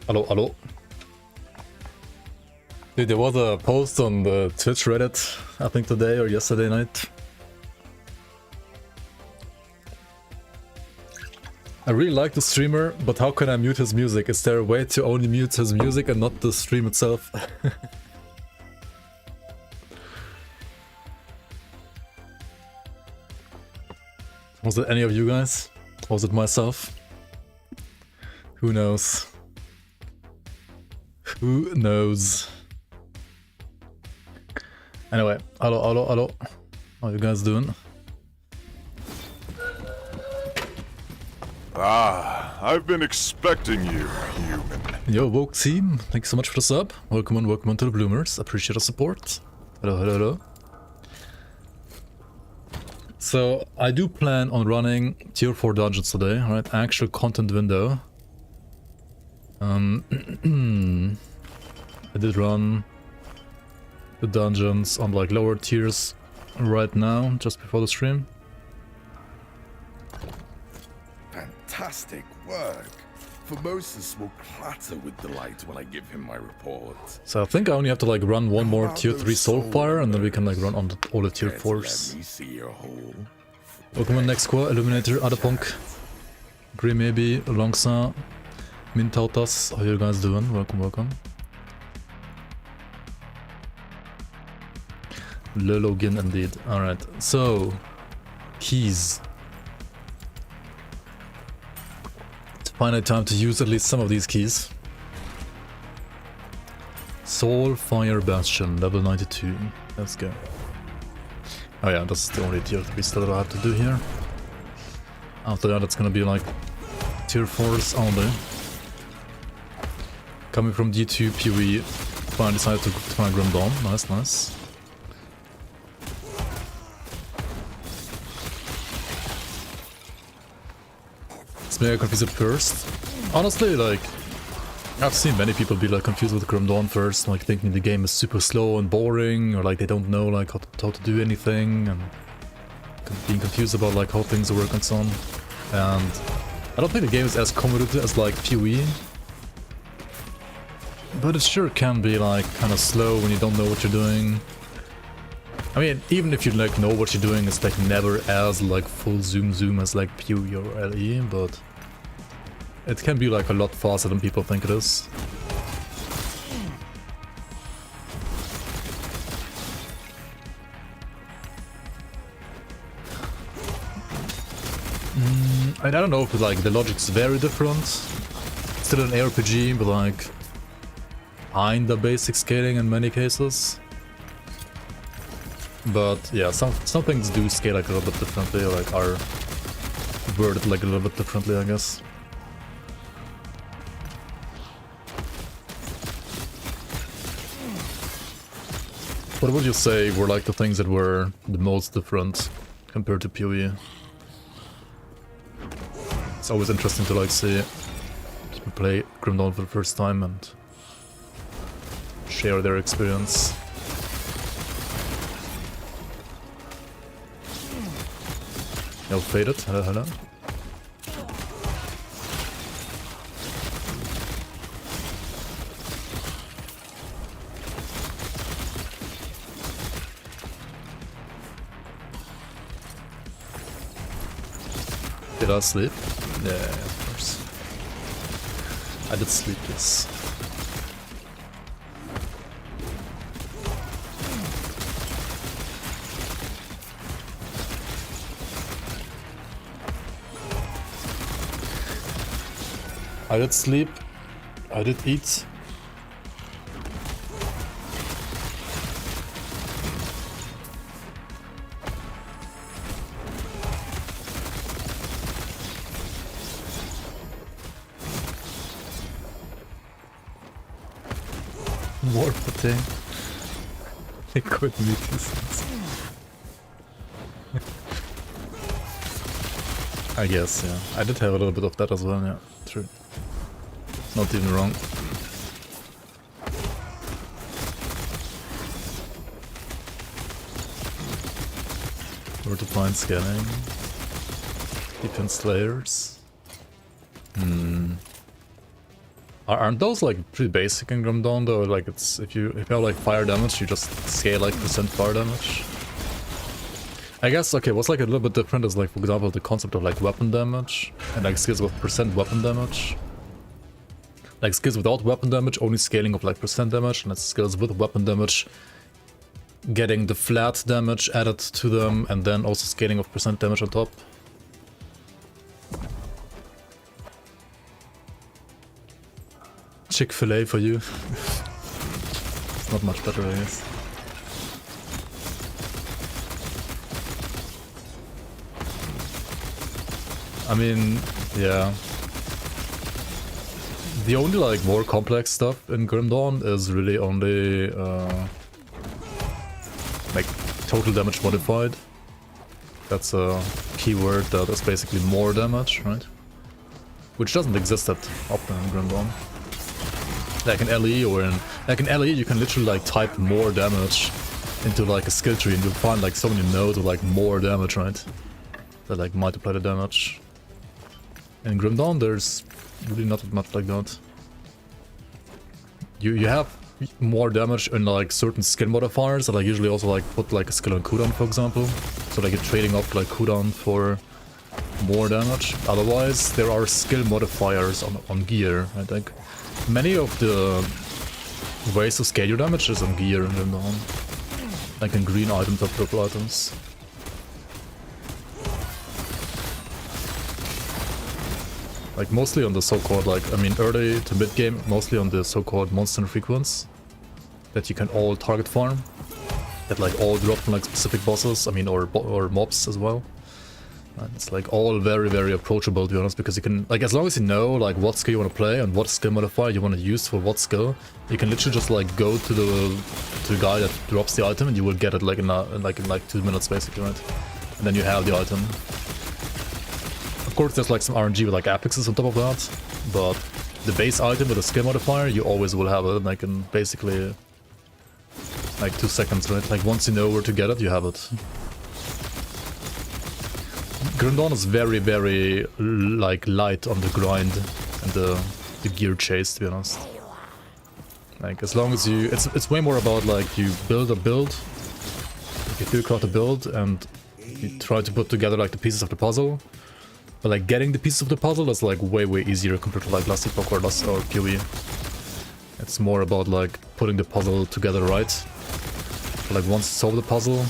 Hello, hello. Dude, there was a post on the Twitch Reddit, I think today or yesterday night. I really like the streamer, but how can I mute his music? Is there a way to only mute his music and not the stream itself? Was it any of you guys? Was it myself? Who knows? Who knows? Anyway, hello. How you guys doing? Ah, I've been expecting you, human. Yo, Woke Team, thank you so much for the sub. Welcome on to the Bloomers. Appreciate the support. Hello. So, I do plan on running tier 4 dungeons today, right? Actual content window. I did run the dungeons on like lower tiers right now, just before the stream. Fantastic work. Formosus will clatter with delight when I give him my report. So I think I only have to like run one more tier 3 Soulfire and then we can like run on all the tier 4s. Let me see your whole Welcome on next squad, Illuminator, Adapunk, Grey maybe, Longsa, Mintautas, how you guys doing? Welcome. Lologin indeed. Alright, so keys. It's finally time to use at least some of these keys. Soulfire Bastion, level 92. Let's go. Oh yeah, that's the only tier 3 stuff that I have to do here. After that, it's gonna be like tier 4s only. Coming from D2 PoE, finally decided to try Grim Dawn. Nice. It's mega confused at first. Honestly, like, I've seen many people be like confused with Grim Dawn first, like thinking the game is super slow and boring, or like they don't know like how to do anything, and being confused about like how things work and so on. And I don't think the game is as convoluted as like PoE, but it sure can be like kind of slow when you don't know what you're doing. I mean, even if you like know what you're doing, it's like never as like full zoom as like PoE or LE, but it can be like a lot faster than people think it is. I don't know if like the logic's very different. Still an ARPG, but like kinda basic scaling in many cases. But yeah, some things do scale like a little bit differently, or like are worded like a little bit differently, I guess. What would you say were like the things that were the most different compared to PoE? It's always interesting to like see people play Grim Dawn for the first time and share their experience. Yo, Faded, hello. Did I sleep? Yeah, of course. I did sleep, yes. I did sleep. I did eat. More protein. Liquid meat is I guess, yeah. I did have a little bit of that as well, yeah. True. Not even wrong. Where to find scanning? Defense layers. Aren't those like pretty basic in Grim Dawn though? Like it's if you have like fire damage, you just scale like percent fire damage. I guess okay, what's like a little bit different is like for example the concept of like weapon damage and like skills with percent weapon damage. Like skills without weapon damage only scaling of like percent damage, and it's skills with weapon damage getting the flat damage added to them and then also scaling of percent damage on top. Chick-fil-A for you. It's not much better, I guess. I mean, yeah. The only like more complex stuff in Grim Dawn is really only like total damage modified. That's a keyword that is basically more damage, right? Which doesn't exist that often in Grim Dawn. Like in LE or in LE you can literally like type more damage into like a skill tree and you'll find like so many nodes with like more damage, right? That like multiply the damage. In Grim Dawn there's really not much like that. You have more damage in like certain skill modifiers that like usually also like put like a skill on cooldown, for example. So like you're trading off like cooldown for more damage. Otherwise there are skill modifiers on gear. I think many of the ways to scale your damage is on gear in Grim Dawn. Like in green items or purple items. Like mostly on the so-called like, I mean early to mid game, mostly on the so-called monster infrequents that you can all target farm. That like all drop from like specific bosses, I mean or mobs as well. And it's like all very very approachable to be honest, because you can like as long as you know like what skill you want to play and what skill modifier you want to use for what skill, you can literally just like go to the guy that drops the item and you will get it like in 2 minutes basically, right? And then you have the item. Of course there's like some RNG with like affixes on top of that, but the base item with a skill modifier you always will have it like in basically like 2 seconds, right? Like once you know where to get it, you have it. Grim Dawn is very very like light on the grind and the gear chase, to be honest. Like as long as you, it's way more about like you build a build, you figure out a build and you try to put together like the pieces of the puzzle. But like getting the pieces of the puzzle is like way easier compared to like last Epoch or PoE. It's more about like putting the puzzle together right. But, like once you solve the puzzle,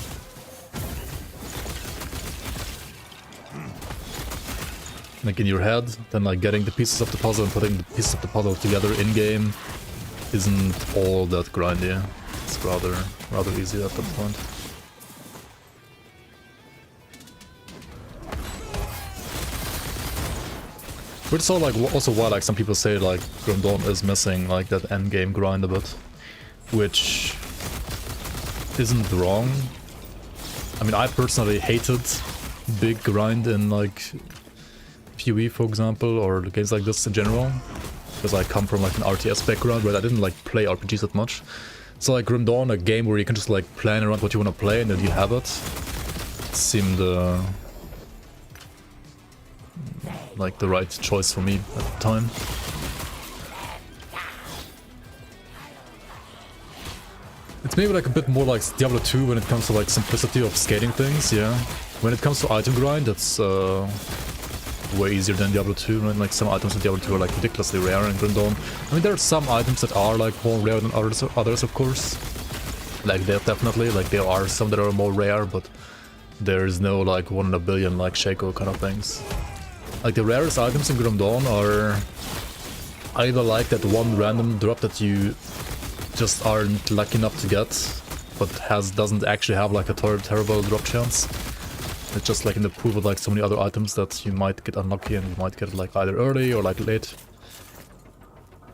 like in your head, then like getting the pieces of the puzzle and putting the pieces of the puzzle together in game isn't all that grindy. It's rather easy at that point. Which is all like also why like some people say like Grim Dawn is missing like that end game grind a bit, which isn't wrong. I mean I personally hated big grind in like PoE for example, or games like this in general, because I come from like an RTS background where I didn't like play RPGs that much. So like Grim Dawn, a game where you can just like plan around what you want to play and then you have it, seemed like the right choice for me at the time. It's maybe like a bit more like Diablo 2 when it comes to like simplicity of scaling things, yeah. When it comes to item grind, it's way easier than Diablo 2, right? Like some items in Diablo 2 are like ridiculously rare in Grim Dawn. I mean there are some items that are like more rare than others of course. Like there definitely, like there are some that are more rare, but there's no like 1 in a billion like Shaco kind of things. Like the rarest items in Grim Dawn are either like that one random drop that you just aren't lucky enough to get, but doesn't actually have like a terrible drop chance. It's just like in the pool with like so many other items that you might get unlucky and you might get it like either early or like late.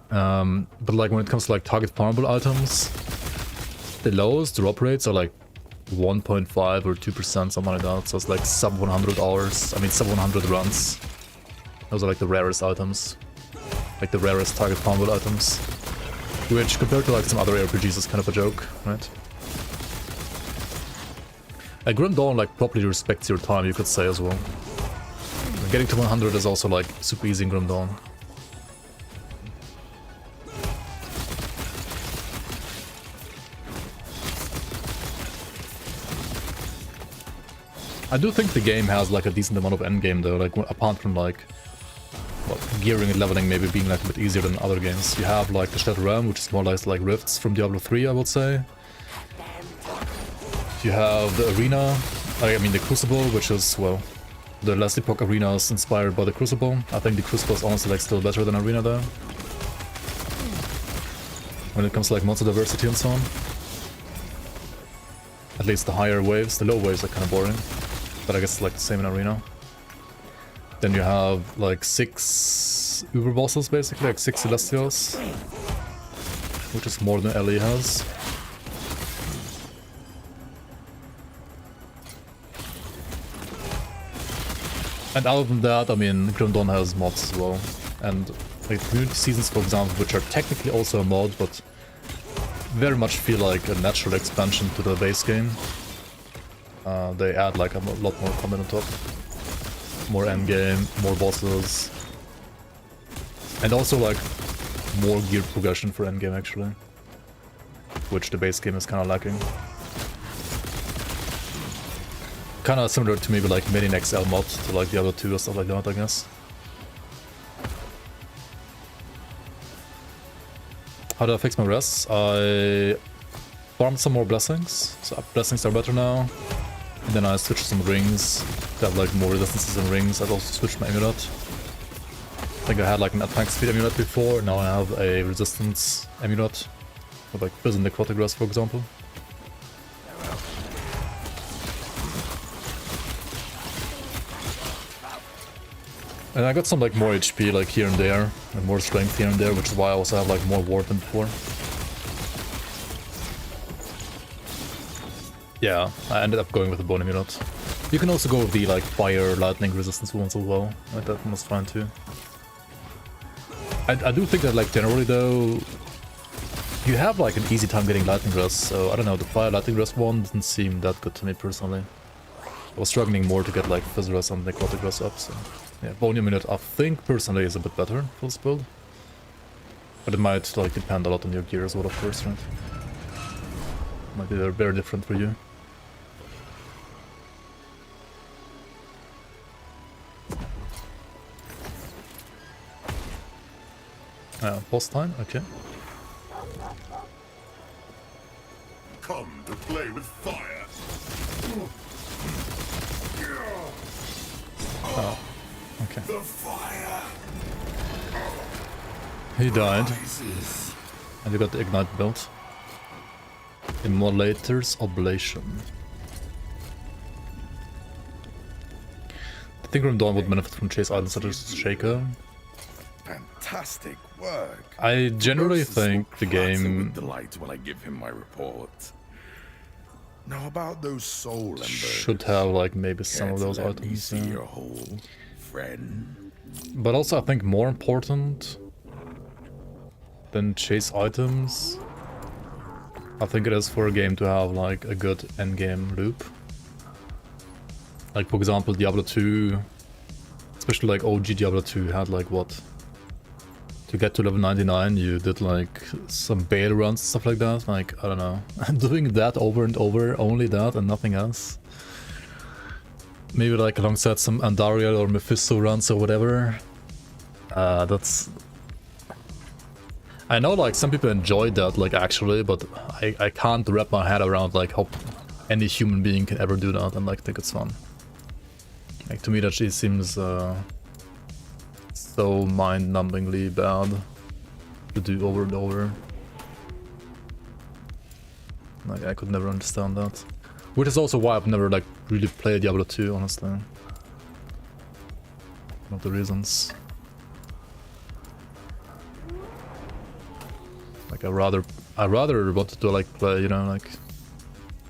But like when it comes to like target farmable items, the lowest drop rates are like 1.5 or 2%, something like that. So it's like sub 100 hours, I mean sub 100 runs. Those are like the rarest items. Like the rarest target farmable items. Which compared to like some other RPGs is kind of a joke, right? Like Grim Dawn like properly respects your time, you could say as well. Getting to 100 is also like super easy in Grim Dawn. I do think the game has like a decent amount of endgame though, like apart from like what, gearing and leveling maybe being like a bit easier than other games. You have like the Shattered Realm, which is more or less like Rifts from Diablo 3, I would say. You have the Arena, I mean the Crucible, which is, well, the last Epoch Arena is inspired by the Crucible. I think the Crucible is honestly like still better than Arena though, when it comes to like monster diversity and so on. At least the higher waves, the low waves are kind of boring, but I guess it's like the same in Arena. Then you have like 6 Uber bosses basically, like 6 Celestials, which is more than LE has. And other than that, I mean, Grim Dawn has mods as well. And like Community Seasons, for example, which are technically also a mod, but very much feel like a natural expansion to the base game. They add like a lot more content on top. More endgame, more bosses. And also like more gear progression for endgame actually. Which the base game is kind of lacking. Kind of similar to maybe like Mini XL mod to like the other 2 or stuff like that, I guess. How do I fix my rests? I farmed some more blessings, so blessings are better now. And then I switched some rings to have like more resistances and rings. I've also switched my amulet. I think I had like an attack speed amulet before, now I have a resistance amulet. With like Prison Necrotic Rest, for example. And I got some like more HP like here and there, and more strength here and there, which is why I also have like more ward than before. Yeah, I ended up going with the Bone Amulet. You can also go with the like fire, lightning resistance ones as well. Like that one was fine too. I do think that like generally though, you have like an easy time getting lightning rest, so I don't know, the fire lightning rest one doesn't seem that good to me personally. I was struggling more to get like Fizz rest and Necrotic rest up, so... Yeah, Bone Amulet I think personally is a bit better for this build. But it might like depend a lot on your gear as well, of course, right? Might be very different for you. Boss time? Okay. Come to play with fire. Oh, okay. The fire He died. rises. And you got the Ignite build. Immolator's Oblation. I think Grim Dawn would benefit from chase items such as Shaker. Fantastic work. I generally Most will think the clatter game... with delight when I give him my report. Now about those soul embers. should have like maybe some Care of to those let me items. see Yeah. your whole friend. But also I think more important than chase items, I think it is for a game to have like a good endgame loop. Like for example Diablo 2, especially like OG Diablo 2 had like what? To get to level 99 you did like some bail runs, stuff like that, like I don't know. Doing that over and over, only that and nothing else. Maybe like alongside some Andariel or Mephisto runs or whatever. That's... I know like some people enjoy that like actually, but I can't wrap my head around like how any human being can ever do that and like think it's fun. Like to me that she seems so mind-numbingly bad to do over and over. Like I could never understand that. Which is also why I've never like really played Diablo 2, honestly. One of the reasons. Like I rather wanted to like play, you know, like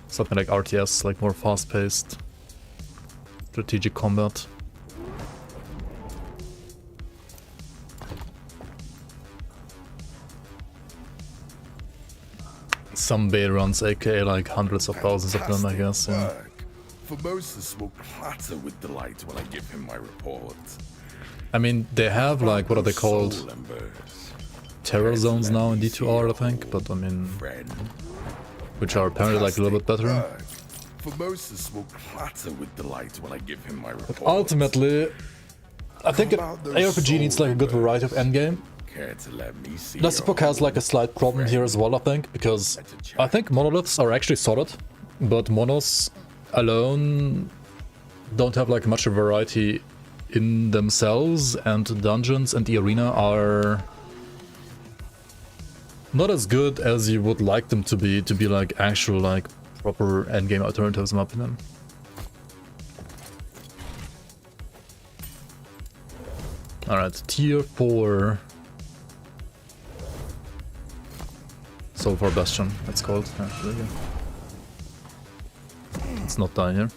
something like RTS, like more fast-paced strategic combat. Some bail runs, aka like hundreds of thousands of them, I guess. Yeah. Work. Formosus will clatter with delight when I give him my report. I mean, they have like, what are they called? Soul embers. Terror zones now in D2R, I think, but I mean, Friend. which are apparently like a little bit better. Work. Formosus will clatter with delight when I give him my report. Ultimately, I think an How about those ARPG needs like a good variety of endgame. Care to let me see This your Epoch has like a slight problem here as well, I think, because I think monoliths are actually solid, but monos alone don't have like much variety in themselves, and dungeons and the arena are not as good as you would like them to be like actual like proper endgame alternatives in my opinion. Alright, tier 4 so far Bastion, it's called. Yeah, there we go. It's not dying here.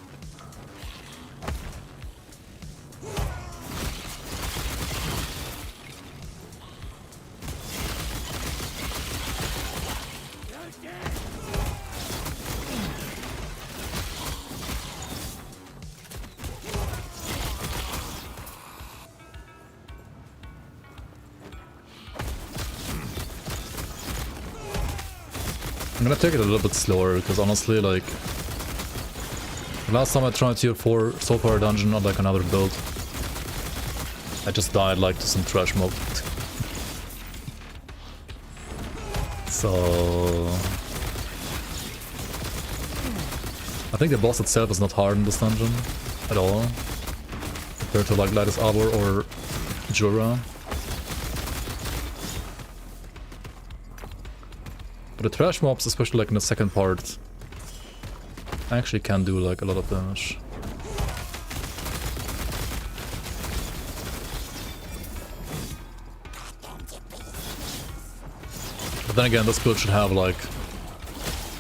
I'm gonna take it a little bit slower, because honestly, like, last time I tried tier 4 so far dungeon on like another build, I just died like to some trash mob. So I think the boss itself is not hard in this dungeon at all, compared to like Lattice Arbor or Jura. But the trash mobs, especially like in the second part, actually can do like a lot of damage. But then again, this build should have like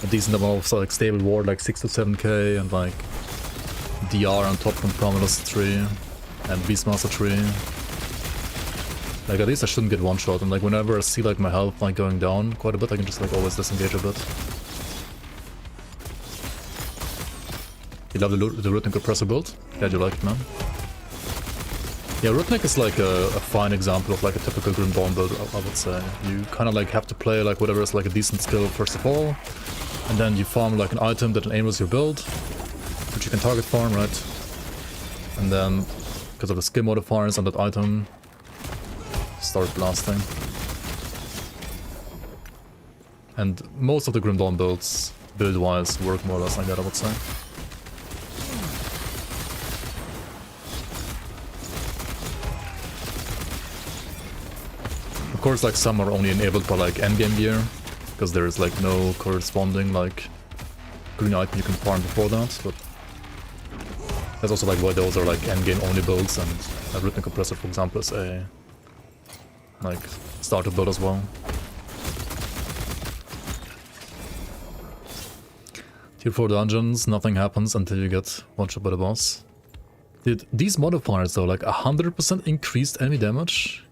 a decent amount of like stable ward, like 6 to 7k, and like DR on top from Prominus tree and Beastmaster tree. Like at least I shouldn't get one shot, and like whenever I see like my health like going down quite a bit, I can just like always disengage a bit. You love the Rhythmic Compressor build? Yeah, you like it, man. Yeah, Rhythmic is like a fine example of like a typical Grim Dawn build, I would say. You kind of like have to play like whatever is like a decent skill first of all, and then you farm like an item that enables your build, which you can target farm, right? And then, because of the skill modifiers on that item, start blasting. And most of the Grim Dawn builds, build-wise, work more or less like that, I would say. Of course, like some are only enabled by like endgame gear, because there is like no corresponding like green item you can farm before that, but that's also like why those are like endgame only builds, and a Rhythmic Compressor, for example, is a like starter build as well. Tier 4 dungeons, nothing happens until you get one shot by the boss. Dude, these modifiers though, like 100% increased enemy damage?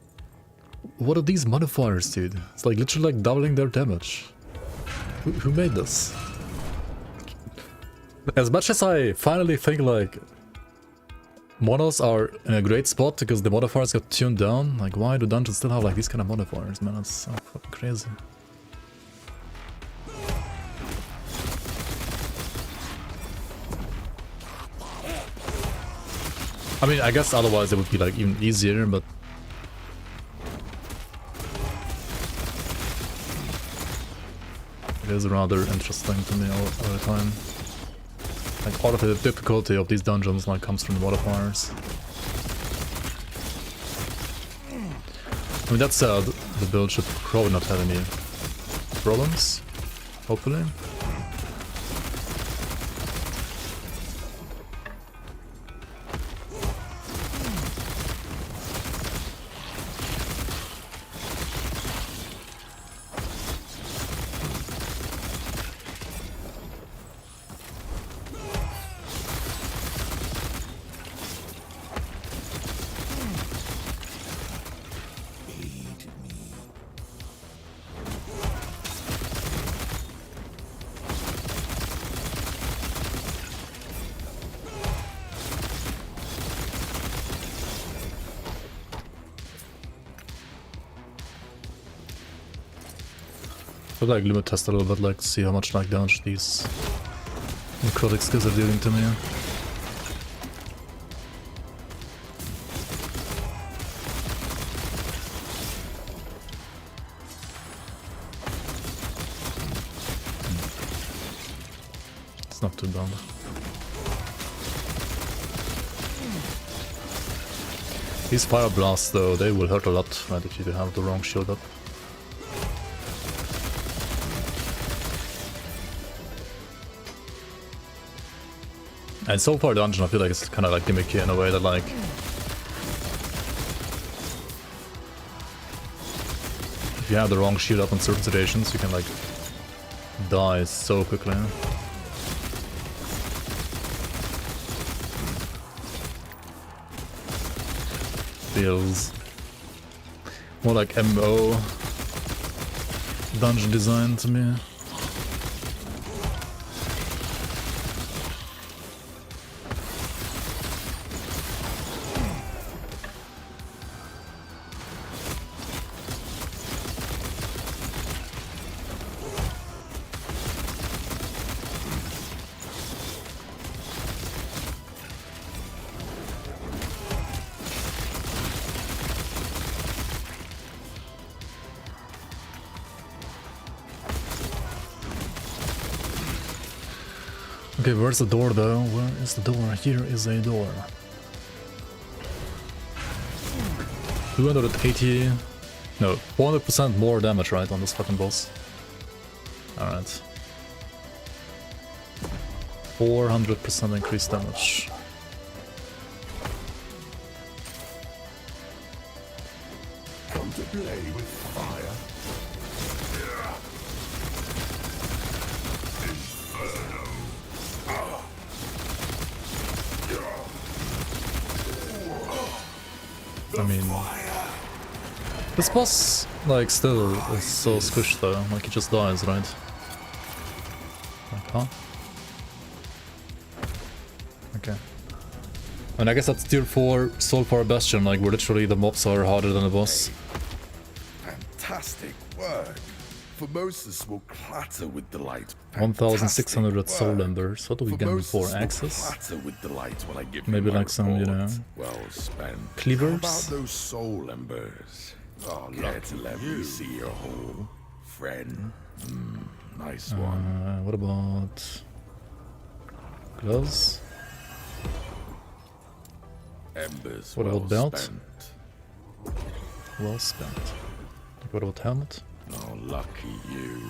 What are these modifiers, dude? It's like literally like doubling their damage. Who made this? As much as I finally think like monos are in a great spot because the modifiers got tuned down, like why do dungeons still have like these kind of modifiers, man? That's so fucking crazy. I mean, I guess otherwise it would be like even easier, but it is rather interesting to me all the time. Like all of the difficulty of these dungeons like comes from the modifiers. I mean, that said, the build should probably not have any problems, hopefully. Like limit test a little bit, like see how much like damage these necrotic skills are dealing to me. It's not too bad. These fire blasts though, they will hurt a lot, right, if you have the wrong shield up. And so far dungeon I feel like it's kind of like gimmicky in a way that like... if you have the wrong shield up in certain situations you can like die so quickly. Feels more like MO dungeon design to me. Okay, where's the door though? Where is the door? Here is a door. 280... no, 400% more damage, right, on this fucking boss. Alright. 400% increased damage. Come to play with fire. I mean, this boss, like, still is so squished though, like he just dies, right? Like, huh? Okay. And I guess that's tier 4 Soulfire Bastion, like where literally the mobs are harder than the boss. Fantastic work. For most this will clatter with delight. 1,600 soul embers. What do we get before? Access? Maybe like some, you know, well spent. cleavers? How about those soul embers? Oh, let me see your hole, friend. Nice one. What about gloves? Embers. What well about belt? Spent. Well spent. What about helmet? Oh, lucky you.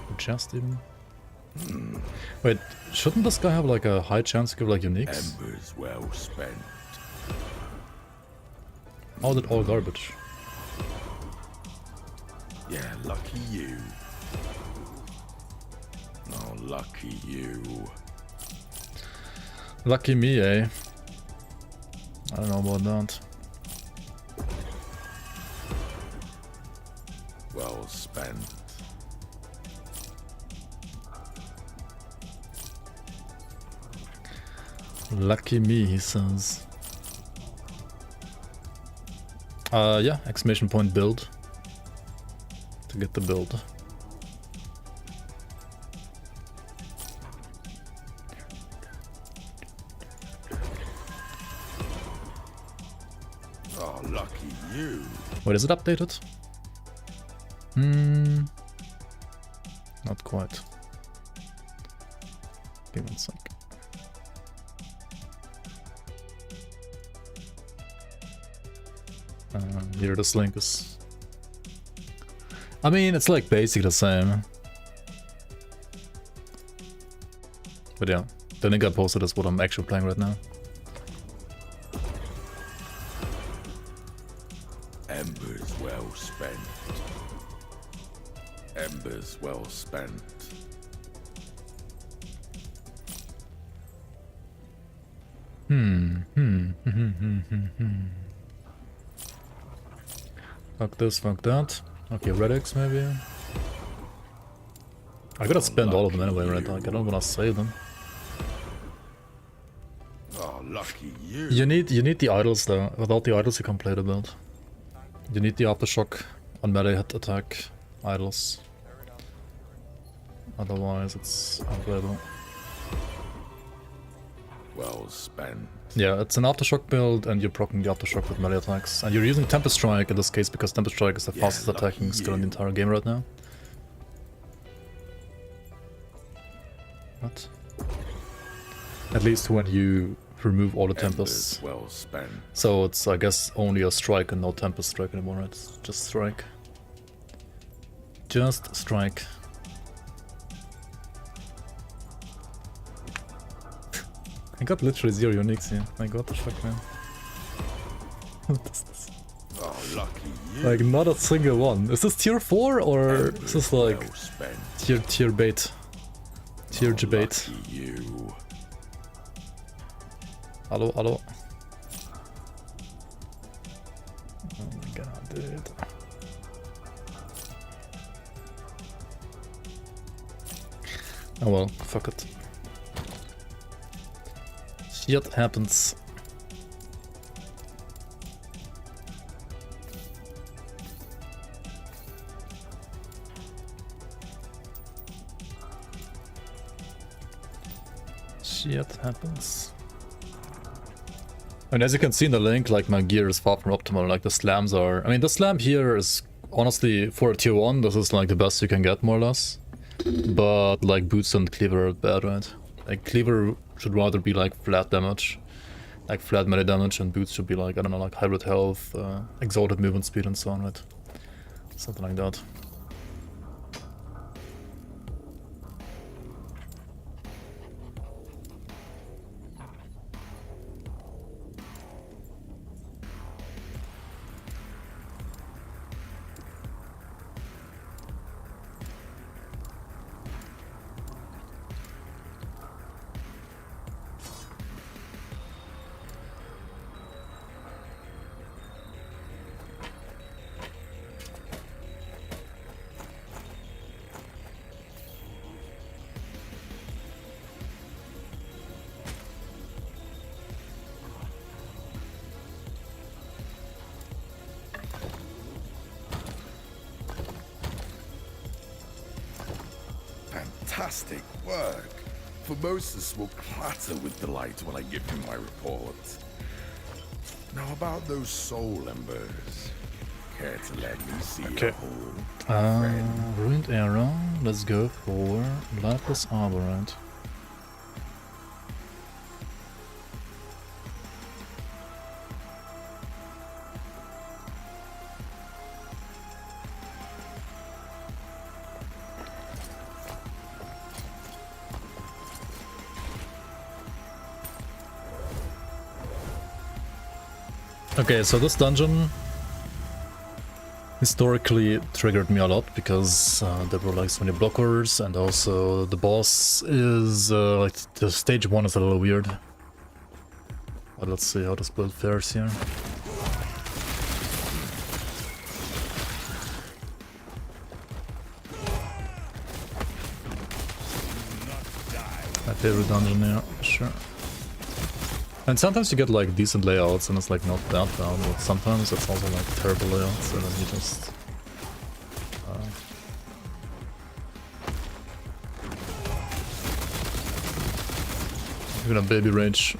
Or chest even? Wait, shouldn't this guy have like a high chance to give like uniques? Embers well spent. How did all garbage? Yeah, lucky you. Oh, lucky you. Lucky me, eh? I don't know about that. Well spent. Lucky me, he says. Yeah, exclamation point build. To get the build. Oh, lucky you. Wait, is it updated? Not quite. Give me 1 sec. Here this link is... I mean, it's like basically the same. But yeah, the link I posted is what I'm actually playing right now. Embers well spent. Embers well spent. Fuck this, fuck that. Okay, relics maybe. I gotta spend all of them anyway, right? Like, I don't wanna save them. Oh, lucky you. You need the idols though. Without the idols you can't play the build. You need the Aftershock on melee hit attack idols. Otherwise it's unplayable. well spent. Yeah, it's an Aftershock build, and you're proccing the Aftershock with melee attacks. And you're using Tempest Strike in this case, because Tempest Strike is the fastest attacking skill in the entire game right now. What? At least when you remove all the Tempests. Well spent. So it's, I guess, only a Strike and no Tempest Strike anymore, right? It's just Strike. Just Strike. I got literally 0 uniques here. Like, what the fuck, man? What is this? Oh, lucky you. Like, not a single one. Is this tier 4 or is this like tier bait? Tier debate. You. Hello, hello. Oh my god, dude. Oh well, fuck it. Shit happens. Shit happens. And as you can see in the link, like, my gear is far from optimal. Like, the slams are... I mean, the slam here is honestly, for a tier 1, this is like the best you can get, more or less. But like, boots and cleaver are bad, right? Like, cleaver should rather be like flat damage, like flat melee damage, and boots should be like, I don't know, like hybrid health, exalted movement speed and so on, right? Something like that. Fantastic work. Formosus will clatter with delight when I give him my report. Now about those soul embers. Care to let me see Okay. a whole Ruined arrow. Let's go for lifeless arborite. Okay, so this dungeon historically triggered me a lot because there were like so many blockers, and also the boss is like the stage 1 is a little weird. But let's see how this build fares here. My favorite dungeon, yeah, sure. And sometimes you get like decent layouts and it's like not that bad, but sometimes it's also like terrible layouts and then you just... You're gonna baby rage.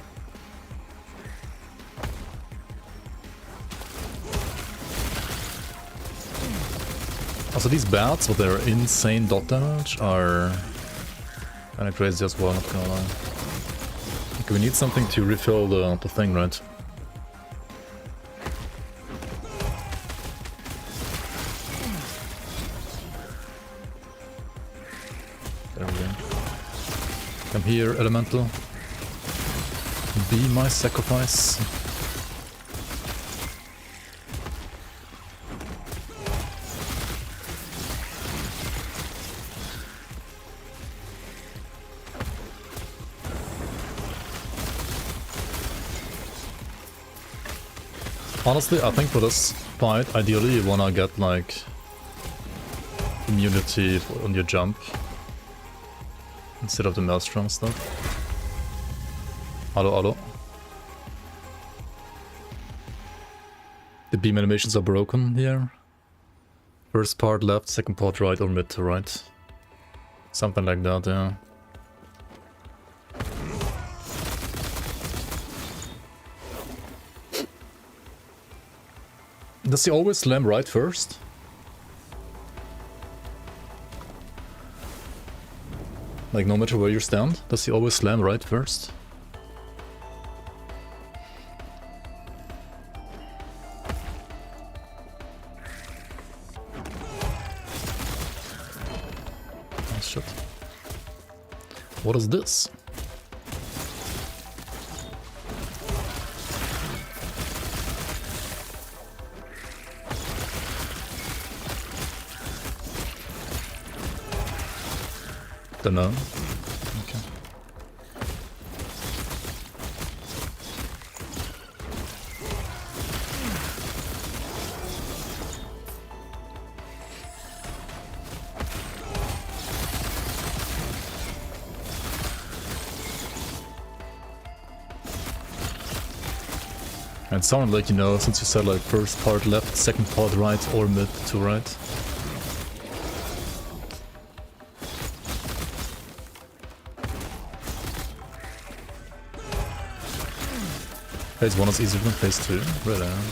Also these bats with their insane dot damage are kinda crazy as well, not gonna lie. Okay, we need something to refill the thing, right? There we go. Come here, Elemental. Be my sacrifice. Honestly, I think for this fight, ideally you wanna get like immunity on your jump instead of the maelstrom stuff. Hello, hello. The beam animations are broken here. First part left, second part right, or mid to right. Something like that, yeah. Does he always slam right first? Like no matter where you stand, does he always slam right first? Oh shit. What is this? Don't know. Okay. And it sounded like, you know, since you said like first part left, second part right, or mid to right. Phase 1 is easier than phase 2, right on.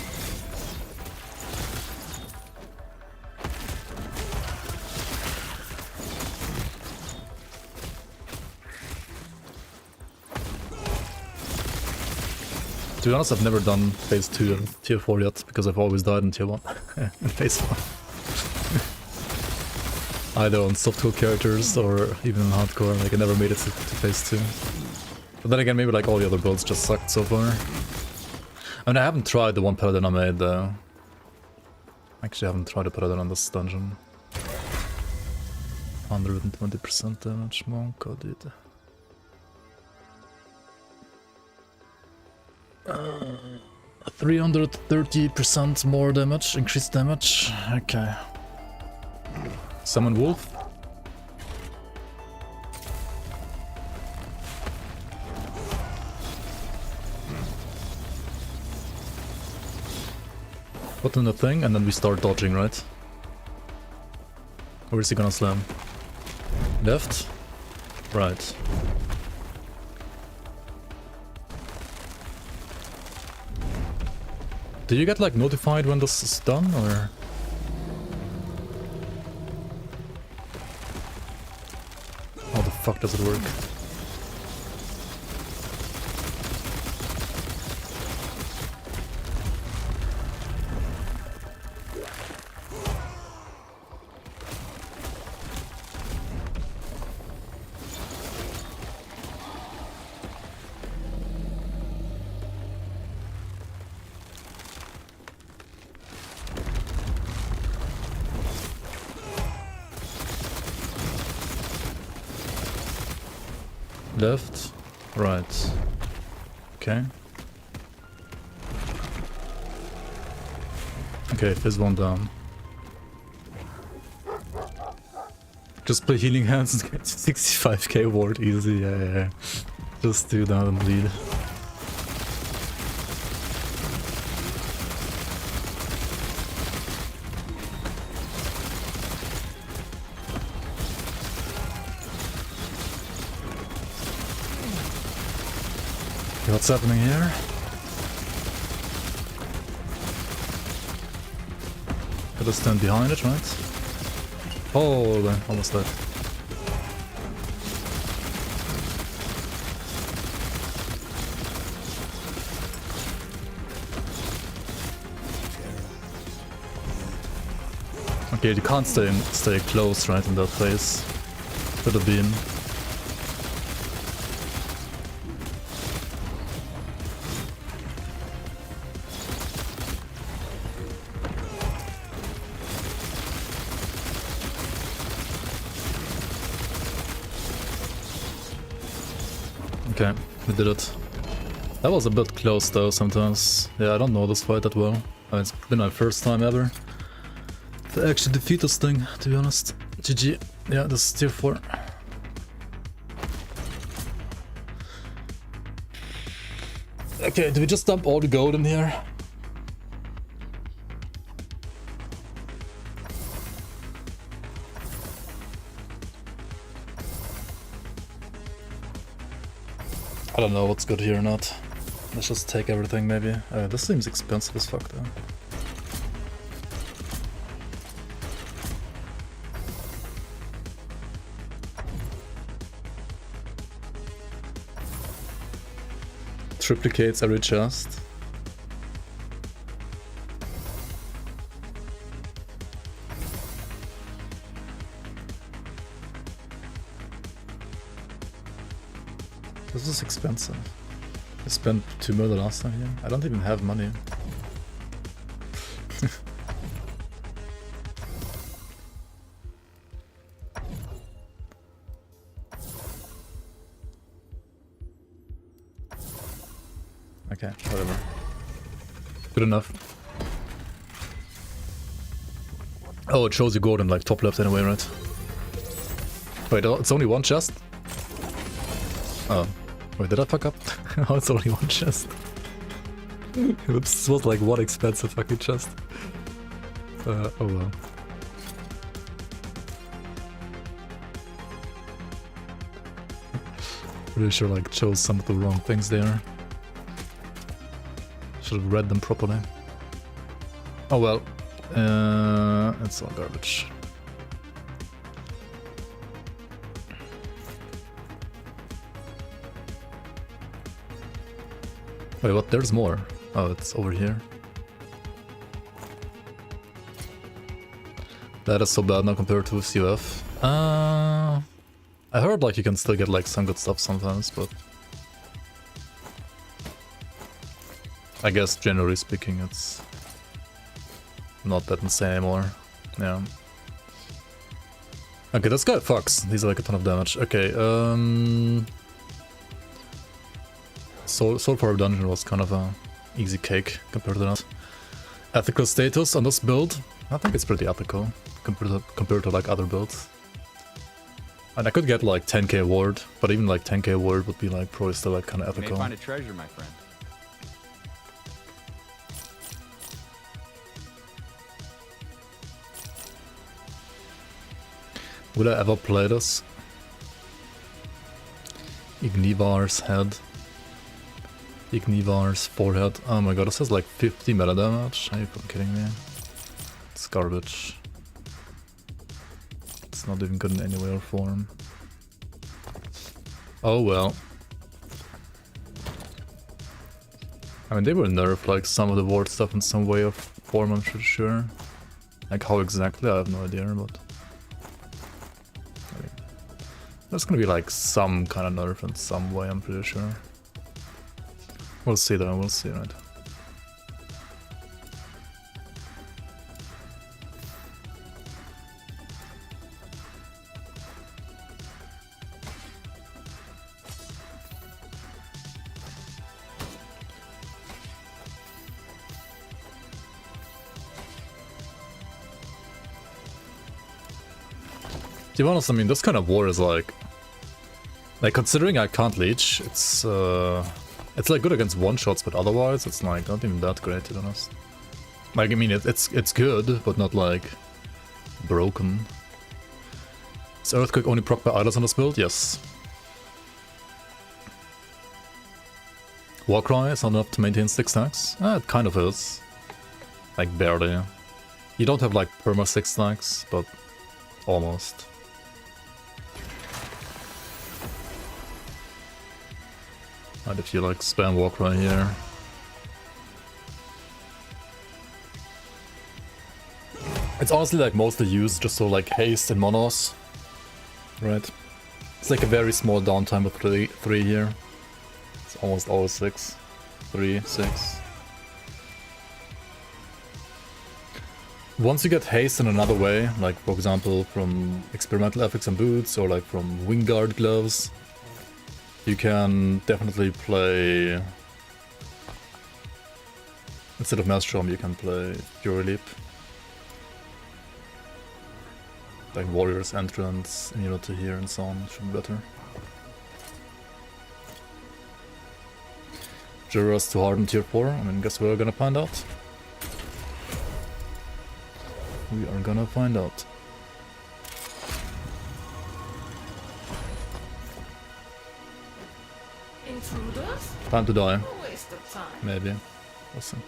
To be honest, I've never done phase 2 and tier 4 yet, because I've always died in tier 1 in phase 1. Either on softcore characters or even in hardcore, like I never made it to phase 2. But then again, maybe like all the other builds just sucked so far. I mean, I haven't tried the one paladin I made though. Actually, I haven't tried the paladin on this dungeon. 120% damage, monk, oh dude. 330% more damage, increased damage. Okay. Summon wolf. Put in the thing and then we start dodging, right? Or is he gonna slam? Left? Right. Do you get like notified when this is done, or? How the fuck does it work? Left, right. Okay. Okay, there's one down. Just play healing hands and get 65k ward easy, yeah. Just do that and bleed. What's happening here? Gotta stand behind it, right? Oh, almost dead. Okay, you can't stay close, right, in that phase. With a beam. Okay, we did it. That was a bit close though sometimes. Yeah, I don't know this fight that well. I mean, it's been my first time ever to actually defeat this thing, to be honest. GG. Yeah, this is tier 4. Okay, do we just dump all the gold in here? I don't know what's good here or not. Let's just take everything maybe. This seems expensive as fuck though. triplicates every chest. This is expensive. I spent 2 million last time here. I don't even have money. Okay, whatever. Good enough. Oh, it shows you golden like top left anyway, right? Wait, oh, it's only one chest? Oh. Wait, did I fuck up? Oh, it's only one chest. This was like one expensive fucking chest. Oh well. Really sure like chose some of the wrong things there. Should have read them properly. Oh well. It's all garbage. Wait, what? There's more. Oh, it's over here. That is so bad now compared to COF. I heard like you can still get like some good stuff sometimes, but I guess generally speaking it's not that insane anymore. Yeah. Okay, this guy fucks. These are like a ton of damage. Okay, Soul Power Dungeon was kind of a easy cake compared to that. Ethical status on this build? I think it's pretty ethical compared to like other builds. And I could get like 10k ward, but even like 10k ward would be like probably still like kind of ethical. You may find a treasure, my friend. Will I ever play this? Ignivar's head. Ignivar's forehead. Oh my god, this has like 50 meta damage. Are you fucking kidding me? It's garbage. It's not even good in any way or form. Oh well. I mean, they will nerf like some of the ward stuff in some way or form, I'm pretty sure. Like how exactly, I have no idea, but I mean, there's gonna be like some kind of nerf in some way, I'm pretty sure. We'll see though, we'll see, right? To be honest, I mean, this kind of war is like considering I can't leech, it's like good against one-shots, but otherwise it's like not even that great, to be honest. Like, I mean, it's good, but not like broken. Is Earthquake only proc by idols on this build? Yes. Warcry is not enough to maintain 6 stacks? It kind of is. Like, barely. You don't have like perma 6 stacks, but almost. And if you like spam Warcry here. It's honestly like mostly used just so like haste and monos. Right? It's like a very small downtime of 3 here. It's almost always 6. 3, 6. Once you get haste in another way, like for example from experimental effects and boots or like from Wingguard gloves, you can definitely play, instead of Maelstrom, you can play Fury Leap. Like Warrior's Entrance, immunity here and so on, should be better. Jura's too hard in tier 4, I mean, guess we're gonna find out. We are gonna find out. Intruders? Time to die. A waste of time. Maybe. We'll see.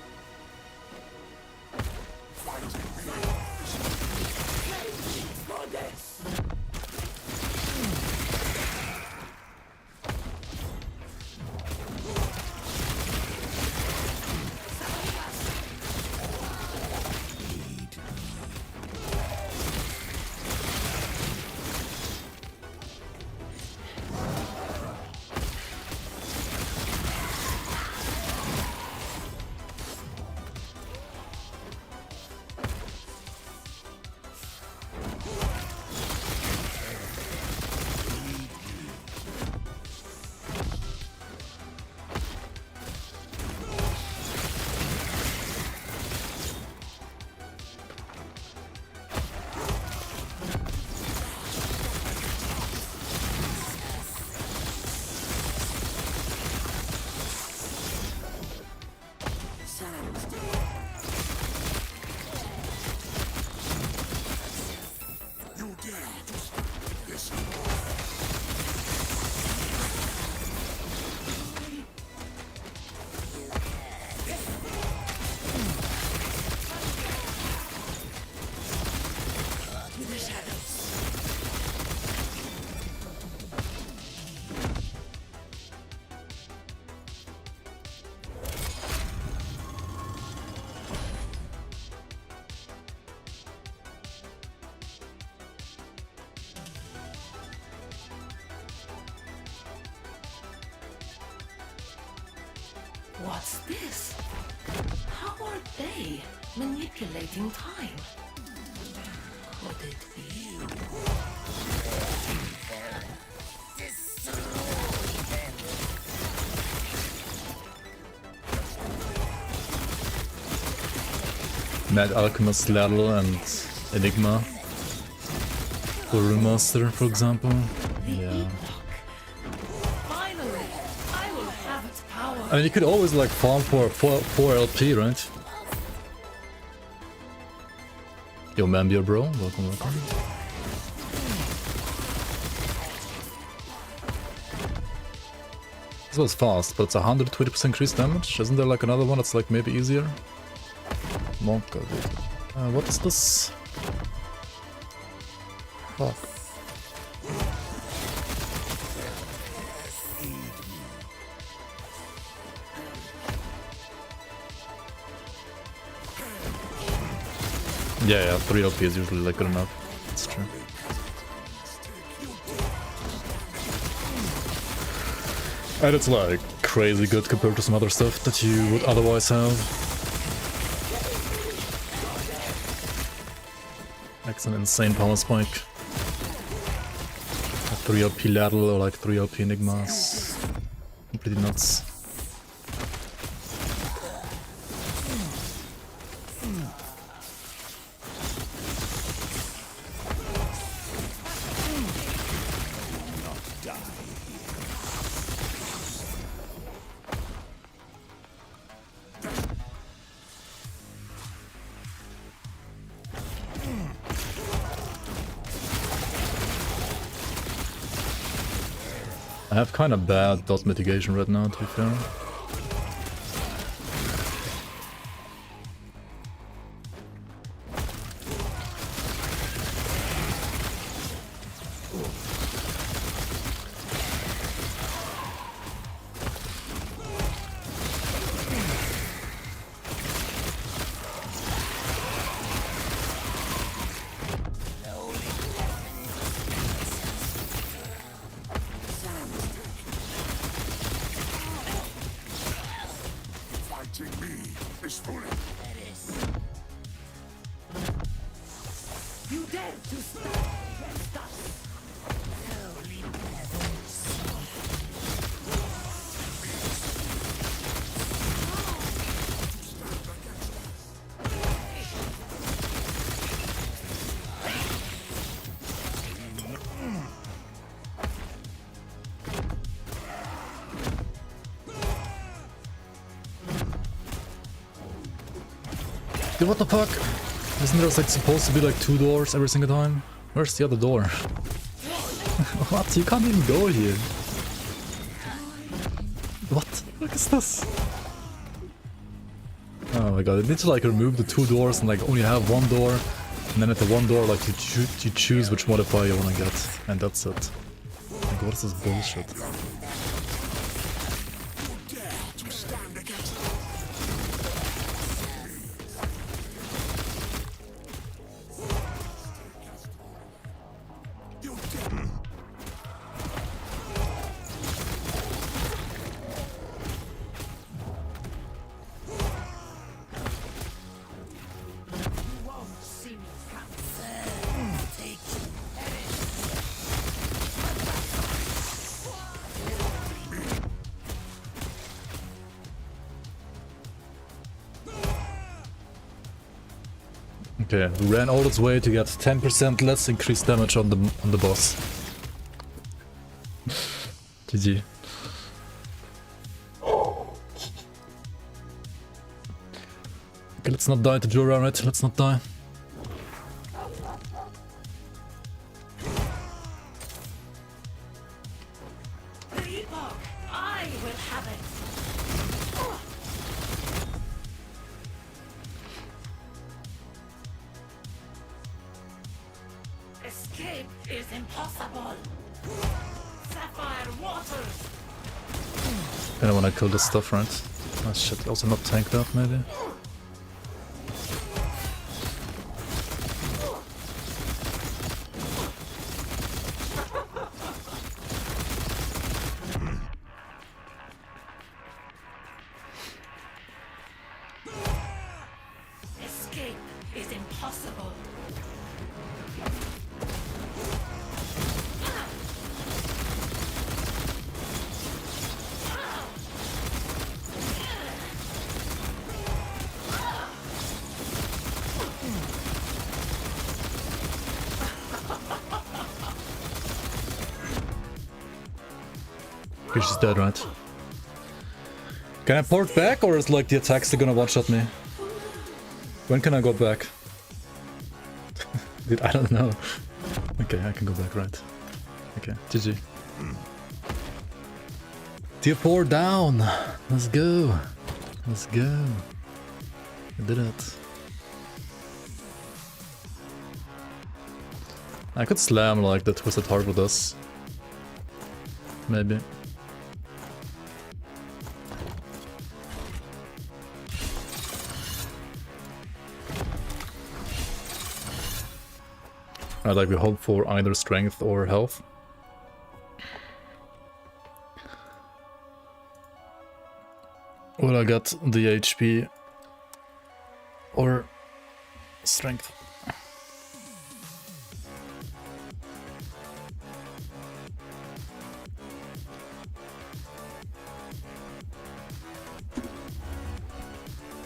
What's this? How are they manipulating time? Could it be? Mad Alchemist Ladle and Enigma. Or Remaster, for example. Yeah. Finally, I will have its power. I mean, you could always like farm for 4 LP, right? Yo, Mambia bro, welcome, welcome. This was fast, but it's 120% increased damage. Isn't there like another one that's like maybe easier? Monka, dude. What is this? Fuck. Yeah, 3 LP is usually like good enough. That's true. And it's like crazy good compared to some other stuff that you would otherwise have. Like an insane power spike. A 3 LP Ladle or like 3 LP Enigmas. Pretty nuts. I have kind of bad dot mitigation right now, to be fair. You dare to stand against us? Dude, what the fuck? Isn't there like supposed to be like 2 doors every single time? Where's the other door? What? You can't even go here. What the fuck is this? Oh my god, you need to like remove the 2 doors and like only have 1 door. And then at the 1 door like you choose which modifier you wanna get. And that's it. Like what is this bullshit? Okay, we ran all its way to get 10% less increased damage on the boss. GG. Okay, let's not die to Jura, right? Let's not die. I will have it. Escape is impossible. Sapphire waters. I don't wanna kill this stuff, right? Oh shit, also not tank that maybe. Escape is impossible. She's dead, right? Can I port back, or is like the attacks still gonna one-shot me? When can I go back? Dude, I don't know. Okay, I can go back, right? Okay, GG. Tier 4 down! Let's go! Let's go! I did it. I could slam like the Twisted Heart with this. Maybe. Like we hope for either strength or health. Will I get the HP or strength?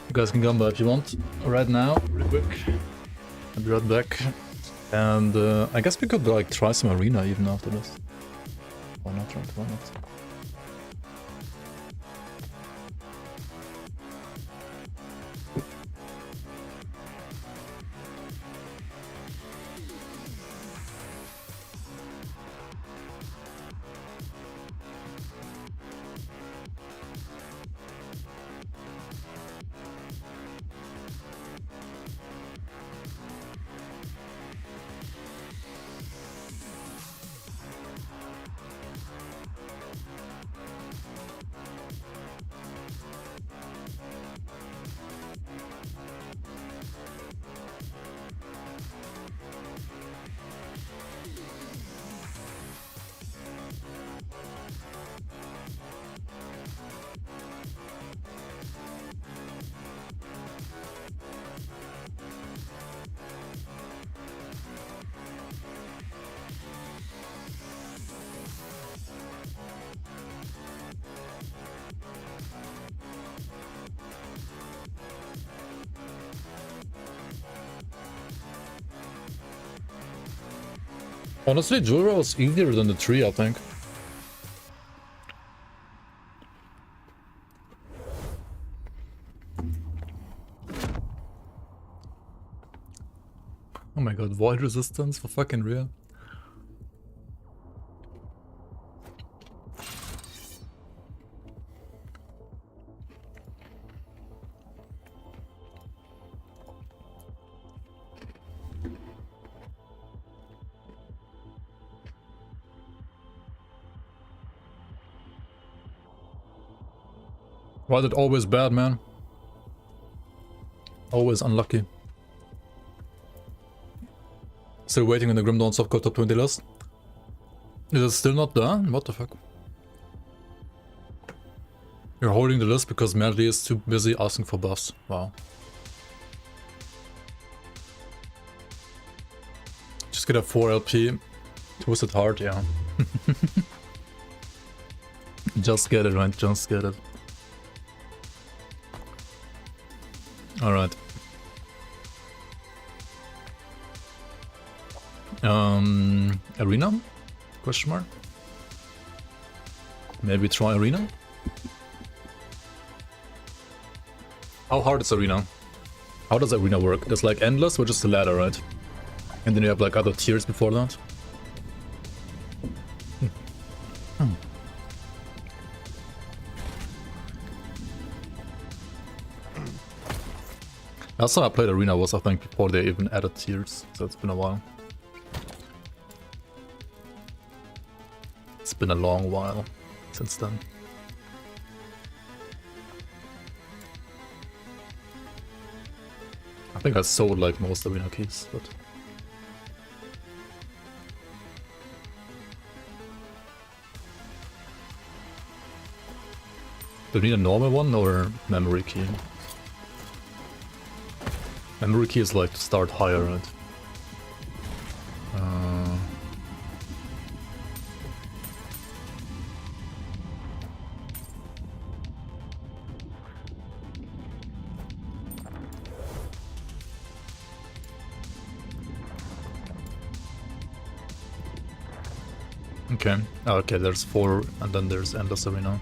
You guys can come by if you want. Right now, real quick. I'll be right back. And I guess we could like try some arena even after this. Why not, right? Why not? Honestly, Jura was easier than the tree, I think. Oh my god, void resistance for fucking real. Why is it always bad, man? Always unlucky. Still waiting on the Grim Dawn softcore top 20 list. Is it still not done? What the fuck? You're holding the list because Melody is too busy asking for buffs. Wow. Just get a 4 LP. Twisted Heart, yeah. Just get it, right? Just get it. Alright. Arena? Question mark? Maybe try Arena? How hard is Arena? How does Arena work? There's like Endless, which is the ladder, right? And then you have like other tiers before that. Last time I played Arena was, I think, before they even added tiers, so it's been a while. It's been a long while since then. I think I sold like most Arena keys, but... Do you need a normal one or memory key? Memory key is like to start higher, right? Okay. Oh, okay, there's 4 and then there's Endless Arena.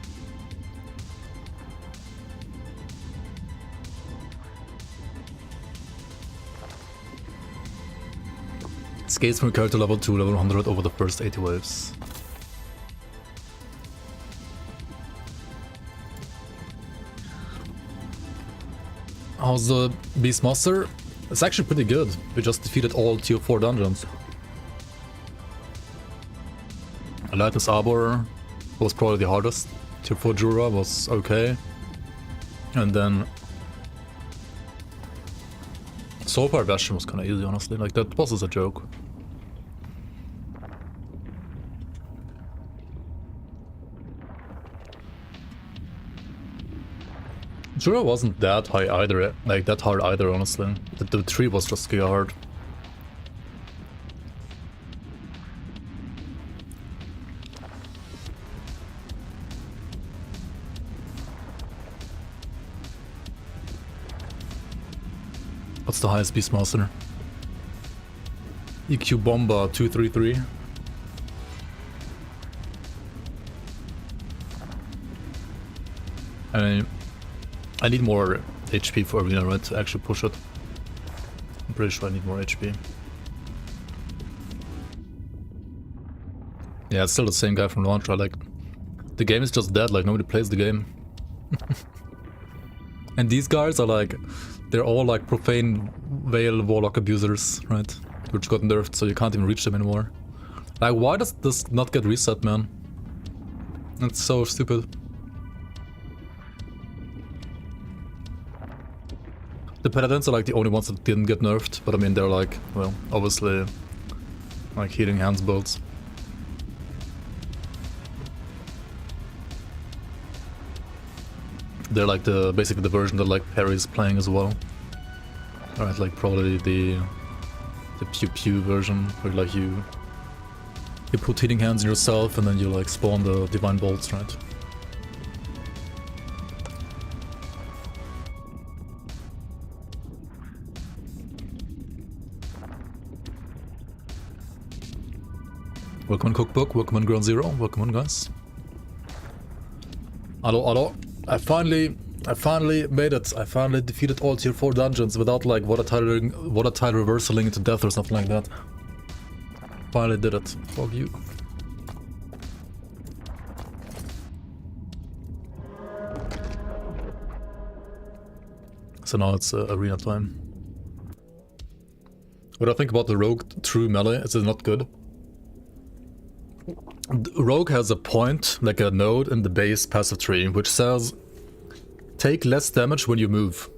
Skates from character level 2 level 100 over the first 80 waves. How's the Beastmaster? It's actually pretty good. We just defeated all tier 4 dungeons. Lightness Arbor was probably the hardest. Tier 4 Jura was okay. And then Soulfire Bastion was kinda easy, honestly. Like, that boss is a joke. Jura wasn't that high either, like that hard either, honestly. The tree was just really hard. What's the highest Beastmaster? EQ Bomba 233. I need more HP for Arena, right, to actually push it. I'm pretty sure I need more HP. Yeah, it's still the same guy from launch, right? Like, the game is just dead, like, nobody plays the game. And these guys are like, they're all like profane Veil Warlock abusers, right? Which got nerfed, so you can't even reach them anymore. Like, why does this not get reset, man? That's so stupid. The Paladins are like the only ones that didn't get nerfed, but I mean, they're like, well, obviously, like Healing Hands builds. They're like basically the version that like Perry's playing as well. Alright, like probably the Pew Pew version, where like you put Healing Hands in yourself and then you like spawn the Divine Bolts, right? Welcome on Cookbook, welcome on Ground Zero, welcome on, guys. Hello. I finally made it. I finally defeated all tier 4 dungeons without like volatile reversaling into death or something like that. Finally did it. Fuck you. So now it's arena time. What I think about the Rogue true melee is it's not good. Rogue has a point, like a node in the base passive tree, which says take less damage when you move,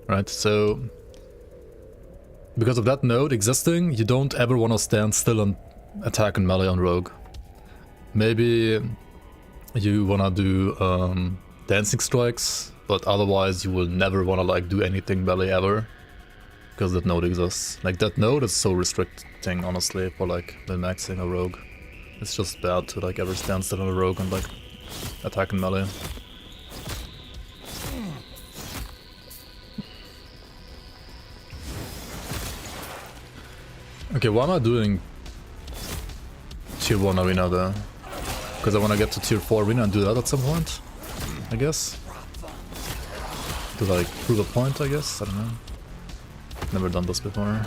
right? So because of that node existing, you don't ever want to stand still and attack and melee on Rogue. Maybe you want to do dancing strikes, but otherwise you will never want to like do anything melee ever, because that node exists. Like, that node is so restricting, honestly, for like min-maxing a Rogue. It's just bad to like ever stand still on a Rogue and like attack and melee. Okay, why am I doing tier 1 arena there? Because I want to get to tier 4 arena and do that at some point, I guess. To like prove a point, I guess, I don't know. Never done this before.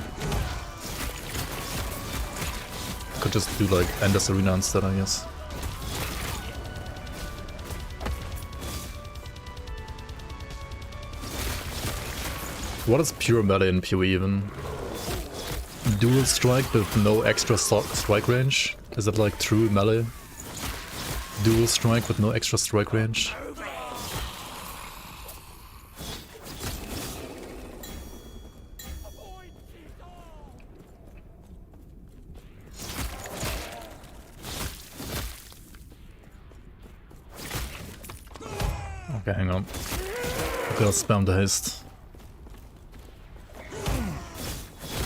Could just do like Endless Arena instead, I guess. What is pure melee in PoE even? Dual strike with no extra strike range? Is that like true melee? Dual strike with no extra strike range? Okay, hang on. I'm gonna spam the haste.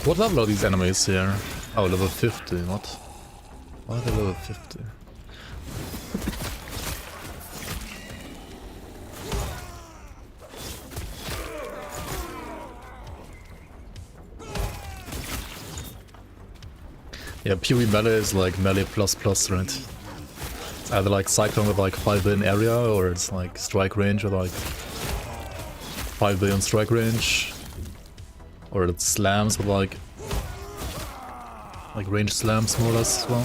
What level are these enemies here? Oh, level 50, what? Why are they level 50? Yeah, PoE melee is like melee plus plus, right? It's either like Cyclone with like 5 billion area, or it's like strike range with like 5 billion strike range. Or it's slams with like range slams more or less as well.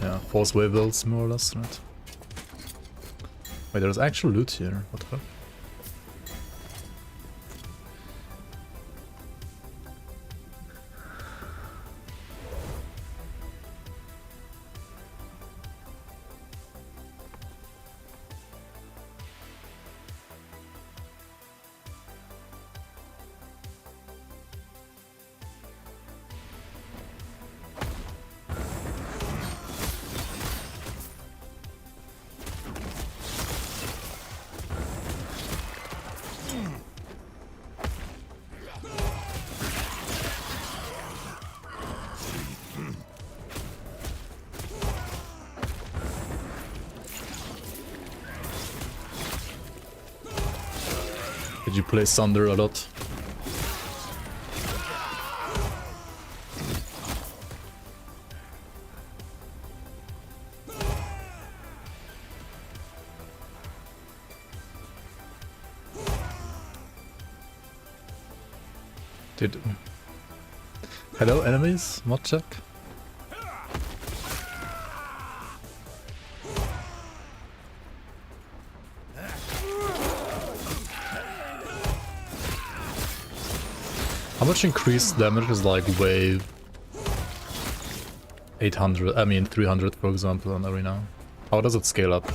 Yeah, force wave builds more or less, right? Wait, there's actual loot here, what the fuck? Did you play Sunder a lot? Did... Hello enemies? Mod check? How much increased damage is like wave 800, I mean 300 for example on Arena? How does it scale up?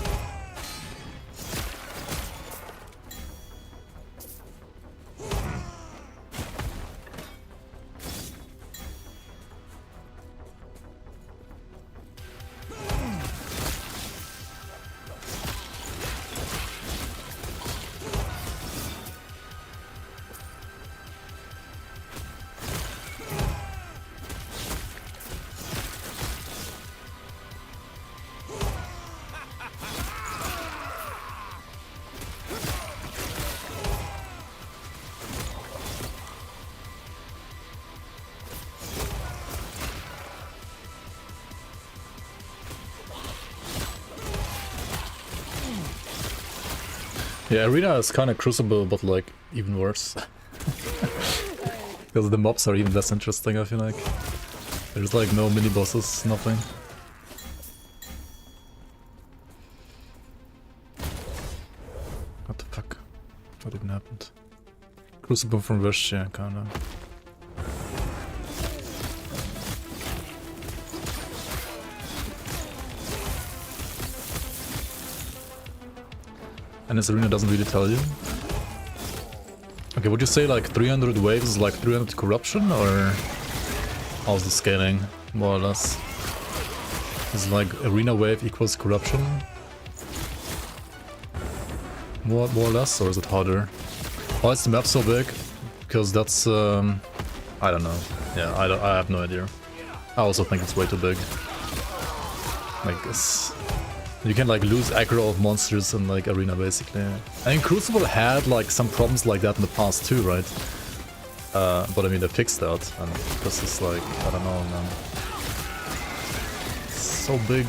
Yeah, Arena is kind of Crucible, but like even worse. Because the mobs are even less interesting, I feel like. There's like no mini bosses, nothing. What the fuck? What even happened? Crucible from Rush, yeah, kinda. And this Arena doesn't really tell you. Okay, would you say like 300 waves is like 300 corruption, or how's the scaling, more or less? Is like Arena wave equals corruption? More or less, or is it harder? Why is the map so big? Because that's, I don't know. Yeah, I have no idea. I also think it's way too big. Like, you can like lose aggro of monsters in like Arena basically. I mean, Crucible had like some problems like that in the past too, right? But I mean, they fixed that, and this is like, I don't know, man. It's so big.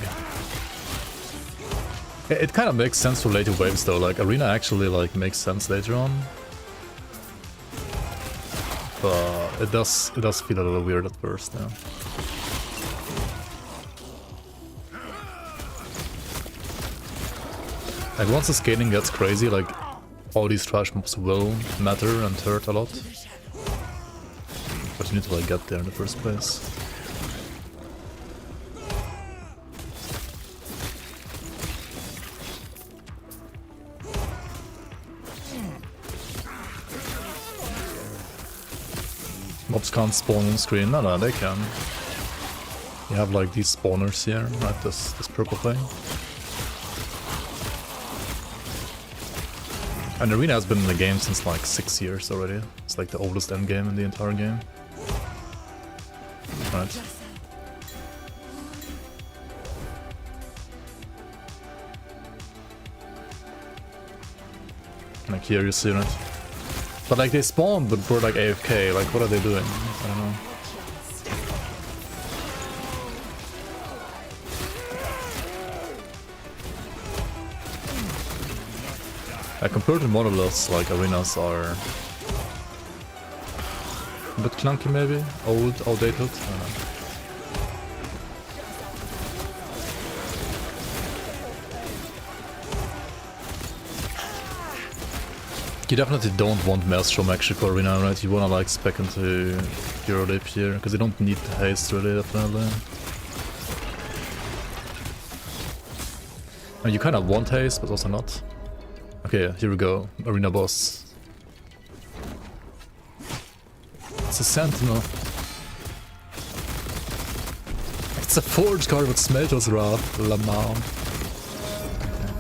It kind of makes sense for later waves though, like Arena actually like makes sense later on. But it does feel a little weird at first, yeah. Like once the scaling gets crazy, like all these trash mobs will matter and hurt a lot. But you need to like get there in the first place. Mobs can't spawn on screen. No, they can. You have like these spawners here, right? This purple thing. And Arena has been in the game since like 6 years already. It's like the oldest end game in the entire game. Right. Like here you see it. But like they spawned but were like AFK, like what are they doing? I don't know. Compared to monoliths, like arenas are a bit clunky maybe, outdated, I don't know. You definitely don't want Maelstrom actually for arena, right? You wanna like spec into your lip here, because you don't need the haste really, definitely. And you kind of want haste, but also not. Okay, here we go. Arena boss. It's a sentinel. It's a forge card with Smelter's Wrath, Lamau. Okay.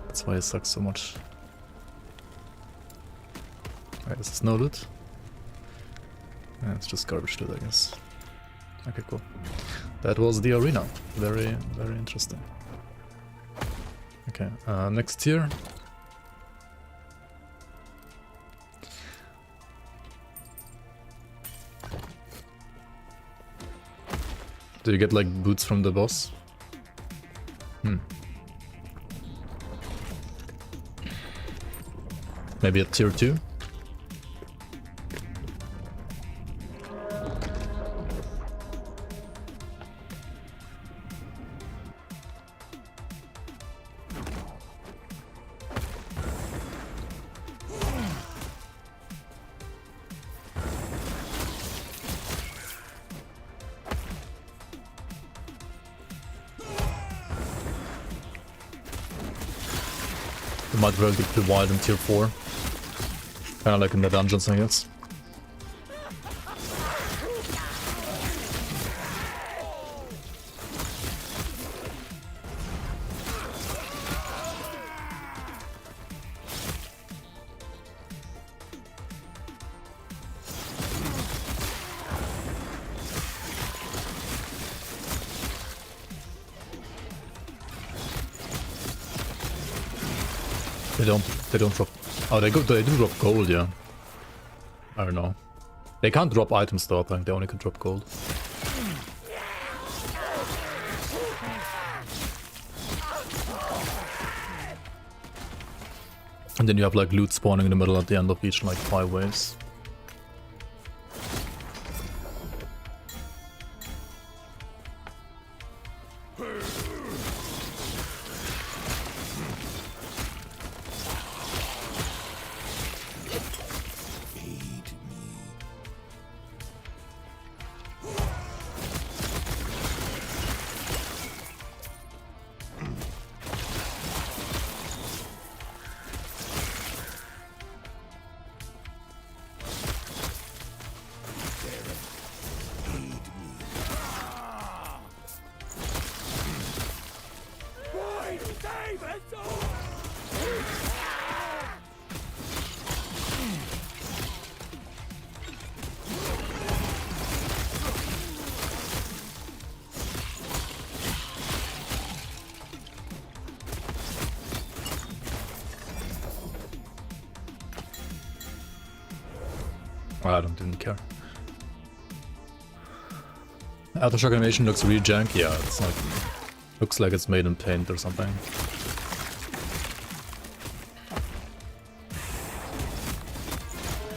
That's why it sucks so much. Alright, this is no loot. Yeah, it's just garbage loot, I guess. Okay, cool. That was the arena. Very, very interesting. Okay, next tier. Do you get like boots from the boss? Maybe at tier 2? Might well get the wild in tier 4. Kinda like in the dungeons, I guess. They don't drop. Oh, they do drop gold, yeah. I don't know. They can't drop items though, I think they only can drop gold. And then you have like loot spawning in the middle at the end of each like 5 waves. I didn't care. Aftershock animation looks really janky. Yeah, it's like looks like it's made in paint or something.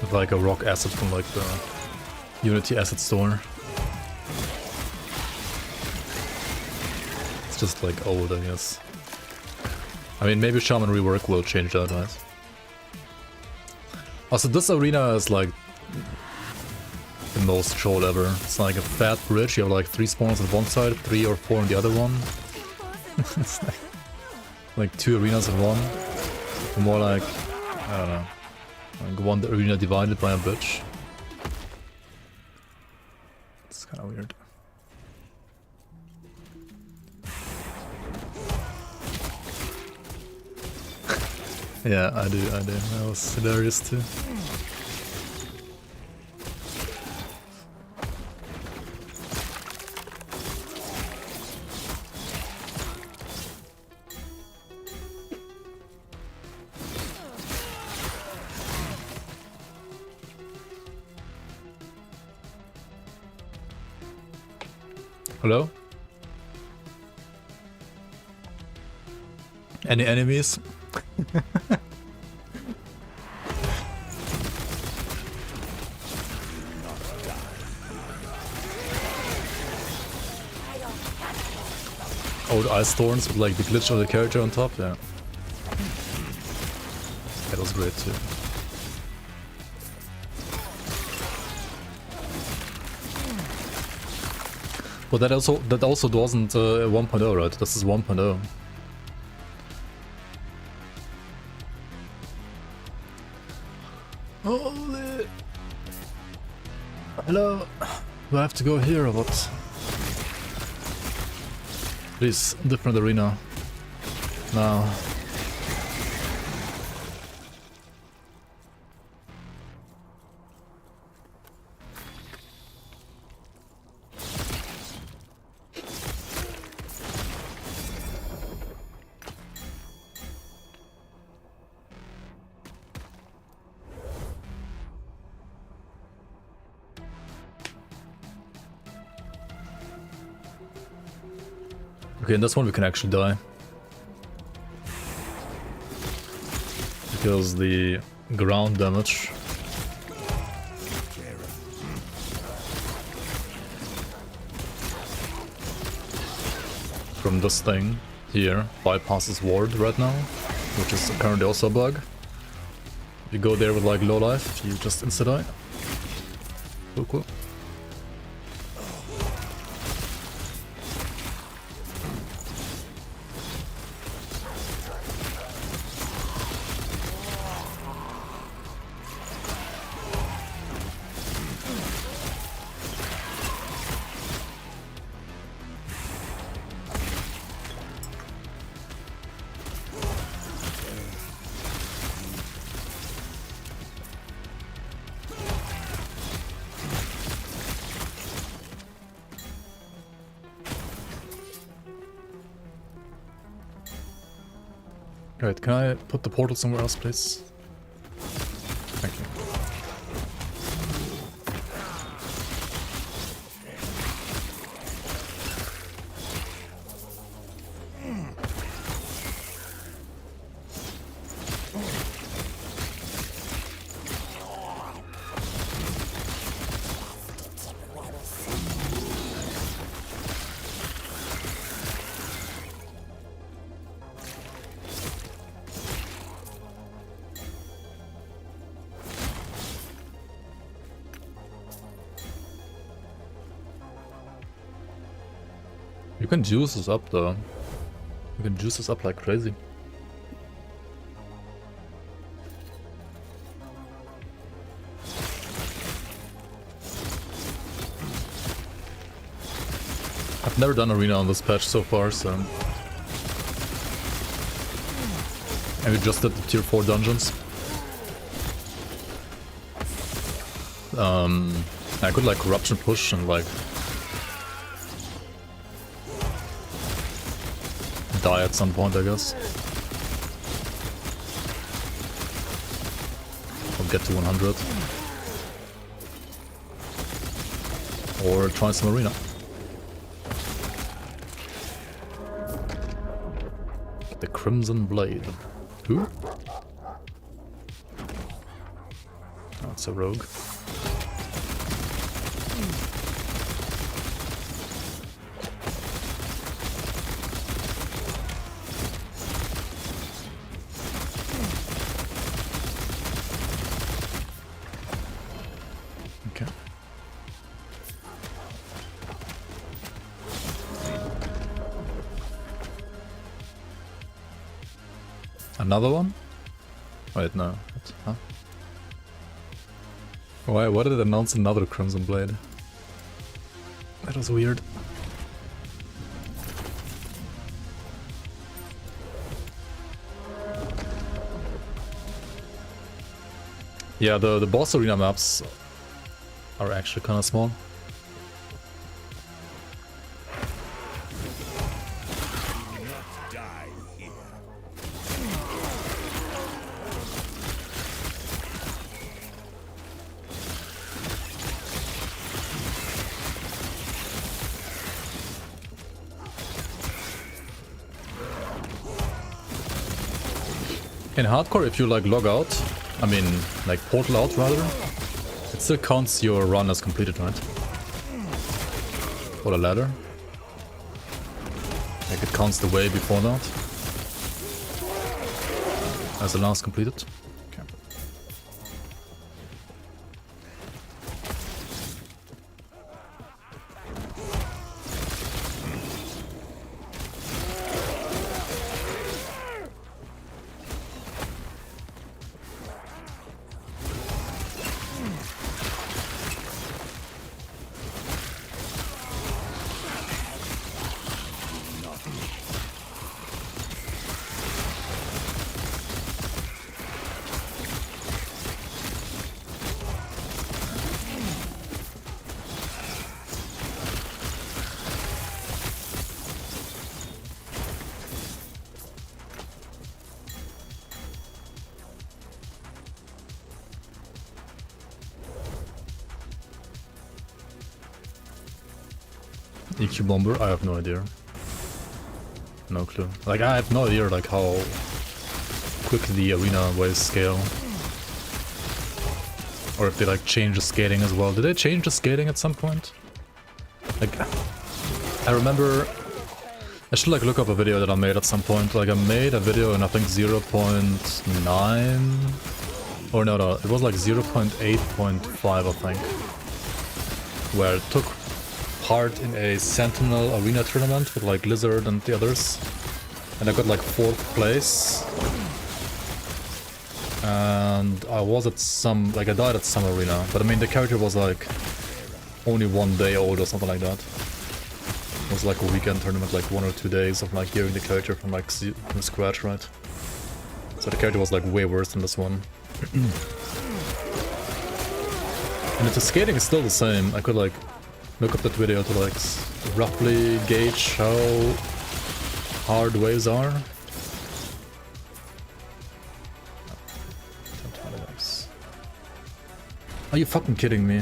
With like a rock asset from like the Unity asset store. It's just like old, I guess. I mean, maybe Shaman Rework will change that, right? Also, this arena is like the most troll ever. It's like a fat bridge. You have like 3 spawners on one side, 3 or 4 on the other one. It's like 2 arenas in one. More like, I don't know, like one arena divided by a bridge. It's kind of weird. Yeah, I do. That was hilarious too. Hello? Any enemies? Oh, the ice thorns with like the glitch of the character on top, yeah. That was great too. But that also wasn't 1.0, right? This is 1.0. Holy! Hello? Do I have to go here or what? Please, different arena. Now. Okay, in this one we can actually die. Because the ground damage from this thing here bypasses ward right now, which is currently also a bug. If you go there with like low life, you just insta-die. Cool. Alright, can I put the portal somewhere else, please? Thank you. You can juice this up though. You can juice this up like crazy. I've never done arena on this patch so far, so... And we just did the tier 4 dungeons. I could like corruption push and like... die at some point, I guess. Or get to 100. Or try some arena. The Crimson Blade. Who? Oh, it's a rogue. Another one? Wait, no. What? Huh? Why did it announce another Crimson Blade? That was weird. Yeah, the boss arena maps are actually kind of small. In hardcore, if you like log out, I mean like portal out rather, it still counts your run as completed, right? For the ladder. Like it counts the way before that as the last completed. Okay. EQ bomber? I have no idea. No clue. Like I have no idea like how quickly the arena waves scale. Or if they like change the scaling as well. Did they change the scaling at some point? Like I remember I should like look up a video that I made at some point. Like I made a video in I think 0.9 or no, it was like 0.8.5 I think. Where it took part in a Sentinel arena tournament with like Lizard and the others, and I got like 4th place, and I was at some, like I died at some arena, but I mean the character was like only 1 day old or something like that. It was like a weekend tournament, like 1 or 2 days of like gearing the character from like from scratch, right? So the character was like way worse than this one. And if the scaling is still the same, I could like look up that video to like roughly gauge how hard waves are. Are you fucking kidding me?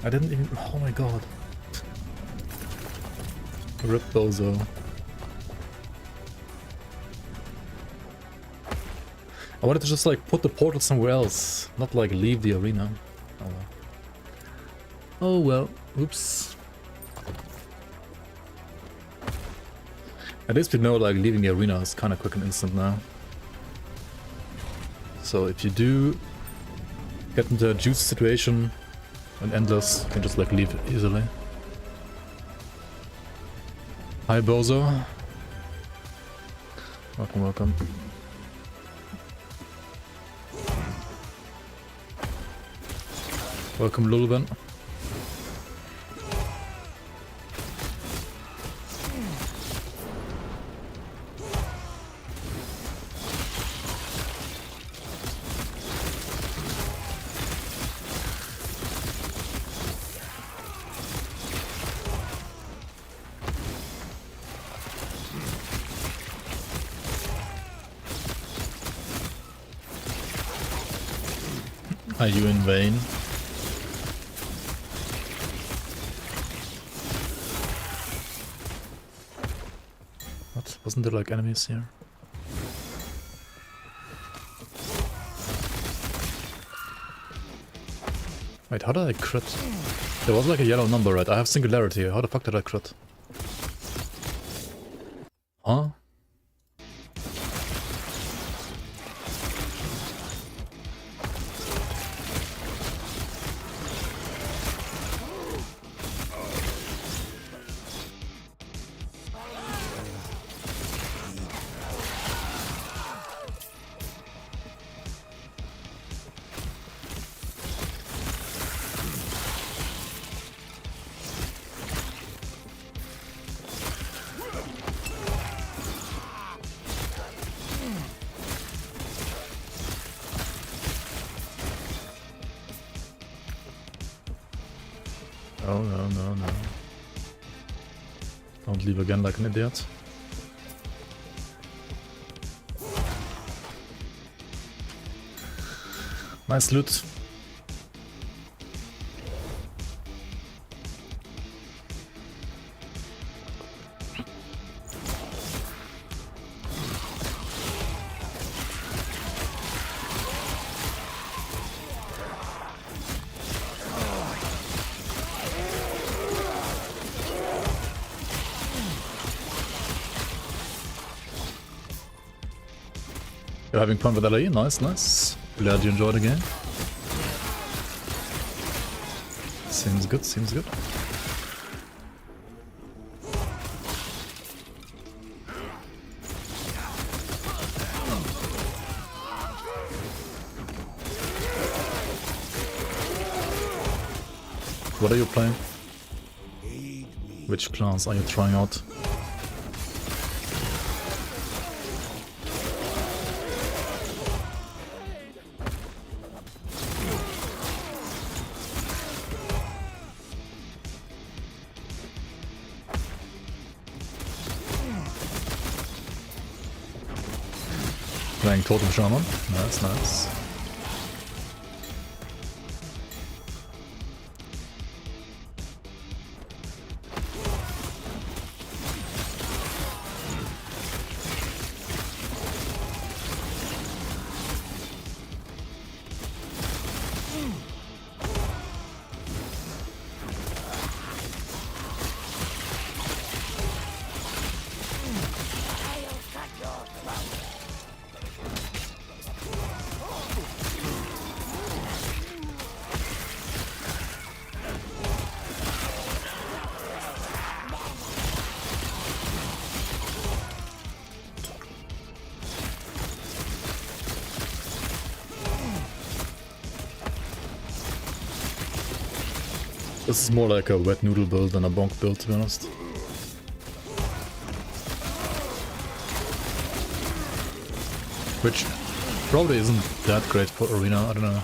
I didn't even... Oh my god. Rip Bozo. I wanted to just like put the portal somewhere else, not like leave the arena. Oh well. Oh well. Oops. At least we know like leaving the arena is kind of quick and instant now. So if you do get into a juice situation and endless, you can just like leave easily. Hi Bozo. Welcome, welcome. Welcome Lulben. Are you in vain? What? Wasn't there like enemies here? Wait, how did I crit? There was like a yellow number, right? I have singularity. How the fuck did I crit? Huh? No, no, no, no. Don't leave again like an idiot. Nice loot. You're having fun with LAE? Nice, nice. Glad you enjoyed the game. Seems good, seems good. What are you playing? Which class are you trying out? Playing Totem Shaman. Nice, nice. This is more like a wet noodle build than a bonk build, to be honest. Which probably isn't that great for arena, I don't know.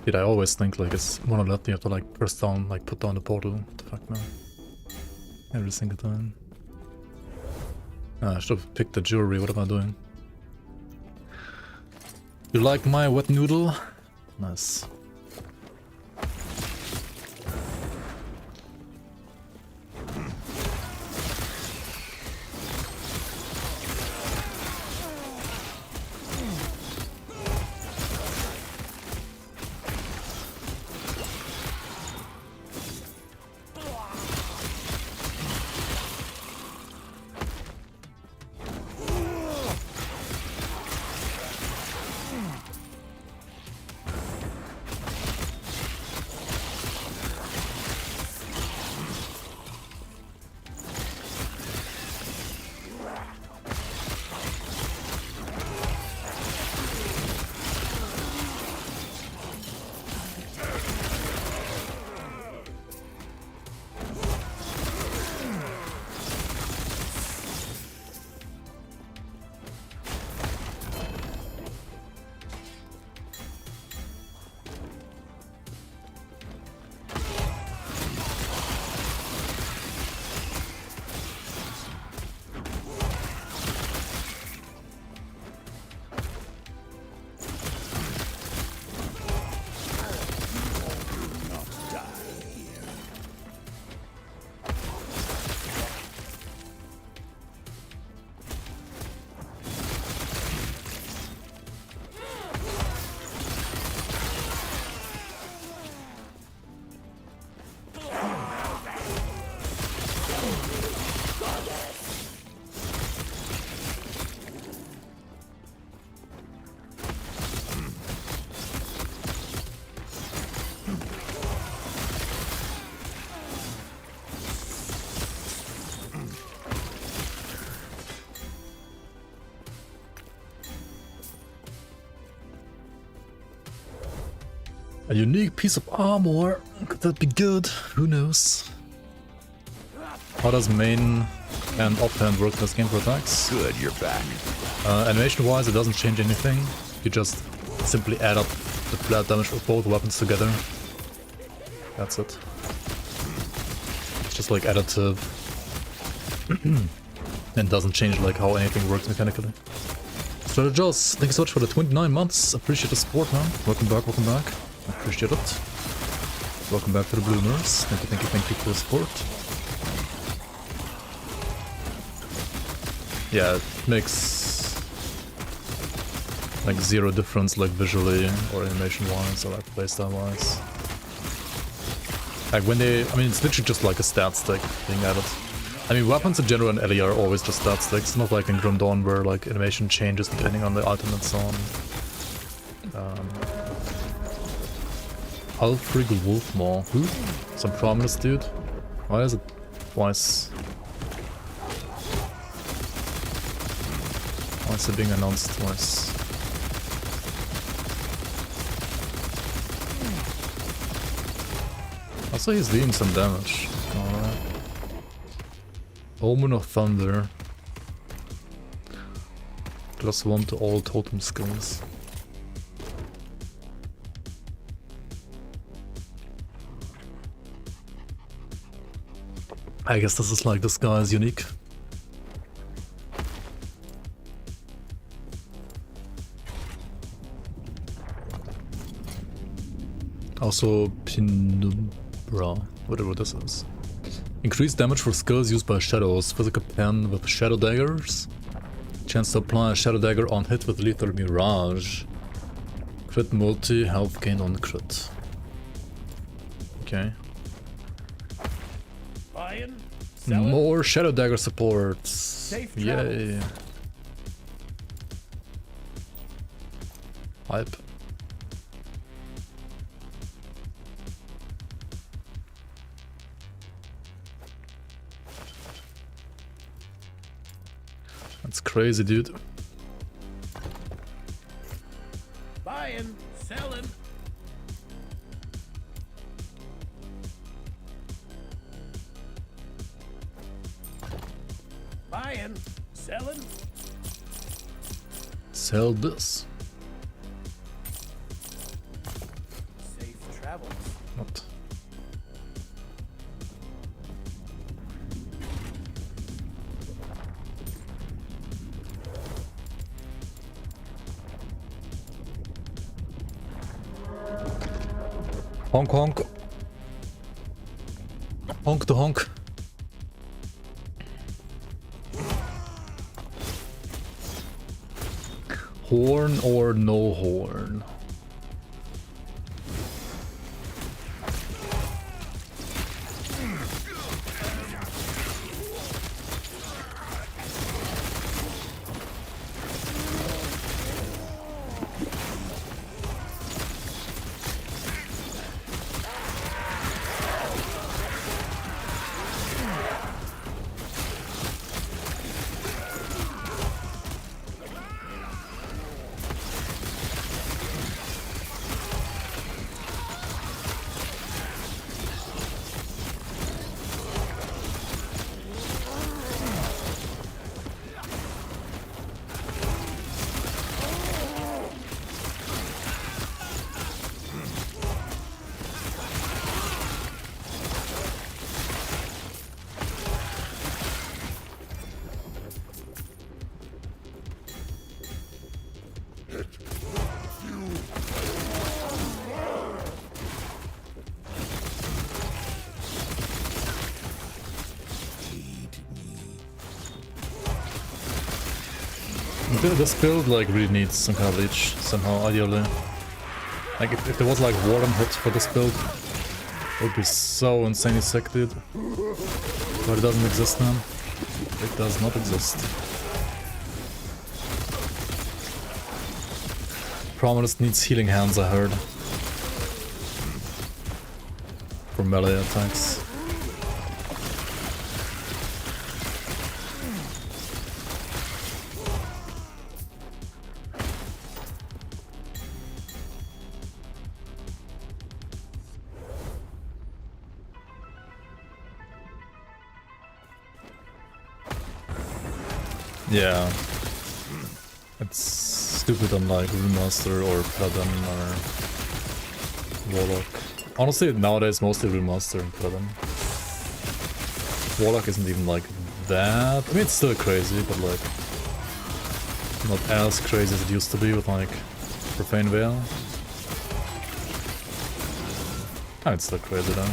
Did I always think like it's one of that you have to like press down, like put down the portal. What the fuck, man? Every single time. Ah, I should have picked the jewelry, what am I doing? You like my wet noodle? Nice. A unique piece of armor. Could that be good? Who knows? How does main and offhand work in this game for attacks? Good, you're back. Animation wise it doesn't change anything. You just simply add up the flat damage of both weapons together. That's it. It's just like additive. And doesn't change like how anything works mechanically. Strategos, thank you so much for the 29 months. Appreciate the support, man. Welcome back, welcome back. Appreciate it. Welcome back to the Bloomers. Thank you for the support. Yeah, it makes like zero difference like visually or animation wise or like playstyle wise. Like when they, I mean it's literally just like a stat stick being added. I mean weapons in general and LE are always just stat sticks, it's not like in Grim Dawn where like animation changes depending on the item and so on. Alfrig Wolfmaw. Who? Some prominence dude? Why is it twice? Why is it being announced twice? Also he's doing some damage. Alright. Omen of Thunder. +1 to all totem skills. I guess this is like this guy is unique. Also Penumbra, whatever this is. Increased damage for skills used by shadows. Physical pen with shadow daggers. Chance to apply a shadow dagger on hit with lethal mirage. Crit multi, health gain on crit. Okay. More shadow dagger supports. Yay. Hype. That's crazy, dude. Buying, selling. Buying, selling. Sell this. Safe travels. What? Honk honk. Honk to honk. Horn or no horn? This build like really needs some kind of leech somehow, ideally. Like if there was like Warden hit for this build, it would be so insanely sick, dude. But it doesn't exist now. It does not exist. Prominence needs healing hands, I heard. For melee attacks. Yeah. It's stupid on like Rune Master or Paladin or Warlock. Honestly, nowadays mostly Rune Master and Paladin. Warlock isn't even like that. I mean, it's still crazy, but like not as crazy as it used to be with like Profane Veil. Oh, it's still crazy though.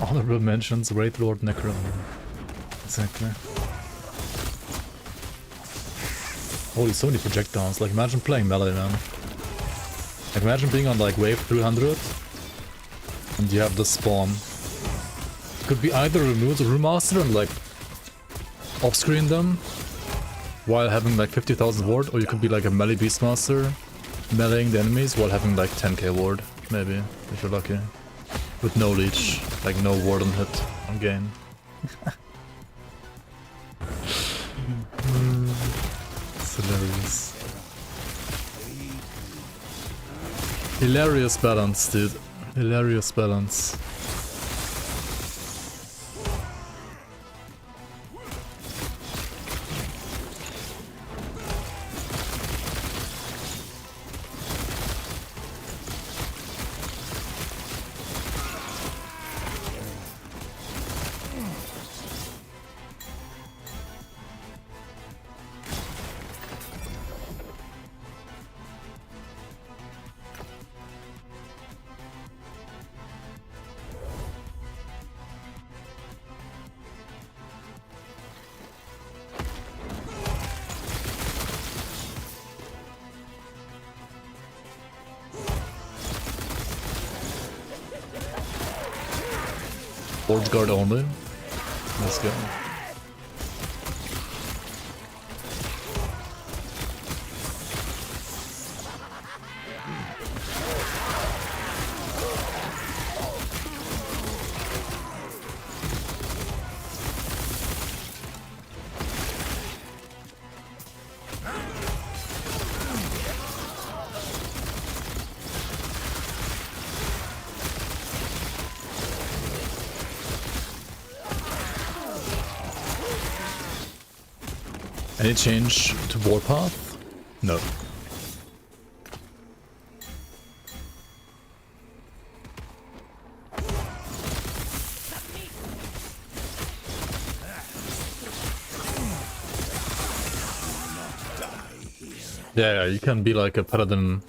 Honorable mentions, Wraith Lord Necron. Exactly. Holy, so many projectiles. Like, imagine playing melee, man. Like, imagine being on like wave 300 and you have the spawn. It could be either remove the Remaster and like off-screen them while having like 50,000 ward, or you could be like a melee Beastmaster meleeing the enemies while having like 10k ward, maybe, if you're lucky. With no leech, like no ward on hit on gain. It's hilarious. Hilarious balance, dude. Hilarious balance. Forge guard only. Let's go. Any change to warpath? No. Yeah, you can be like a paladin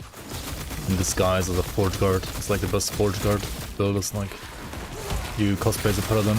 in disguise as a forge guard. It's like the best forge guard build is like you cosplay as a paladin.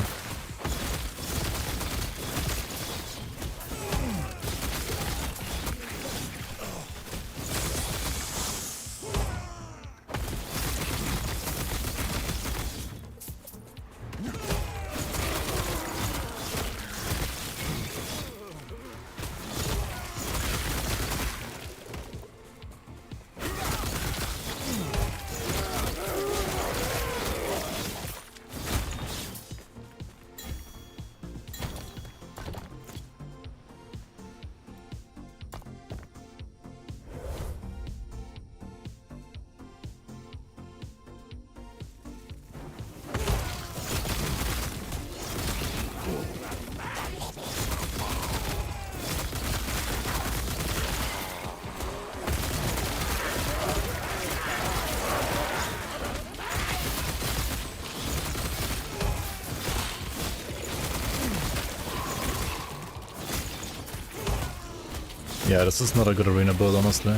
Yeah, this is not a good arena build, honestly.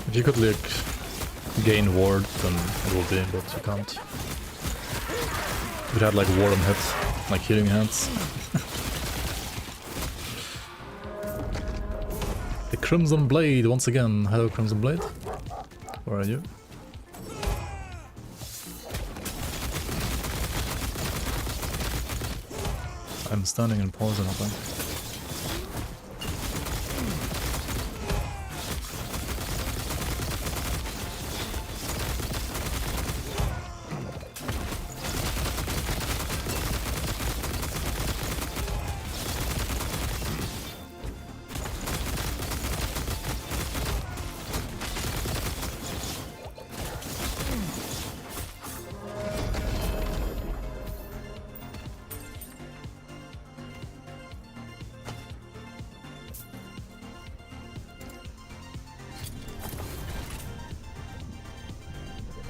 If you could like gain ward, then it will be, but you can't. You'd have like ward on hit, like healing hands. Crimson Blade once again. Hello, Crimson Blade. Where are you? I'm standing in poison, I think.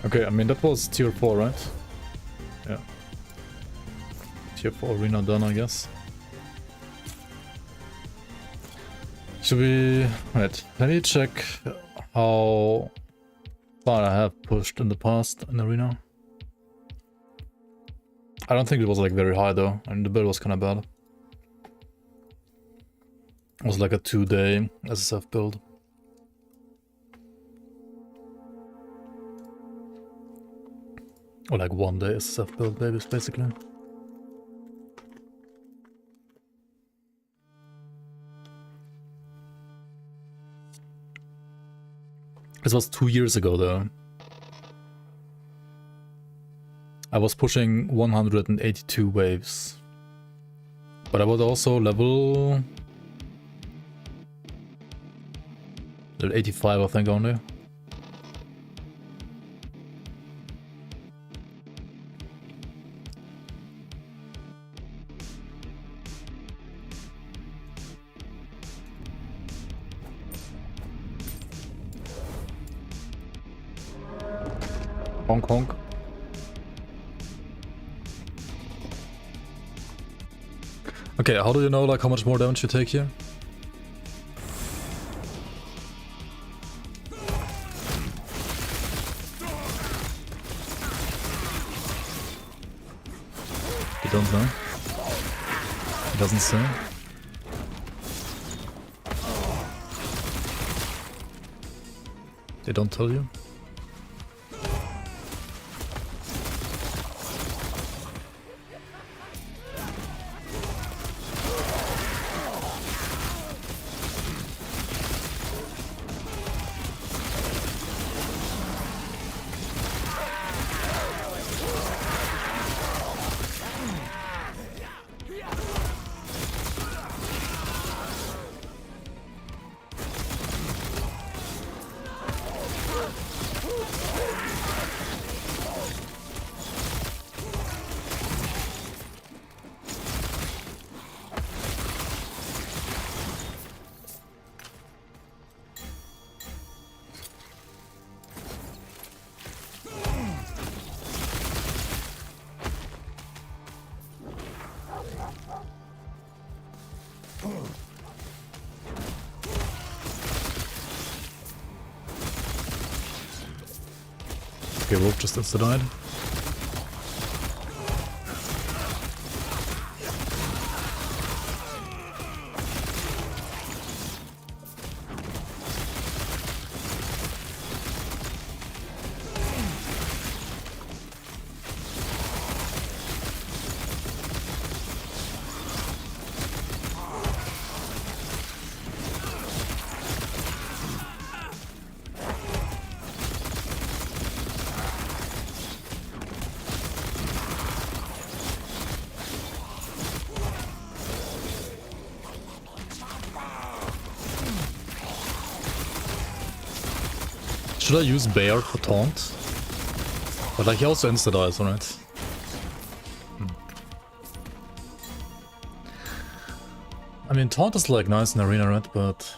Okay, I mean that was tier 4, right? Yeah. Tier 4 arena done, I guess. Should we... Right, let me check how far I have pushed in the past in arena. I don't think it was like very high though, and the build was kinda bad. It was like a 2-day SSF build. Or like 1-day SSF build, babies, basically. This was 2 years ago though. I was pushing 182 waves. But I was also level 85, I think, only. Honk honk. Okay, how do you know like how much more damage you take here? You don't know? It doesn't say. They don't tell you? Okay, Wolf just insta-died. Should I use Bear for taunt? But like he also insta-dies on it. I mean taunt is like nice in arena, right? But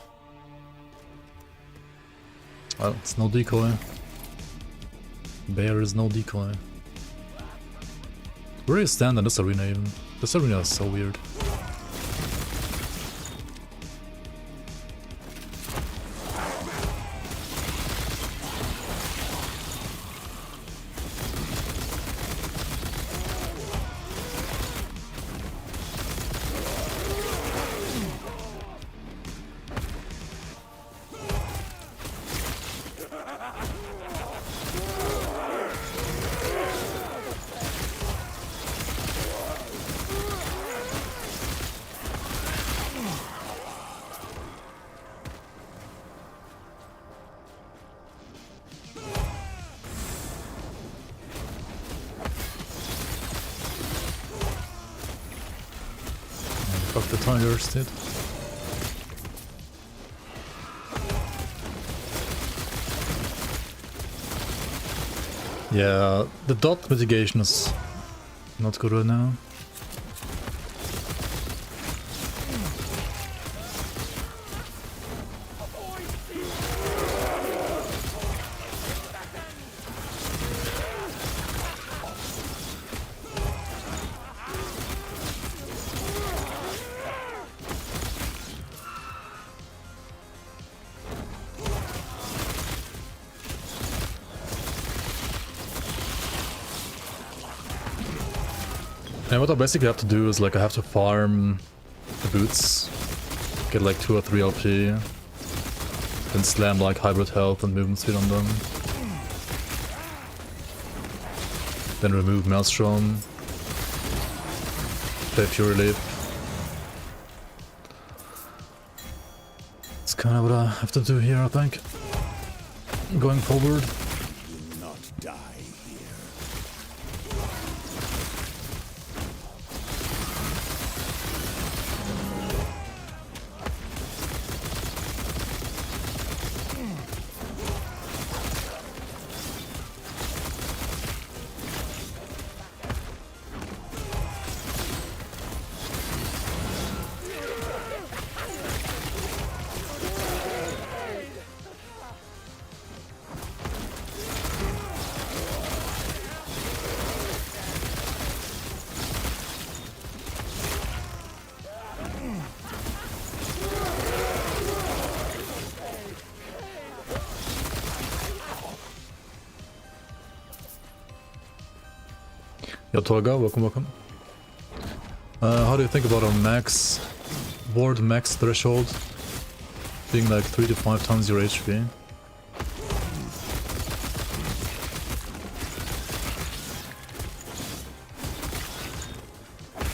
well, it's no decoy. Bear is no decoy. Where do you stand in this arena even? This arena is so weird. Fuck the tigers, dude. Yeah, the dot mitigation is not good right now. And what I basically have to do is like I have to farm the boots, get like 2 or 3 LP, then slam like hybrid health and movement speed on them. Then remove Maelstrom, play Fury Leap. It's kind of what I have to do here, I think, going forward. Not die here. Yo, Torga, welcome. How do you think about a max ward max threshold being like 3 to 5 times your HP?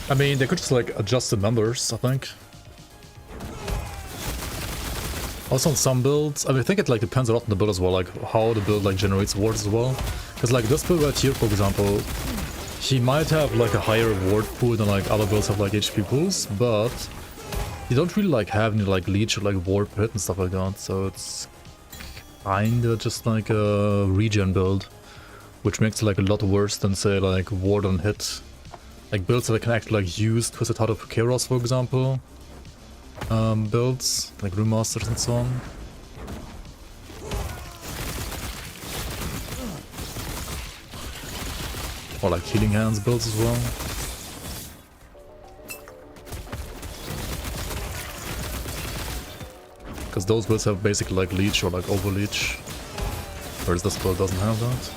I mean, they could just like adjust the numbers, I think. Also on some builds, I mean, I think it like depends a lot on the build as well, like how the build like generates wards as well. Because like this build right here, for example, he might have like a higher ward pool than like other builds have like HP pools, but you don't really like have any like leech or like ward per hit and stuff like that, so it's kinda just like a regen build, which makes it like a lot worse than say like ward on hit. Like builds that I can actually like use Twisted Heart of Kairos, for example. Builds, like Room Masters and so on. Or like Healing Hands builds as well. Because those builds have basically like Leech or like Over Leech. Whereas this build doesn't have that.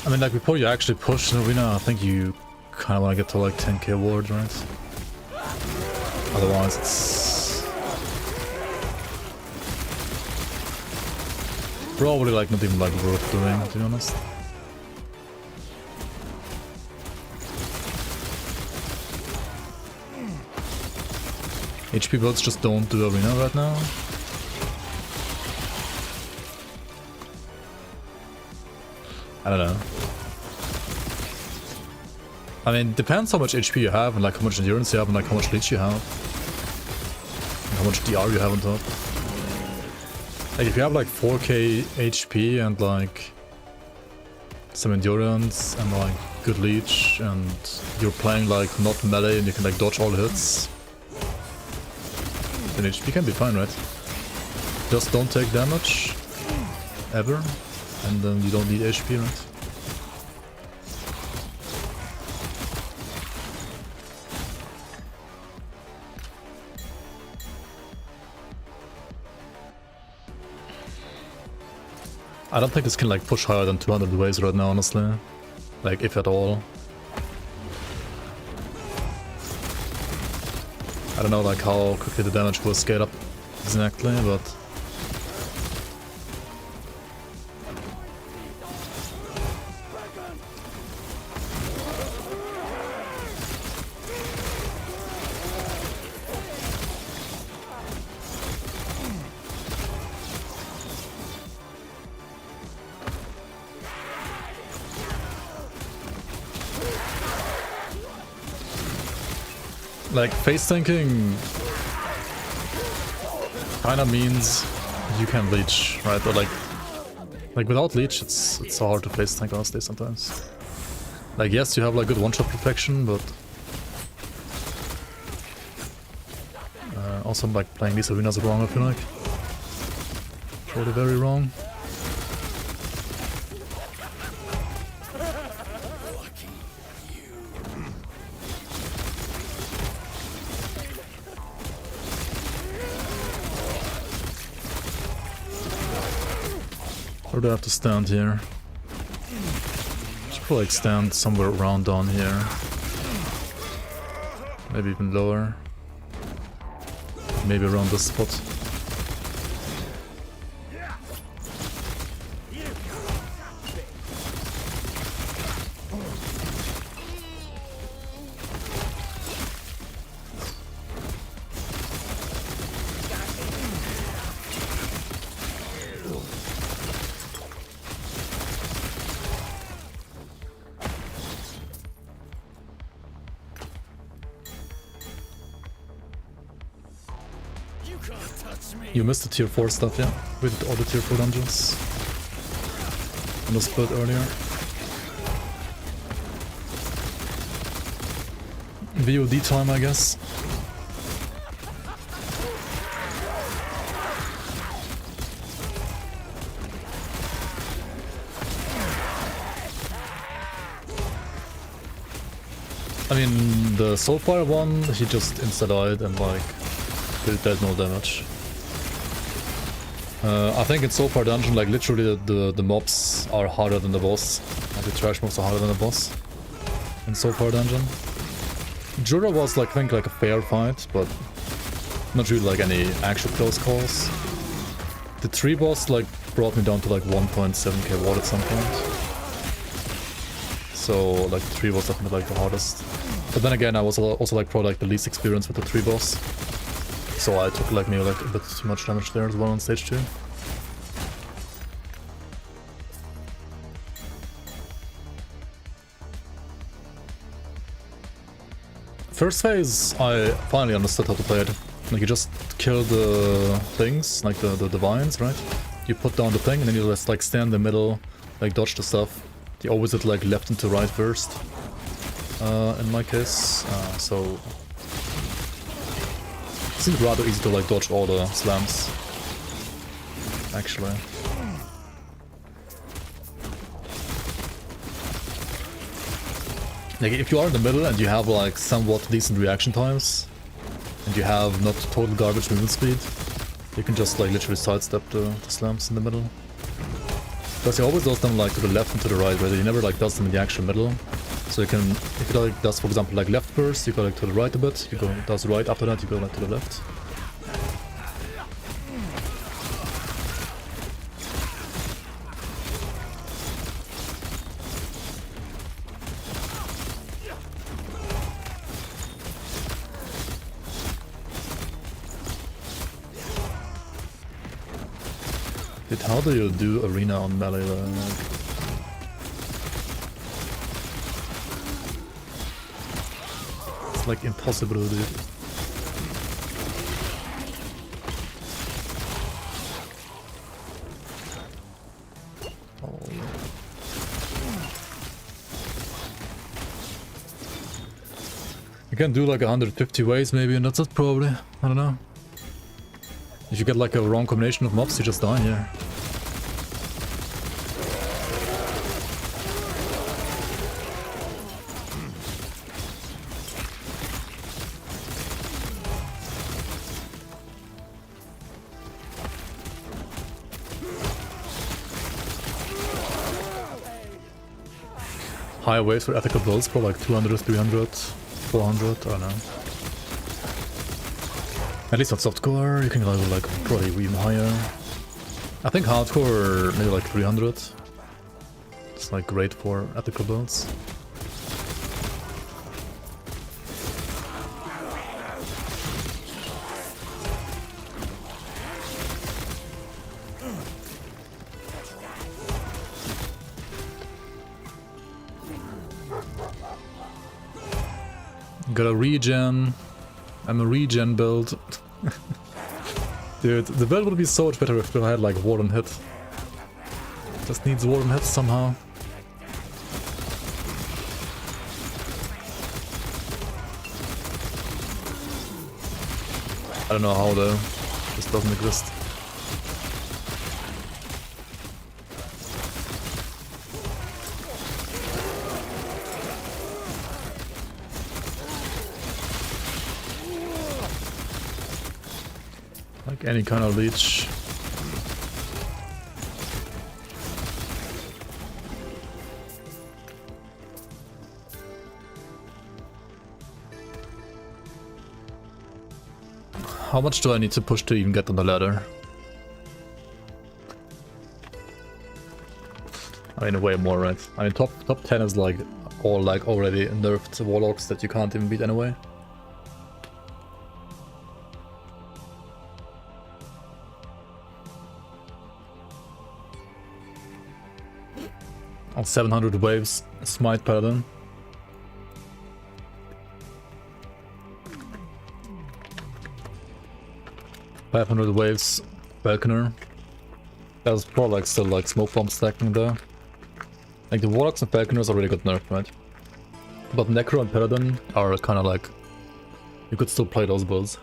I mean, like, before you actually push the arena, I think you kind of want to get to, like, 10k wards, right? Otherwise, it's probably, like, not even, like, worth doing, to be honest. HP builds just don't do arena right now. I don't know. I mean, depends how much HP you have and like how much endurance you have and like how much leech you have. And how much DR you have on top. Like if you have like 4k HP and like some endurance and like good leech and you're playing like not melee and you can like dodge all hits, then HP can be fine, right? Just don't take damage ever and then you don't need HP, right? I don't think this can like push higher than 200 ways right now, honestly. Like, if at all. I don't know like how quickly the damage will scale up exactly, but... Like, face tanking kinda means you can leech, right? Or like without leech, it's so hard to face tank honestly sometimes. Like, yes, you have like good one-shot protection, but also like playing these arenas wrong, I feel like. Totally very wrong. Where do I have to stand here? Should probably like stand somewhere around down here. Maybe even lower. Maybe around this spot. You missed the tier 4 stuff, yeah? We did all the tier 4 dungeons. On the split earlier. VOD time, I guess. I mean, the Soulfire one, he just insta-died and like dealt no damage. I think in Soulfire dungeon, like literally the mobs are harder than the boss. Like the trash mobs are harder than the boss in Soulfire dungeon. Jura was like, I think like a fair fight, but not really like any actual close calls. The 3 boss like brought me down to like 1.7k ward at some point. So like the 3 was definitely like the hardest. But then again, I was also like probably like the least experienced with the 3 boss. So I took like maybe like a bit too much damage there as well on stage 2. First phase, I finally understood how to play it. Like you just kill the things, like the divines, right? You put down the thing and then you just like stand in the middle, like dodge the stuff. You always did like left into right first, in my case, so... It seems rather easy to like dodge all the slams, actually. Like if you are in the middle and you have like somewhat decent reaction times, and you have not total garbage movement speed, you can just like literally sidestep the slams in the middle. Because he always does them like to the left and to the right, where he never like does them in the actual middle. So you can, if you like does for example like left first, you go like to the right a bit, you go does right after that, you go like to the left. Dude, how do you do arena on melee then? It's like impossible to do. can do like 150 waves maybe, and that's it probably. I don't know. If you get like a wrong combination of mobs, you just die here. Higher waves for ethical builds for like 200, 300, 400, I don't know. At least on softcore, you can go like probably even higher. I think hardcore maybe like 300. It's like great for ethical builds. Got a regen. I'm a regen build. Dude, the build would be so much better if I had like Warden hit. Just needs Warden hit somehow. I don't know how though. This doesn't exist. Like any kind of leech. How much do I need to push to even get on the ladder? I mean, way more, right? I mean, top 10 is like all like already nerfed warlocks that you can't even beat anyway. On 700 waves, Smite Paladin. $500 waves, Falconer. That's probably like still like smoke bomb stacking there. Like the Warlocks and Falconers are really good nerf, right? But Necro and Paladin are kind of like, you could still play those builds.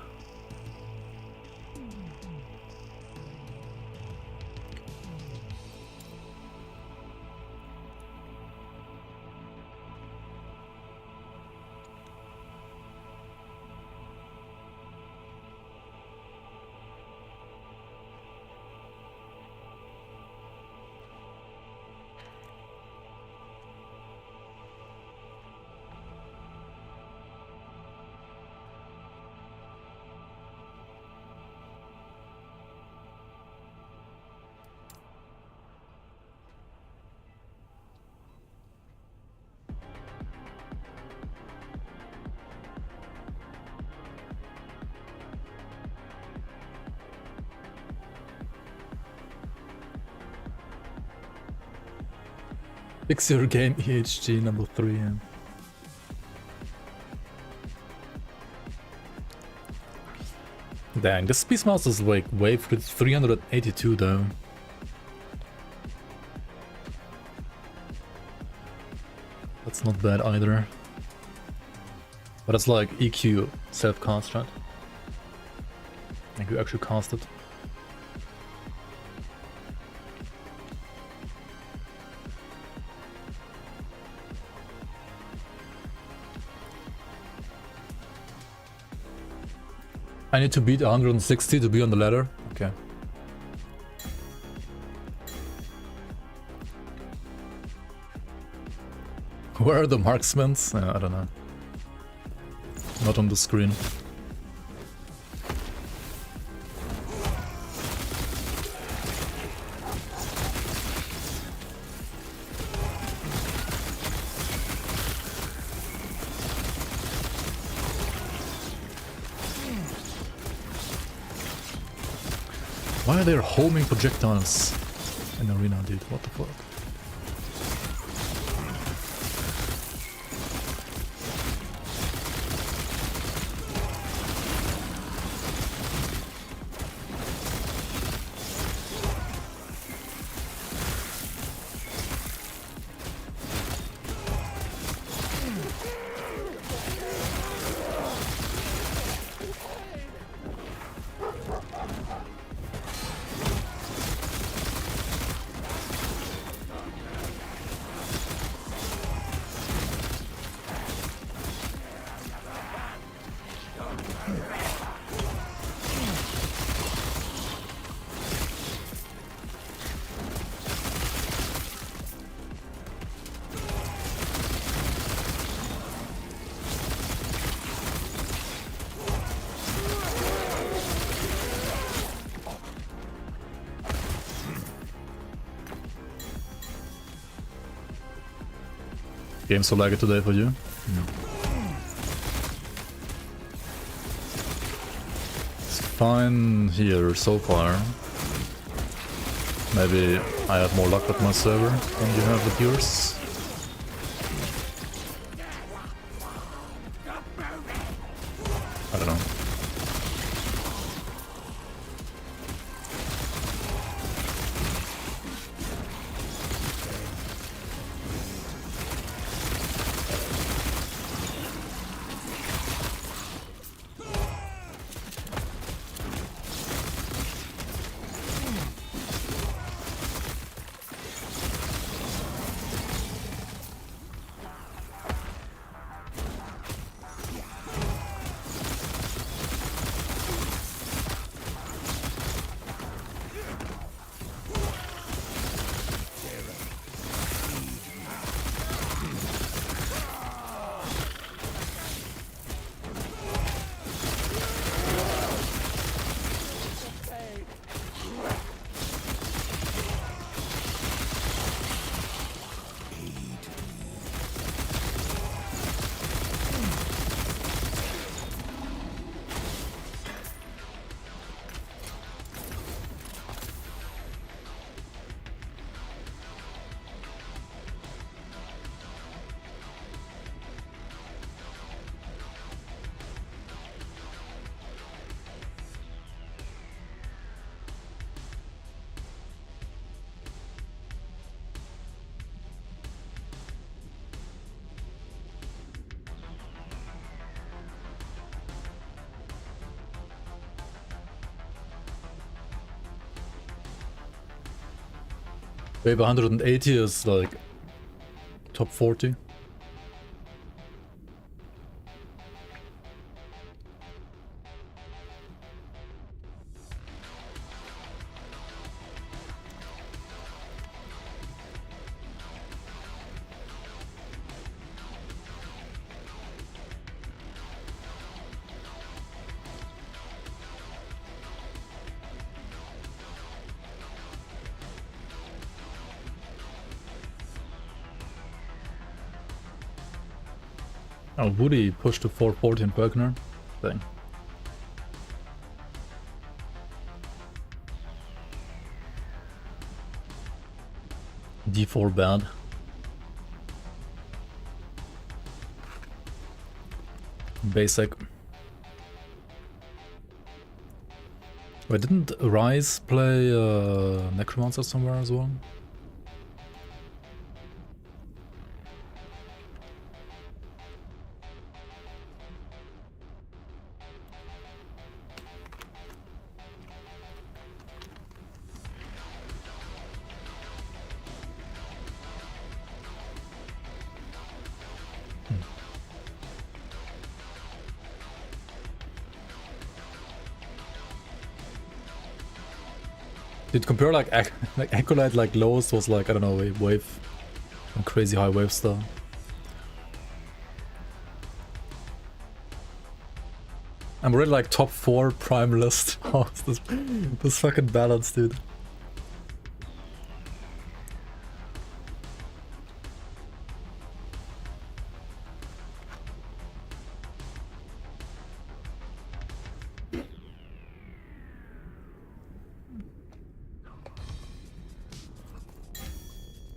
Fix your game EHG number 3. Yeah. Dang, this Beastmaster is like wave 382 though. That's not bad either. But it's like EQ self-cast, right? Like you actually cast it. I need to beat 160 to be on the ladder? Okay. Where are the marksmen? I don't know. Not on the screen. Why are there homing projectiles in the arena, dude? What the fuck? Game's so laggy today for you? It's fine here so far. Maybe I have more luck with my server than you have with yours. I don't know. Wave 180 is like top 40. Oh, Woody pushed to 440 in Bergner. Dang. D4 bad. Basic. Wait, didn't Rise play Necromancer somewhere as well? Did compare like Acolyte like lowest was like, I don't know, wave, a crazy high wave star. I'm already like top 4 prime list. How is this fucking balance, dude?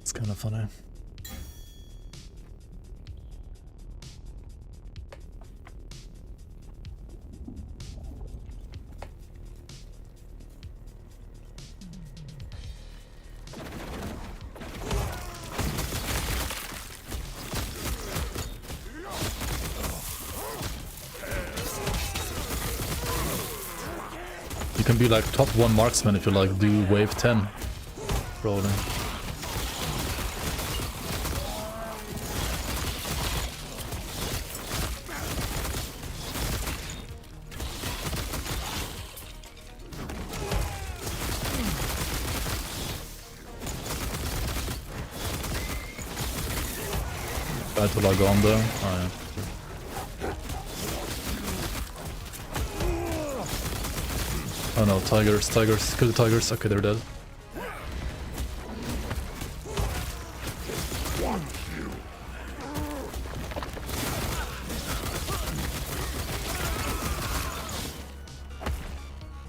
It's kind of funny. You can be like top 1 marksman if you like do wave 10, probably. Try to log on there. Oh, yeah. Oh no, tigers, kill the tigers. Okay, they're dead.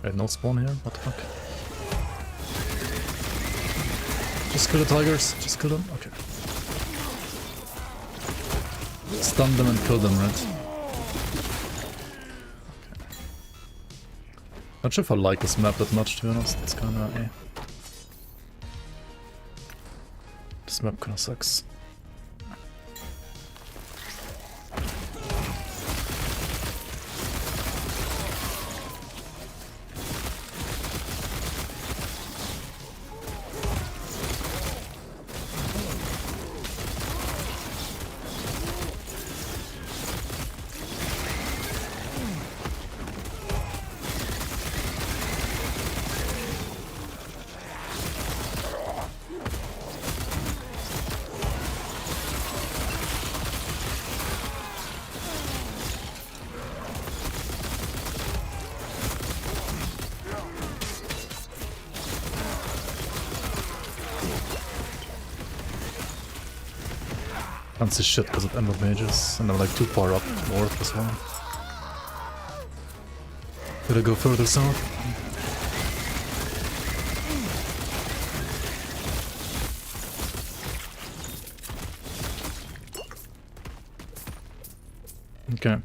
Wait, no spawn here? What the fuck? Just kill the tigers. Just kill them. Okay. Stun them and kill them, right? Okay. Not sure if I like this map that much, to be honest. It's kinda eh. This map kinda sucks. Can't see shit because of Emerald Mages, and I'm like too far up north as well. Did I go further south? Okay.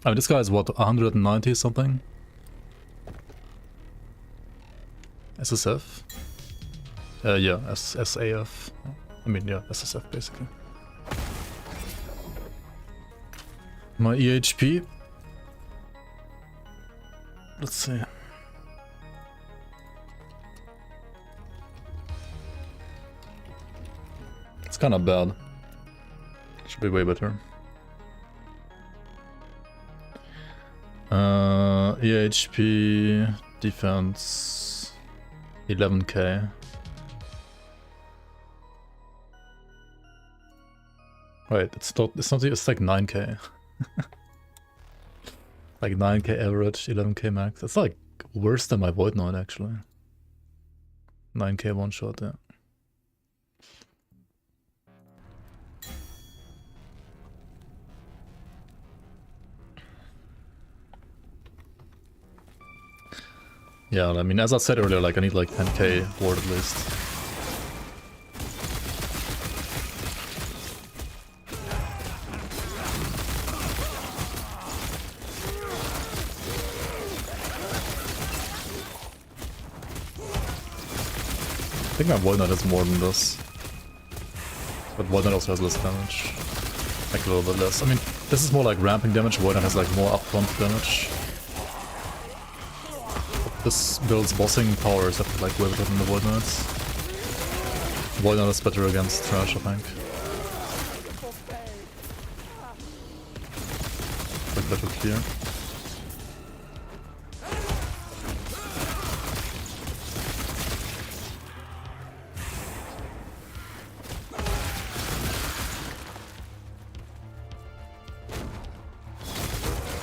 I mean, this guy is what, 190 something? SSF? Yeah, SAF. I mean, yeah, SSF basically. My EHP. Let's see. It's kind of bad. Should be way better. EHP defense 11k. Wait, it's not, it's like 9k. Like 9k average, 11k max. That's like worse than my Void Knight actually. 9k one shot, yeah. Yeah, I mean, as I said earlier, like I need like 10k ward at least. I think my Void Knight has more than this. But Void Knight also has less damage. Like a little bit less. I mean, this is more like ramping damage, Void Knight has like more upfront damage. This build's bossing power is definitely like way better than the Void Knights. Void Knight is better against trash, I think. Like better clear.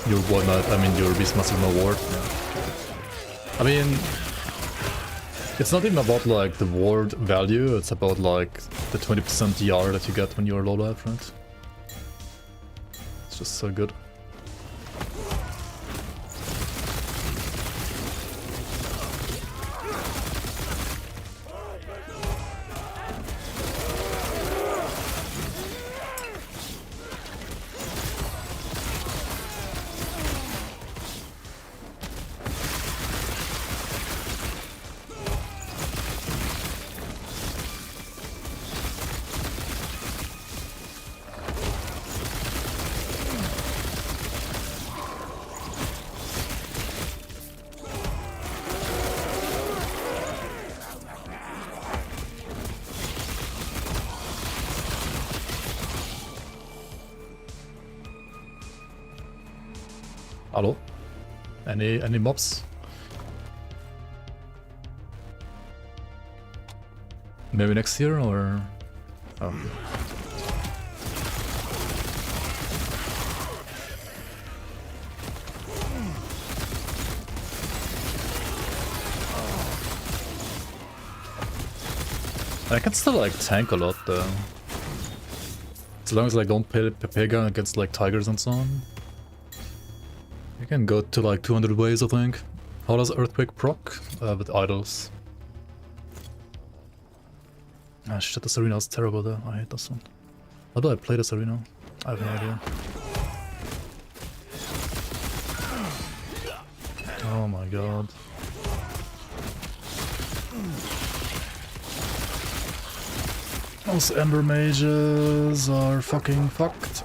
Your Void Knight, I mean your Beastmaster no ward. Yeah. I mean, it's not even about like the ward value, it's about like the 20% DR that you get when you're low life, right? It's just so good. Hello? Any mobs? Maybe next year or... Oh. I can still like tank a lot though. As long as I don't play Pepega against like tigers and so on. I can go to like 200 ways, I think. How does Earthquake proc? With idols. Ah shit, this arena is terrible though. I hate this one. How do I play this arena? I have no idea. Oh my god. Those Ember Mages are fucking fucked.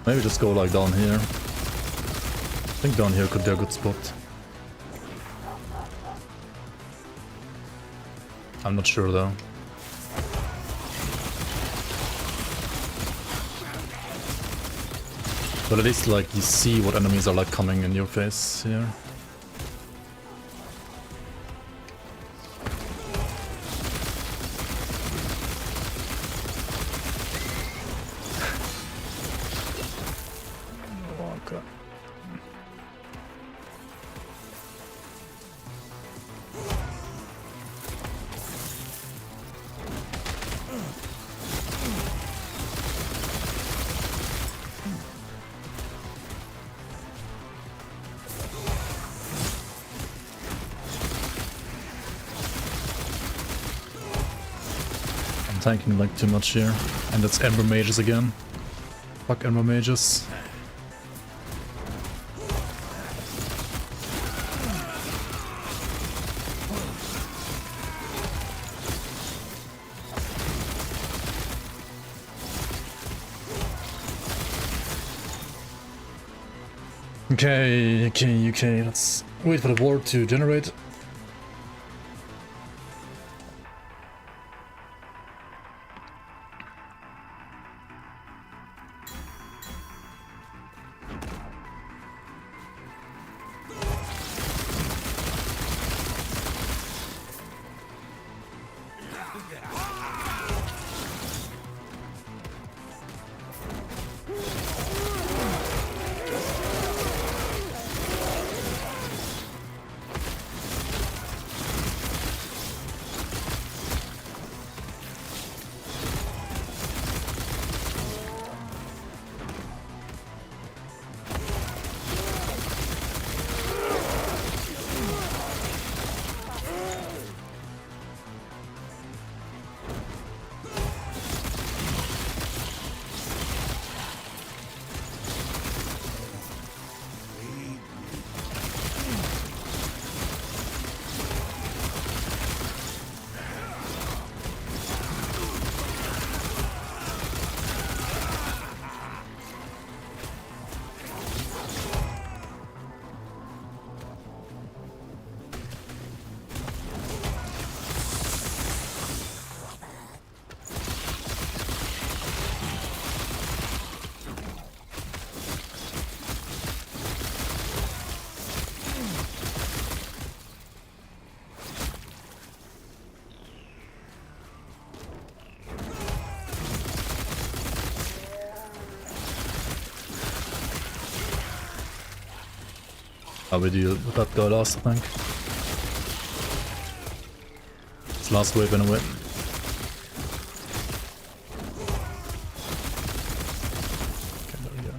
Maybe just go like down here. I think down here could be a good spot. I'm not sure though. But at least like you see what enemies are like coming in your face here. Tanking like too much here. And it's Ember Mages again. Fuck Ember Mages. Okay, let's wait for the ward to generate. How we deal with that guy last, I think. It's last wave anyway. Okay, there we go.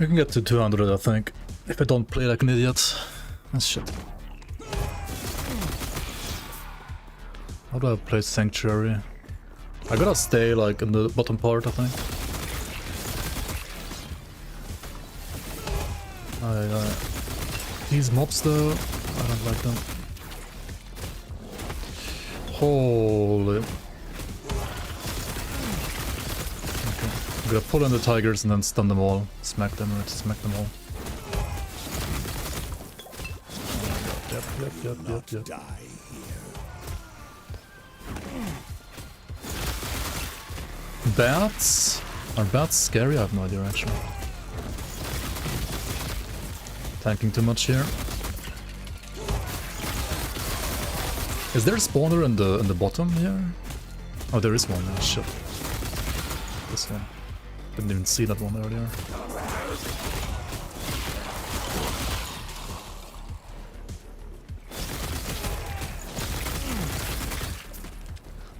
We can get to 200, I think, if I don't play like an idiot. That's shit. How do I play Sanctuary? I gotta stay like in the bottom part, I think. These mobs though, I don't like them. Holy. Okay, I'm gonna pull in the tigers and then stun them all. Smack them or smack them all. Yep. Bats? Are bats scary? I have no idea actually. Tanking too much here. Is there a spawner in the bottom here? Oh, there is one. Oh, shit. This one. Didn't even see that one earlier.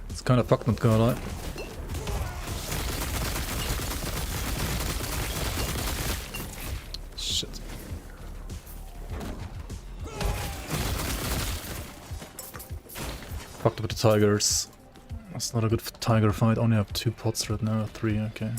It's kind of fucked, not gonna lie. Shit. Fucked with the tigers. That's not a good tiger fight. Only have 2 pots right now. 3, okay.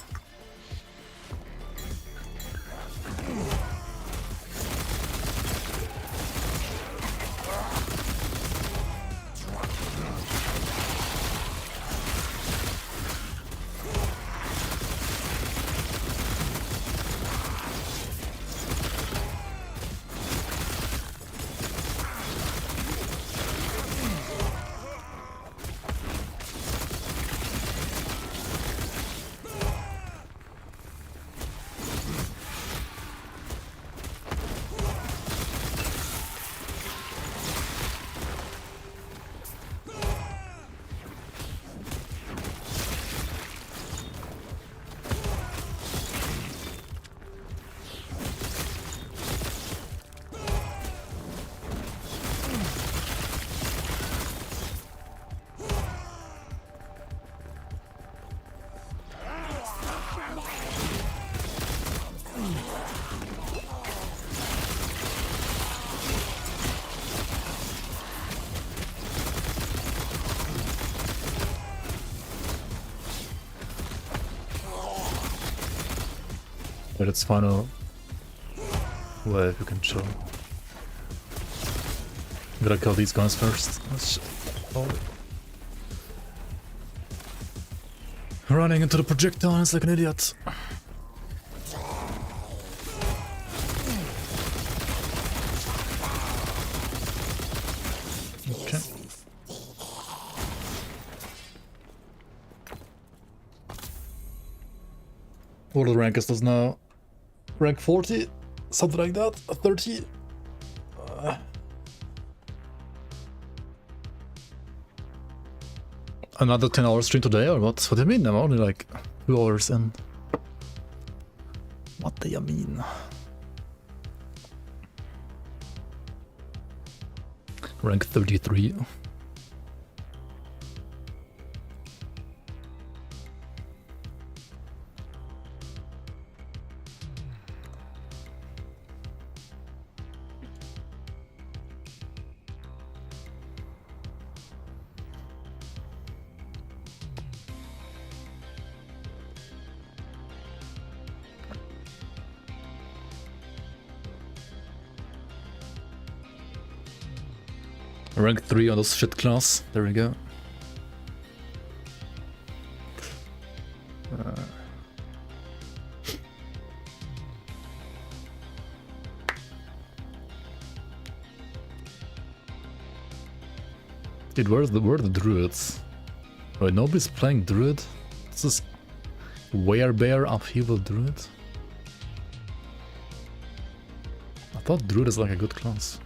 Wait, it's final wave, you can chill. Gotta kill these guys first. Oh. Running into the projectiles like an idiot. Okay. What the rank is this now? Rank 40? Something like that? 30? Another 10-hour stream today or what? What do you mean? I'm only like 2 hours in. What do you mean? Rank 33. Rank 3 on this shit class. There we go. Dude, where are the druids? Wait, nobody's playing druid? This is Werebear Upheaval Druid? I thought druid is like a good class.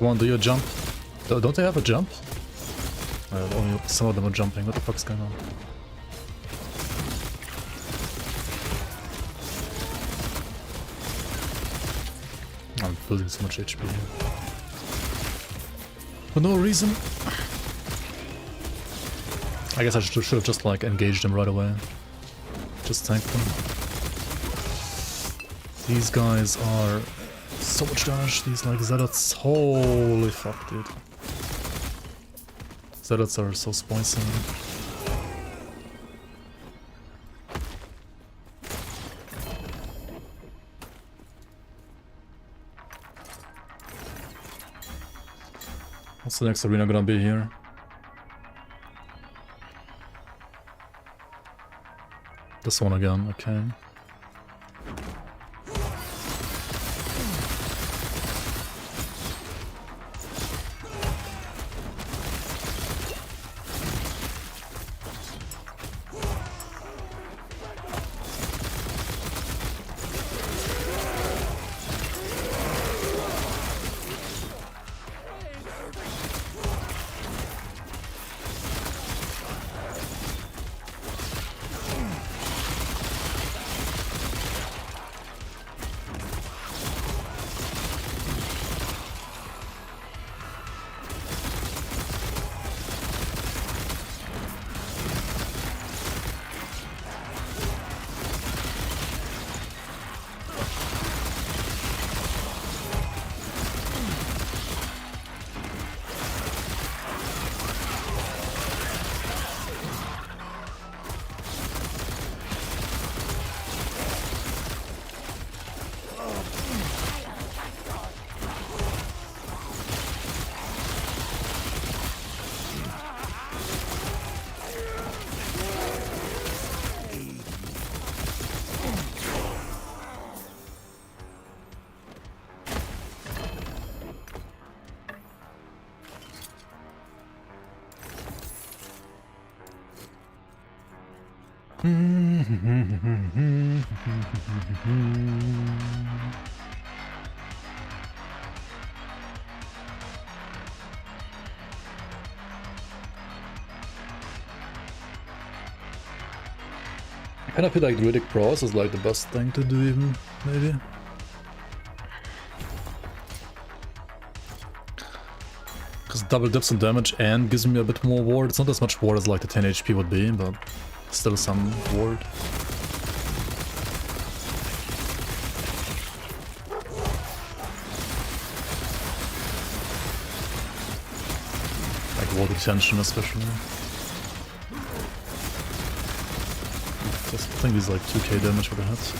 Come on, do your jump. Don't they have a jump? Only some of them are jumping. What the fuck's going on? I'm losing so much HP here. For no reason. I guess I should have just like engaged them right away. Just tank them. These guys are so much damage. These like Zealots. Holy fuck, dude. Zealots are so spicy. What's the next arena gonna be here? This one again, okay. I kind of feel like Druidic Prowess is like the best thing to do even, maybe. Because double dips on damage and gives me a bit more ward. It's not as much ward as like the 10 HP would be, but still some ward. Like ward retention especially. I think these like 2k damage for the hits.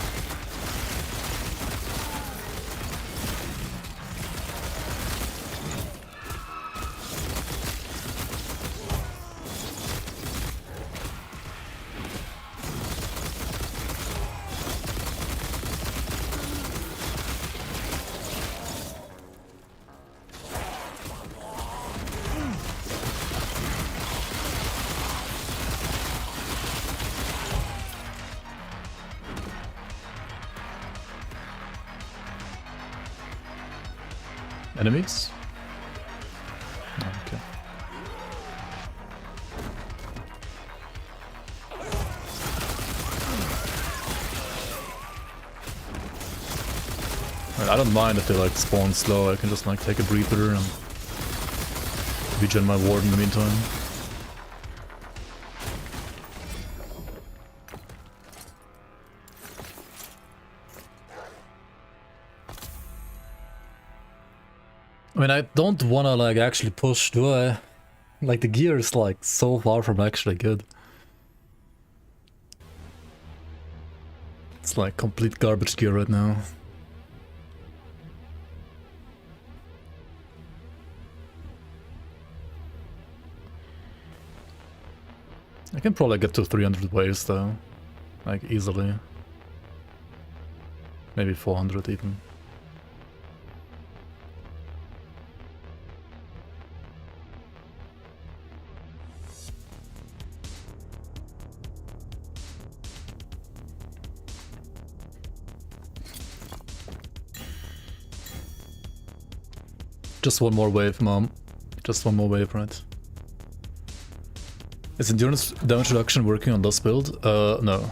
Enemies? Okay. I don't mind if they like spawn slow. I can just like take a breather and regen my ward in the meantime. I mean, I don't wanna like actually push, do I? Like the gear is like so far from actually good. It's like complete garbage gear right now. I can probably get to 300 waves though, like easily. Maybe 400 even. Just one more wave, Mom. Just one more wave, right? Is endurance damage reduction working on this build? No.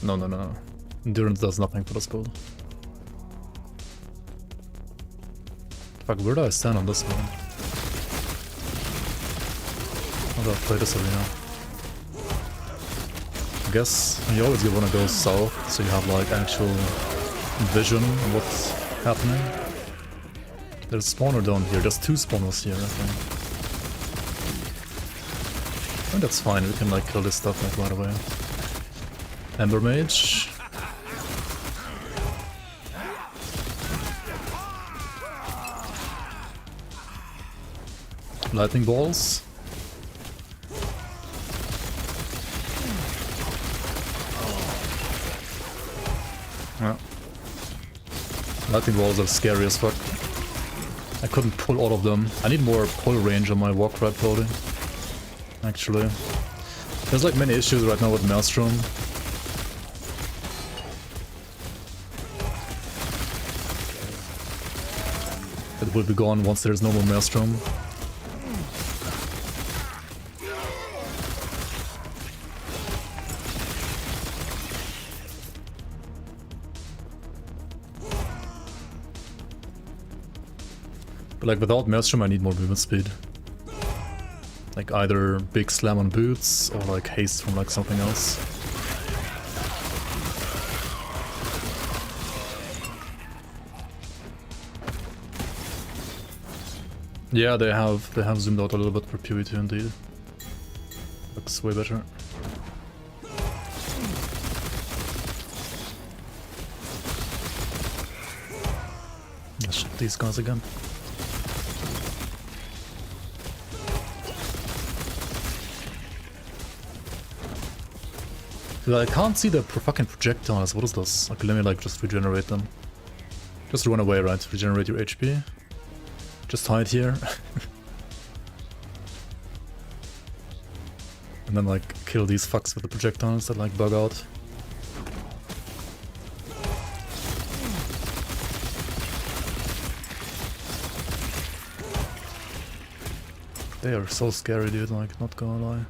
No. Endurance does nothing for this build. Fuck, where do I stand on this one? How do I play this arena? I guess you always want to go south, so you have like actual vision of what's happening. There's a spawner down here, there's 2 spawners here, I think. I think that's fine, we can like kill this stuff like right away. Ember Mage. Lightning Balls. Yeah. Lightning Balls are scary as fuck. I couldn't pull all of them. I need more pull range on my walk right probably. Actually. There's like many issues right now with Maelstrom. It will be gone once there's no more Maelstrom. But like without Maelstrom I need more movement speed. Like either big slam on boots or like haste from like something else. Yeah, they have zoomed out a little bit for PvE indeed. Looks way better. Let's shoot these guys again. Dude, I can't see the fucking projectiles. What is this? Okay, let me like just regenerate them. Just run away, right? Regenerate your HP. Just hide here. And then like kill these fucks with the projectiles that like bug out. They are so scary, dude, like not gonna lie.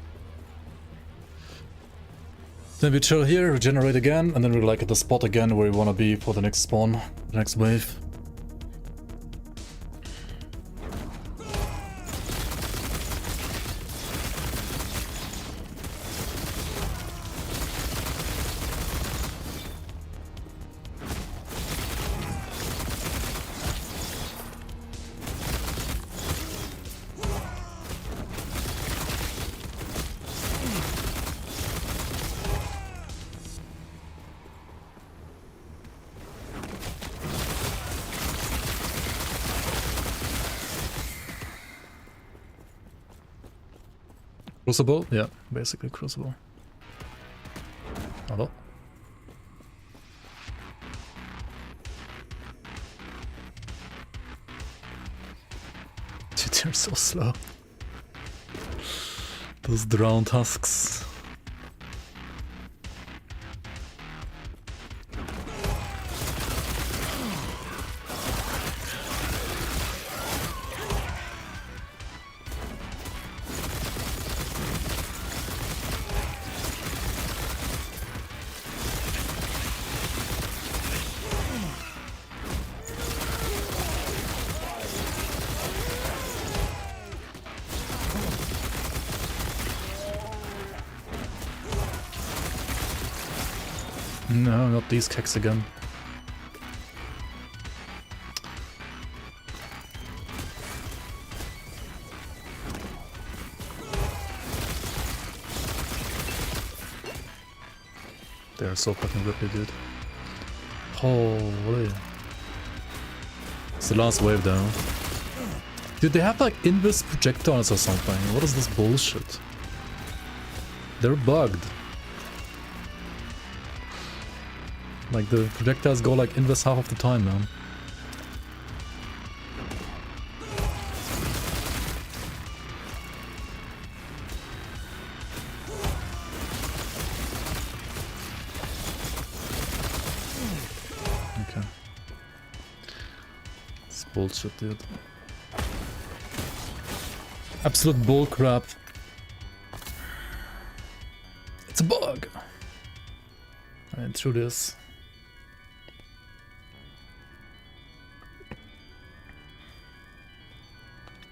Then we chill here, regenerate again, and then we're like at the spot again where we wanna be for the next spawn, the next wave. Crucible? Yeah, basically Crucible. Hello? Dude, they're so slow. Those drowned husks. No, not these kicks again. They're so fucking rippy, dude. Holy. It's the last wave though. Dude, they have like invis projectiles or something. What is this bullshit? They're bugged. Like the projectiles go like invis half of the time, man. bullshit, dude. Absolute bullcrap. It's a bug. And through this.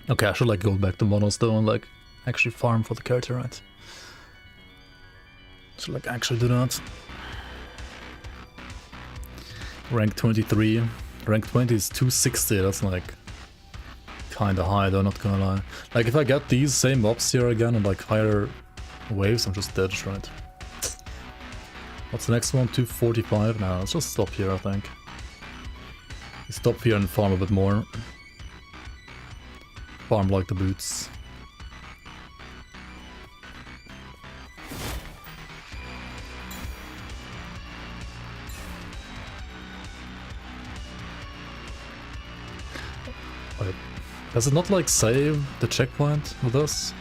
Okay, I should like go back to monos though and like actually farm for the character, right? Should like actually do that. Rank 23. Rank 20 is 260, that's like kinda high though, not gonna lie. Like if I get these same mobs here again and like higher waves, I'm just dead, right? What's the next one? 245? Nah, let's just stop here, I think. Stop here and farm a bit more. Farm like the boots. Wait, does it not like save the checkpoint with us?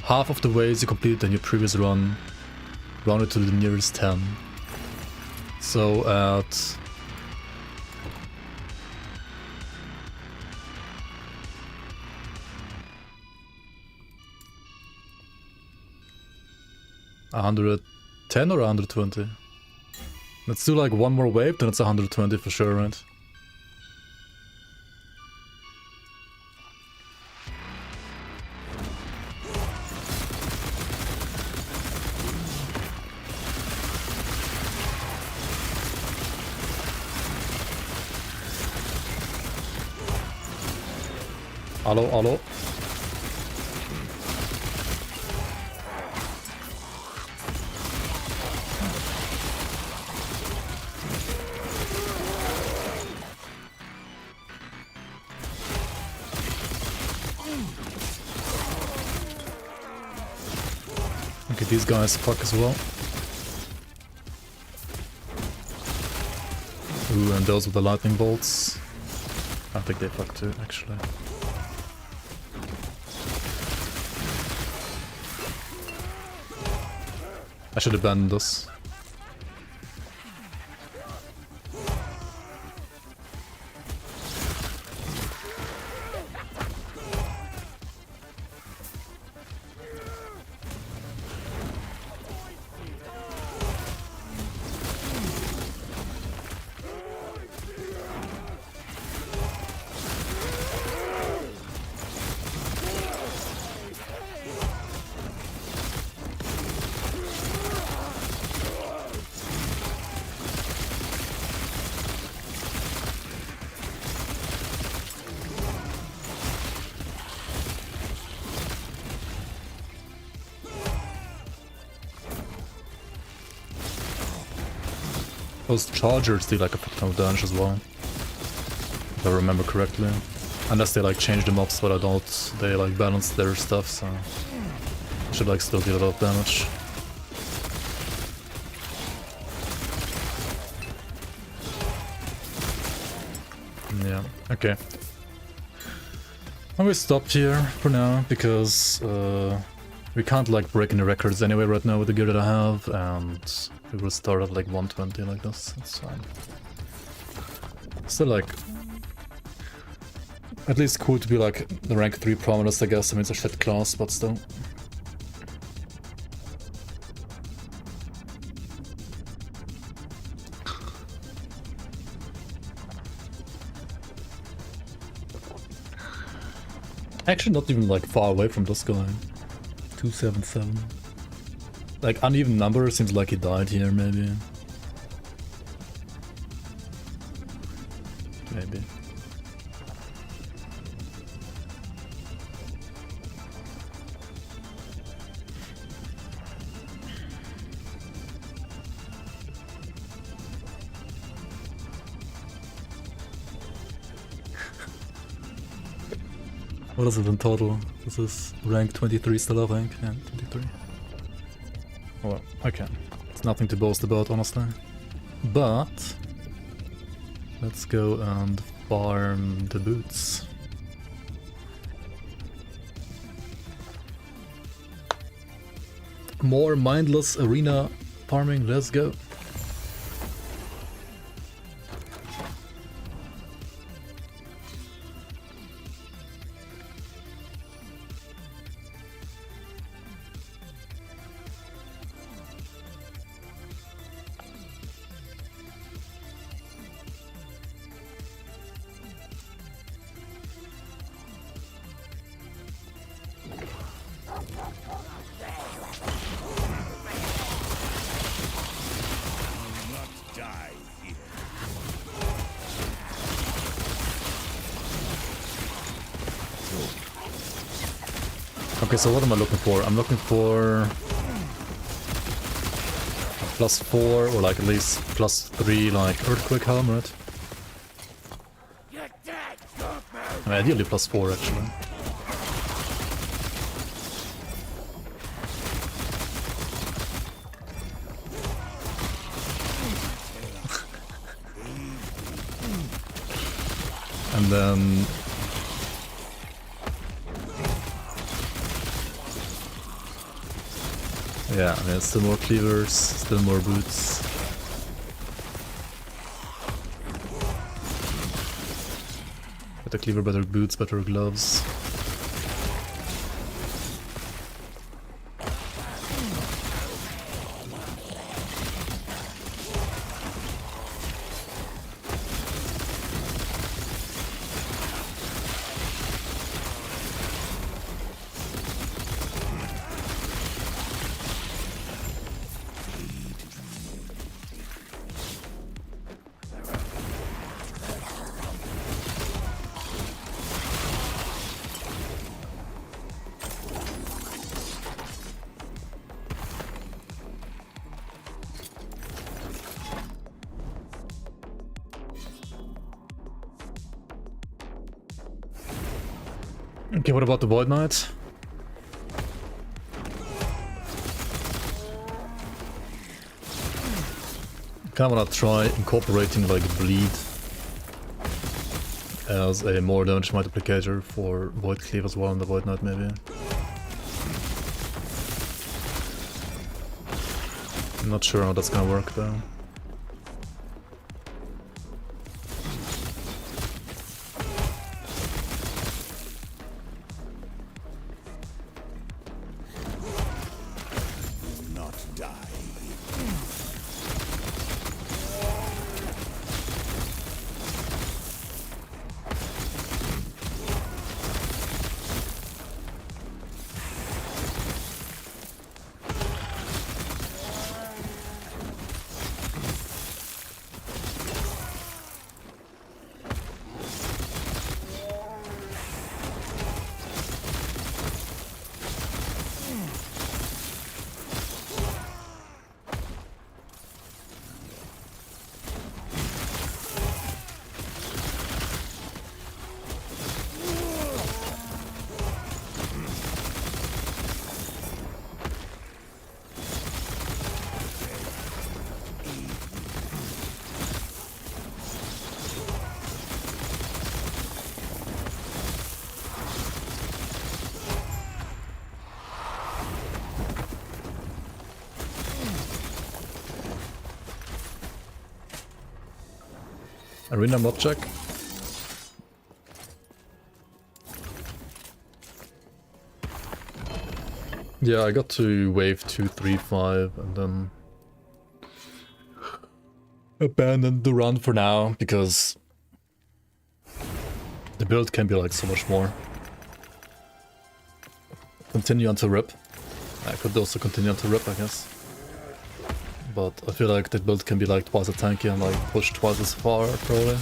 Half of the ways you completed in your previous run, rounded to the nearest 10. So at... $110 or 120? Let's do like one more wave, then it's 120 for sure, right? Hello, hello. Okay, these guys fuck as well. Ooh, and those with the lightning bolts. I think they fuck too, actually. I should abandon this. Those chargers do like a ton of damage as well, if I remember correctly. Unless they like change the mobs, but I don't. They like balance their stuff, so should like still deal a lot of damage. Yeah, okay. I'm gonna stop here for now because we can't like break any records anyway right now with the gear that I have, and we will start at like 120 like this. That's fine. Still like at least cool to be like the rank 3 prominence, I guess. I mean, it's a shit class, but still. Actually not even like far away from this guy. 277. Like uneven number, seems like he died here maybe. Maybe. What is it in total? This is rank 23 still, I think. Yeah, 23. Well, okay. It's nothing to boast about, honestly. But let's go and farm the boots. More mindless arena farming, let's go. Okay, so what am I looking for? I'm looking for a +4 or like at least +3 like earthquake helmet. I mean, ideally +4 actually. And then yeah, I mean, still more cleavers, still more boots. Better cleaver, better boots, better gloves. Okay, what about the Void Knight? Kinda wanna try incorporating like bleed as a more damage multiplicator for Void Cleave as well in the Void Knight maybe. I'm not sure how that's gonna work though. Arena mob check. Yeah, I got to wave 2, 3, 5 and then abandoned the run for now because the build can be like so much more. Continue until rip. I could also continue until rip, I guess. But I feel like that build can be like twice as tanky and like push twice as far, probably.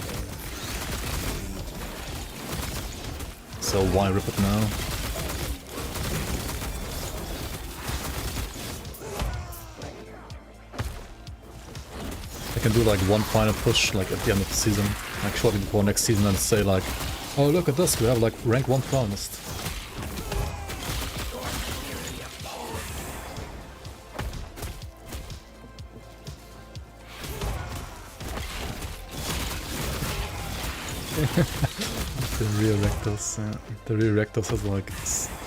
So why rip it now? I can do like one final push like at the end of the season, like shortly before next season, and say like, oh look at this, we have like rank 1 promised. The rear rectors has like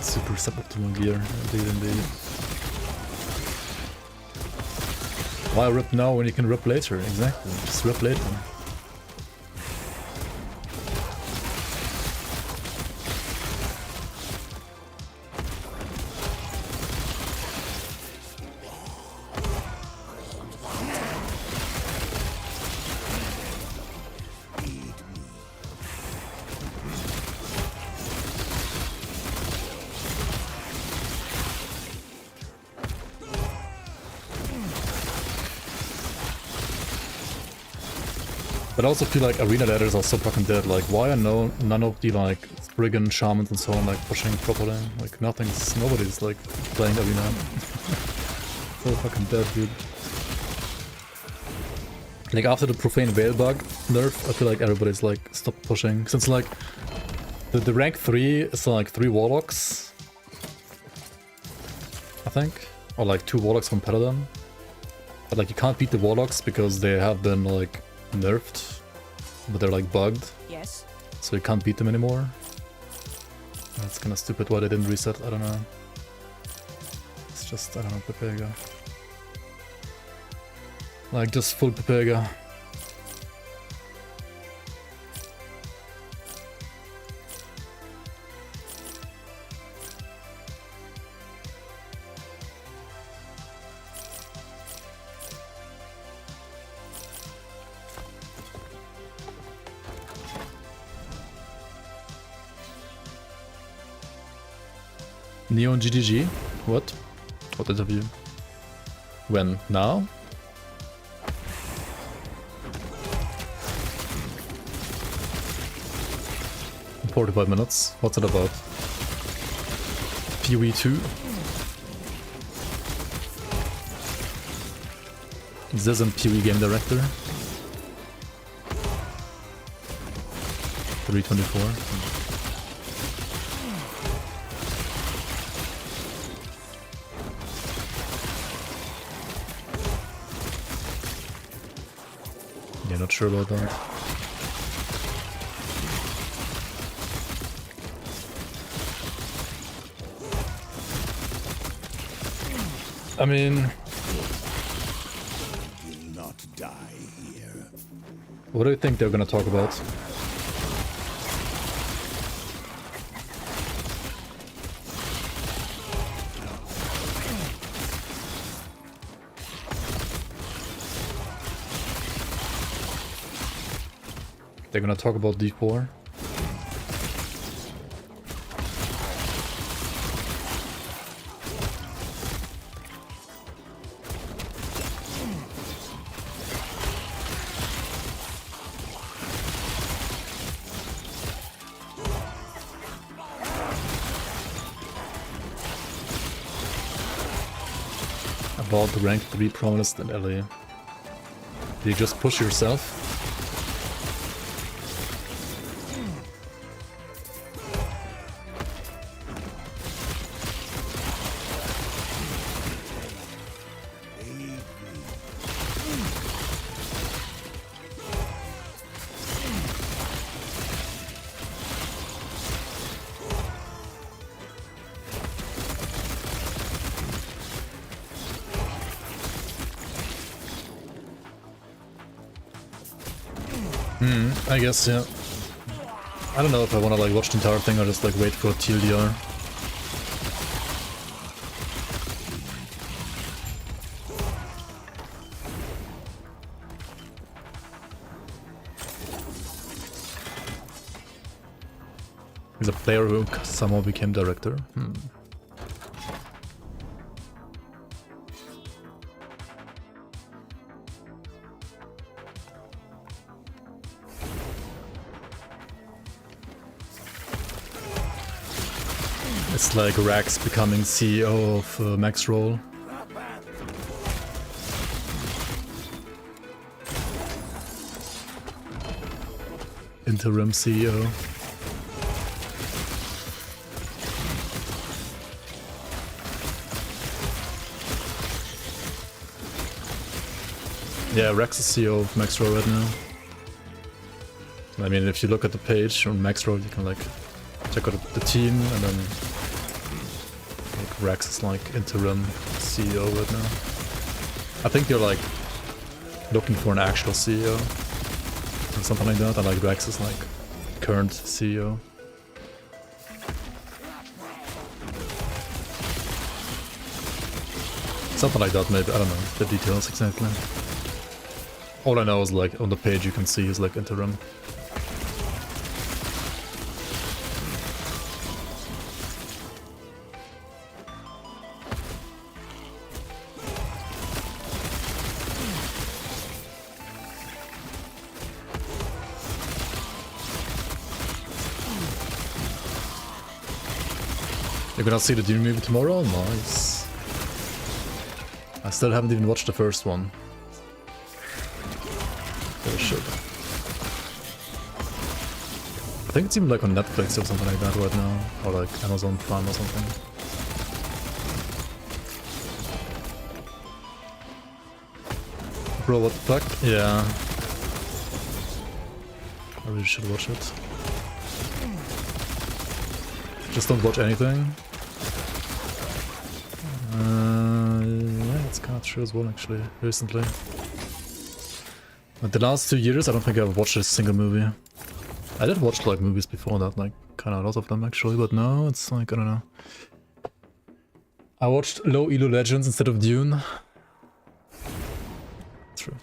super suboptimal gear, indeed. Why rip now when you can rip later? Exactly, just rip later. But I also feel like arena ladders are so fucking dead. Like, why are none of the like friggin' shamans and so on like pushing properly. Like nobody's like playing arena. So fucking dead, dude. Like after the profane veil bug nerf, I feel like everybody's like stopped pushing. Since like the rank 3 is like 3 warlocks, I think, or like 2 warlocks from Paladin. But like you can't beat the warlocks because they have been like nerfed, but they're like bugged. Yes. So you can't beat them anymore. That's kind of stupid why they didn't reset, I don't know. It's just, I don't know, Pepega. Like just full Pepega. Neon GGG? What? What interview? When? Now? In 45 minutes? What's it about? PoE 2? Is this in PoE Game Director? 324? Yeah, not sure about that. I mean, Not die here. what do you think they're gonna talk about? They're gonna talk about D4. About the rank 3 promised in LA. Did you just push yourself? I guess, yeah. I don't know if I wanna like watch the entire thing or just like wait for TLDR. He's a player who somehow became director. It's like Rax becoming CEO of Max Roll. Interim CEO. Yeah, Rax is CEO of Max Roll right now. I mean, if you look at the page on Max Roll, you can like check out the team, and then like Rax is like interim CEO right now. I think they're like looking for an actual CEO or something like that, and like Rax is like current CEO. Something like that, maybe. I don't know the details exactly. All I know is like on the page you can see is like interim. You're gonna see the Dune movie tomorrow? Nice. I still haven't even watched the first one. I should. I think it's even like on Netflix or something like that right now. Or like Amazon Prime or something. Bro, what the fuck? Yeah. I really should watch it. Just don't watch anything. Yeah, it's kind of true as well, actually, recently. But the last 2 years, I don't think I've watched a single movie. I did watch like movies before that, like kind of a lot of them actually, but now it's like, I don't know. I watched Low Elo Legends instead of Dune. True.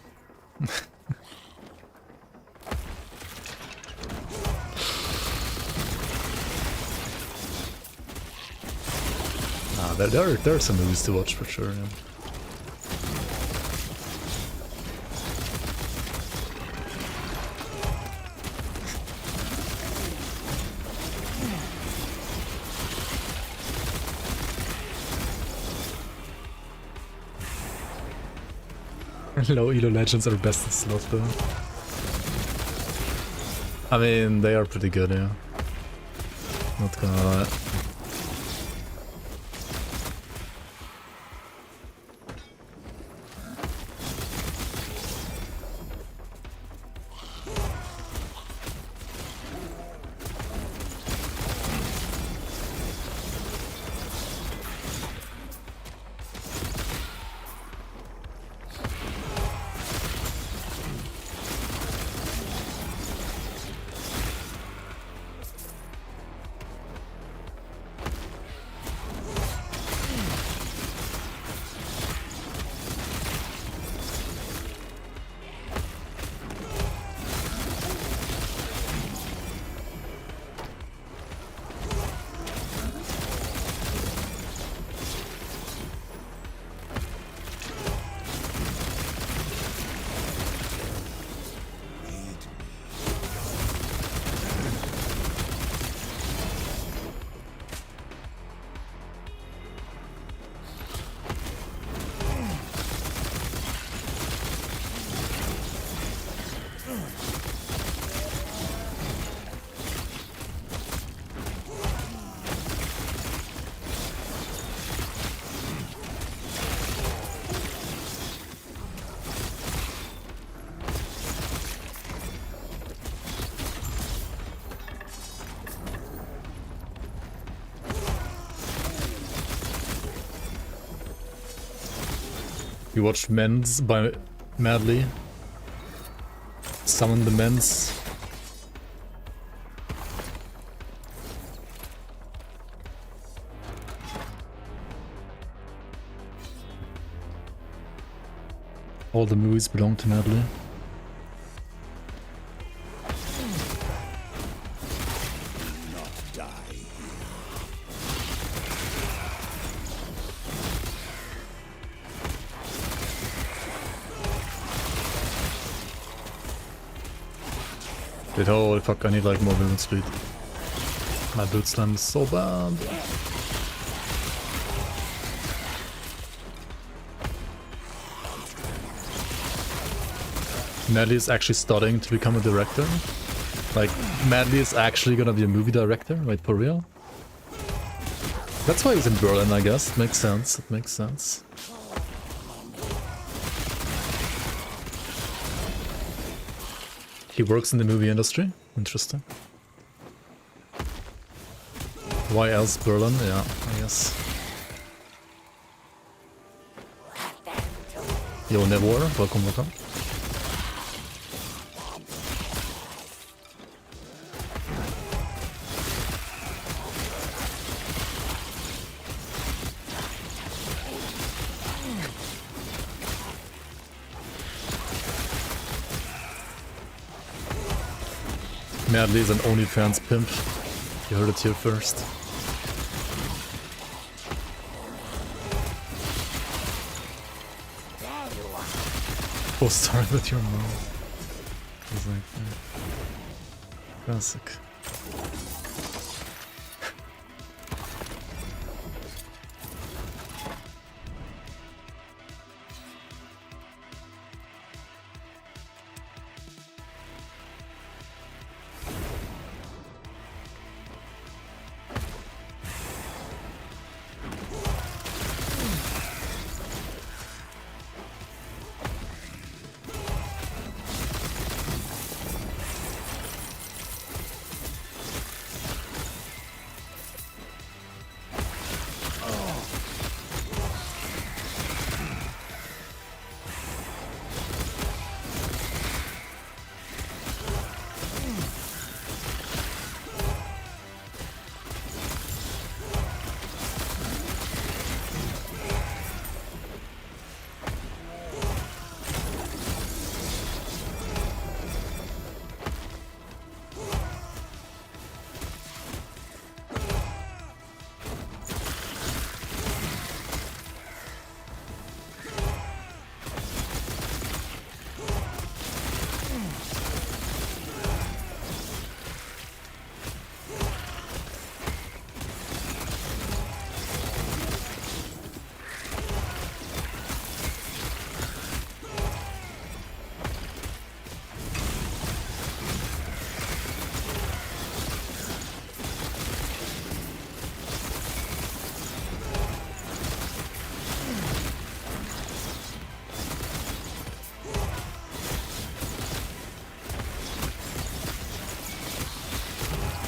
There are some movies to watch for sure, yeah. Low Elo Legends are best in slot though. I mean, they are pretty good, yeah. Not gonna lie. You watched Men's by Madly. Summon the Men's. All the movies belong to Madly. Dude, holy fuck, I need like more movement speed. My boot slam is so bad. Madly is actually studying to become a director. Like, Madly is actually gonna be a movie director, right, for real? That's why he's in Berlin, I guess. It makes sense, it makes sense. He works in the movie industry. Interesting. Why else Berlin? Yeah, I guess. Yo, Nevor, welcome, welcome. Madly is an OnlyFans pimp. You heard it here first. Oh, start with your mom. He's like, classic.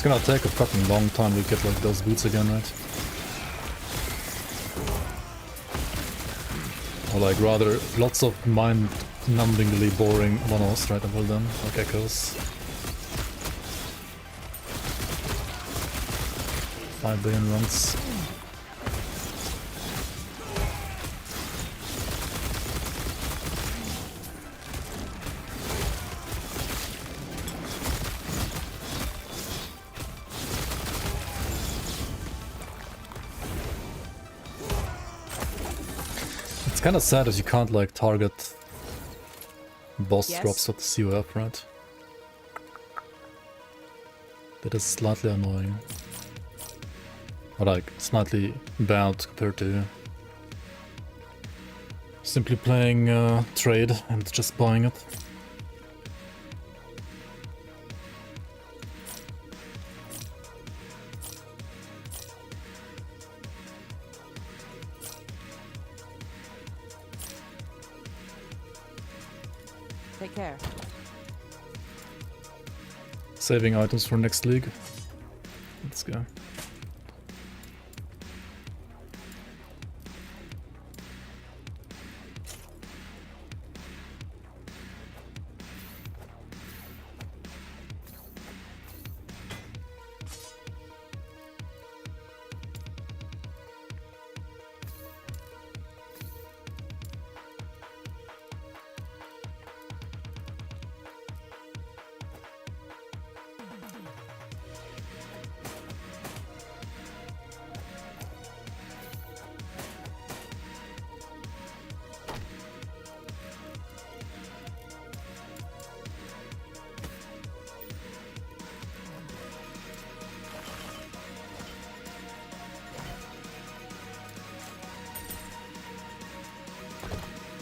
It's gonna take a fucking long time to get like those boots again, right? Or like rather lots of mind-numbingly boring monos, right? Well done, like echoes. 5 billion runs. It's kind of sad that you can't like target boss drops with the COF, right? That is slightly annoying. Or like slightly bad compared to simply playing trade and just buying it. Take care. Saving items for next league. Let's go.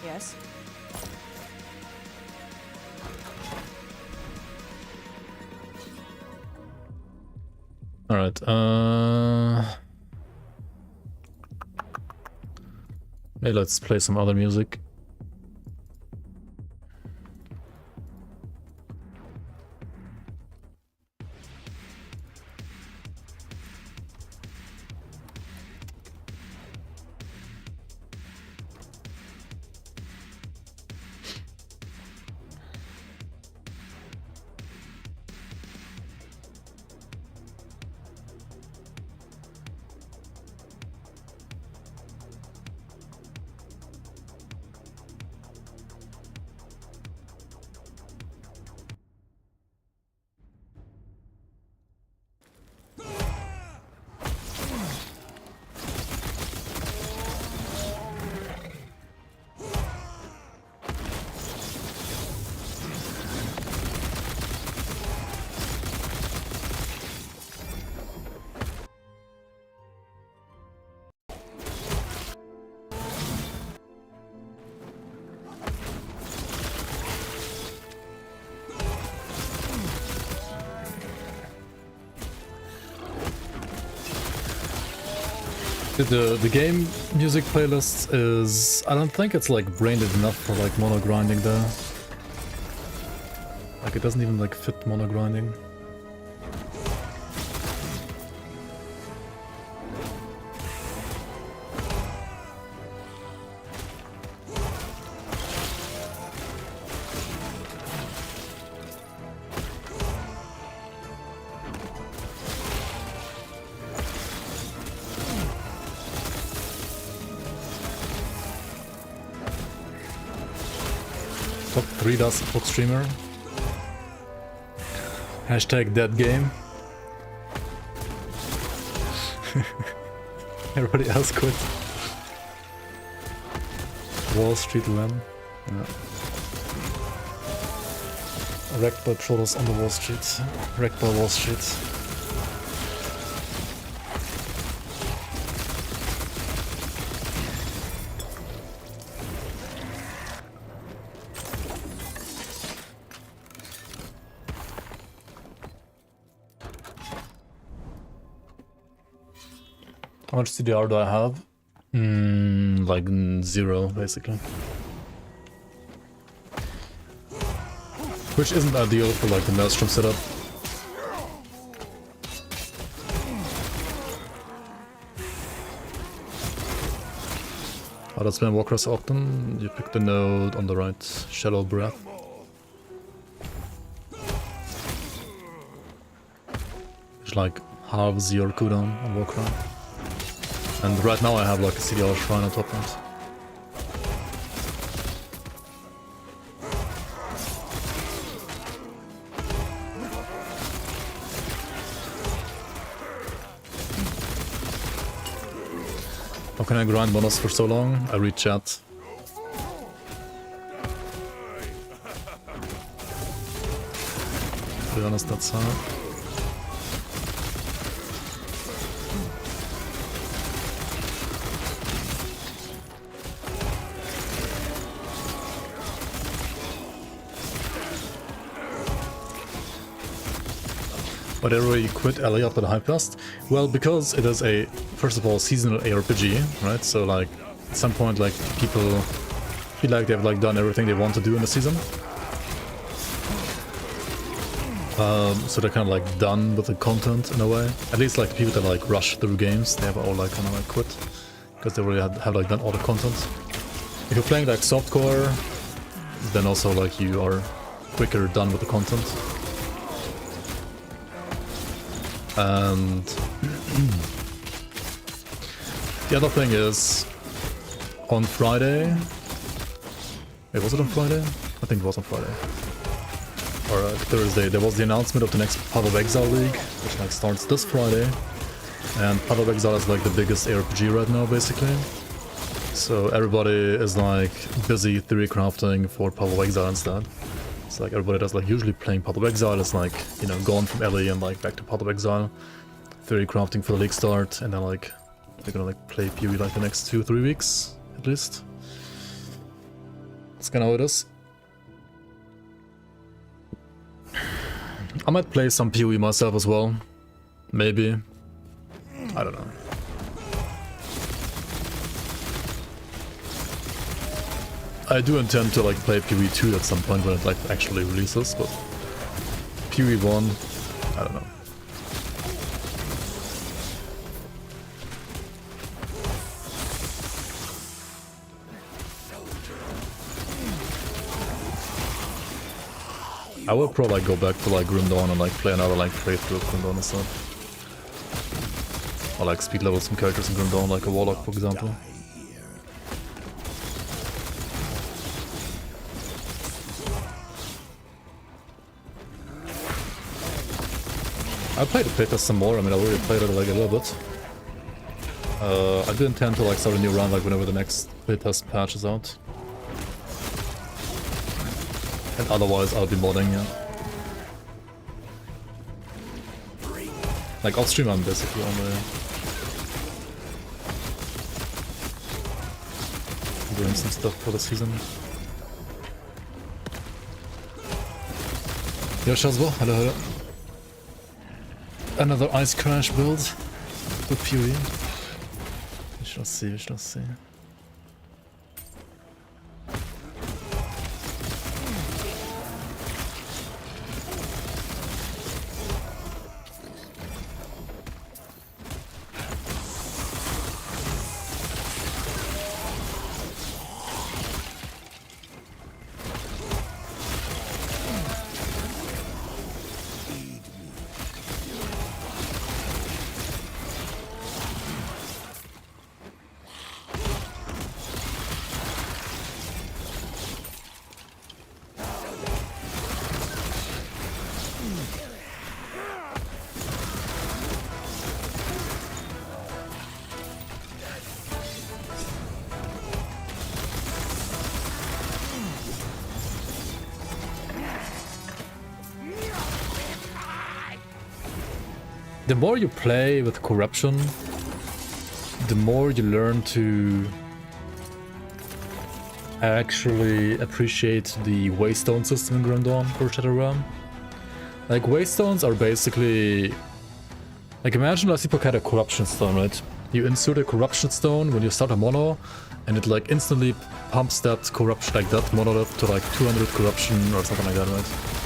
Yes. All right. Maybe let's play some other music. The game music playlist is... I don't think it's like brained enough for like mono grinding though. Like it doesn't even like fit mono grinding. Top 3 does support streamer. Hashtag dead game. Everybody else quit. Wall Street Lamb. Yeah. Wrecked by Protoss on the Wall Street. Wrecked by Wall Street. How much CDR do I have? Like 0, basically. Which isn't ideal for like the Maelstrom setup. How does spam Warcross often? You pick the node on the right, Shallow Breath. Which like halves your cooldown on Warcry. And right now I have like a CDR shrine on top of it. How can I grind bonus for so long? I read chat. To be honest, that's hard. Whatever you quit LA after the Hypecast? Well, because it is a, first of all, seasonal ARPG, right? So like, at some point, like, people feel like they've like done everything they want to do in the season. So they're kind of like done with the content in a way. At least like people that like rush through games, they have all like kind of like quit. Because they already have like done all the content. If you're playing like softcore, then also like you are quicker done with the content. And the other thing is, on Friday, wait, was it on Friday? I think it was on Friday. Or Thursday, there was the announcement of the next Path of Exile League, which like starts this Friday. And Path of Exile is like the biggest ARPG right now, basically. So everybody is like busy theory crafting for Path of Exile instead. It's like everybody that's like usually playing Path of Exile is like, you know, gone from LA and like back to Path of Exile. Theory crafting for the league start, and then like they're gonna like play PoE like the next 2-3 weeks at least. That's kinda how it is. I might play some PoE myself as well. Maybe. I don't know. I do intend to like play PoE 2 at some point when it like actually releases, but PoE 1, I don't know. I will probably like, go back to like Grim Dawn and like play another like playthrough of Grim Dawn and stuff. Or like speed level some characters in Grim Dawn, like a Warlock for example. I played the playtest some more. I mean, I already played it like a little bit. I do intend to like start a new round like whenever the next playtest patch is out. And otherwise, I'll be modding, yeah. Like off stream, I'm basically only doing some stuff for the season. Yo, Shazbo, hello, hello. Another Ice Crash build with PoE. We shall see, we shall see. The more you play with corruption, the more you learn to actually appreciate the waystone system in Grim Dawn for Shadow Realm. Like, waystones are basically... Like, imagine last Epoch had a corruption stone, right? You insert a corruption stone when you start a mono, and it like instantly pumps that corruption, like that monolith, to like 200 corruption or something like that, right?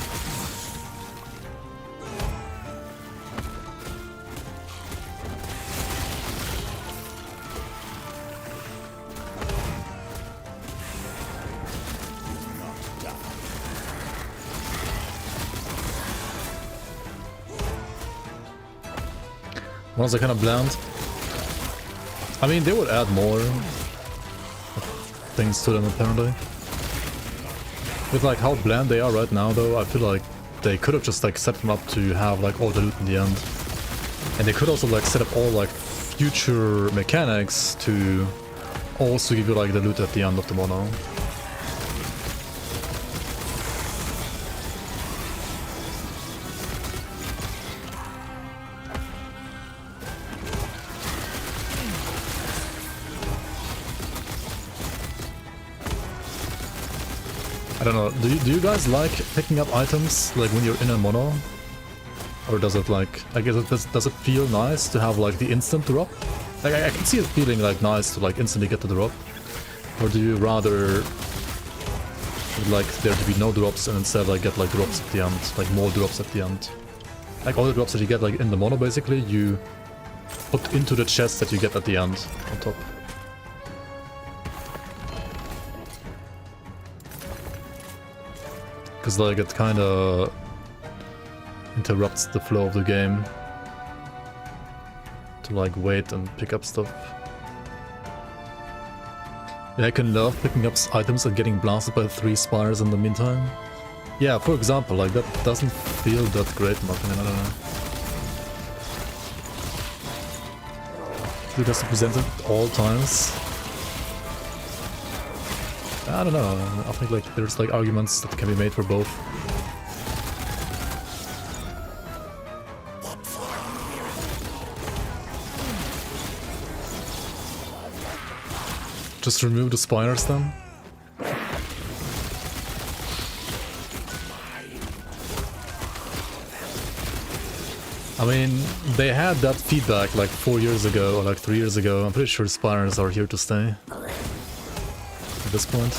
Ones are kind of bland. I mean, they would add more things to them apparently. With like how bland they are right now though, I feel like they could have just like set them up to have like all the loot in the end. And they could also like set up all like future mechanics to also give you like the loot at the end of the mono. I don't know, do you guys like picking up items like when you're in a mono? Or does it like, I guess does it feel nice to have like the instant drop? Like I can see it feeling like nice to like instantly get the drop. Or do you rather like there to be no drops and instead like get like drops at the end, like more drops at the end? Like all the drops that you get like in the mono basically, you put into the chest that you get at the end on top. Because like it kind of interrupts the flow of the game to like wait and pick up stuff. Yeah, I can love picking up items and getting blasted by 3 spires in the meantime. Yeah, for example, like that doesn't feel that great in my opinion, I don't know. It has to present it at all times. I don't know, I think like there's like arguments that can be made for both. Just remove the spiders then? I mean, they had that feedback like 4 years ago or like 3 years ago. I'm pretty sure spiders are here to stay at this point.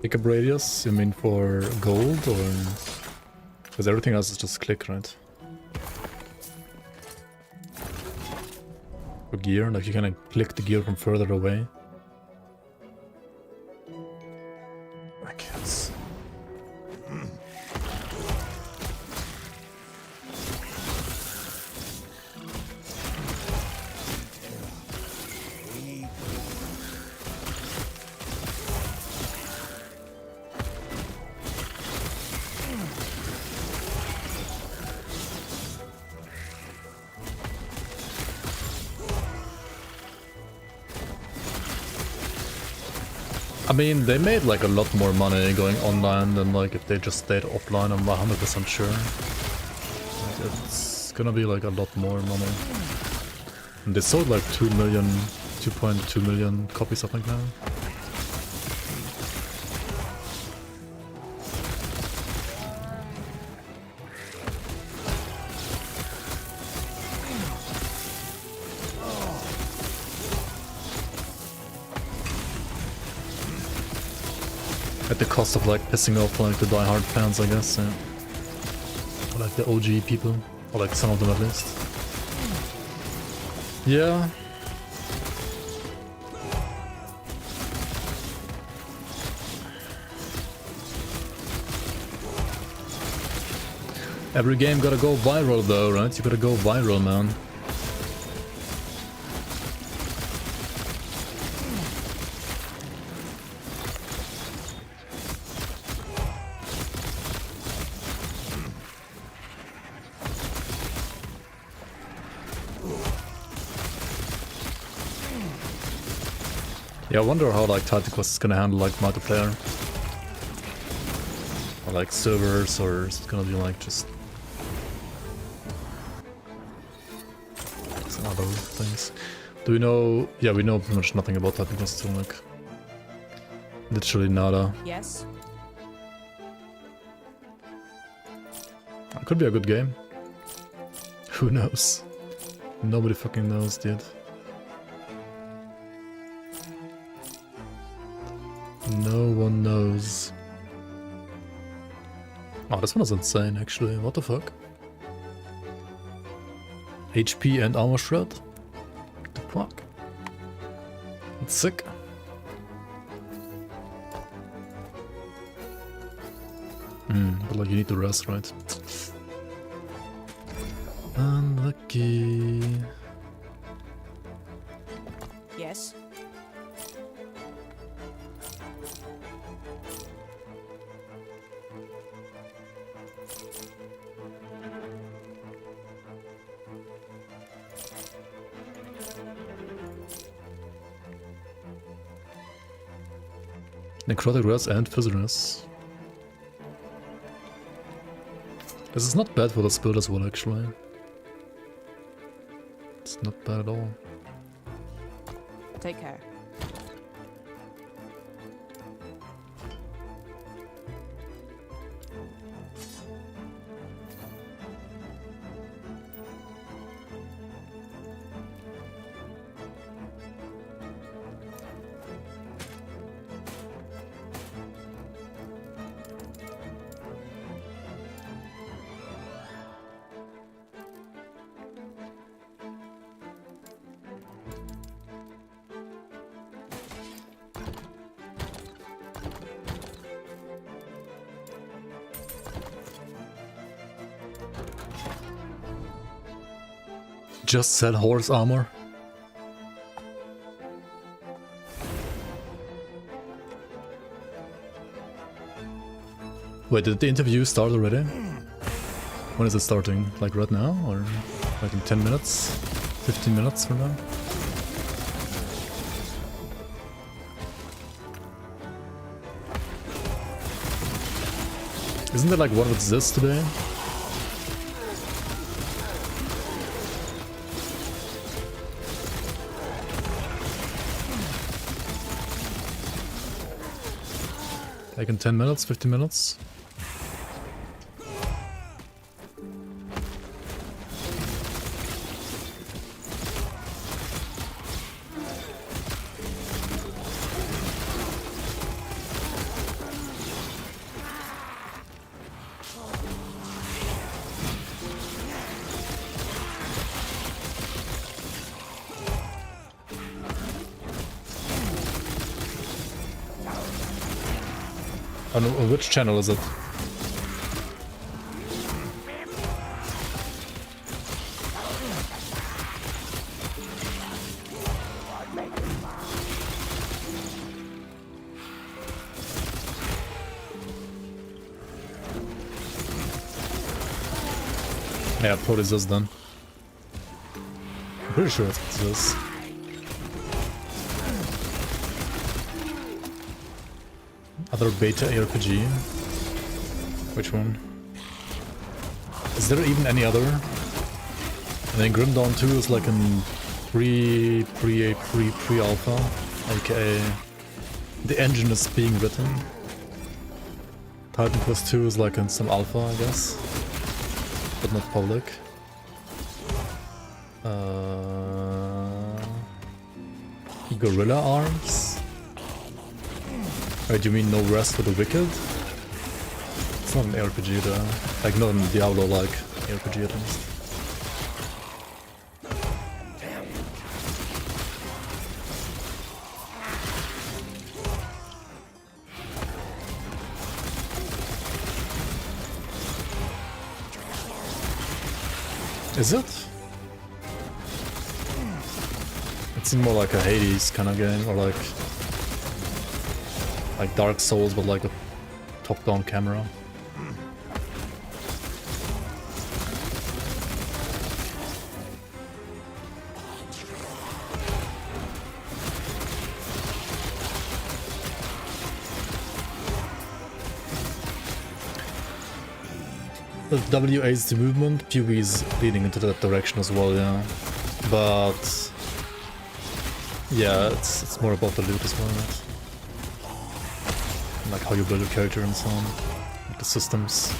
Pickup radius, you mean for gold or... Because everything else is just click, right? For gear, like you can click the gear from further away. I guess. I mean, they made like a lot more money going online than like if they just stayed offline, I'm 100% sure. Like, it's gonna be like a lot more money. And they sold like 2.2 million copies, I think now. At the cost of like pissing off like the die-hard fans, I guess, yeah. Or like the OG people. Or like some of them at least. Yeah. Every game gotta go viral though, right? You gotta go viral, man. Yeah, I wonder how like Titan Quest is gonna handle like multiplayer. Or like servers, or is it gonna be like just some other things? Do we know? Yeah, we know pretty much nothing about Titan Quest, so like literally nada. Yes. It could be a good game. Who knows? Nobody fucking knows, dude. No one knows. Oh, this one is insane, actually. What the fuck? HP and armor shred? What the fuck? It's sick. But like you need to rest, right? Unlucky. Yes. Necrotic rest and Fizziness. This is not bad for the build as well, actually. It's not bad at all. Take care. Just sell horse armor. Wait, did the interview start already? When is it starting? Like right now? Or like in 10 minutes? 15 minutes from now? Isn't it like what is this today? Like in 10 minutes, 15 minutes? On which channel is it? Yeah, probably this then. I'm pretty sure it's this. Other beta ARPG. Which one? Is there even any other? And then Grim Dawn 2 is like in pre-alpha, aka the engine is being written. Titan Quest 2 is like in some alpha, I guess, but not public. Gorilla Arms? Wait, you mean No Rest for the Wicked? It's not an RPG though. Like not in Diablo like RPG at least. Is it? It seemed more like a Hades kind of game, or like Dark Souls, but like a top-down camera. But W aids the movement, PoE is leading into that direction as well, yeah. But yeah, it's more about the loot as well, right? And like how you build your character and so on. Like the systems.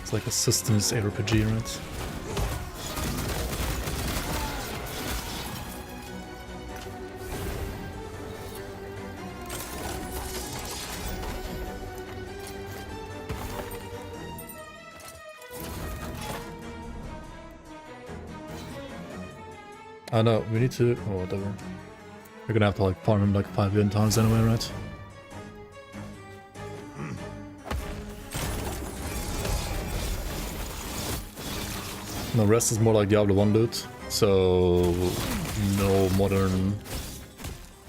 It's like a systems RPG, right? I know, we need to... oh, whatever. We're gonna have to like farm him like 5 billion times anyway, right? The rest is more like Diablo 1 loot, so no modern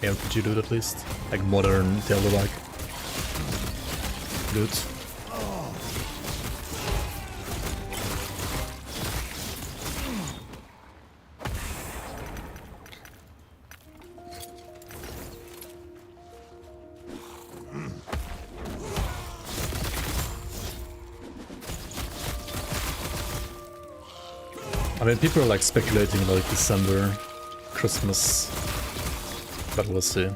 RPG loot at least. Like modern Diablo-like loot. I mean, people are like speculating like December, Christmas, but we'll see.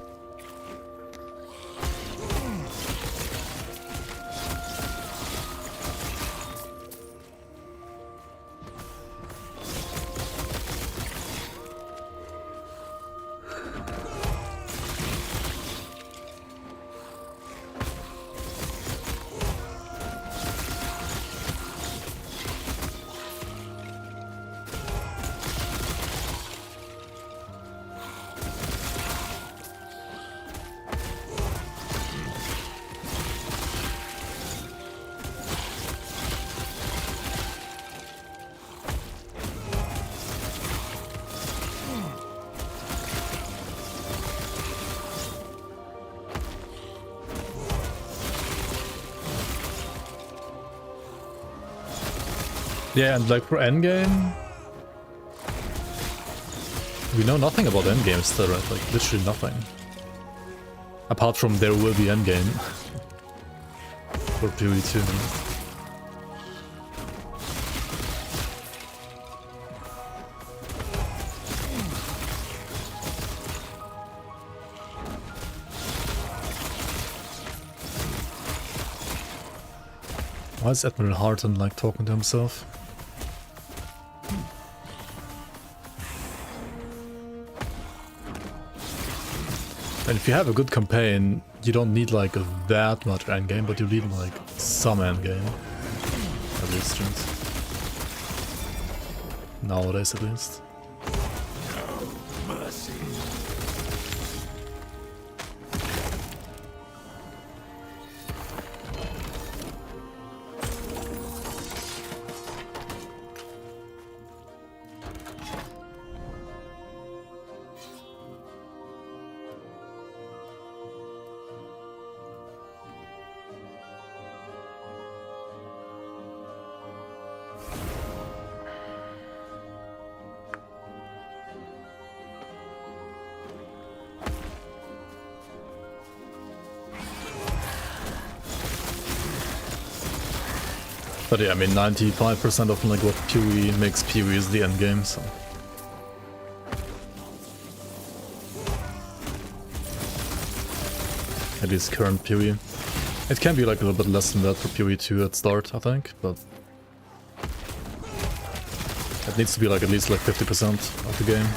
Yeah, and like for endgame, we know nothing about endgame still, right? Like literally nothing. Apart from there will be endgame for PoE 2. Why is Admiral Harton like talking to himself? And if you have a good campaign, you don't need like that much endgame, but you need like some endgame. At least, right? Nowadays at least. Mercy. But yeah, I mean 95% of like what PoE makes PoE is the end game, so. At least current PoE. It can be like a little bit less than that for PoE 2 at start, I think, but it needs to be like at least like 50% of the game.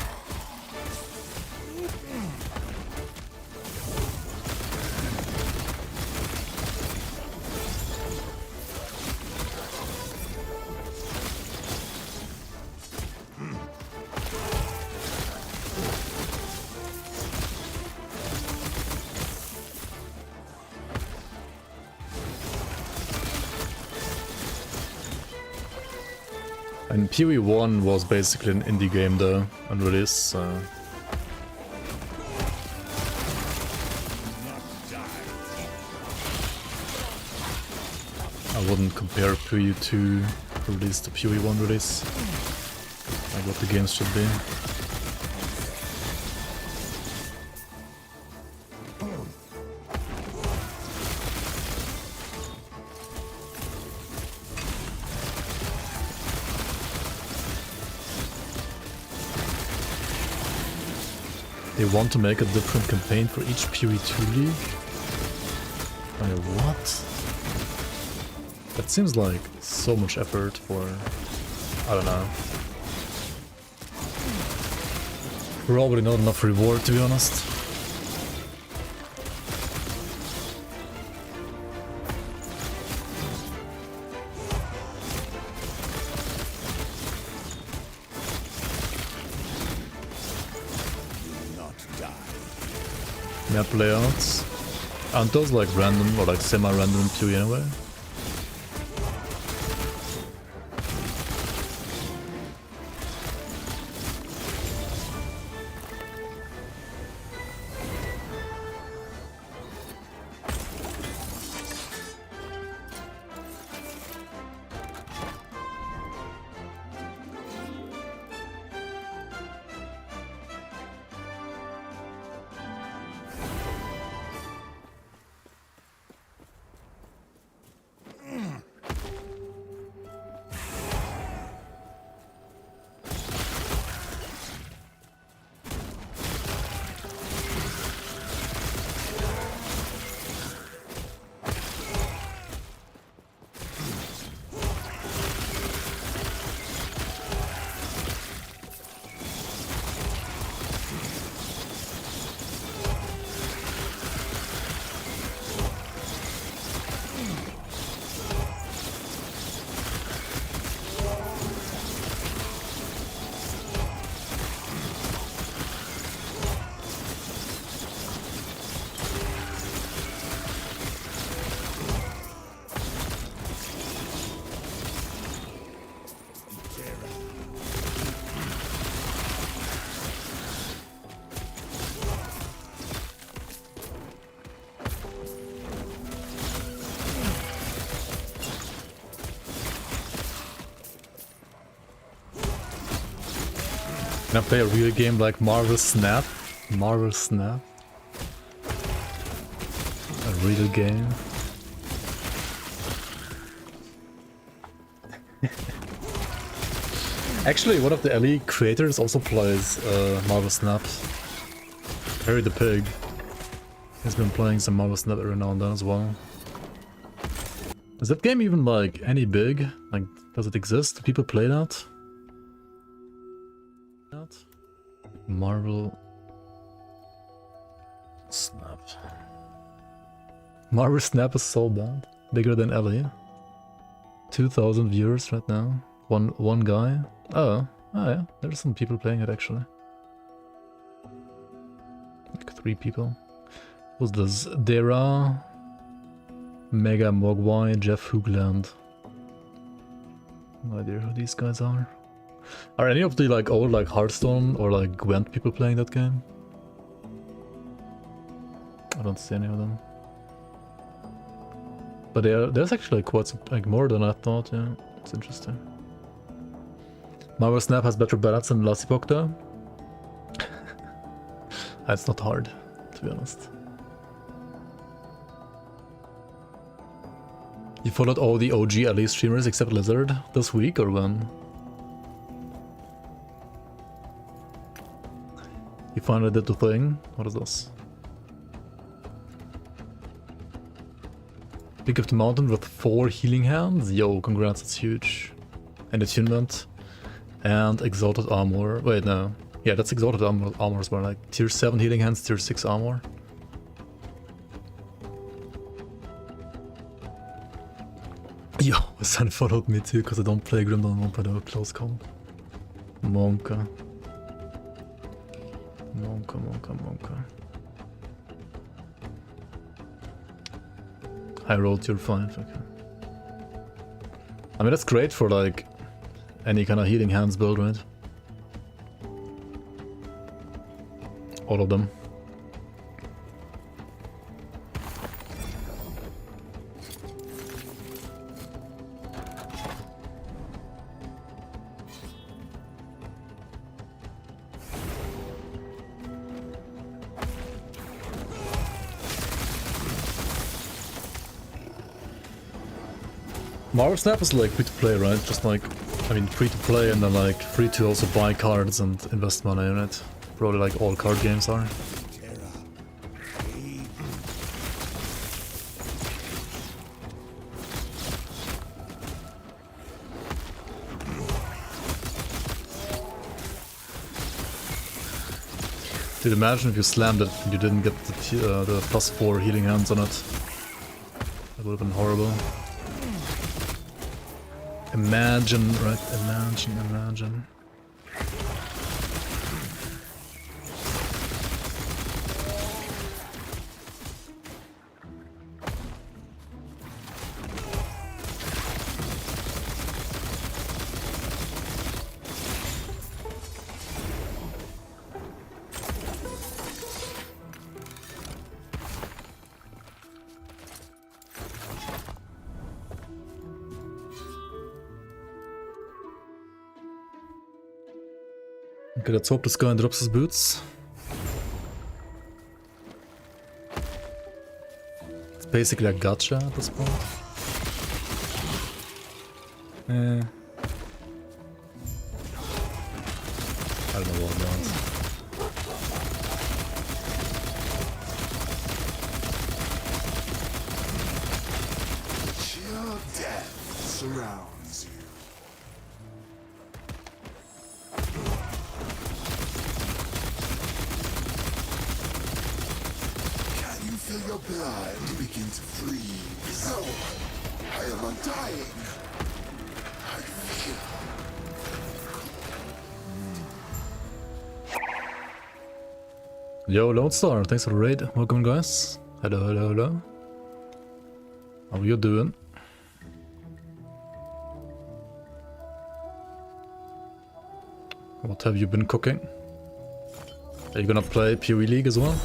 And PoE 1 was basically an indie game though, on release, so... I wouldn't compare PoE 2 release to PoE 1 release, like what the games should be. They want to make a different campaign for each PoE 2 league? What? That seems like so much effort for... I don't know. Probably not enough reward, to be honest. Map layouts. Aren't those like random or like semi-random PoE anyway? Can I play a real game like Marvel Snap? Marvel Snap? A real game? Actually, one of the LE creators also plays Marvel Snap. Harry the Pig. He's been playing some Marvel Snap every now and then as well. Is that game even like any big? Like, does it exist? Do people play that? Marvel Snap. Marvel Snap is so bad. Bigger than LA. 2,000 viewers right now. One guy. Oh yeah. There's some people playing it actually. Like 3 people. Who's this? Dera, Mega Mogwai, Jeff Hoogland. No idea who these guys are. Are any of the like old like Hearthstone or like Gwent people playing that game? I don't see any of them. But there's actually quite some, like more than I thought. Yeah, it's interesting. Marvel Snap has better balance than last Epoch though. It's not hard, to be honest. You followed all the OG LE streamers except Lizard this week or when? You finally did the thing? What is this? Peak of the mountain with 4 healing hands? Yo, congrats, it's huge. And attunement. And exalted armor. Wait, no. Yeah, that's exalted armor as well. Like tier 7 healing hands, tier 6 armor. Yo, my son followed me too because I don't play Grim Dawn 1.0 close call. Monka. Monka. I rolled your 5, okay. I mean, that's great for like any kind of healing hands build, right? All of them. Marvel Snap is like free to play, right? Just like, I mean, free to play and then like free to also buy cards and invest money in it. Probably like all card games are. Dude, imagine if you slammed it and you didn't get the +4 healing hands on it. That would have been horrible. Imagine, right? Imagine. Okay, let's hope this guy drops his boots. It's basically a gacha at this point. I don't know what it wants. Chill death surrounds you. Feel your blood begin to freeze. So, I am undying. I feel. Yo, Lone Star, thanks for the raid. Welcome, guys. Hello. How you doing? What have you been cooking? Are you gonna play PoE League as well?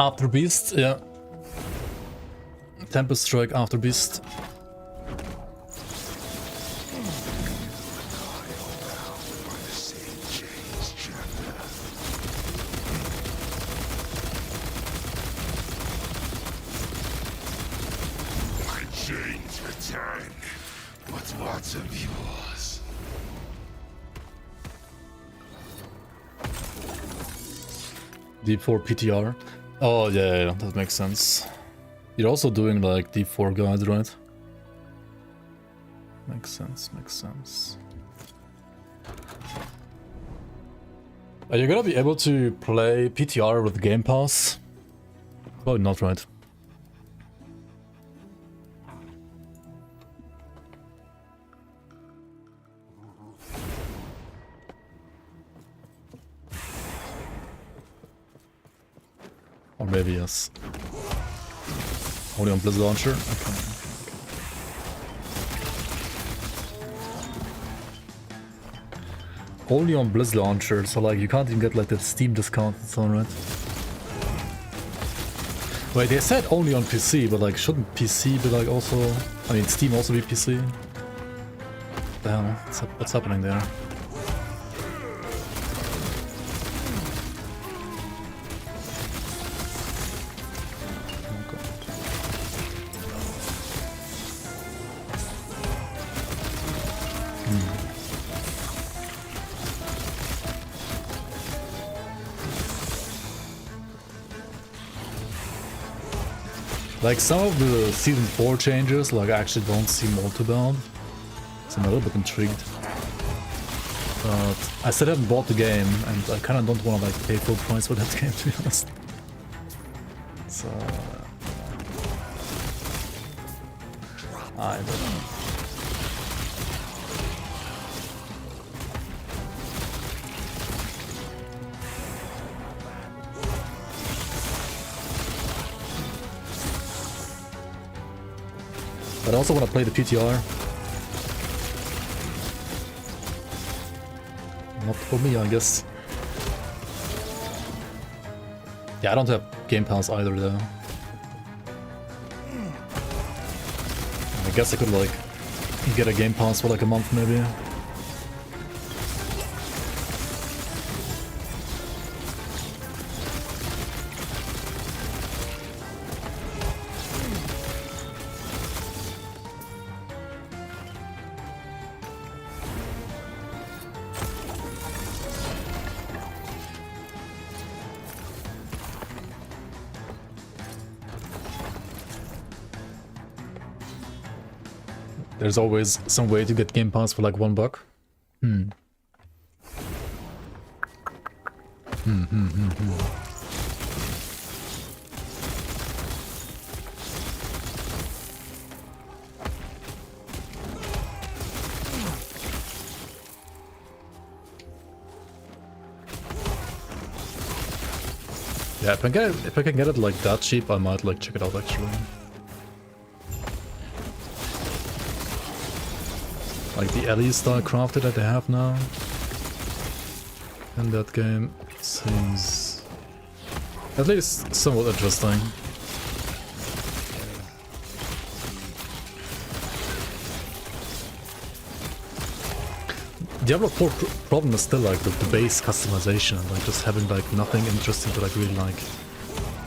After Beast, yeah. Tempest strike after Beast. My chains return, but what's of yours? D4 PTR. Oh yeah, that makes sense. You're also doing like D4 guides, right? Makes sense. Are you gonna be able to play PTR with Game Pass? Probably not, right? Or maybe yes. Only on Blizz Launcher? Okay. Only on Blizz Launcher, so like you can't even get like that Steam discount and so on, right? Wait, they said only on PC, but like shouldn't PC be like also... I mean Steam also be PC? What the hell? What's happening there? Like some of the season 4 changes like actually don't seem all too bad. So I'm a little bit intrigued. But I still haven't bought the game and I kinda don't wanna like pay full price for that game, to be honest. So I don't know. But I also want to play the PTR. Not for me, I guess. Yeah, I don't have Game Pass either, though. I guess I could, like, get a Game Pass for like a month, maybe. There's always some way to get Game Pass for like $1. Yeah, if I can get it like that cheap, I might like check it out actually. Like the Ellie style crafted that they have now in that game seems at least somewhat interesting. Diablo 4 problem is still like the base customization, like just having like nothing interesting to like really like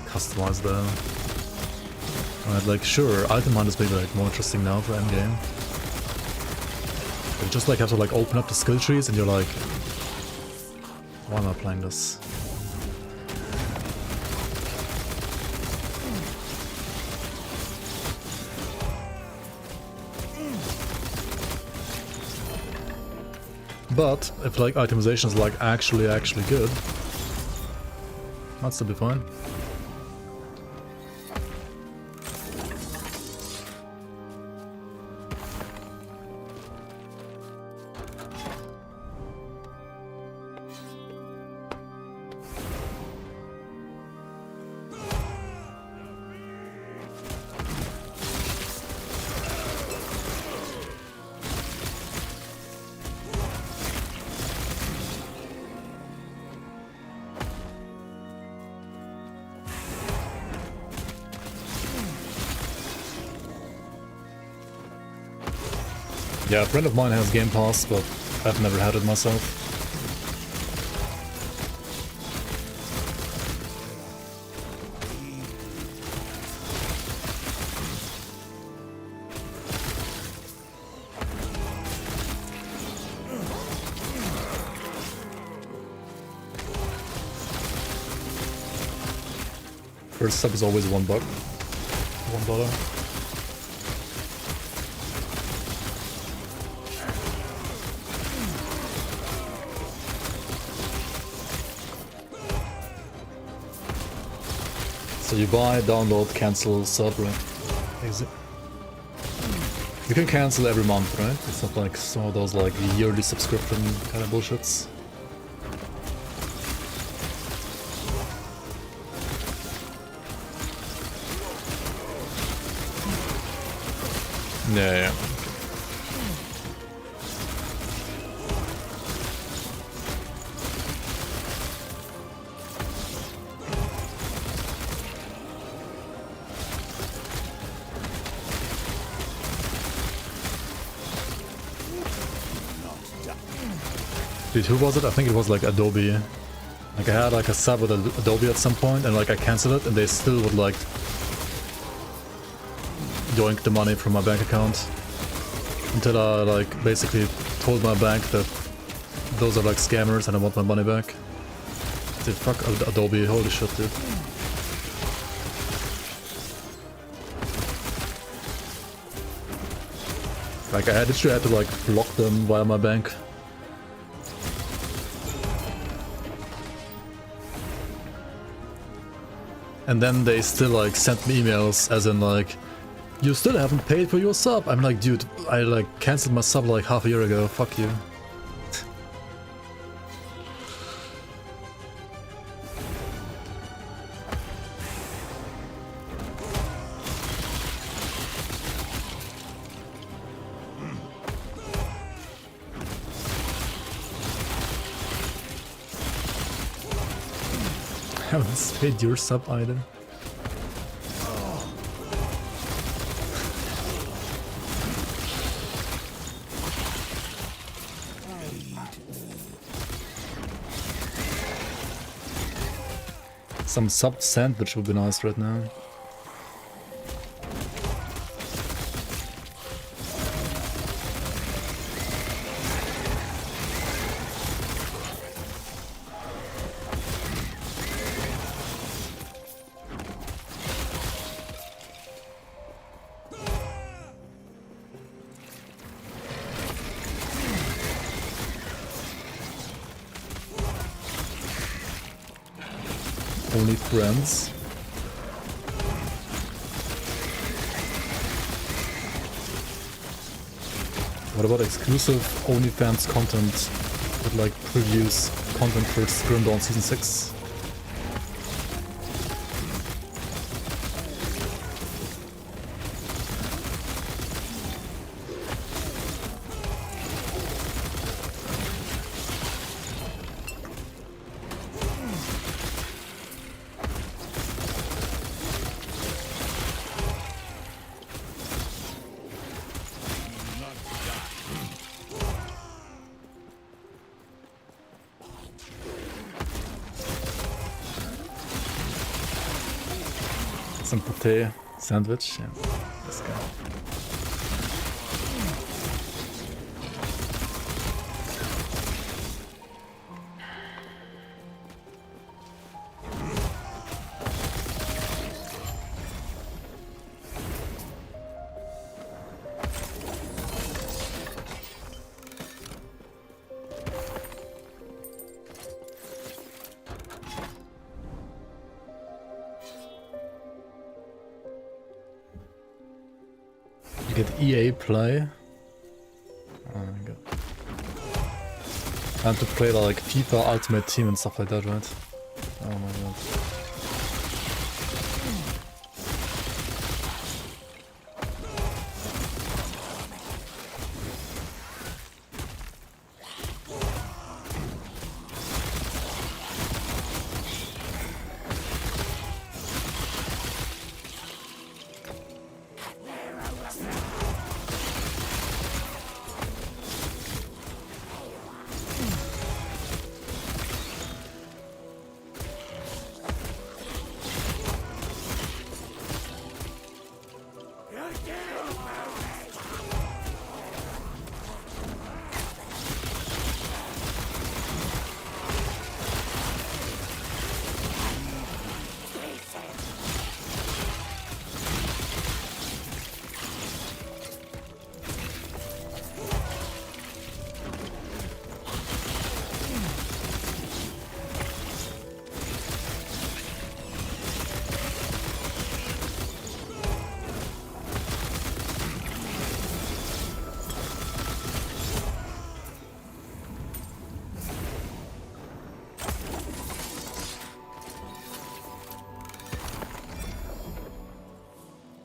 customize there. Right, like sure, item hunt is maybe like more interesting now for endgame. You just like have to like open up the skill trees and you're like, why am I playing this? But if like itemization is like actually good, might still be fine. Yeah, a friend of mine has Game Pass, but I've never had it myself. First sub is always $1. $1. So you buy, download, cancel, sub, right? Easy. You can cancel every month, right? It's not like some of those like yearly subscription kind of bullshits. Yeah. Dude, who was it? I think it was like Adobe. Like I had like a sub with Adobe at some point and like I cancelled it and they still would like yoink the money from my bank account. Until I like basically told my bank that those are like scammers and I want my money back. Dude, fuck Adobe, holy shit, dude. Like I literally had to like block them via my bank. And then they still like sent me emails as in like, you still haven't paid for your sub. I'm like, dude, I like cancelled my sub like half a year ago, fuck you. Haven't spade your sub either. Some sub sandwich would be nice right now. Only friends. What about exclusive OnlyFans content with like previews content for Grim Dawn Season 6? Some pate sandwich, yeah, let's go. You get EA play. Oh my god. And to play like FIFA Ultimate Team and stuff like that, right? Oh my god.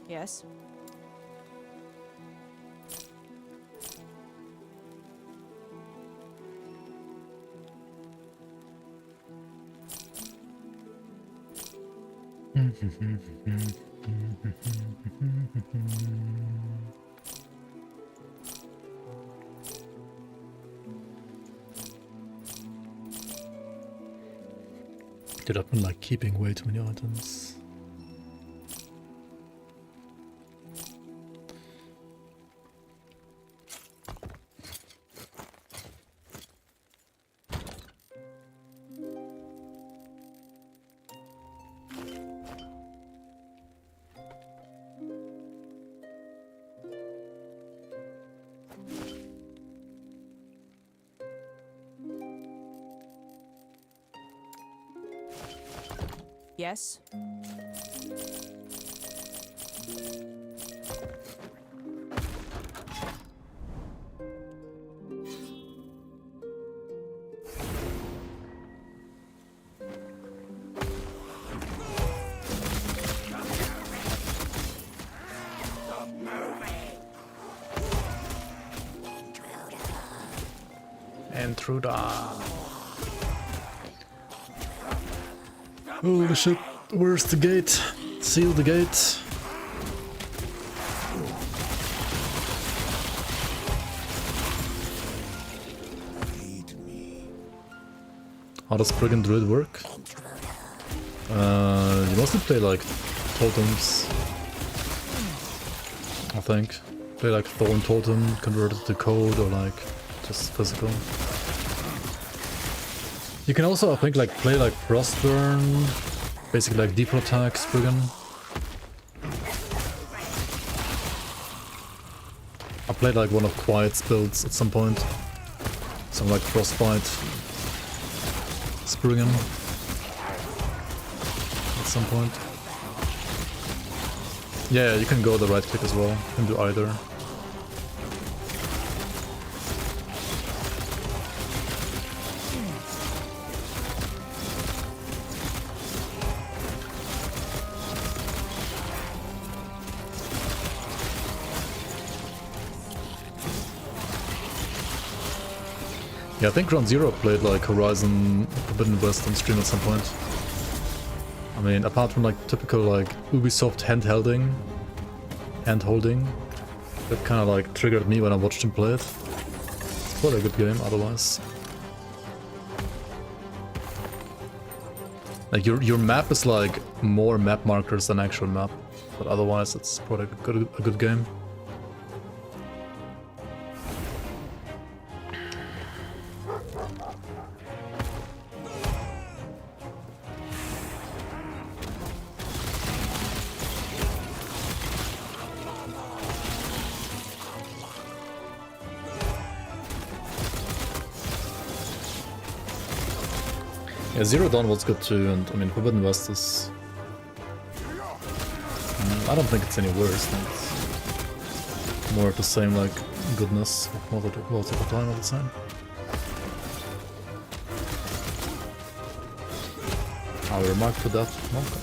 Yes. Dude, I've been like keeping way too many items. Yes. Intruder. Holy shit, where's the gate? Seal the gate. How does Brigand Druid work? You mostly play like totems, I think. Play like Thorn Totem, converted to code, or like just physical. You can also, I think, like play like Frostburn, basically like deep attack Spriggan. I played like one of Quiet's builds at some point. Some like Frostbite Spriggan at some point. Yeah, you can go the right click as well. You can do either. Yeah, I think Ground Zero played like Horizon Forbidden West on stream at some point. I mean, apart from like typical like Ubisoft hand-holding, that kind of like triggered me when I watched him play it. It's quite a good game otherwise. Like your map is like more map markers than actual map, but otherwise it's probably a good game. Yeah, Zero Dawn was good too, and I mean Forbidden West is... I don't think it's any worse. It's more of the same like goodness most of the time, I would say. I'll remark for that. Okay.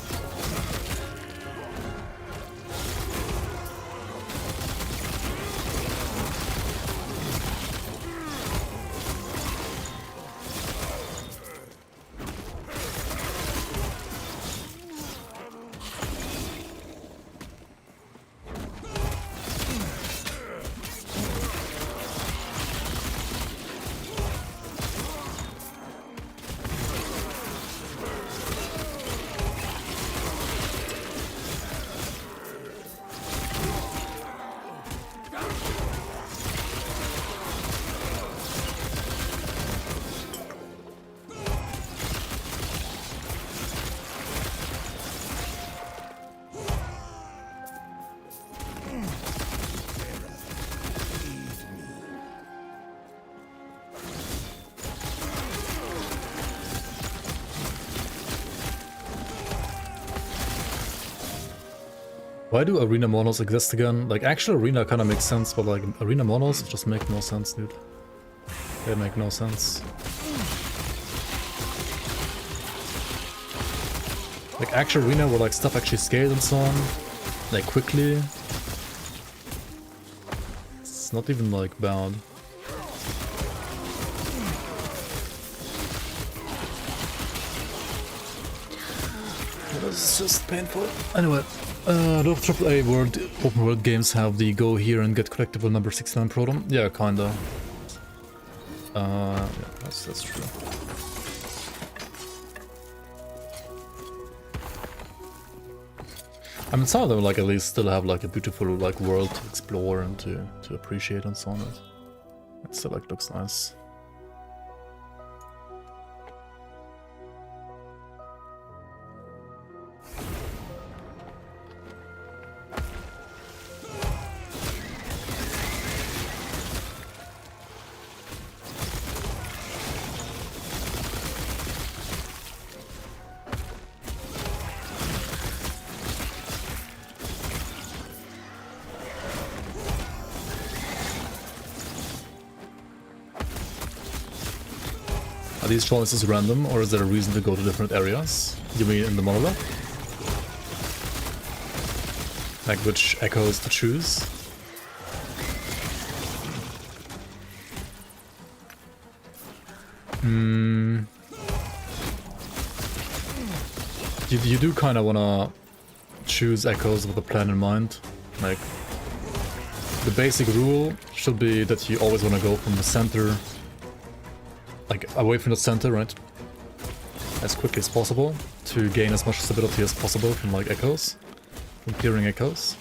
Why do arena monos exist again? Like, actual arena kind of makes sense, but like, arena monos just make no sense, dude. They make no sense. Like, actual arena where like stuff actually scales and so on, like quickly. It's not even like bad. It's just painful. Anyway. A lot of AAA open world games have the go here and get collectible number 69 problem. Yeah, kinda. Yeah, that's true. I mean, some of them like at least still have like a beautiful like world to explore and to appreciate and so on. It still like looks nice. Are these choices random, or is there a reason to go to different areas? You mean in the monolith? Like which echoes to choose? you do kind of want to choose echoes with a plan in mind. Like, the basic rule should be that you always want to go from the center, like away from the center, right? As quickly as possible to gain as much stability as possible from like echoes, from clearing echoes.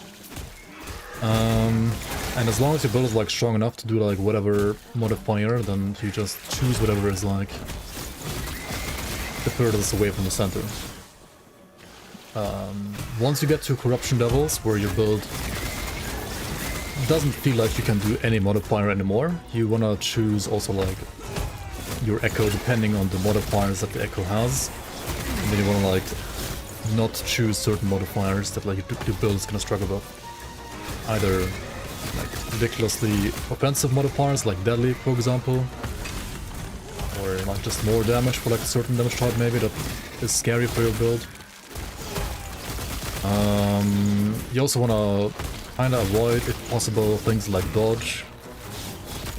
And as long as your build is like strong enough to do like whatever modifier, then you just choose whatever is like the furthest away from the center. Once you get to corruption levels where your build doesn't feel like you can do any modifier anymore, you wanna choose also like your echo depending on the modifiers that the echo has. And then you wanna like not choose certain modifiers that like your build is gonna struggle with. Either like ridiculously offensive modifiers like deadly, for example, or like just more damage for like a certain damage type maybe that is scary for your build. You also wanna kinda avoid, if possible, things like dodge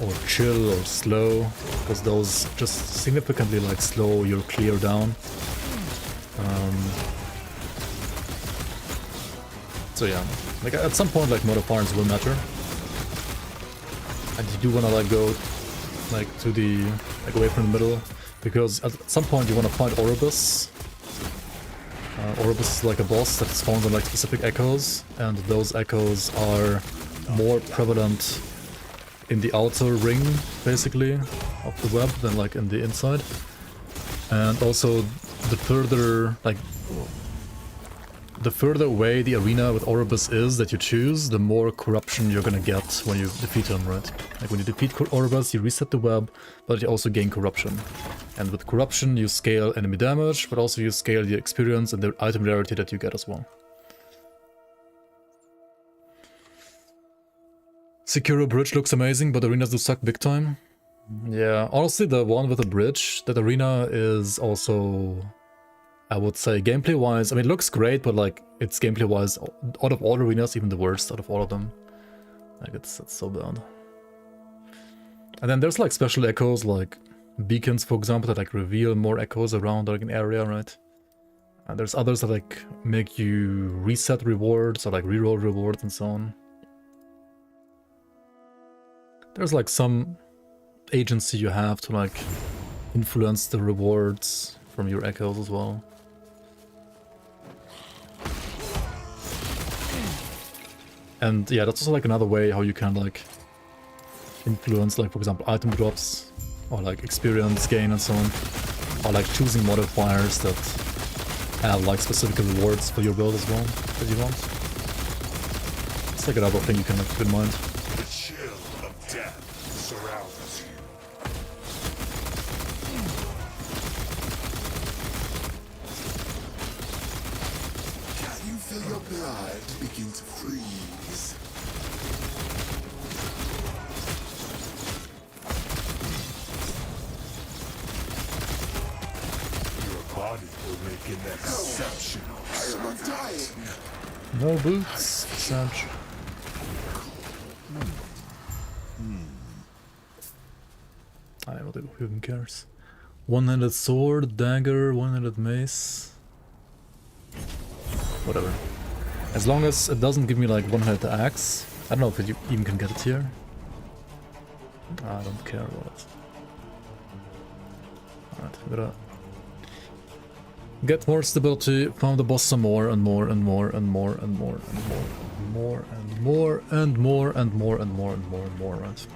or chill or slow, because those just significantly like slow your clear down. So yeah, like at some point like modifiers will matter, and you do wanna like go like to the like away from the middle, because at some point you wanna fight Oribus. Oribus is like a boss that spawns on like specific echoes, and those echoes are more prevalent in the outer ring, basically, of the web than like in the inside. And also, the further away the arena with Oribus is that you choose, the more corruption you're gonna get when you defeat him, right? Like when you defeat Oribus, you reset the web, but you also gain corruption. And with corruption, you scale enemy damage, but also you scale the experience and the item rarity that you get as well. Sekiro Bridge looks amazing, but arenas do suck big time. Yeah, honestly, the one with the bridge, that arena is also, I would say, gameplay-wise, I mean, it looks great, but like, it's gameplay-wise, out of all arenas, even the worst out of all of them. Like, it's so bad. And then there's like special echoes, like beacons, for example, that like reveal more echoes around like an area, right? And there's others that like make you reset rewards or like reroll rewards and so on. There's like some agency you have to like influence the rewards from your echoes as well. And yeah, that's also like another way how you can like influence, like for example, item drops or like experience gain and so on, or like choosing modifiers that have like specific rewards for your build as well that you want. It's like another thing you can keep in mind. The chill of death surrounds you. Can you feel your blood begin to freeze? Your body will make an exceptional sacrifice. No boots, Sag. I don't know, who even cares? One-handed sword, dagger, one-handed mace. Whatever. As long as it doesn't give me like one-handed axe. I don't know if you even can get it here. I don't care about it. Alright, we gotta get more stability, farm the boss some more and more and more and more and more and more and more and more and more and more and more and more, right?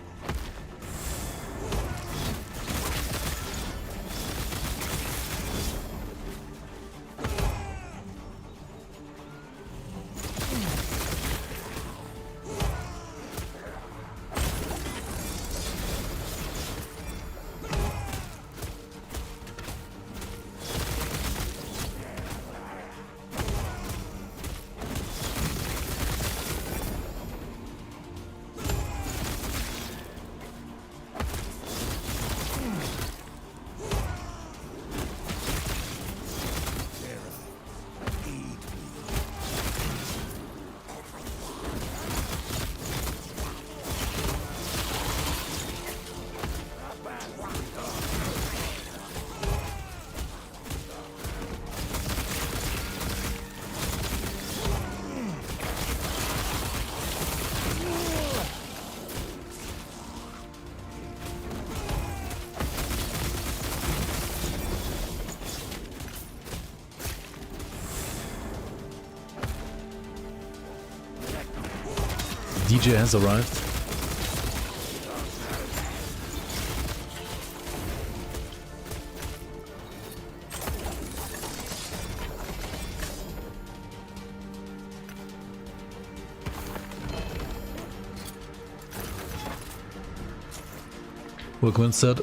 DJ has arrived. Workman said.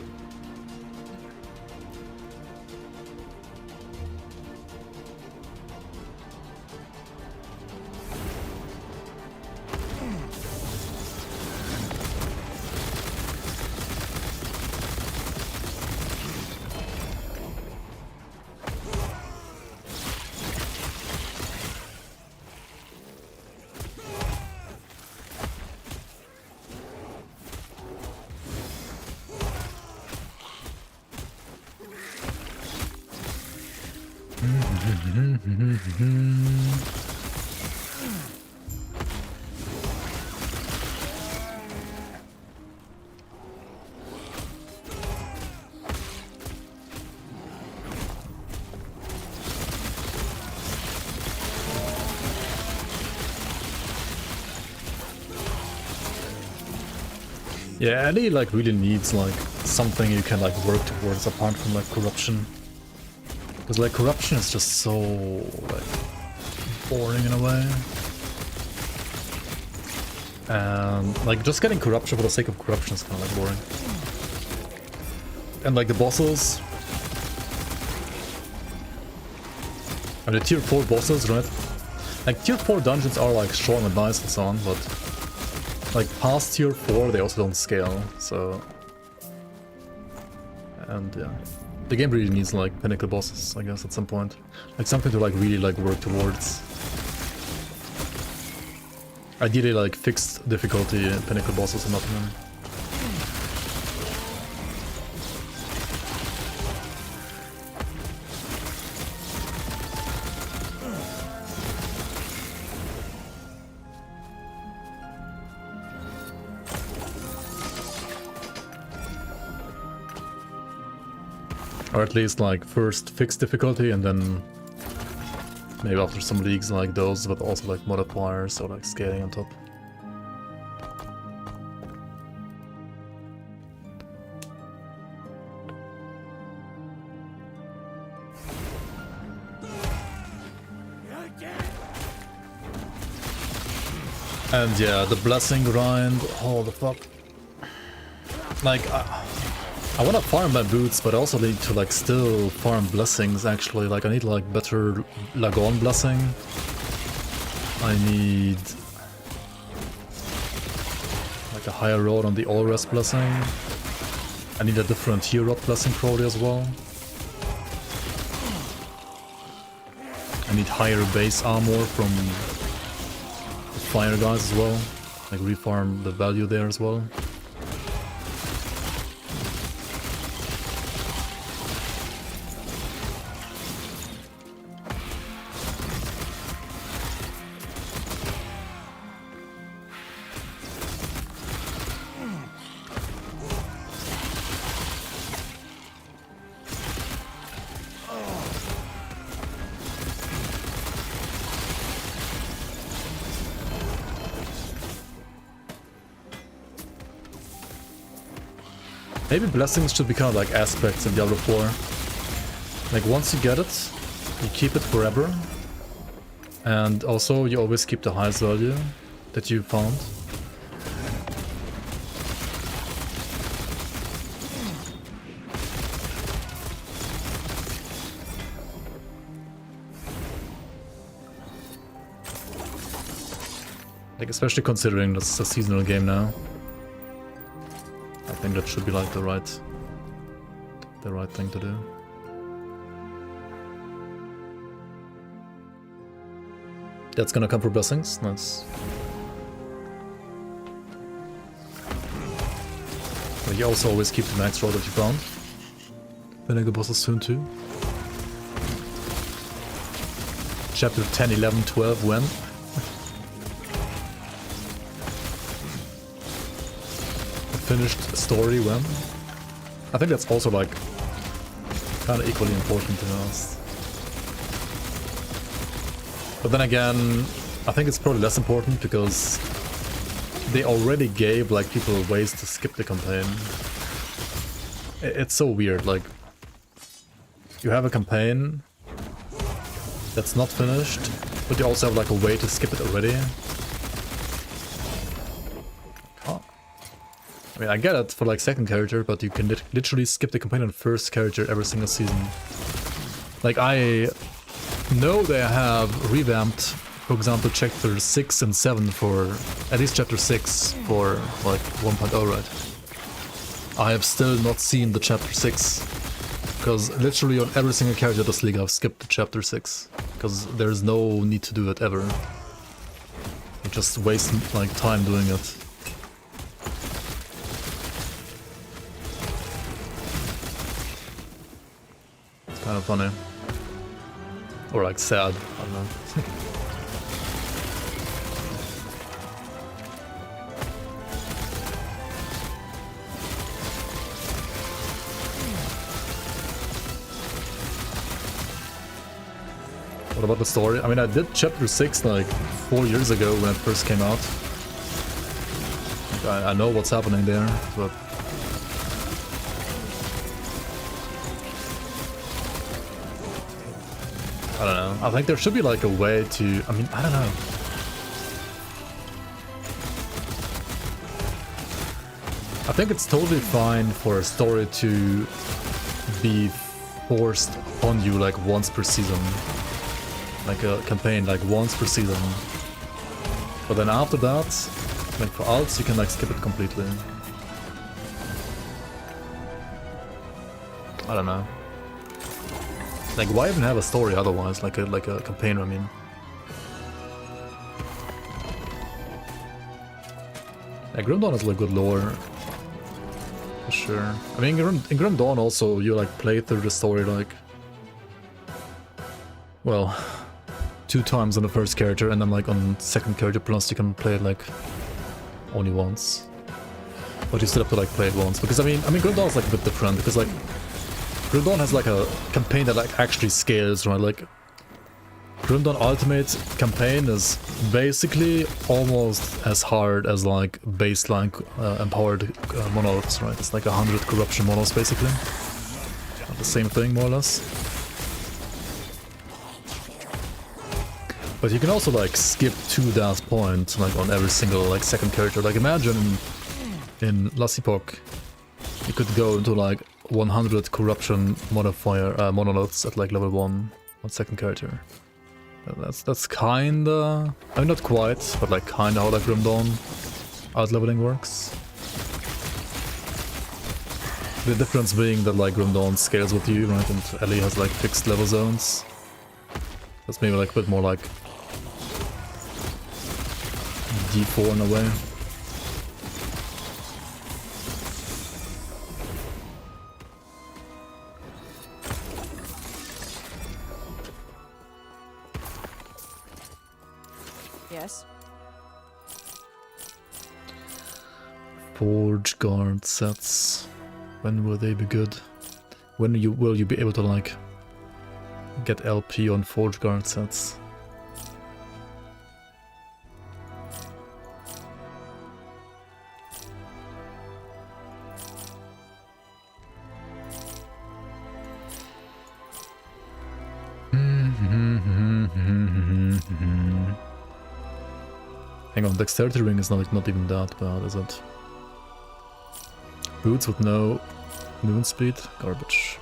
Yeah, Ellie like really needs like something you can like work towards apart from like corruption. Because like corruption is just so like boring in a way. And like just getting corruption for the sake of corruption is kind of like boring. And like the bosses. And the tier 4 bosses, right? Like tier 4 dungeons are like short and nice and so on, but like past tier 4 they also don't scale, so... And yeah. The game really needs like pinnacle bosses, I guess, at some point. Like something to like really like work towards. Ideally like fixed difficulty pinnacle bosses and nothing. Or at least like first fixed difficulty and then maybe after some leagues like those, but also like modifiers or like scaling on top. And yeah, the blessing grind, oh the fuck. Like, I wanna farm my boots, but I also need to like still farm blessings actually. Like I need like better Lagon blessing. I need like a higher road on the all rest blessing. I need a different tier rod blessing probably as well. I need higher base armor from the fire guys as well. Like refarm the value there as well. Maybe blessings should be kind of like aspects in Diablo 4. Like once you get it, you keep it forever. And also you always keep the highest value that you found. Like especially considering this is a seasonal game now. I think that should be like the right thing to do. That's gonna come for blessings, nice. But you also always keep the max roll that you found. Vinegar bosses soon too. Chapter 10, 11, 12, when? Finished story when? I think that's also like kind of equally important to be honest. But then again, I think it's probably less important because they already gave like people ways to skip the campaign. It's so weird, like you have a campaign that's not finished, but you also have like a way to skip it already. Oh. I mean, I get it for like second character, but you can literally skip the campaign on first character every single season. Like, I know they have revamped, for example, chapter 6 and 7 for, at least chapter 6 for like 1.0, right? I have still not seen the chapter 6, because literally on every single character of this league I've skipped the chapter 6, because there's no need to do it ever. You just waste like time doing it. It's kind of funny. Or like sad, I don't know. What about the story? I mean, I did chapter 6 like 4 years ago when it first came out. Like, I know what's happening there, but I don't know. I think there should be like a way to... I mean, I don't know. I think it's totally fine for a story to be forced on you like once per season. Like a campaign like once per season. But then after that, like for alts, you can like skip it completely. I don't know. Like, why even have a story otherwise? Like a campaign, I mean. Yeah, Grim Dawn has like good lore. For sure. I mean, in Grim Dawn also, you like play through the story like... Well, 2 times on the first character, and then like on second character plus you can play it like only once. But you still have to like play it once. Because I mean Grim Dawn is like a bit different, because like Grim Dawn has like a campaign that like actually scales, right? Like Grim Dawn Ultimate campaign is basically almost as hard as like baseline empowered monoliths, right? It's like 100 corruption monoliths basically. The same thing more or less. But you can also like skip to that point like on every single like second character. Like imagine in Epoch you could go into like 100 corruption modifier monoliths at like level 1 on second character. That's kinda, I mean not quite, but like kinda how like Grim Dawn out-leveling works. The difference being that like Grim Dawn scales with you, right, and Ellie has like fixed level zones. That's maybe like a bit more like D4 in a way. Yes. Forge guard sets. When will they be good? When will you be able to like get LP on Forge guard sets? Hang on, dexterity ring is not even that bad, is it? Boots with no moon speed? Garbage.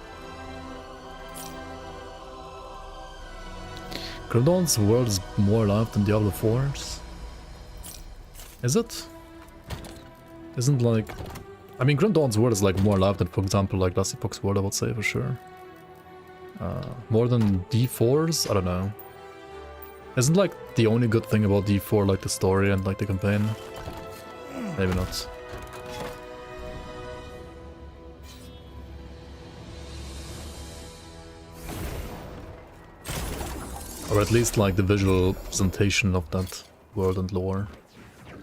Grim Dawn's world is more alive than Diablo 4's? Is it? Isn't like... I mean, Grim Dawn's world is like more alive than, for example, like Epoch's world, I would say, for sure. More than D4's? I don't know. Isn't like the only good thing about D4 like the story and like the campaign? Maybe not. Or at least like the visual presentation of that world and lore.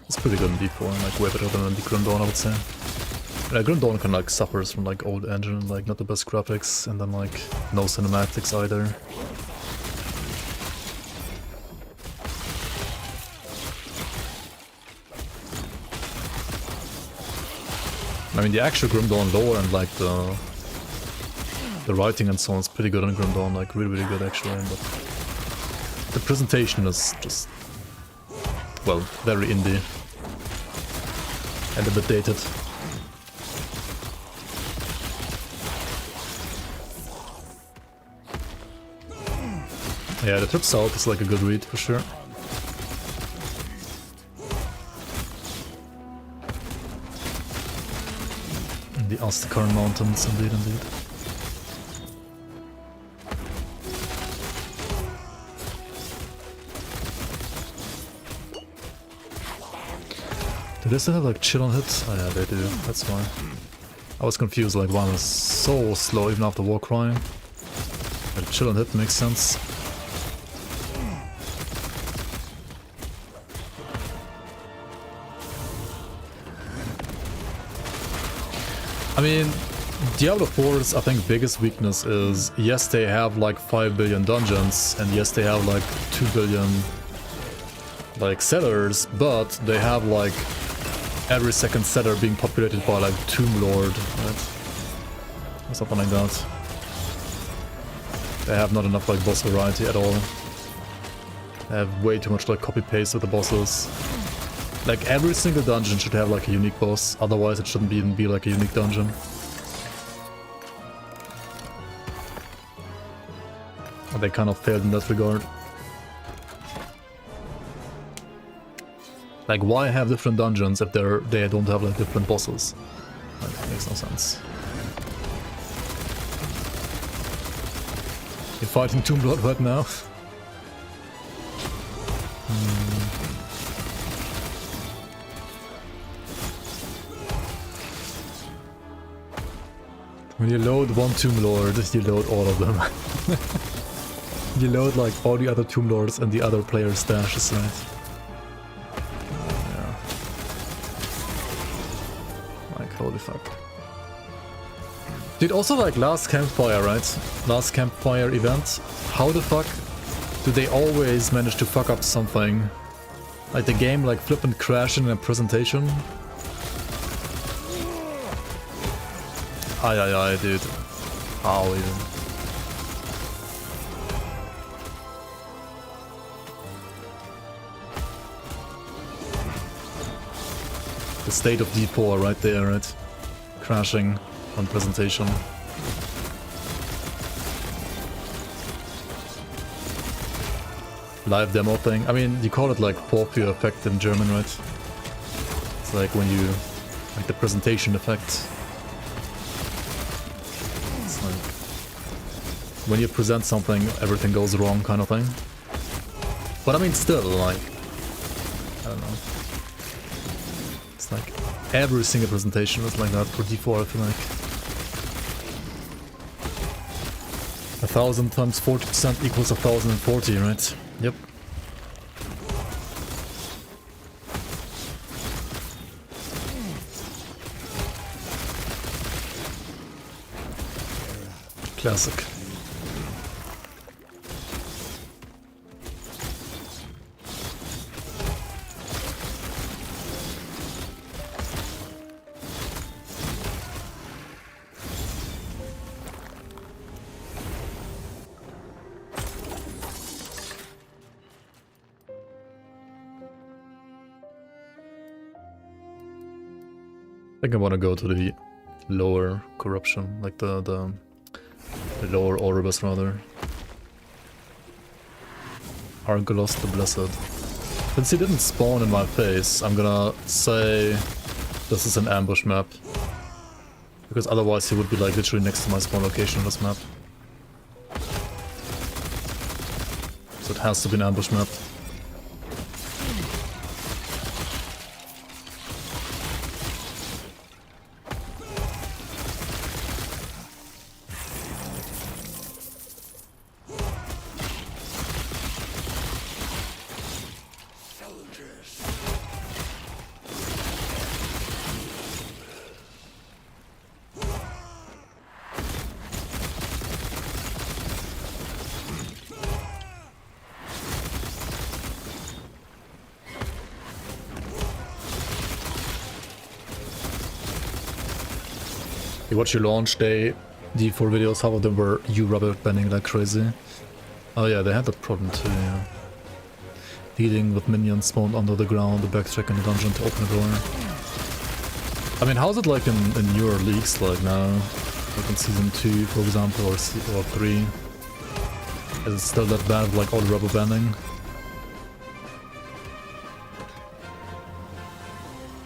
It's pretty good in D4, like way better than the Grim Dawn, I would say. Yeah, Grim Dawn can like suffers from like old engine, like not the best graphics, and then like no cinematics either. I mean, the actual Grim Dawn lore and like the writing and so on is pretty good on Grim Dawn, like really good actually, but the presentation is just, well, very indie and a bit dated. Yeah, the trip south is like a good read for sure. The Aztecan Mountains, indeed. Do they still have like chill on hits? Oh yeah, they do, that's why. I was confused, like one is so slow even after war crying. But chill on hit makes sense. I mean, Diablo 4's, I think, biggest weakness is, yes, they have like 5 billion dungeons, and yes, they have like 2 billion like sellers, but they have like every second seller being populated by like Tomb Lord, right? Or something like that. They have not enough like boss variety at all. They have way too much like copy-paste with the bosses. Like every single dungeon should have like a unique boss, otherwise it shouldn't even be like a unique dungeon. And they kind of failed in that regard. Like why have different dungeons if they don't have like different bosses? That makes no sense. You're fighting Tomb Lord right now? When you load one Tomb Lord, you load all of them. You load like all the other Tomb Lords and the other players' stashes, right? Yeah. Like, holy fuck. Dude, also like last campfire, right? Last campfire event. How the fuck do they always manage to fuck up something? Like the game like flip and crash in a presentation? Aye, dude. How even? The state of D4 right there, right? Crashing on presentation. Live demo thing. I mean, you call it like Porphyr effect in German, right? It's like when you... like the presentation effect. When you present something, everything goes wrong kind of thing. But I mean, still, like, I don't know. It's like every single presentation is like that for D4, I feel like. 1000 times 40% equals 1040, right? Yep. Classic. I think I want to go to the lower corruption, like the lower Oribus rather. Argolos the Blessed. Since he didn't spawn in my face, I'm gonna say this is an ambush map. Because otherwise he would be like literally next to my spawn location on this map. So it has to be an ambush map. You watch your launch day, the 4 videos, half of them were you rubber banding like crazy. Oh yeah, they had that problem too, yeah. Dealing with minions spawned under the ground, the backtrack in the dungeon to open the door. I mean, how's it like in newer leagues like now? Like in Season 2, for example, or 3? Is it still that bad with like all the rubber banding?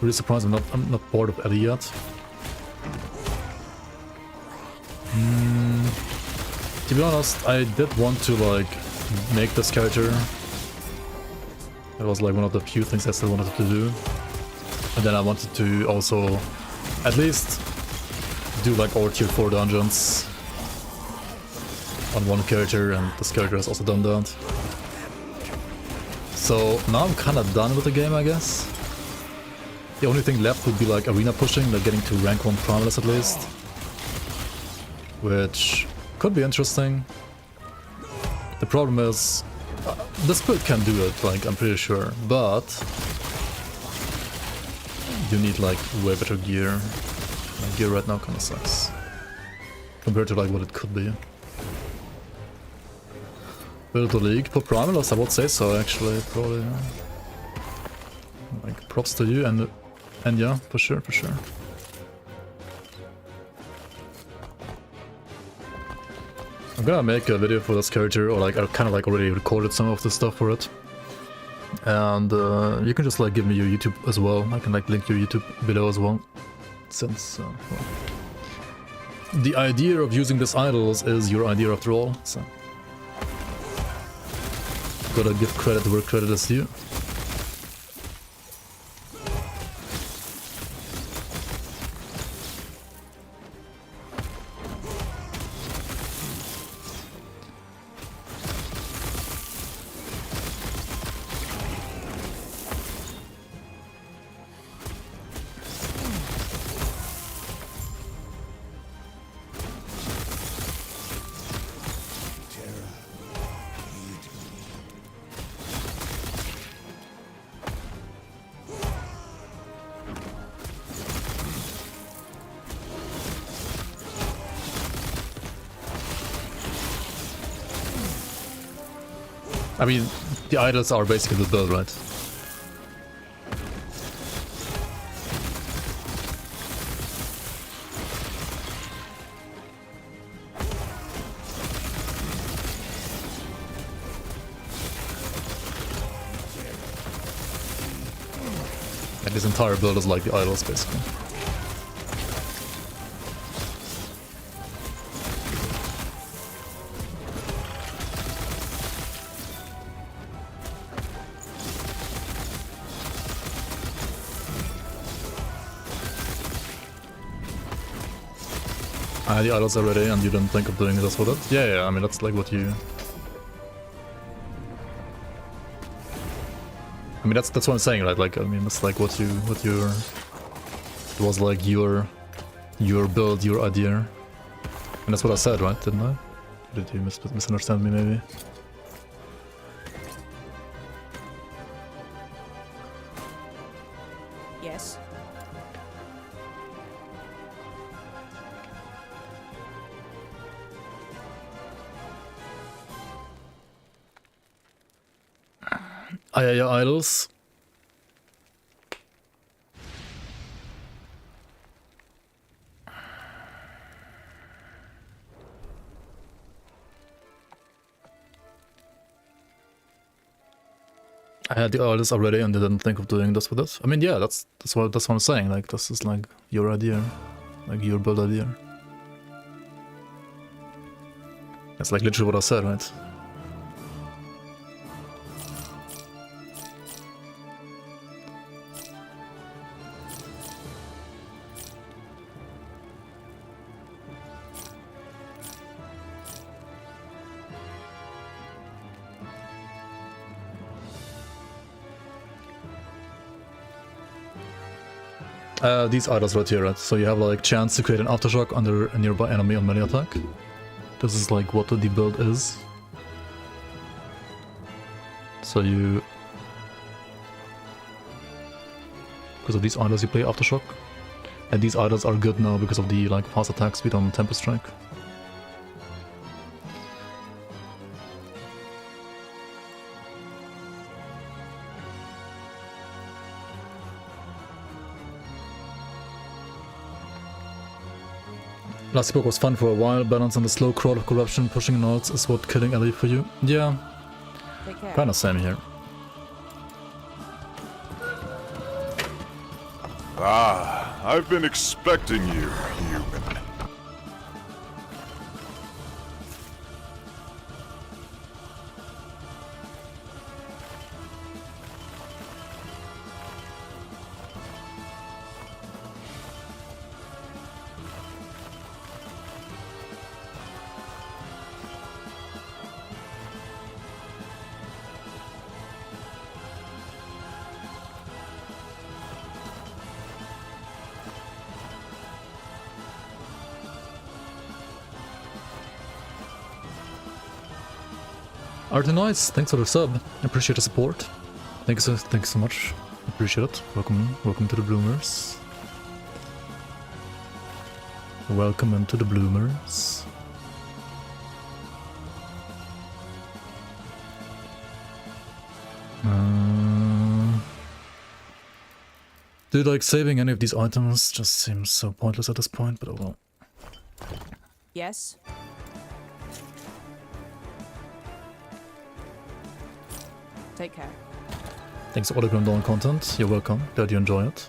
Really surprised I'm not bored of Eddie yet. To be honest, I did want to like make this character. That was like one of the few things I still wanted to do. And then I wanted to also at least do like all tier 4 dungeons on one character, and this character has also done that. So now I'm kinda done with the game, I guess. The only thing left would be like arena pushing, like getting to rank 1 Primalist at least. Which could be interesting. The problem is, this build can do it, like I'm pretty sure, but you need like way better gear. My gear right now kinda sucks. Compared to like what it could be. Build the league, put Primalist, I would say so actually, probably. Yeah. Like props to you, and yeah, for sure, for sure. I'm gonna make a video for this character, or like I kind of like already recorded some of the stuff for it. And you can just like give me your YouTube as well. I can like link your YouTube below as well. Since well, the idea of using these idols is your idea after all, so gotta give credit where credit is due. I mean, the idols are basically the build, right? And this entire build is like the idols, basically. The idols are ready, and you didn't think of doing this with it? Yeah, I mean that's like what you... I mean that's what I'm saying, right? Like I mean it's like what your... It was like your build, your idea. And that's what I said, right? Didn't I? Did you misunderstand me maybe? Yes. Yeah, idols. I had the idols already and didn't think of doing this with it. I mean, yeah, that's what I'm saying. Like this is like your idea, like your build idea. That's like literally what I said, right? These idols right here, right? So you have like chance to create an aftershock under a nearby enemy on melee attack. This is like what the build is. So you... Because of these idols you play aftershock. And these items are good now because of the like fast attack speed on Tempest Strike. Last Epoch was fun for a while, balance on the slow crawl of corruption, pushing nodes is what killing Ellie for you. Yeah, Take care. kinda same here. Ah, I've been expecting you, human. Artenoids, thanks for the sub. Appreciate the support. Thanks so much. Appreciate it. Welcome to the Bloomers. Welcome into the Bloomers. Dude, like saving any of these items just seems so pointless at this point, but oh well. Yes. Take care. Thanks for all the Grim Dawn content. You're welcome. Glad you enjoy it.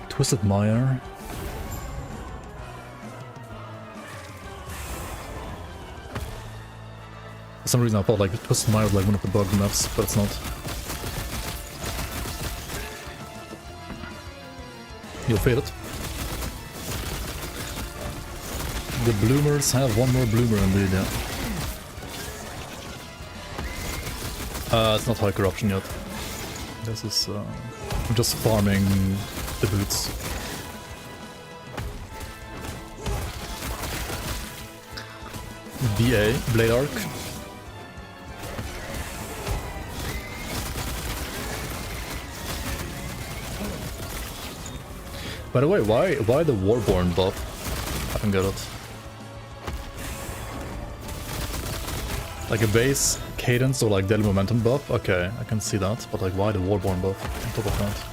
Twisted Mire. For some reason I thought like Twisted Mire was like one of the bugged maps, but it's not. You'll fade it. The Bloomers have one more Bloomer indeed, yeah. It's not high corruption yet. This is I'm just farming the boots. BA, Blade Arc. By the way, why the Warborn buff? I don't get it. Like a base cadence or like daily momentum buff? Okay, I can see that, but like why the Warborn buff on top of that?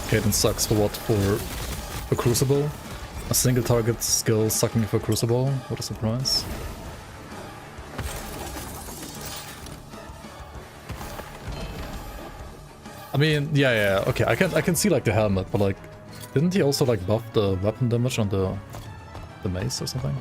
Cadence sucks for what? For Crucible? A single target skill sucking for Crucible? What a surprise. I mean, yeah, okay, I can see like the helmet, but like, didn't he also like buff the weapon damage on the mace or something?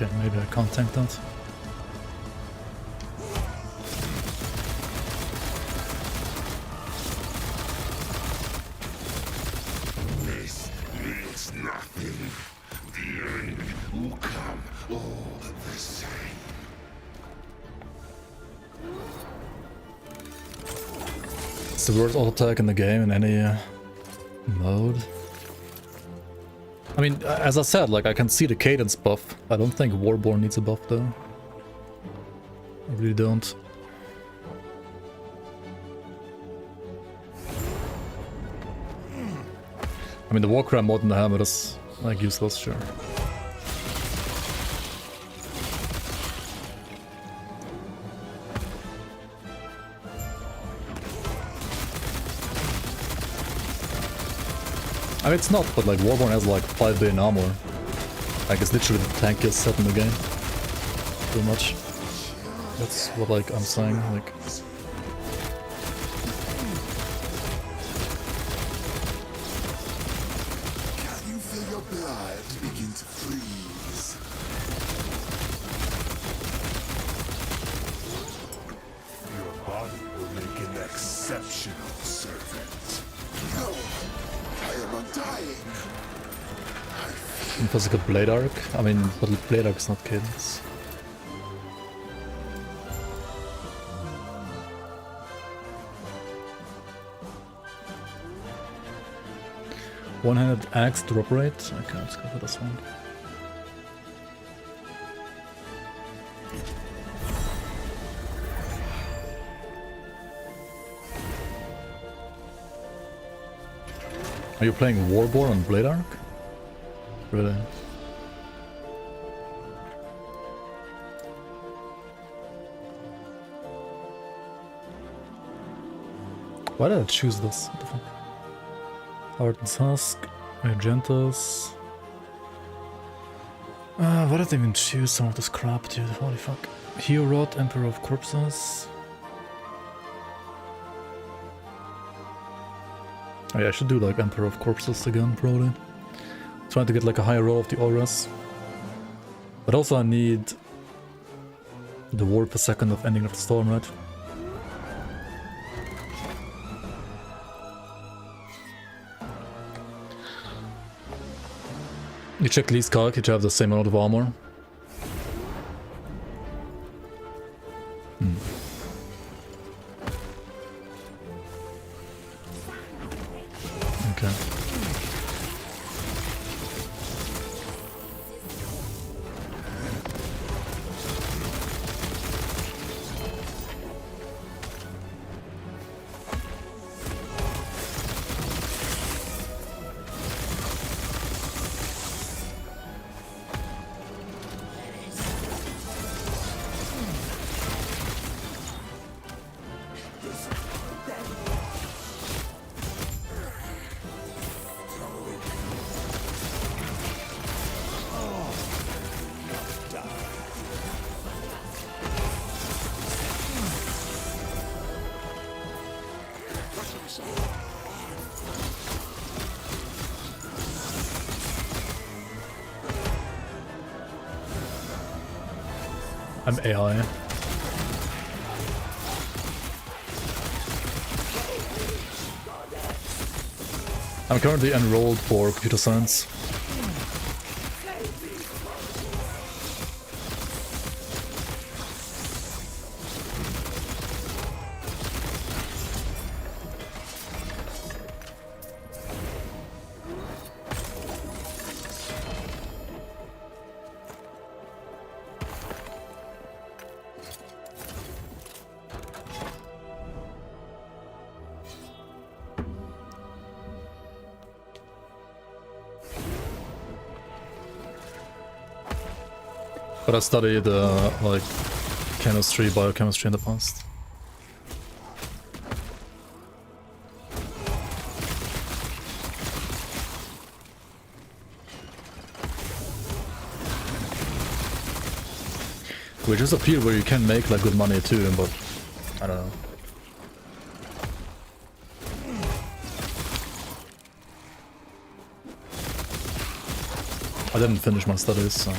Okay, maybe I can't tank that. This means nothing. The end will come all the same. It's the worst auto attack in the game in any mode. I mean, as I said, like I can see the cadence buff. I don't think Warborn needs a buff though. I really don't. I mean, the Warcry mod in the helmet is like useless, sure. I mean, it's not, but like Warborn has like 5 billion armor. Like it's literally the tankiest set in the game. Pretty much. That's what like I'm saying. Like. Can you feel your blood begin to freeze? Your body will make an exceptional servant. No, I am undying. Physical Blade Arc? I mean, but Blade Arc is not cadence. One-handed axe drop rate? Okay, let's go for this one. Are you playing Warborn on Blade Arc? Really? Why did I choose this? What the fuck? Harden's Husk, Argentus. Why did I even choose some of this crap, dude? Holy fuck. Hero Rod, Emperor of Corpses. Oh yeah, I should do like Emperor of Corpses again, probably. Trying to get like a higher roll of the auras. But also I need the ward per second of Ending of the Storm, right? You check Lee's calc, you have the same amount of armor. Okay. I'm AI. I'm currently enrolled for computer science. But I studied like chemistry, biochemistry in the past. Which is a field where you can make like good money too, but I don't know. I didn't finish my studies, so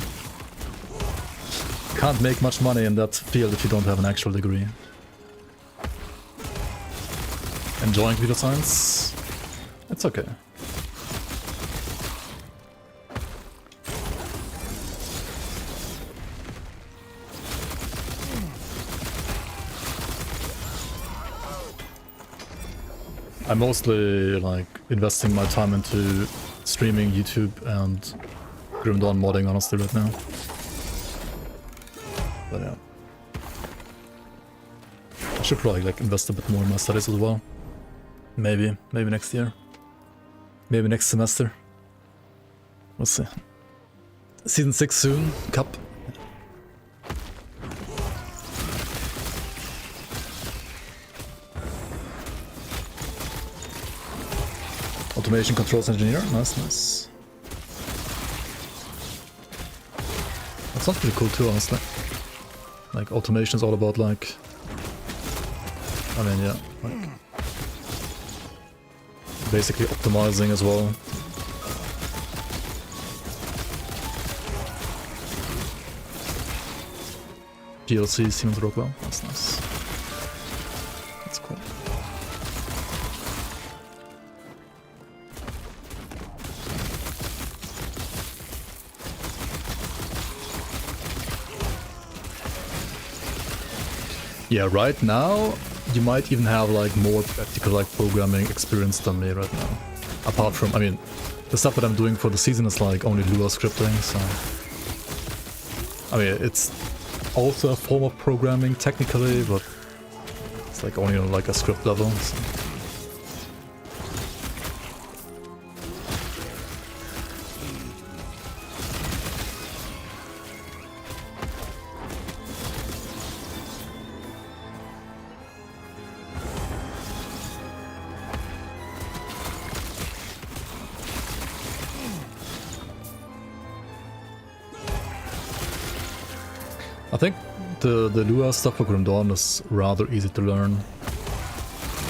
can't make much money in that field if you don't have an actual degree. Enjoying computer science? It's okay. I'm mostly like investing my time into streaming, YouTube, and Grim Dawn modding honestly right now. But yeah. I should probably like invest a bit more in my studies as well. Maybe next year. Maybe next semester. We'll see. Season 6 soon, Cup. Automation controls engineer, nice, nice. That sounds pretty cool too, honestly. Like, automation is all about, like... I mean, yeah, like... basically optimizing as well. PLC seems to work well, that's nice. That's cool. Yeah, right now you might even have like more practical like programming experience than me right now. Apart from, I mean, the stuff that I'm doing for the season is like only Lua scripting, so... I mean, it's also a form of programming technically, but it's like only on like a script level. So. I think the Lua stuff for Grim Dawn is rather easy to learn.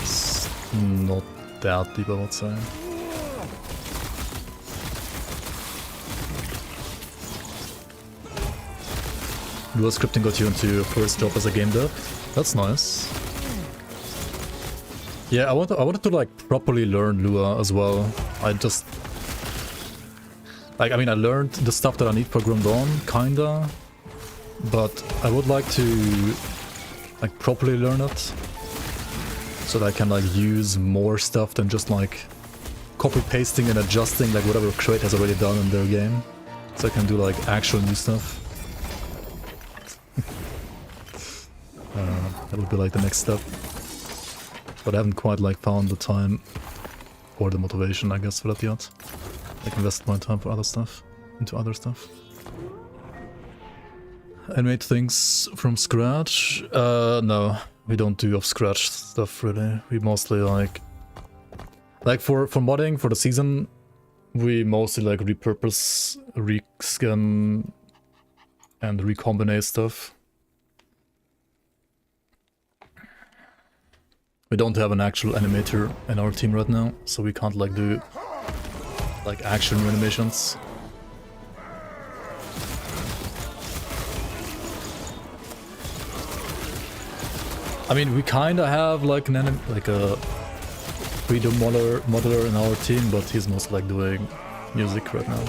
It's not that deep, I would say. Lua scripting got you into your first job as a game dev. That's nice. Yeah, I wanted to like properly learn Lua as well. I just... like, I mean, I learned the stuff that I need for Grim Dawn, kinda. But I would like to like properly learn it so that I can like use more stuff than just like copy pasting and adjusting like whatever Crate has already done in their game. So I can do like actual new stuff. That would be like the next step. But I haven't quite like found the time or the motivation, I guess, for that yet. Like invest my time for other stuff, into other stuff. Animate things from scratch? No, we don't do off scratch stuff really. We mostly like for modding for the season, we mostly like repurpose, reskin, and recombinate stuff. We don't have an actual animator in our team right now, so we can't like do like action animations. I mean, we kinda have like a 3D modeler in our team, but he's mostly like doing music right now,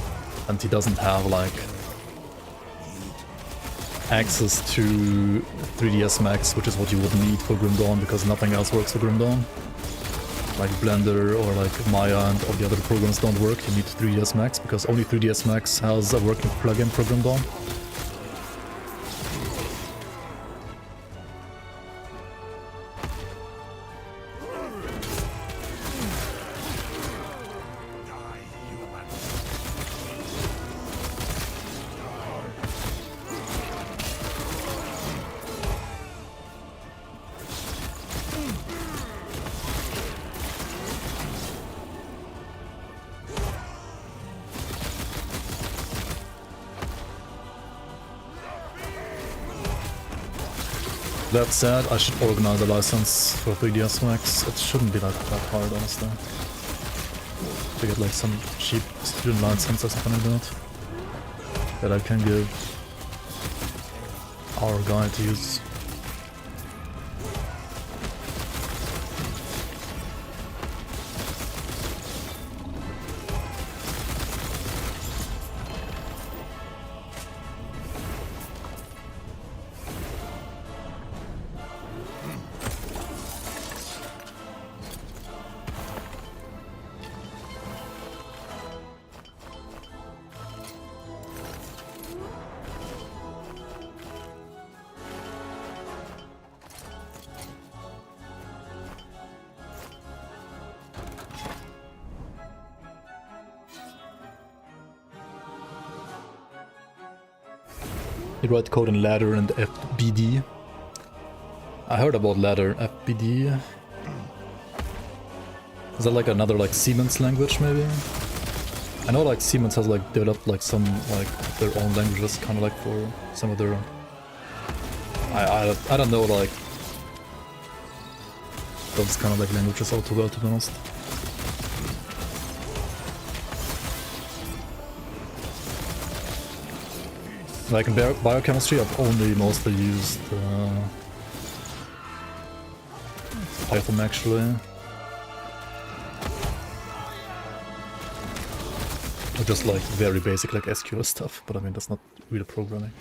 and he doesn't have like access to 3ds Max, which is what you would need for Grim Dawn, because nothing else works for Grim Dawn. Like Blender or like Maya and all the other programs don't work. You need 3ds Max because only 3ds Max has a working plugin for Grim Dawn. That said, I should organize a license for 3ds Max. It shouldn't be like that hard, honestly. To get like some cheap student license or something like that I can give our guy to use. You write code in ladder and FBD. I heard about ladder, FBD. Is that like another like Siemens language maybe? I know like Siemens has like developed like some like their own languages kind of like for some of their... I don't know like those kind of like languages all too well, to be honest. Like in biochemistry I've only mostly used Python actually. Or just like very basic like SQL stuff, but I mean that's not real programming.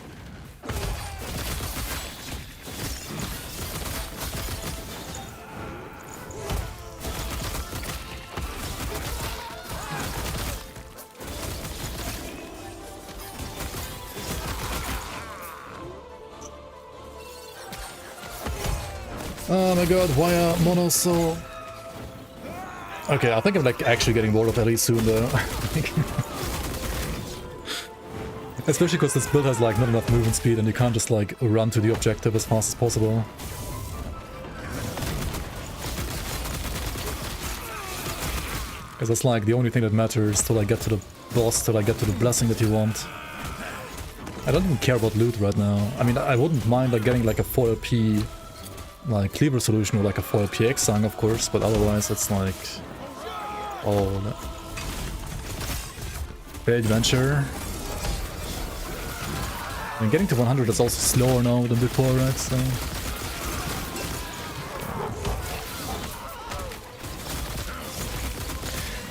Oh my god, why are monos so... Okay, I think I'm like actually getting bored of Ellie soon though. Especially because this build has like not enough movement speed and you can't just like run to the objective as fast as possible. Because that's like the only thing that matters till I get to the boss, till I get to the blessing that you want. I don't even care about loot right now. I mean, I wouldn't mind like getting like a 4LP like Cleaver solution or like a 4LP X-Sang of course, but otherwise it's like... all that. Great adventure. I mean, getting to 100 is also slower now than before, right? So...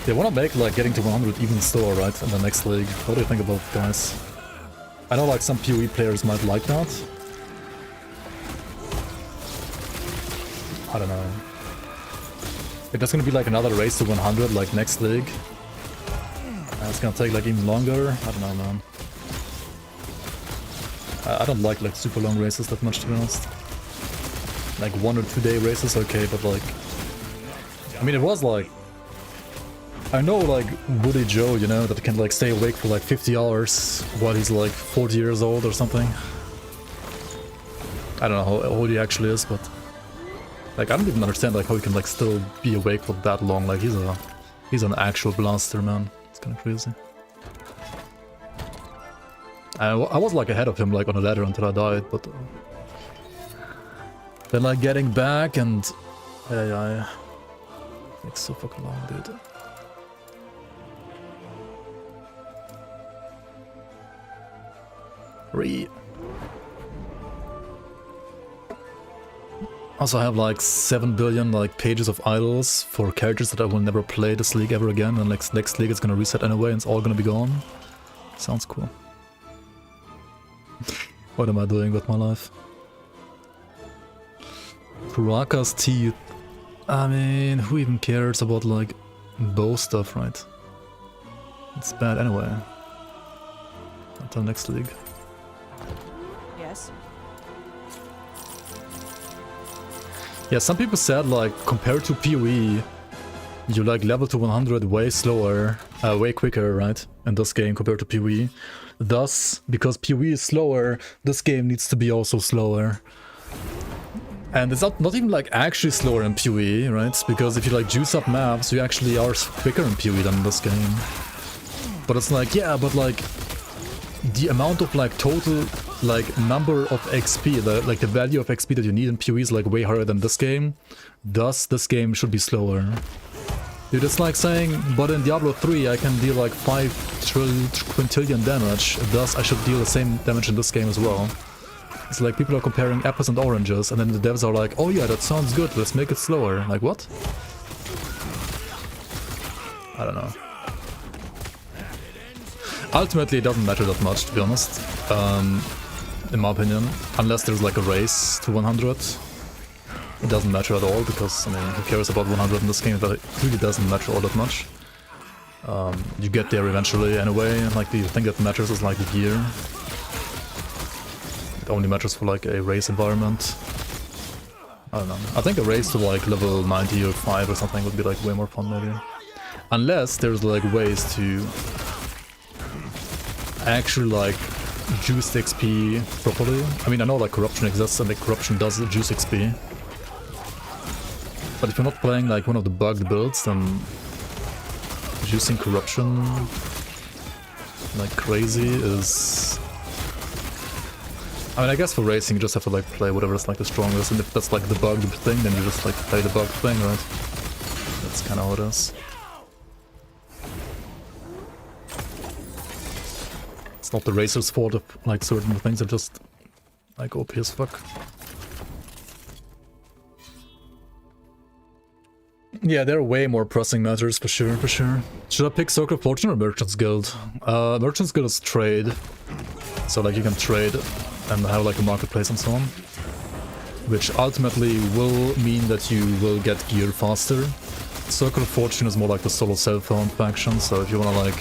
they wanna make like getting to 100 even slower, right? In the next league. What do you think about it, guys? I know like some PoE players might like that. I don't know. If there's gonna be like another race to 100 like next league, it's gonna take like even longer. I don't know, man. I don't like super long races that much, to be honest. Like 1 or 2 day races, okay, but like... I mean, it was like... I know like Woody Joe, you know, that can like stay awake for like 50 hours while he's like 40 years old or something. I don't know how old he actually is, but... like, I don't even understand like how he can like still be awake for that long. Like he's an actual blaster, man. It's kind of crazy. I was like ahead of him like on a ladder until I died, but then like getting back and yeah, it's so fucking long, dude. Also, I have like 7 billion like pages of idols for characters that I will never play this league ever again, and like next league it's gonna reset anyway and it's all gonna be gone. Sounds cool. What am I doing with my life? Kuraka's teeth. I mean, who even cares about like bow stuff, right? It's bad anyway. Until next league. Yes. Yeah, some people said like compared to PoE, you like level to 100 way slower, way quicker, right? In this game compared to PoE. Thus, because PoE is slower, this game needs to be also slower. And it's not even like actually slower in PoE, right? Because if you like juice up maps, you actually are quicker in PoE than in this game. But it's like, yeah, but like the amount of like total like number of XP, the value of XP that you need in PoE is like way higher than this game. Thus, this game should be slower. Dude, it's like saying, but in Diablo 3 I can deal like 5 quintillion damage, thus I should deal the same damage in this game as well. It's like people are comparing apples and oranges, and then the devs are like, oh yeah, that sounds good, let's make it slower. Like, what? I don't know. Ultimately, it doesn't matter that much, to be honest. In my opinion. Unless there's like a race to 100. It doesn't matter at all, because, I mean, who cares about 100 in this game? That really doesn't matter all that much. You get there eventually anyway, like the thing that matters is like the gear. It only matters for like a race environment. I don't know. I think a race to like level 90 or 5 or something would be like way more fun maybe. Unless there's like ways to actually like juice the XP properly. I mean, I know like corruption exists and like corruption does juice XP. But if you're not playing like one of the bugged builds, then using corruption like crazy is... I mean, I guess for racing you just have to like play whatever is like the strongest, and if that's like the bugged thing, then you just like play the bugged thing, right? That's kind of how it is. It's not the racer's fault if like certain things are just like OP as fuck. Yeah, there are way more pressing matters for sure, for sure. Should I pick Circle of Fortune or Merchant's Guild? Merchant's Guild is trade. So like you can trade and have like a marketplace and so on. Which ultimately will mean that you will get gear faster. Circle of Fortune is more like the solo self-found faction, so if you wanna like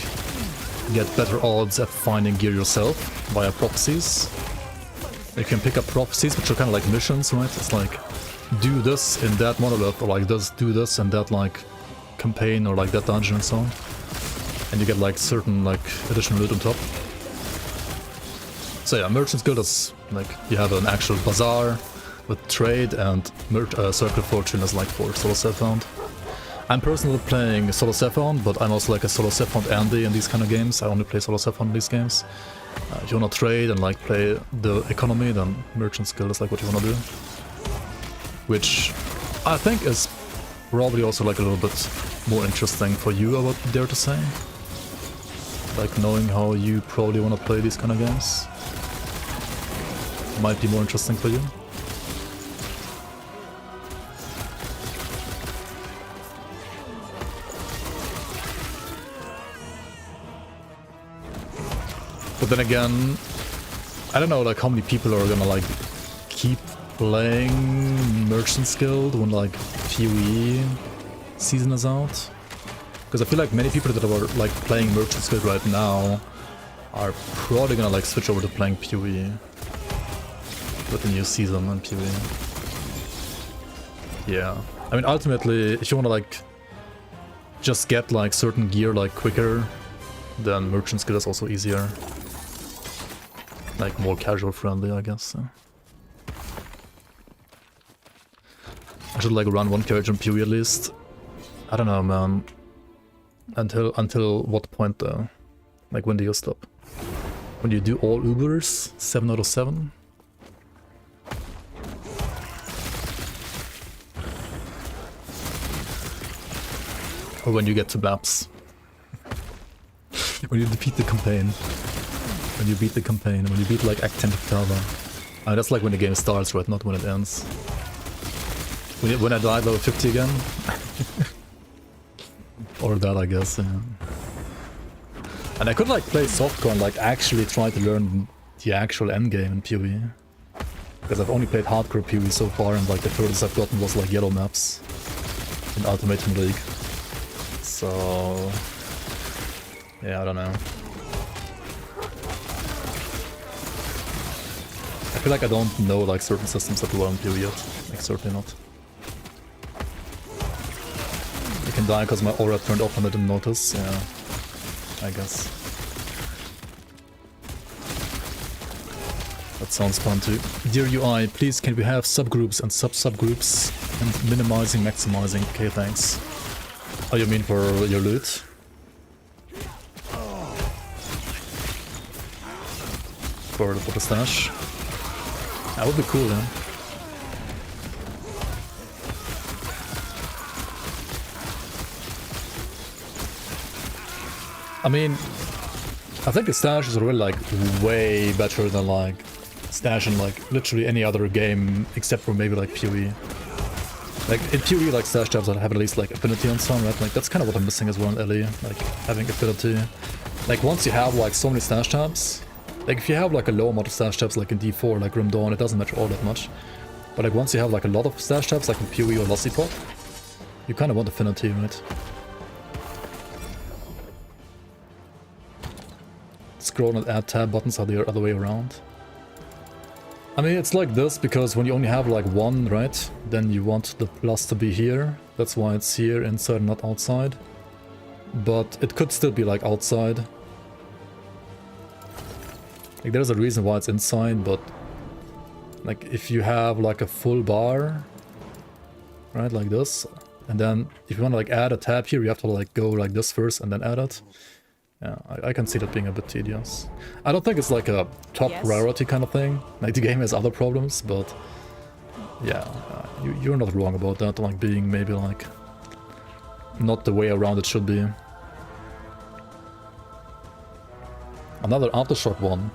get better odds at finding gear yourself via prophecies, you can pick up prophecies, which are kind of like missions, right? It's like, do this in that monolith, or like do this in that like campaign, or like that dungeon and so on. And you get like certain like additional loot on top. So yeah, Merchant's Guild is like, you have an actual bazaar with trade, and Circle of Fortune is like for solo self-found. I'm personally playing solo self-found, but I'm also like a solo self-found Andy in these kind of games. I only play solo self-found in these games. If you wanna trade and like play the economy, then Merchant's Guild is like what you wanna do. Which I think is probably also like a little bit more interesting for you, I would dare to say. Like knowing how you probably wanna play these kind of games might be more interesting for you. But then again, I don't know like how many people are gonna like keep playing Merchant's Guild when like PoE season is out. Because I feel like many people that are like playing Merchant's Guild right now are probably gonna like switch over to playing PoE with the new season and PoE. Yeah, I mean ultimately if you wanna like just get like certain gear like quicker, then Merchant's Guild is also easier. Like more casual friendly, I guess. So. I should like run one character in PoE at least. I don't know, man. Until what point though? Like when do you stop? When you do all Ubers? 7 out of 7? Or when you get to maps? When you defeat the campaign. When you beat the campaign, when you beat like Act 10 of Tava. That's like when the game starts, right? Not when it ends. When I died level 50 again? Or that, I guess, yeah. And I could like play softcore and like actually try to learn the actual endgame in PoE. Because I've only played hardcore PoE so far, and like the furthest I've gotten was like yellow maps in Ultimate League. So... yeah, I don't know. I feel like I don't know like certain systems that well in PoE yet. Like certainly not. I can die because my aura turned off and I didn't notice. Yeah, I guess. That sounds fun too. Dear UI, please can we have subgroups and sub-subgroups and minimizing, maximizing? Okay, thanks. Oh, you mean for your loot? For the stash? That would be cool, yeah. I mean, I think the stash is really like way better than like stash in like literally any other game except for maybe like PoE. Like in PoE, like stash tabs that have at least like affinity and so on, right? Like that's kind of what I'm missing as well in LE, like having affinity. Like once you have like so many stash tabs, like if you have like a low amount of stash tabs like in D4, like Grim Dawn, it doesn't matter all that much. But like once you have like a lot of stash tabs like in PoE or Lost Epoch, you kind of want affinity, right? Scroll and add tab buttons are the other way around. I mean, it's like this because when you only have like one, right, then you want the plus to be here. That's why it's here inside, not outside. But it could still be like outside. Like there's a reason why it's inside, but like if you have like a full bar, right? Like this. And then if you want to like add a tab here, you have to like go like this first and then add it. Yeah, I can see that being a bit tedious. I don't think it's like a top priority kind of thing. Like the game has other problems, but yeah, you're not wrong about that. Like being maybe like not the way around it should be. Another Aftershock one.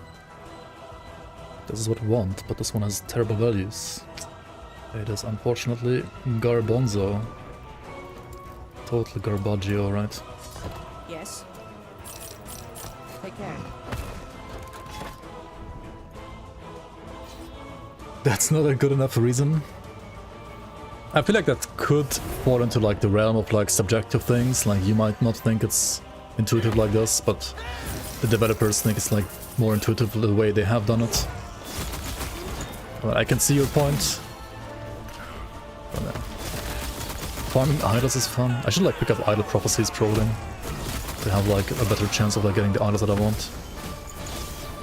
This is what we want, but this one has terrible values. It is unfortunately Garbonzo. Totally Garbaggio, right? Yes. Take care. That's not a good enough reason. I feel like that could fall into like the realm of like subjective things. Like you might not think it's intuitive like this, but the developers think it's like more intuitive the way they have done it. Well, I can see your point. But, farming idols is fun. I should like pick up idol prophecies probably to have like a better chance of like getting the idols that I want.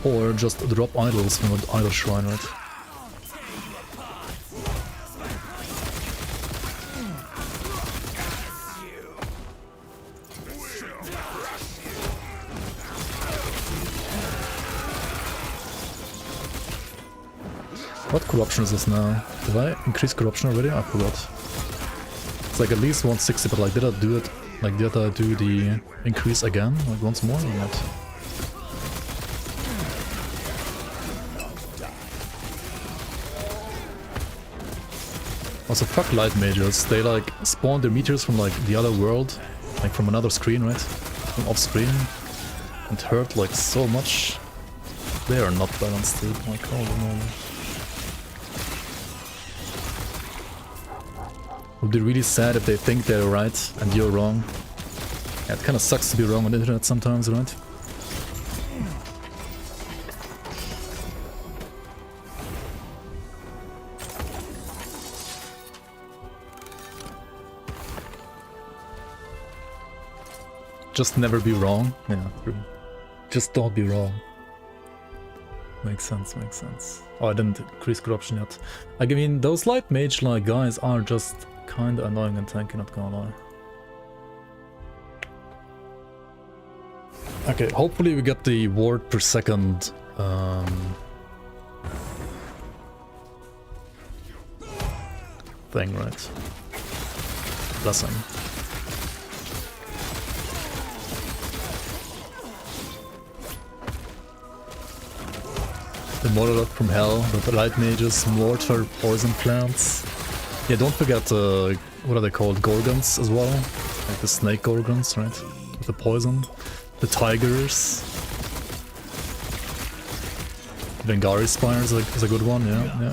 Or just drop idols from an idol shrine, right? What corruption is this now? Did I increase corruption already? I forgot. It's like at least 160, but like did I do it? Like did I do the increase again? Like once more or not? Also fuck light mages, they like spawn their meteors from like the other world, like from another screen, right? From off screen. And hurt like so much. They are not balanced, dude. Like holy moly. Would be really sad if they think they're right and you're wrong. Yeah, it kinda sucks to be wrong on the internet sometimes, right? Just never be wrong. Yeah, true. Just don't be wrong. Makes sense, makes sense. Oh, I didn't increase corruption yet. Like, I mean, those light mage like guys are just kinda annoying and tanky, not gonna lie. Okay, hopefully we get the ward per second thing, right? Blessing. The monolith from hell, the light mages, mortar, poison plants. Yeah, don't forget, what are they called? Gorgons as well. Like the snake gorgons, right? With the poison. The tigers. Vengari Spire is a good one, yeah.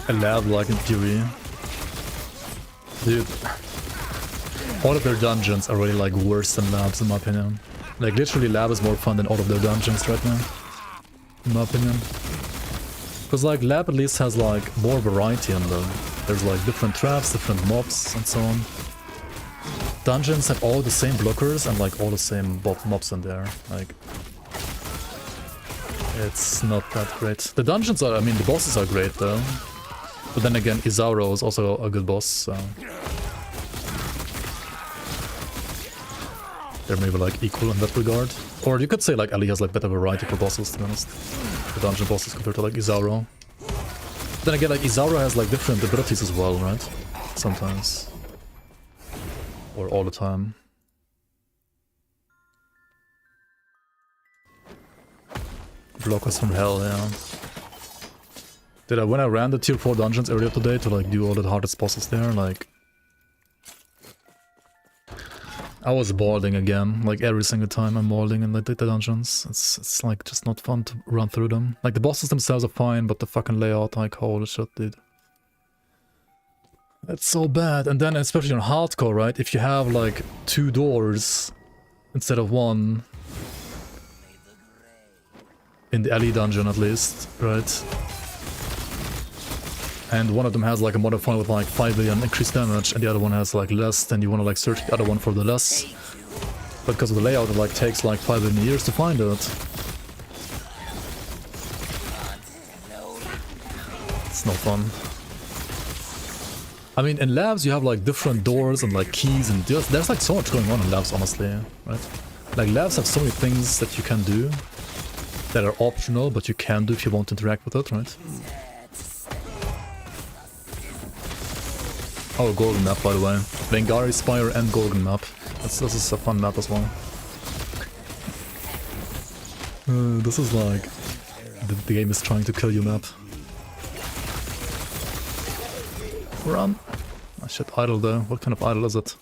A lab like in Fury. Dude. All of their dungeons are really like worse than labs in my opinion. Like literally lab is more fun than all of their dungeons right now. In my opinion. Because like lab at least has like more variety in them. There's like different traps, different mobs and so on. Dungeons have all the same blockers and like all the same mobs in there. Like it's not that great. The dungeons are, I mean the bosses are great though. But then again, Isauro is also a good boss, so... They're maybe like equal in that regard. Or you could say like Ellie has like better variety for bosses, to be honest. The dungeon bosses compared to like Isauro. Then again, like Isauro has like different abilities as well, right? Sometimes. Or all the time. Blockers from hell, yeah. When I ran the tier 4 dungeons earlier today to like do all the hardest bosses there, like I was balding again, like every single time I'm balding in the dungeons. It's like just not fun to run through them. Like the bosses themselves are fine, but the fucking layout, like holy shit, dude. It's so bad. And then especially on hardcore, right? If you have like 2 doors instead of 1, in the alley dungeon at least, right? And one of them has like a modifier with like 5 billion increased damage, and the other one has like less, then you want to like search the other one for the less. But because of the layout, it like takes like 5 billion years to find it. It's no fun. I mean, in labs you have like different doors and like keys, and there's like so much going on in labs, honestly, right? Like labs have so many things that you can do that are optional, but you can do if you want to interact with it, right? Oh, Gorgon map, by the way. Vengari Spire and Gorgon map. This is a fun map as well. This is like... The game is trying to kill you map. Run! Oh shit, idle though. What kind of idle is it?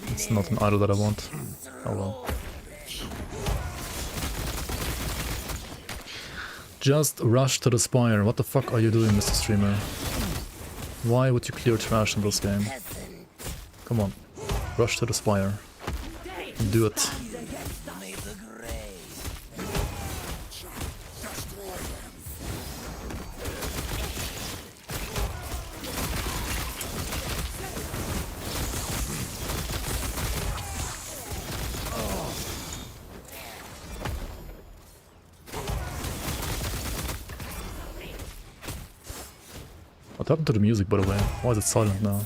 It's not an idle that I want. Oh well. Just rush to the spire. What the fuck are you doing, Mr. Streamer? Why would you clear trash in this game? Come on. Rush to the spire. Do it. What happened to the music, by the way? Why is it silent now?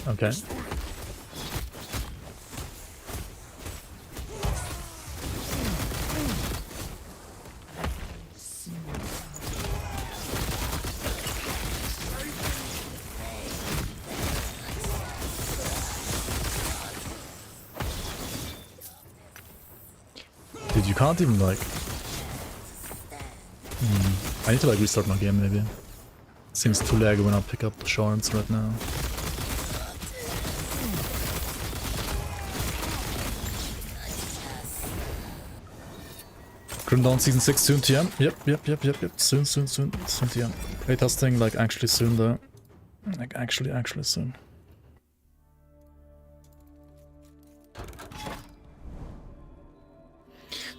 Okay. Dude, you can't even like... I need to like restart my game maybe. Seems too laggy when I pick up the shards right now. Grim Dawn Season 6 soon TM. Yep. Soon TM. Playtesting like actually soon though. Like actually soon.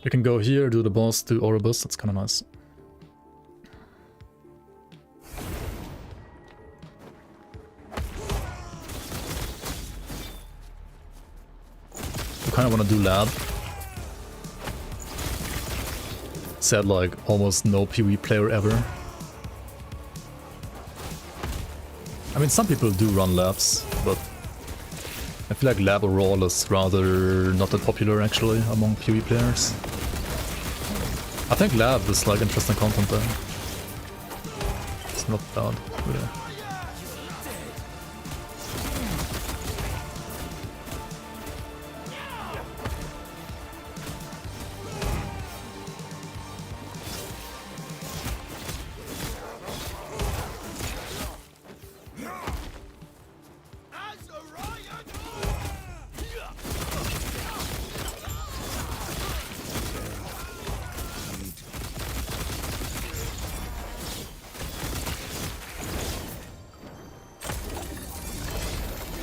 You can go here, do the boss, do Oribus, that's kinda nice. You kinda wanna do lab. Said like almost no PvE player ever. I mean, some people do run labs, but I feel like lab overall is rather not that popular actually among PvE players. I think lab is like interesting content though. It's not bad, really.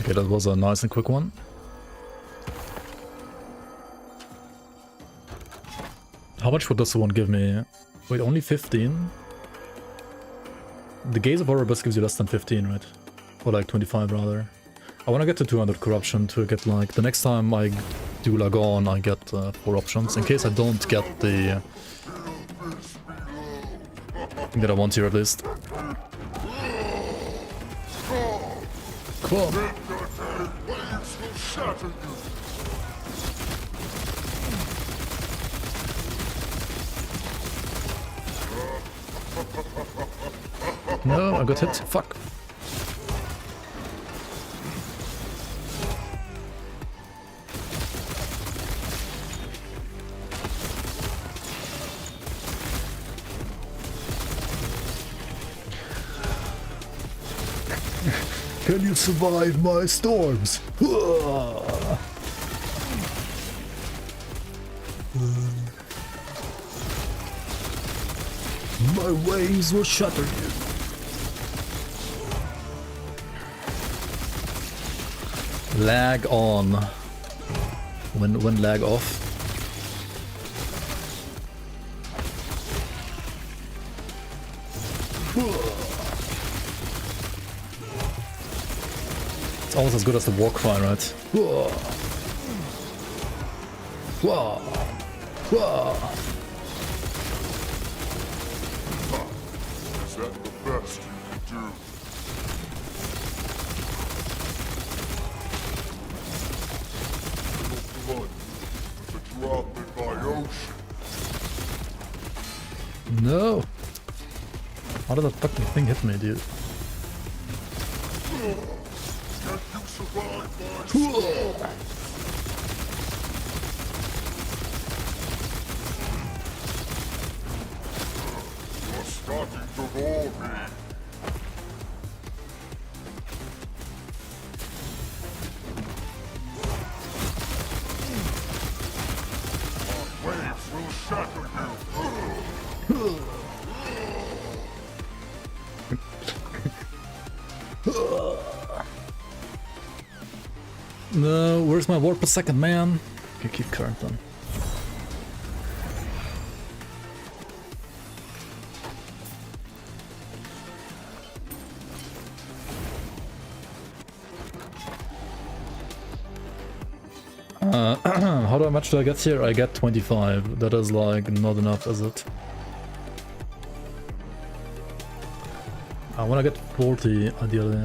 Okay, that was a nice and quick one. How much would this one give me? Wait, only 15? The Gaze of Oribus gives you less than 15, right? Or like 25 rather. I want to get to 200 corruption to get like... The next time I do Lagon, I get 4 options. In case I don't get the... thing that I want here at least. Cool. No, I got hit. Fuck. Can you survive my storms? My waves will shatter you. Lag on. When lag off. It's almost as good as the war cry, right? Whoa. Whoa. Whoa. Is that the best you can do? Little blood, a drop in my ocean. No. How did that fucking thing hit me, dude? Can you survive my storm? You're starting to bore me. My waves will shatter you. No, where's my ward per second, man? You keep current then. How much do I get here? I get 25. That is like not enough, is it? I wanna get 40 ideally.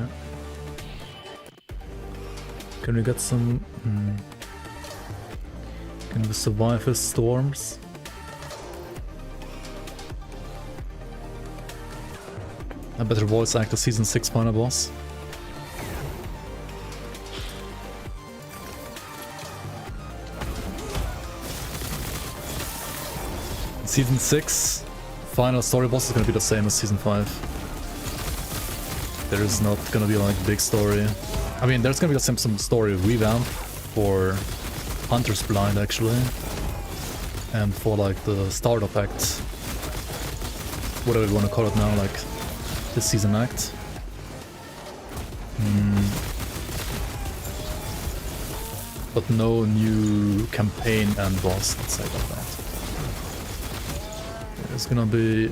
Can we get some... Can we survive his storms? I better voice act the season 6 final boss. Season 6 final story boss is gonna be the same as season 5. There is not gonna be like big story. I mean, there's gonna be some story revamp for Hunter's Blind actually, and for like the startup act, whatever you want to call it now, like this season act. But no new campaign and boss, let's say like that. There's gonna be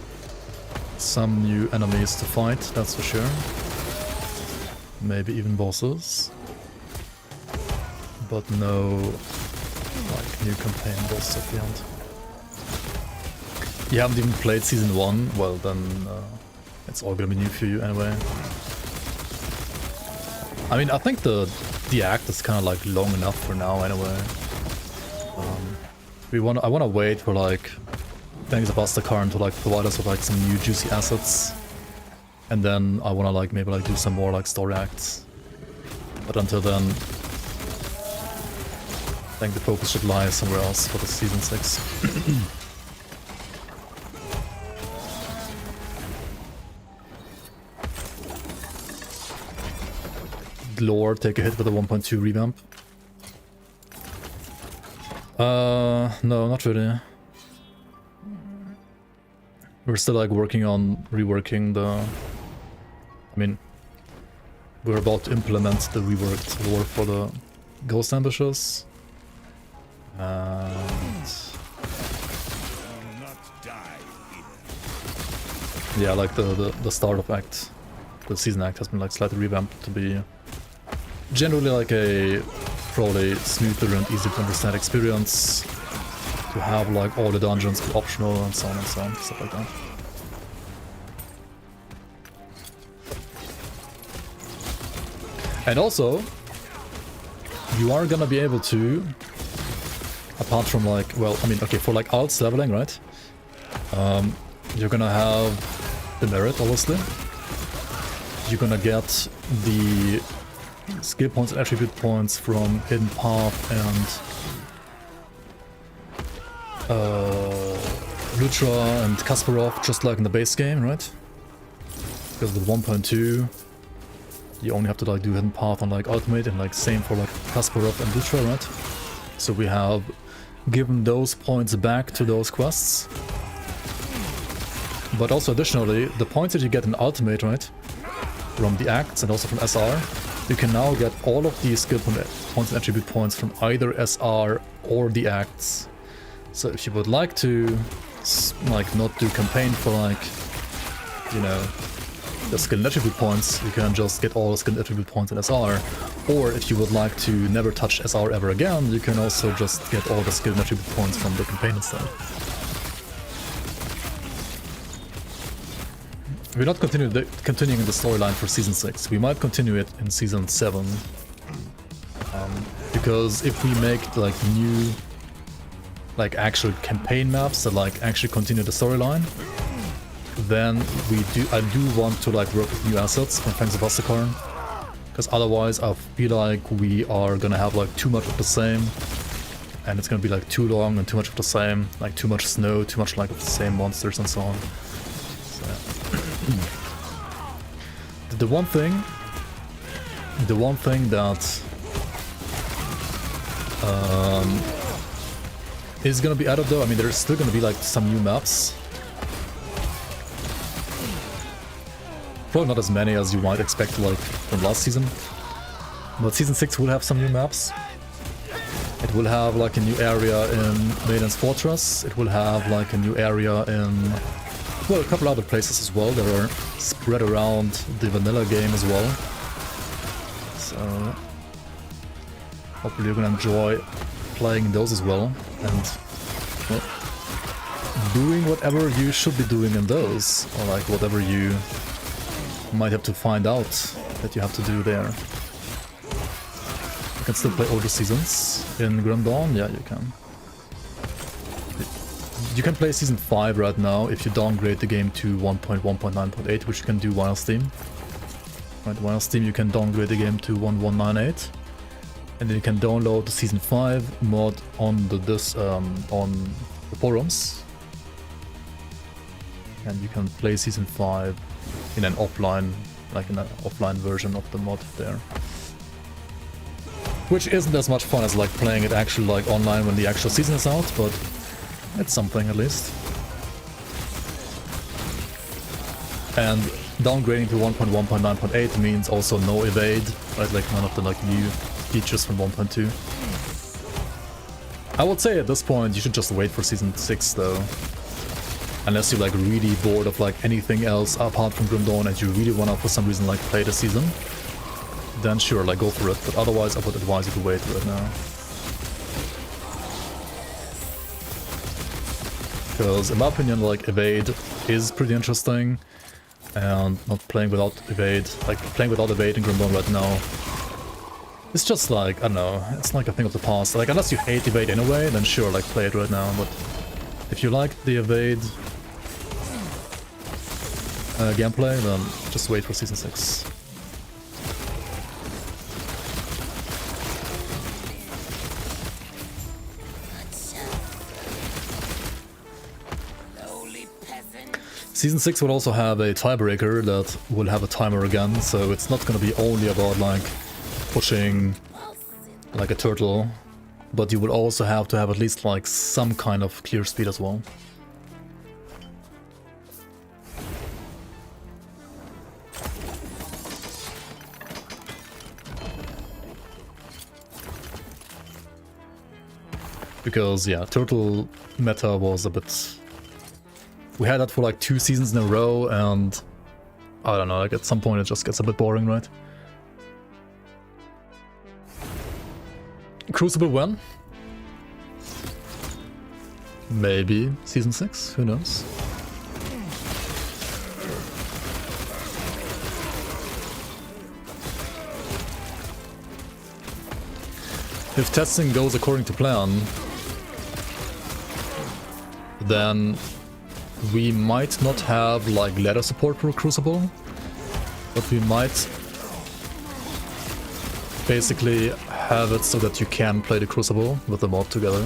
some new enemies to fight, that's for sure. Maybe even bosses. But no like new campaign boss at the end. You haven't even played season 1, well then it's all gonna be new for you anyway. I mean, I think the act is kind of like long enough for now anyway. I wanna wait for like things about the current to like provide us with like some new juicy assets, and then I wanna like maybe like do some more like story acts. But until then, I think the focus should lie somewhere else for the season 6. Lore, take a hit with a 1.2 revamp. No, not really. We're still like working on reworking the... I mean, we're about to implement the reworked lore for the ghost ambushes. And... yeah, like the start of act, the season act has been like slightly revamped to be generally like a probably smoother and easier to understand experience, to have like all the dungeons be optional and so on, stuff like that. And also, you are gonna be able to, apart from like, well, I mean, okay, for like alts leveling, right? You're gonna have the merit, obviously. You're gonna get the skill points and attribute points from Hidden Path and Lutra and Kasparov, just like in the base game, right? Because with 1.2, You only have to like do hidden path on like ultimate, and like same for like Kasparov and Lutra, right? So we have given those points back to those quests. But also additionally, the points that you get in ultimate, right, from the acts and also from SR, you can now get all of these skill points and attribute points from either SR or the acts. So if you would like to like not do campaign for like, you know, the skill and attribute points, you can just get all the skill and attribute points in SR. Or if you would like to never touch SR ever again, you can also just get all the skill and attribute points from the campaign instead. We're not continuing the storyline for Season 6. We might continue it in Season 7. Because if we make like new, like actual campaign maps that like actually continue the storyline, then I do want to like work with new assets from Fangs of Astakarn. Because otherwise I feel like we are gonna have like too much of the same. And it's gonna be like too long and too much of the same. Like too much snow, too much like of the same monsters and so on. The one thing that is gonna be added though, I mean there's still gonna be like some new maps. Probably not as many as you might expect like from last season. But Season 6 will have some new maps. It will have like a new area in Maiden's Fortress. It will have like a new area in, well, a couple other places as well that are spread around the vanilla game as well. So hopefully you're gonna enjoy playing those as well, and well, doing whatever you should be doing in those, or like whatever you might have to find out that you have to do there. You can still play older seasons in Grim Dawn, yeah you can. You can play Season 5 right now if you downgrade the game to 1.1.9.8, which you can do via Steam. Right, via Steam you can downgrade the game to 1.198, and then you can download the Season 5 mod on on the forums, and you can play Season 5 in an offline, like in an offline version of the mod there. Which isn't as much fun as like playing it actually like online when the actual season is out, but it's something at least. And downgrading to 1.1.9.8 means also no evade, right? Like none of the like new features from 1.2. I would say at this point you should just wait for Season 6 though. Unless you're like really bored of like anything else apart from Grim Dawn and you really wanna for some reason like play the season, then sure, like go for it. But otherwise I would advise you to wait right now. Because in my opinion, like evade is pretty interesting, and not playing without evade, like playing without evade in Grim Dawn right now, it's just like, I don't know, it's like a thing of the past. Like unless you hate evade anyway, then sure, like play it right now. But if you like the evade gameplay, then just wait for Season 6. Season 6 will also have a tiebreaker that will have a timer again, so it's not gonna be only about like pushing like a turtle, but you will also have to have at least like some kind of clear speed as well. Because yeah, turtle meta was a bit... We had that for like 2 seasons in a row, and I don't know, like at some point it just gets a bit boring, right? Crucible when? Maybe Season 6, who knows? If testing goes according to plan, then we might not have like ladder support for Crucible, but we might basically have it so that you can play the Crucible with the mod together.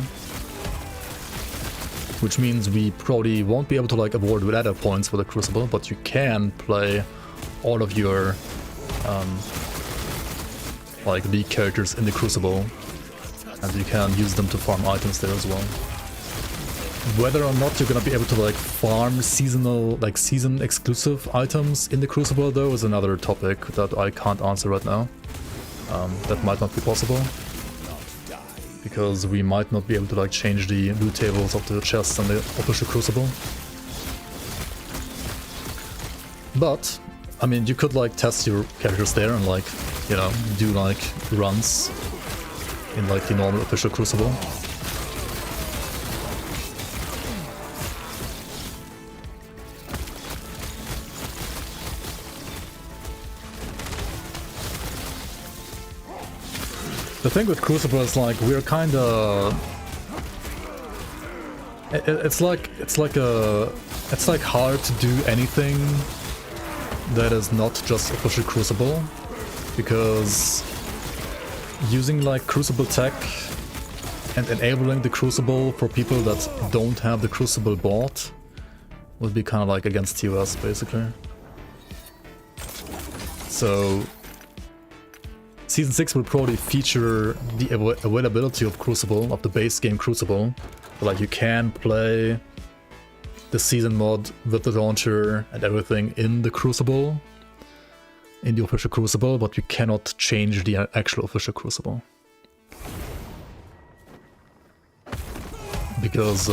Which means we probably won't be able to like award ladder points for the Crucible, but you can play all of your like the characters in the Crucible, and you can use them to farm items there as well. Whether or not you're gonna be able to like farm seasonal, like season exclusive items in the Crucible though is another topic that I can't answer right now. That might not be possible, because we might not be able to like change the loot tables of the chests and the official Crucible. But I mean, you could like test your characters there and like, you know, do like runs in like the normal official Crucible. The thing with Crucible is like we're kind of it's like hard to do anything that is not just official Crucible, because using like Crucible tech and enabling the Crucible for people that don't have the Crucible bought would be kind of like against TOS basically. So Season 6 will probably feature the availability of Crucible, of the base game Crucible. So like you can play the season mod with the launcher and everything in the Crucible, in the official Crucible, but you cannot change the actual official Crucible. Because,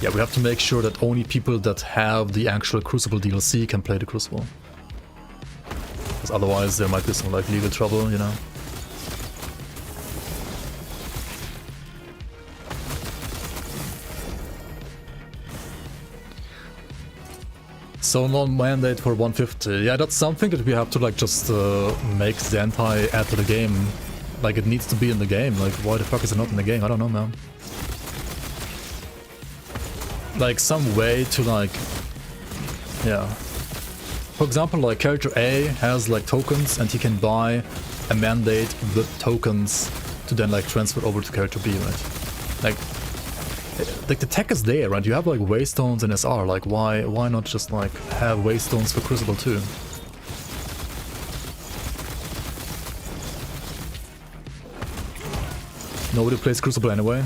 yeah, we have to make sure that only people that have the actual Crucible DLC can play the Crucible. Because otherwise there might be some like legal trouble, you know. So non-mandate for 150. Yeah, that's something that we have to like just make Zentai add to the game. Like it needs to be in the game. Like why the fuck is it not in the game? I don't know, man. Like some way to like, yeah. For example, like character A has like tokens and he can buy a mandate with tokens to then like transfer over to character B, right? Like the tech is there, right? You have like waystones and SR, like why not just like have waystones for Crucible too? Nobody plays Crucible anyway.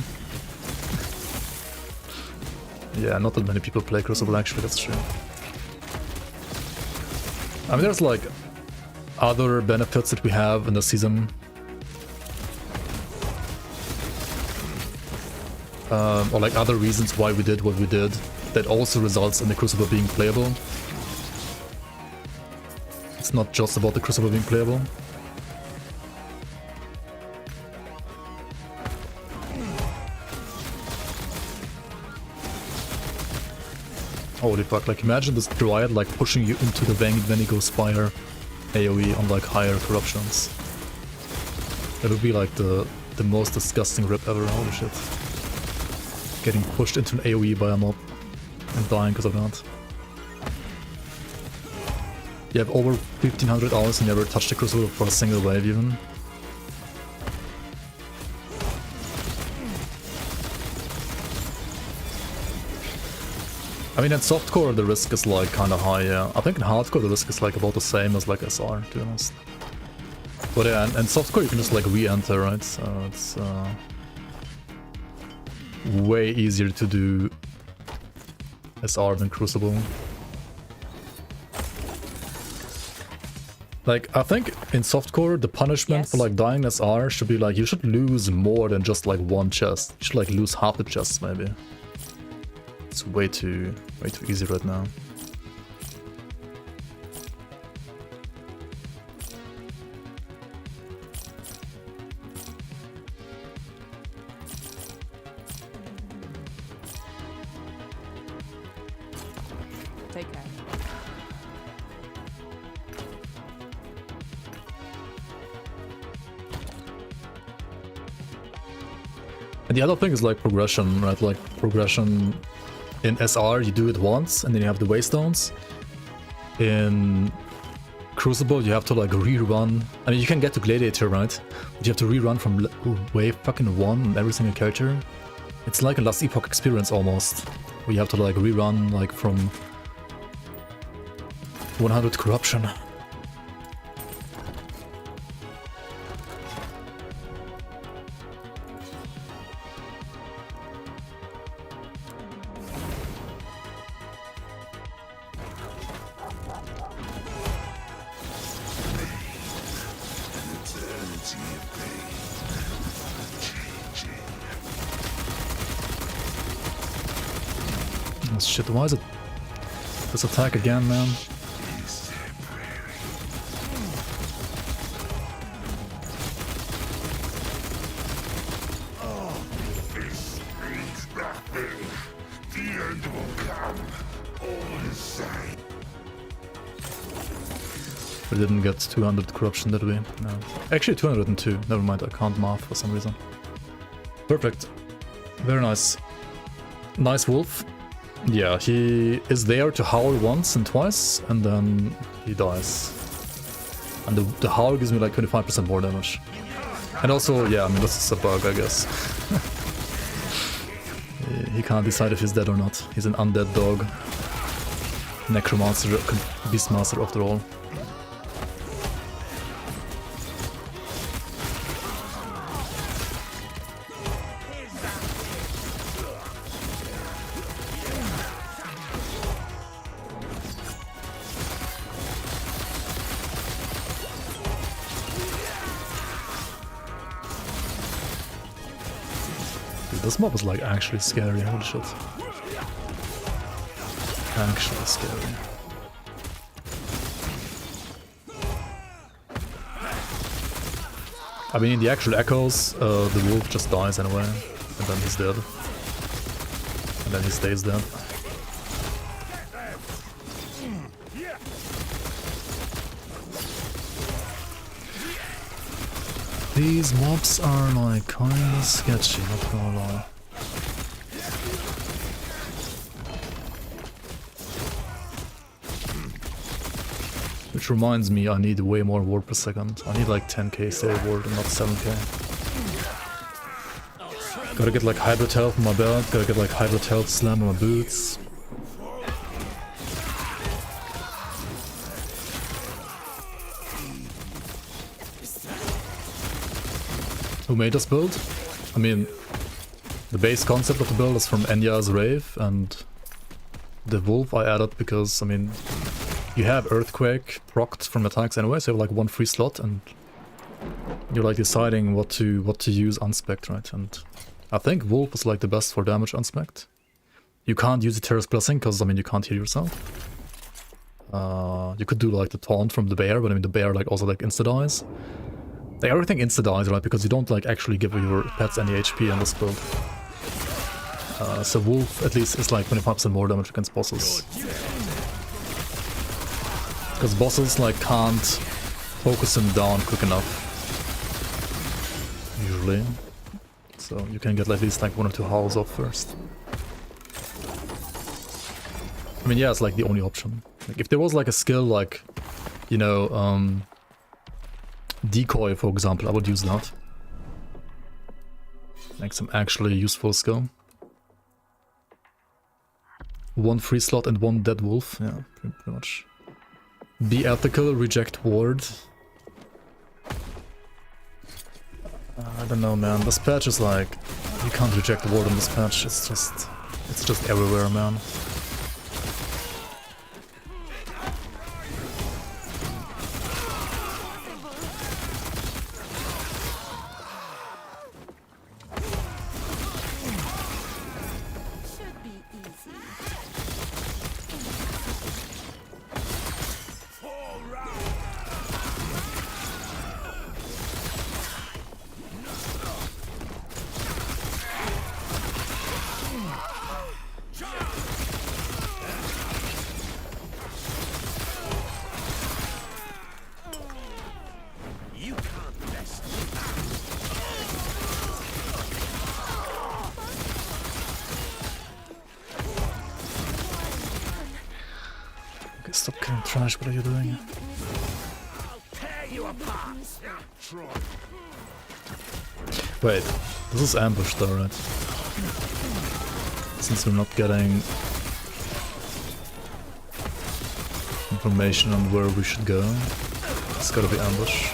Yeah, not that many people play Crucible actually, that's true. I mean, there's like other benefits that we have in the season. Or like other reasons why we did what we did that also results in the Crucible being playable. It's not just about the Crucible being playable. Holy fuck, like imagine this Dryad like pushing you into the Venigo Spire AoE on like higher corruptions. That would be like the most disgusting rip ever, holy shit. Getting pushed into an AoE by a mob and dying because of that. You have over 1500 hours and never touched the Crucible for a single wave even. I mean, in softcore the risk is like kinda high, yeah. I think in hardcore the risk is like about the same as like SR, to be honest. But yeah, and softcore you can just like re-enter, right? So it's way easier to do SR than Crucible. Like, I think in softcore the punishment for like dying SR should be like, you should lose more than just like one chest. You should like lose half the chests maybe. It's way too easy right now. Take care. And the other thing is like progression, right? Like progression in SR you do it once and then you have the waystones. In Crucible you have to like rerun. I mean, you can get to Gladiator, right? But you have to rerun from wave fucking 1 on every single character. It's like a Last Epoch experience almost, where you have to like rerun like from 100 corruption. Shit, why is it this attack again, man? We didn't get 200 corruption, did we? No. Actually 202. Never mind, I can't math for some reason. Perfect. Very nice. Nice wolf. Yeah, he is there to howl once and twice, and then he dies. And the howl gives me like 25% more damage. And also, yeah, I mean, this is a bug, I guess. He can't decide if he's dead or not. He's an undead dog. Necromancer, Beastmaster after all. This mob is like actually scary, holy shit. Actually scary. I mean, in the actual echoes, the wolf just dies anyway, and then he's dead. And then he stays dead. These mobs are like kinda sketchy, not gonna lie. Which reminds me, I need way more ward per second. I need like 10k save ward and not 7k. Gotta get like hybrid health on my belt, gotta get like hybrid health slam on my boots. Who made this build? I mean, the base concept of the build is from Enya's Rave, and the wolf I added because, I mean, you have Earthquake procced from attacks anyway, so you have like one free slot, and you're like deciding what to use unspect, right? And I think wolf is like the best for damage unspect. You can't use the Terrace Blessing because, I mean, you can't heal yourself. You could do like the taunt from the bear, but I mean the bear like also like insta-dies. Like everything insta-dies, right? Because you don't like actually give your pets any HP on this build. So wolf at least is like 25% more damage against bosses. Because bosses like can't focus him down quick enough. Usually. So you can get at least like 1 or 2 howls off first. I mean, yeah, it's like the only option. Like if there was like a skill like, you know, decoy, for example, I would use that. Like some actually useful skill. 1 free slot and 1 dead wolf, yeah, pretty much. Be ethical, reject ward. I don't know, man. This patch is like, you can't reject ward in this patch. It's just everywhere, man. Stop killing trash, what are you doing? Wait, this is ambush though, right? Since we're not getting information on where we should go, it's gotta be ambush.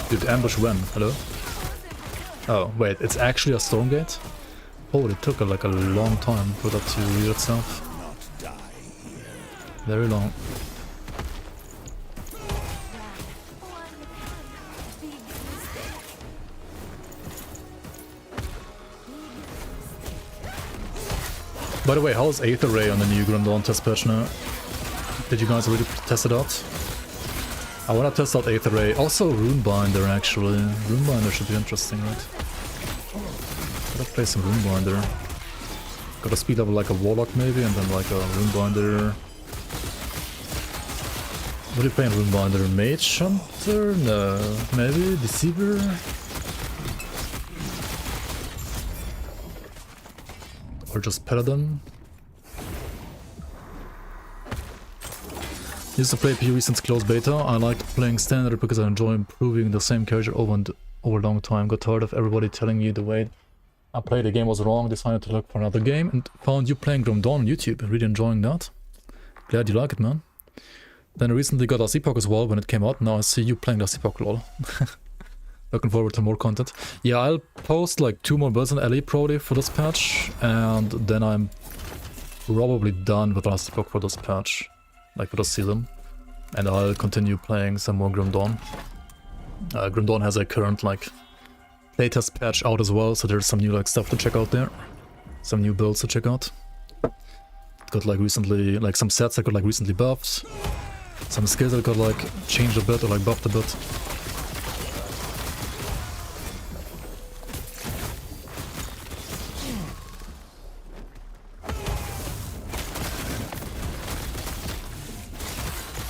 Dude, ambush when? Hello? Oh, wait, it's actually a Stormgate? Oh, it took like a long time for that to read itself. Very long. By the way, how is Aether Ray on the new Grim Dawn test patch now? Did you guys already test it out? I wanna test out Aether Ray. Also Runebinder actually. Runebinder should be interesting, right? Gotta play some Runebinder. Got a speed level like a Warlock maybe, and then like a Runebinder. What are you playing Runebinder? Mage Hunter? No. Maybe? Deceiver? Or just Paladin? Used to play PoE since closed beta. I liked playing standard because I enjoy improving the same character over and over a long time. Got tired of everybody telling you the way I played the game was wrong, decided to look for another game and found you playing Grim Dawn on YouTube. Really enjoying that. Glad you like it, man. Then I recently got Epoch as well when it came out. Now I see you playing Epoch, lol. Looking forward to more content. Yeah, I'll post like 2 more builds on LE probably for this patch, and then I'm probably done with Epoch for this patch, like for the season. And I'll continue playing some more Grim Dawn. Grim Dawn has a current like playtest patch out as well, so there's some new like stuff to check out there. Some new builds to check out. Got like recently, like some sets that got like recently buffed. Some skills that got like changed a bit or like buffed a bit.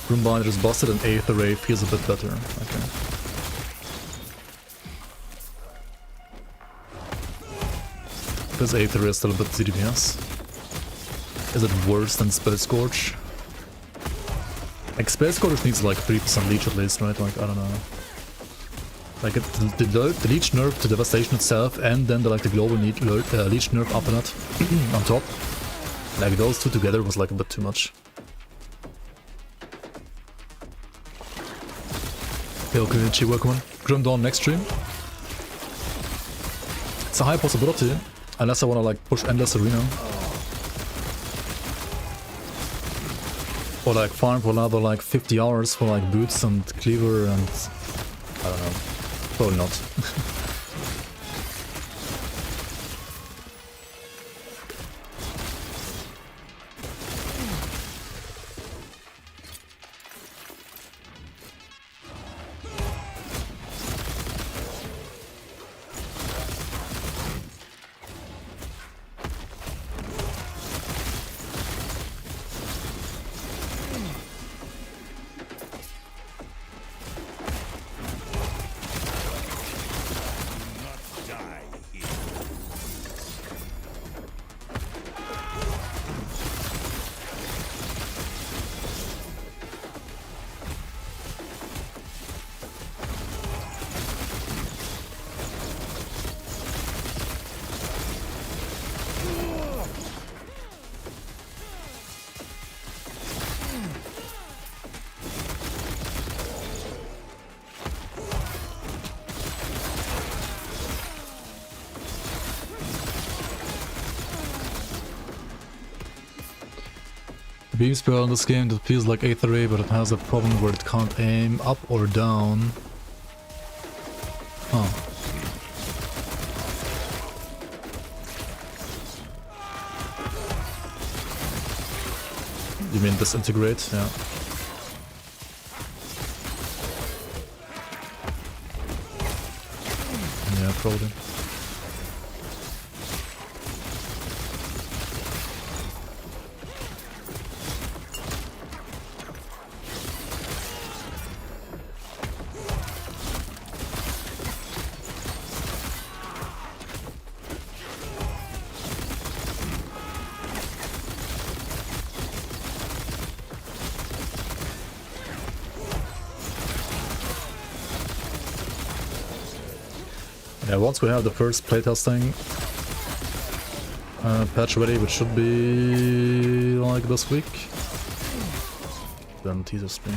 Runebinder is busted and Aether Ray feels a bit better. Okay. Because Aether Ray is still a bit CDPS. Is it worse than Spell Scourge? Like Spell Scourge needs like 3% leech at least, right? Like, I don't know. Like the leech nerf to Devastation itself, and then the global leech nerf after that on top. Like those two together was like a bit too much. Okay, Chi, welcome on. Grim Dawn next stream. It's a high possibility, unless I wanna like push Endless Arena. Or like farm for another like 50 hours for like boots and cleaver and... I don't know. Probably not. Beam spell in this game that feels like Aether Ray, but it has a problem where it can't aim up or down. Huh. You mean disintegrate? Yeah. Yeah, probably. Yeah, once we have the first playtesting patch ready, which should be like this week, then teaser stream.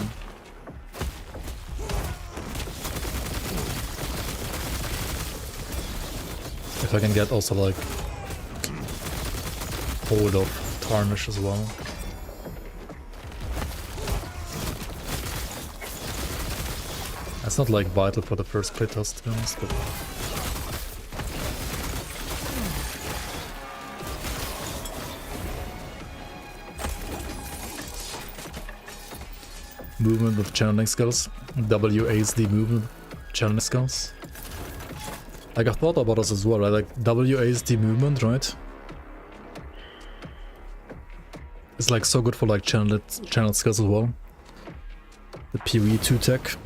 if I can get also like hold of Tarnish as well. That's not like vital for the first crit toss, to be honest, but movement with channeling skills. WASD movement channeling skills. Like I thought about this as well, right? Like WASD movement, right? It's like so good for like channel skills as well. The PoE 2 tech.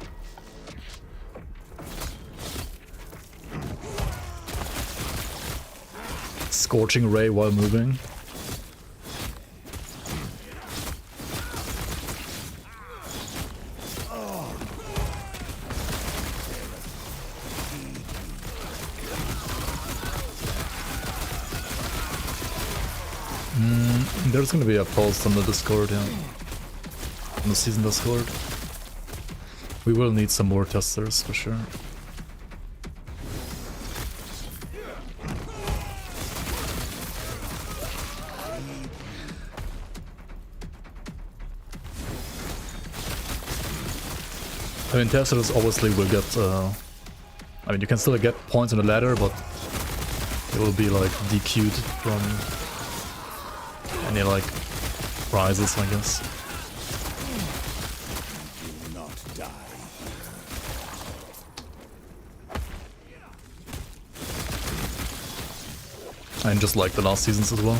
Scorching ray while moving. There's gonna be a post on the Discord, yeah. On the season Discord. We will need some more testers for sure. I mean, testers obviously will get, I mean, you can still get points on the ladder, but it will be like DQ'd from any like prizes, I guess. Do not die. And just like the last seasons as well.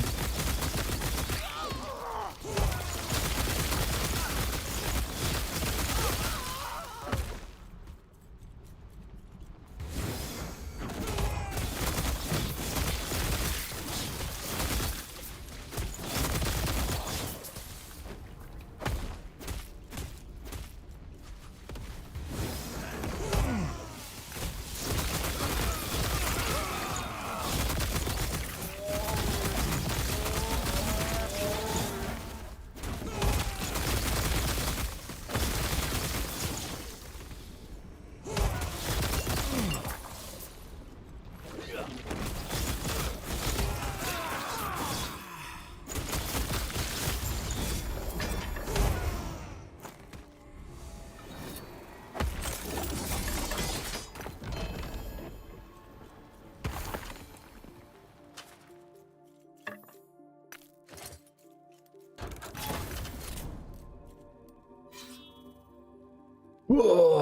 Whoa.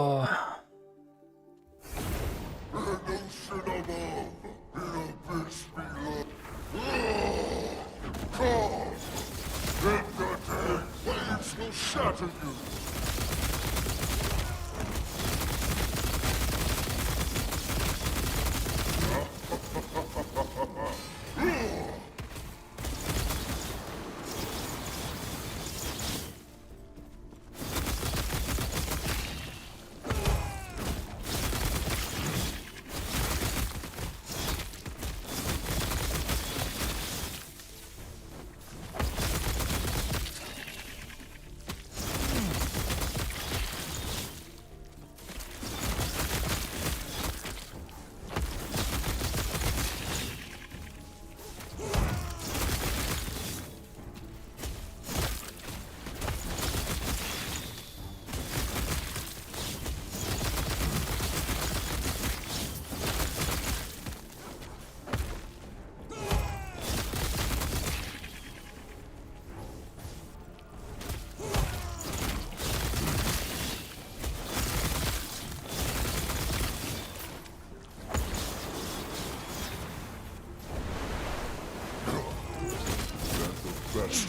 best.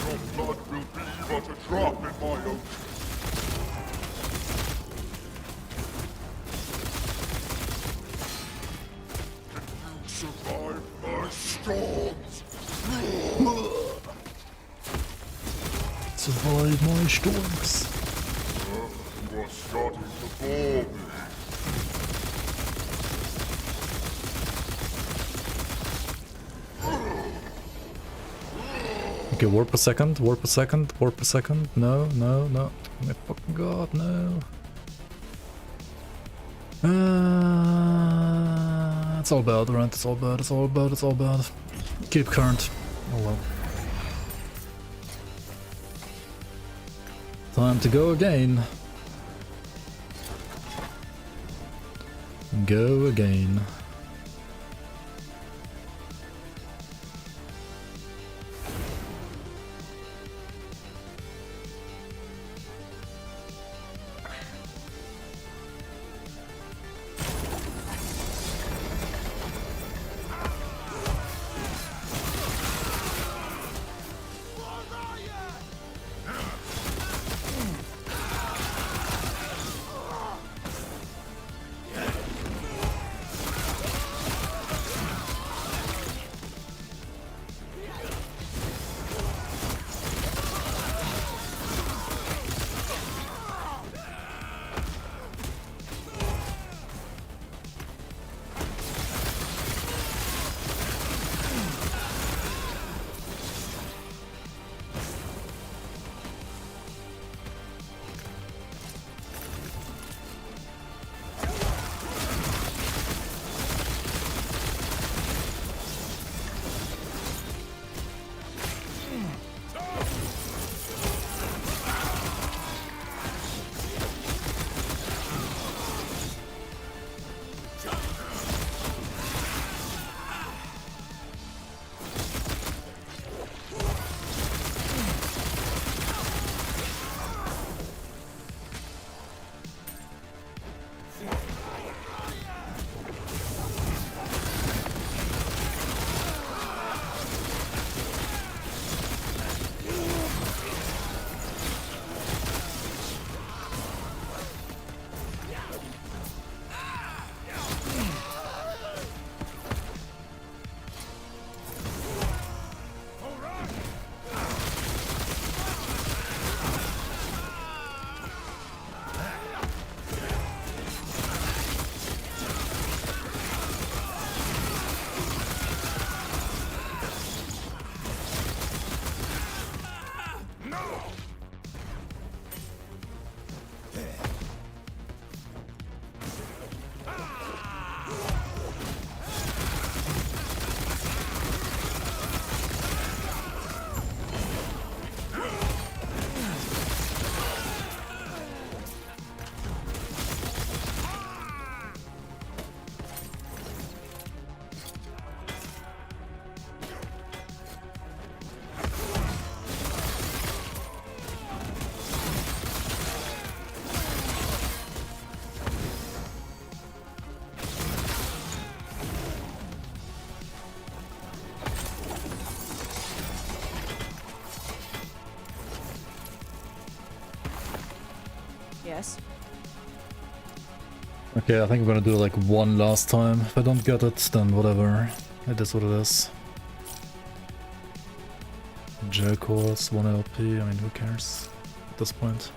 Your blood will be but a drop in my ocean. Can you survive my storms? Survive my storms. You are starting to bore me. Okay, warp a second, warp a second, warp a second. No, no, no. Oh my fucking god, no. It's all bad, right? It's all bad, it's all bad, it's all bad. Keep current. Oh well. Time to go again. Go again. Yes. Okay, I think I'm gonna do like one last time. If I don't get it, then whatever. It is what it is. J cores, 1 LP, I mean who cares at this point.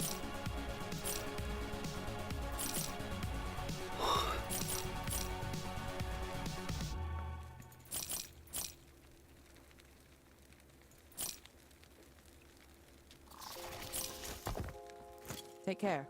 Take care.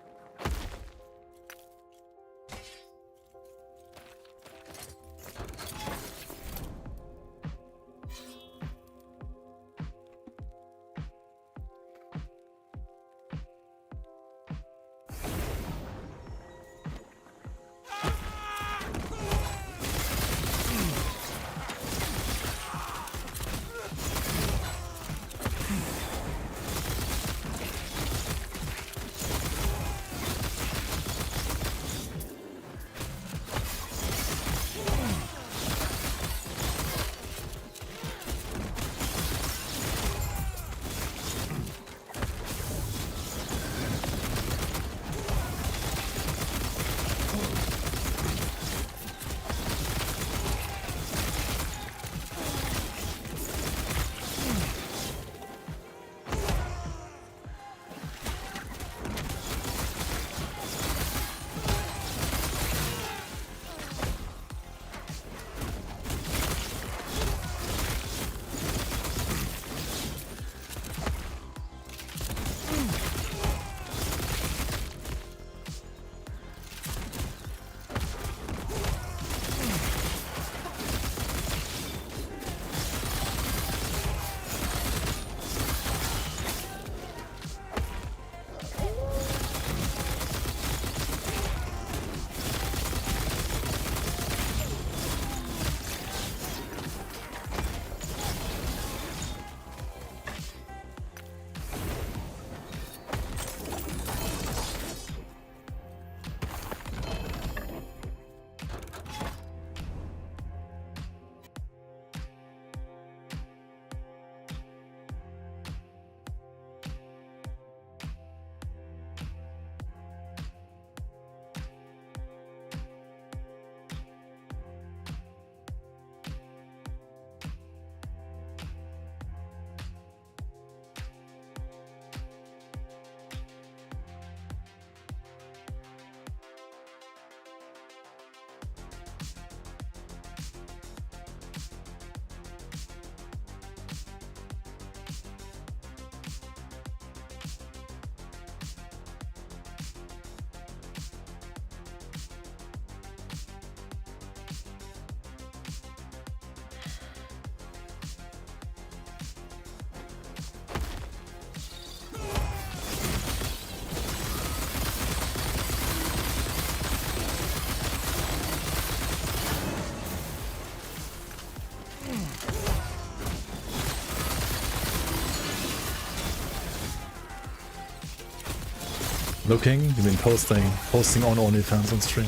Looking? You mean posting on OnlyFans on stream?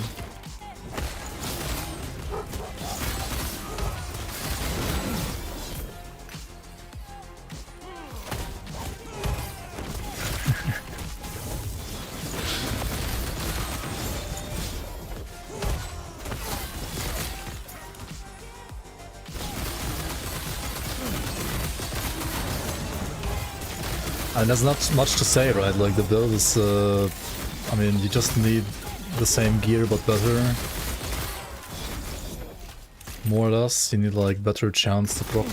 And there's not much to say, right? Like the build is, I mean, you just need the same gear but better. More or less, you need like better chance to proc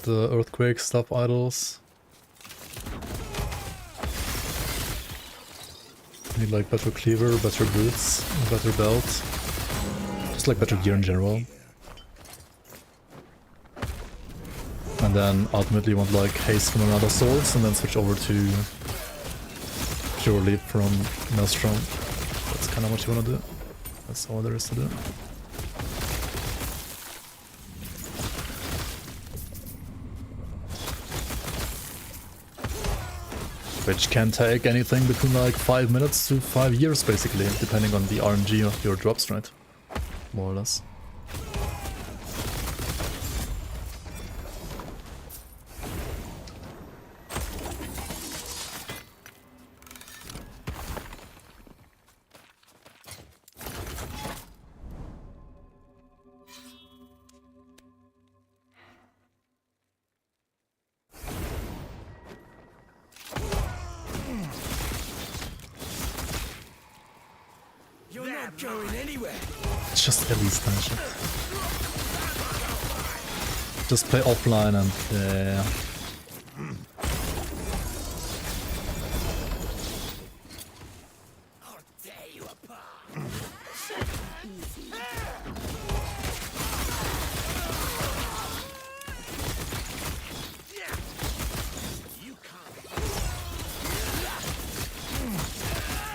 the earthquake stuff idols. You need like better cleaver, better boots, better belt. Just like better gear in general. And then ultimately you want like haste from another source and then switch over to pure leap from Maelstrom. That's kind of what you want to do. That's all there is to do. Which can take anything between like 5 minutes to 5 years basically, depending on the RNG of your drops, right? More or less. It's just at least tension. Just play offline and yeah.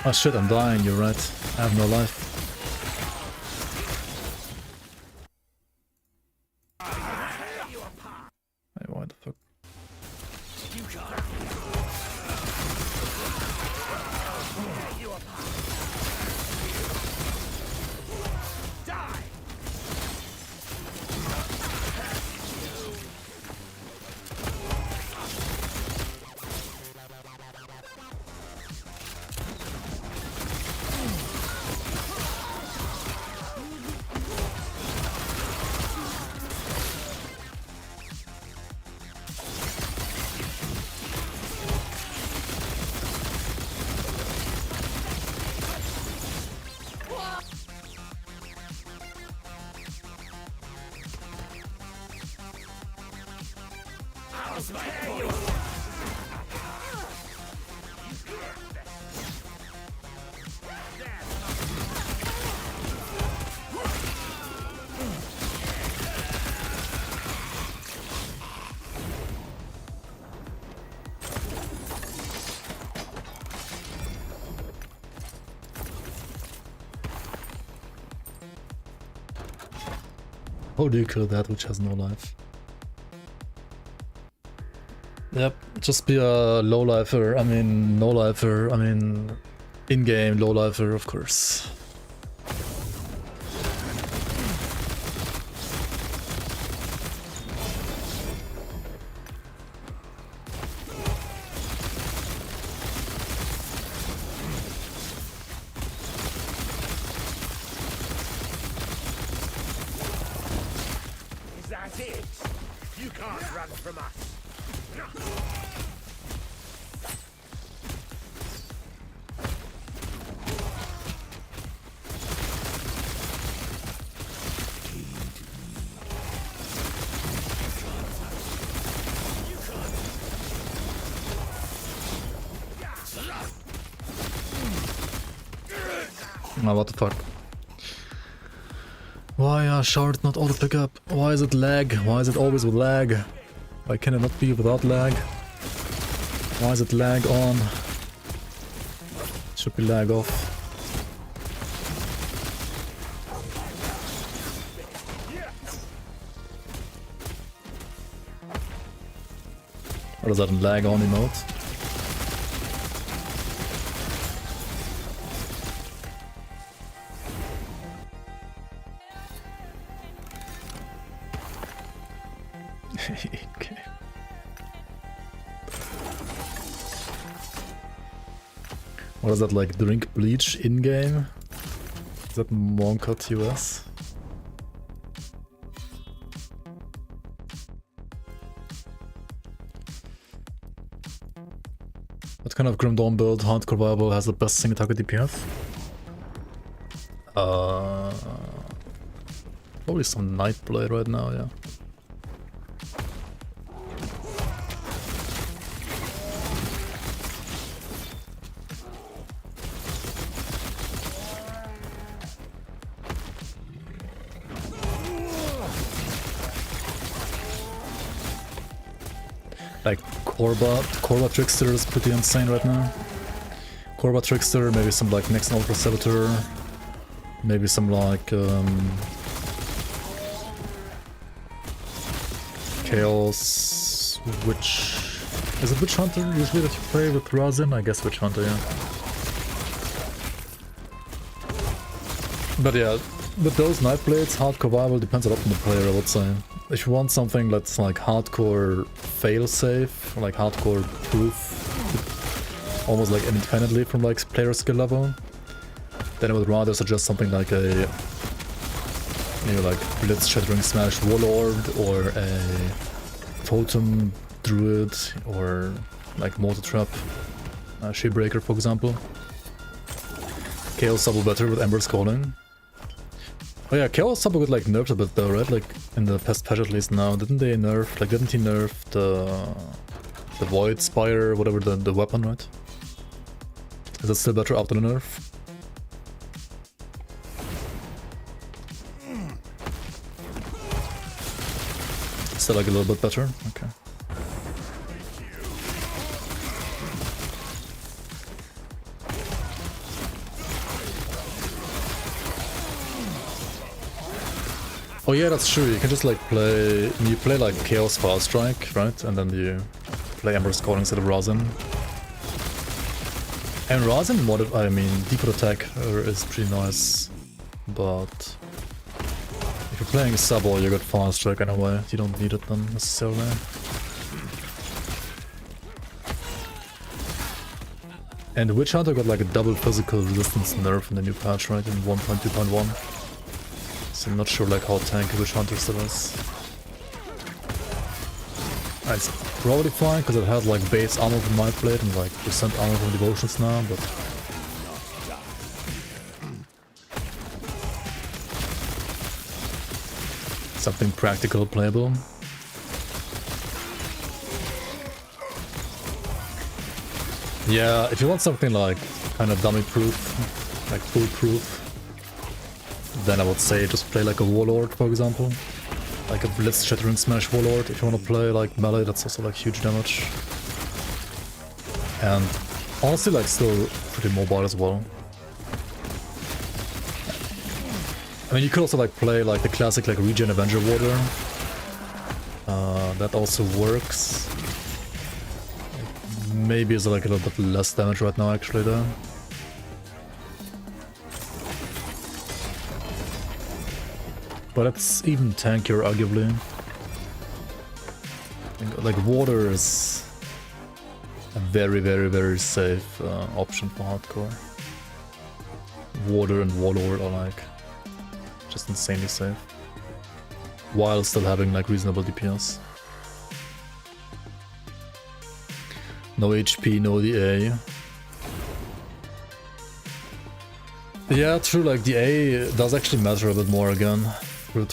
Oh shit, I'm dying, you're right. I have no life. Hey, what the fuck? How do you kill that which has no life? Yep, just be a low-lifer, I mean, no-lifer, I mean, in-game low-lifer, of course. Is that it? You can't run from us. Oh, what the fuck? Why are shards not auto pickup? Why is it lag? Why is it always with lag? Why can it not be without lag? Why is it lag on? It should be lag off. Or is that a lag on emote? Okay. What is that, like drink bleach in-game? Is that Monka TOS? What kind of Grim Dawn build, hardcore viable, has the best single target DPS? Probably some Nightblade right now, yeah. Like Korba Trickster is pretty insane right now. Korba Trickster, maybe some like next Ultra Saboteur, maybe some like Chaos Witch. Is it Witch Hunter usually that you play with Razin? I guess Witch Hunter, yeah. But yeah, with those Nightblades, hardcore viable depends a lot on the player, I would say. If you want something that's like hardcore fail-safe, like hardcore proof, almost like independently from like player skill level, then I would rather suggest something like a, maybe like Blitz Shattering Smash Warlord or a Totem Druid or like Mortar Trap Shieldbreaker, for example. Chaos Sabo better with Ember's Calling. Oh yeah, Chaos Sabo got like nerfed a bit though, right? Like in the past patch at least now. Didn't they nerf, like didn't he nerf the Void Spire, whatever the weapon, right? Is it still better after the nerf? Still like a little bit better? Okay. Oh yeah, that's true. You can just like play like Chaos Fire Strike, right? And then you play Ember's Calling instead of Razin. And Razin, I mean, default attack is pretty nice, but if you're playing Sabo, you got Fire Strike anyway. You don't need it then necessarily. And Witch Hunter got like a double physical resistance nerf in the new patch, right? In 1.2.1. So I'm not sure like how tanky Witch Hunter still is. It's probably fine because it has like base armor from Nightblade and like percent armor from Devotions now, but something practical, playable. Yeah, if you want something like kind of dummy proof, like foolproof, then I would say just play like a Warlord, for example. Like a Blitz Shattering Smash Warlord. If you want to play like melee, that's also like huge damage. And honestly like still pretty mobile as well. I mean, you could also like play like the classic like Regen Avenger Warrior. That also works. Maybe it's like a little bit less damage right now actually though. But it's even tankier, arguably. Like, water is a very, very, very safe option for hardcore. Water and Warlord are like just insanely safe, while still having like reasonable DPS. No HP, no DA. Yeah, true, like DA does actually matter a bit more again. True.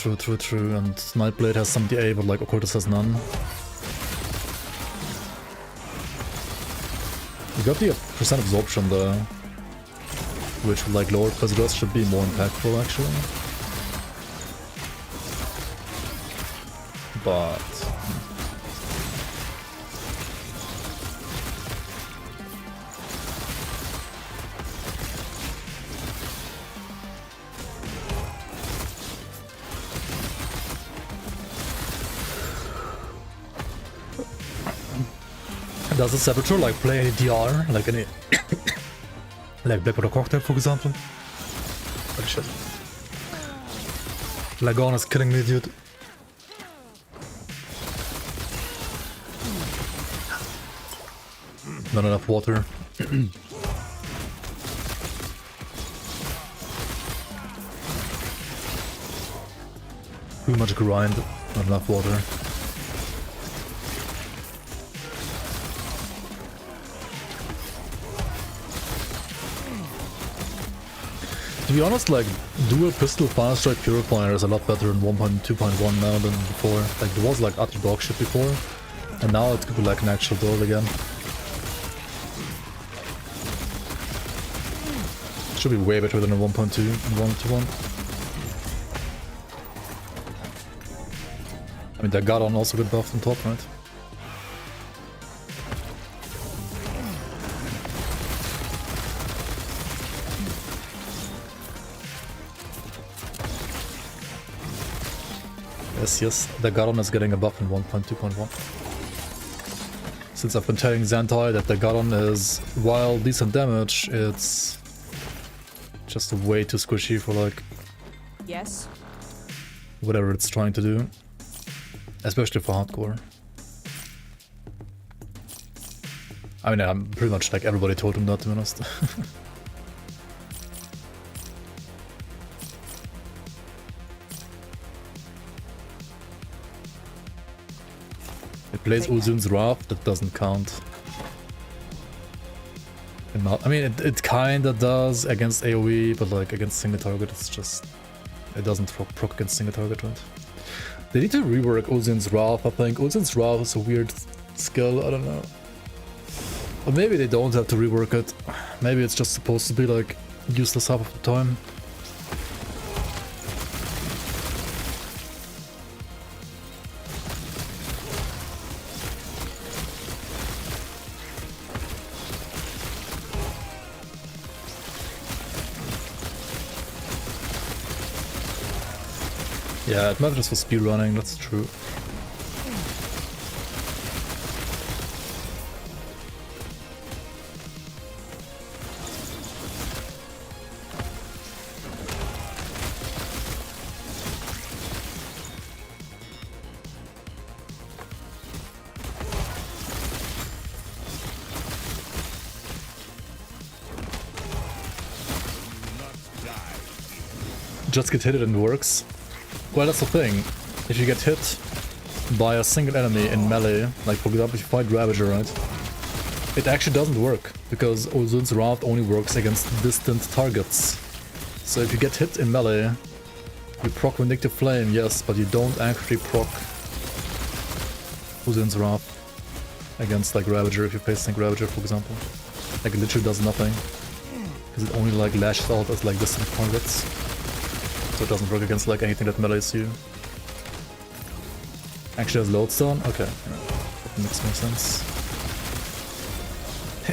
And Nightblade has some DA, but like Occultist has none. You got the percent absorption though, which with like lower Presidus should be more impactful actually. But does the Saboteur like play any DR, like any like Blackwater Cocktail for example? Holy shit. Lagon is killing me, dude. Not enough water. Too much grind, not enough water. To be honest, like, dual pistol fast strike purifier is a lot better in 1.2.1 now than before. Like, there was like utter dog shit before, and now it could be like an actual build again. Should be way better than a 1.2 and 1.1. I mean, that Garon also got buffed on top, right? Yes, the Garon is getting a buff in 1.2.1. Since I've been telling Xantai that the Garon is, while decent damage, it's just way too squishy for like... Yes? whatever it's trying to do. Especially for hardcore. I mean, I'm pretty much like everybody told him that, to be honest. It plays Ulzun's Wrath, that doesn't count. I mean, it kinda does against AoE, but like against single target, it's just... it doesn't proc against single target, right? They need to rework Ulzun's Wrath, I think. Ulzun's Wrath is a weird skill, I don't know. Or maybe they don't have to rework it. Maybe it's just supposed to be like useless half of the time. Yeah, it matters for speedrunning, that's true. Just get hit and it works. Well, that's the thing. If you get hit by a single enemy in melee, like for example if you fight Ravager, right? It actually doesn't work, because Ulzun's Wrath only works against distant targets. So if you get hit in melee, you proc Vindictive Flame, yes, but you don't actually proc Ulzun's Wrath against like Ravager, if you face Sync Ravager, for example. Like it literally does nothing, because it only like lashes out as like distant targets. So it doesn't work against like anything that melees you. Actually has Lodestone? Okay, that makes more sense.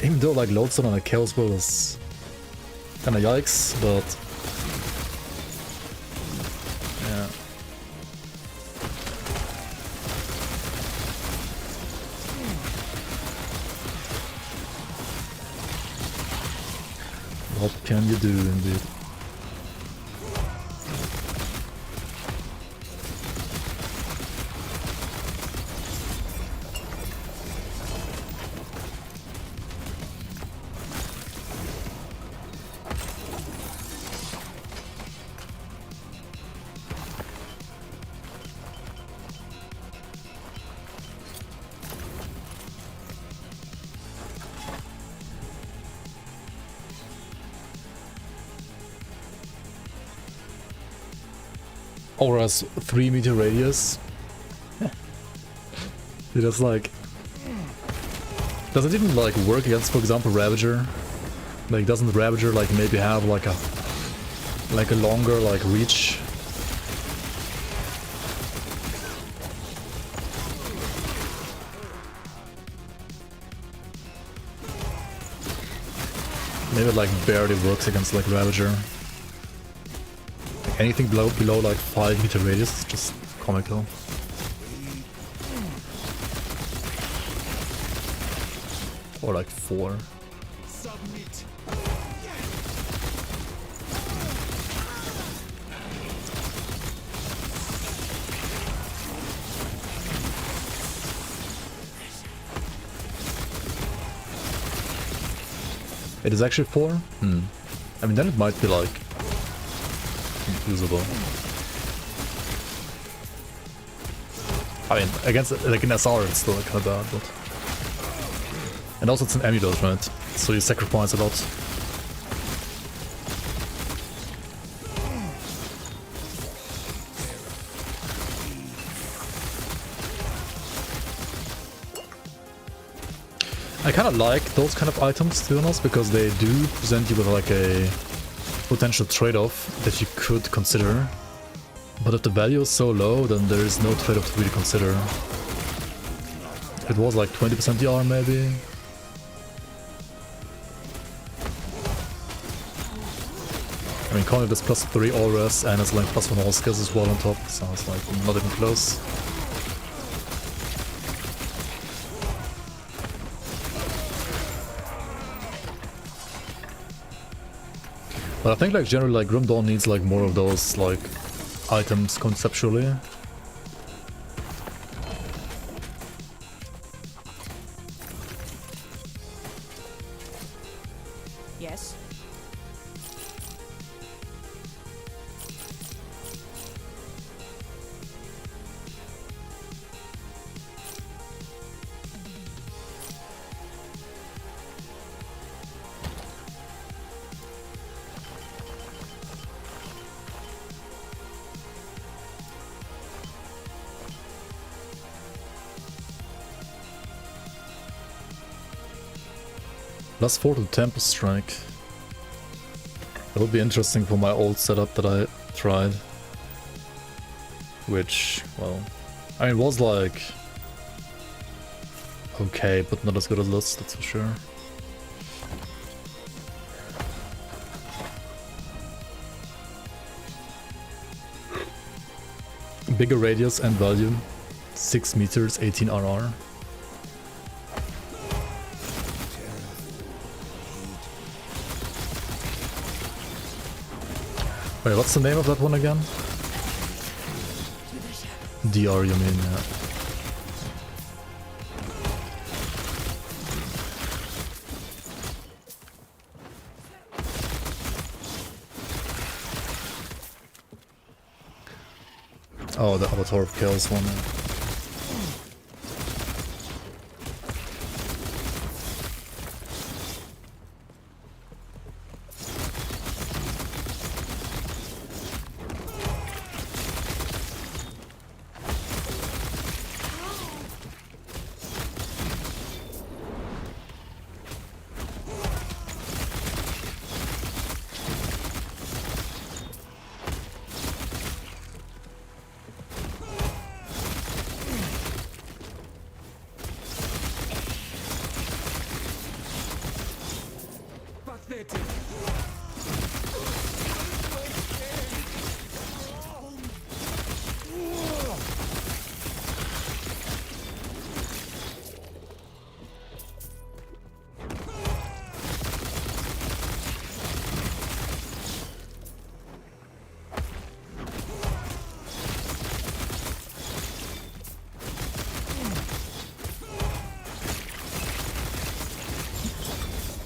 Even though like Lodestone on a Chaos build is kinda yikes, but... yeah. What can you do indeed? Aura's 3 meter radius. That's like... does it even like work against, for example, Ravager? Like, doesn't Ravager like maybe have like a longer like reach? Maybe it like barely works against like Ravager. Anything below like 5 meter radius is just comical. Or like 4. Submit. It is actually 4? Hmm. I mean, then it might be like usable. I mean, against like in SR it's still kind of bad, but and also it's an amulet, right? So you sacrifice a lot. I kind of like those kind of items, to be honest, because they do present you with like a potential trade-off that you could consider. But if the value is so low, then there is no trade-off to really consider. If it was like 20% DR maybe. I mean, calling this +3 all res and it's like +1 all skills as well on top, sounds like not even close. But I think like generally like Grim Dawn needs like more of those like items conceptually. Yes. +4 to Tempest strike. That would be interesting for my old setup that I tried. Which, well, I mean, it was like okay, but not as good as this, that's for sure. Bigger radius and value, 6 meters, 18 RR. Wait, what's the name of that one again? DR, you mean, yeah. Oh, the Avatar of Chaos one.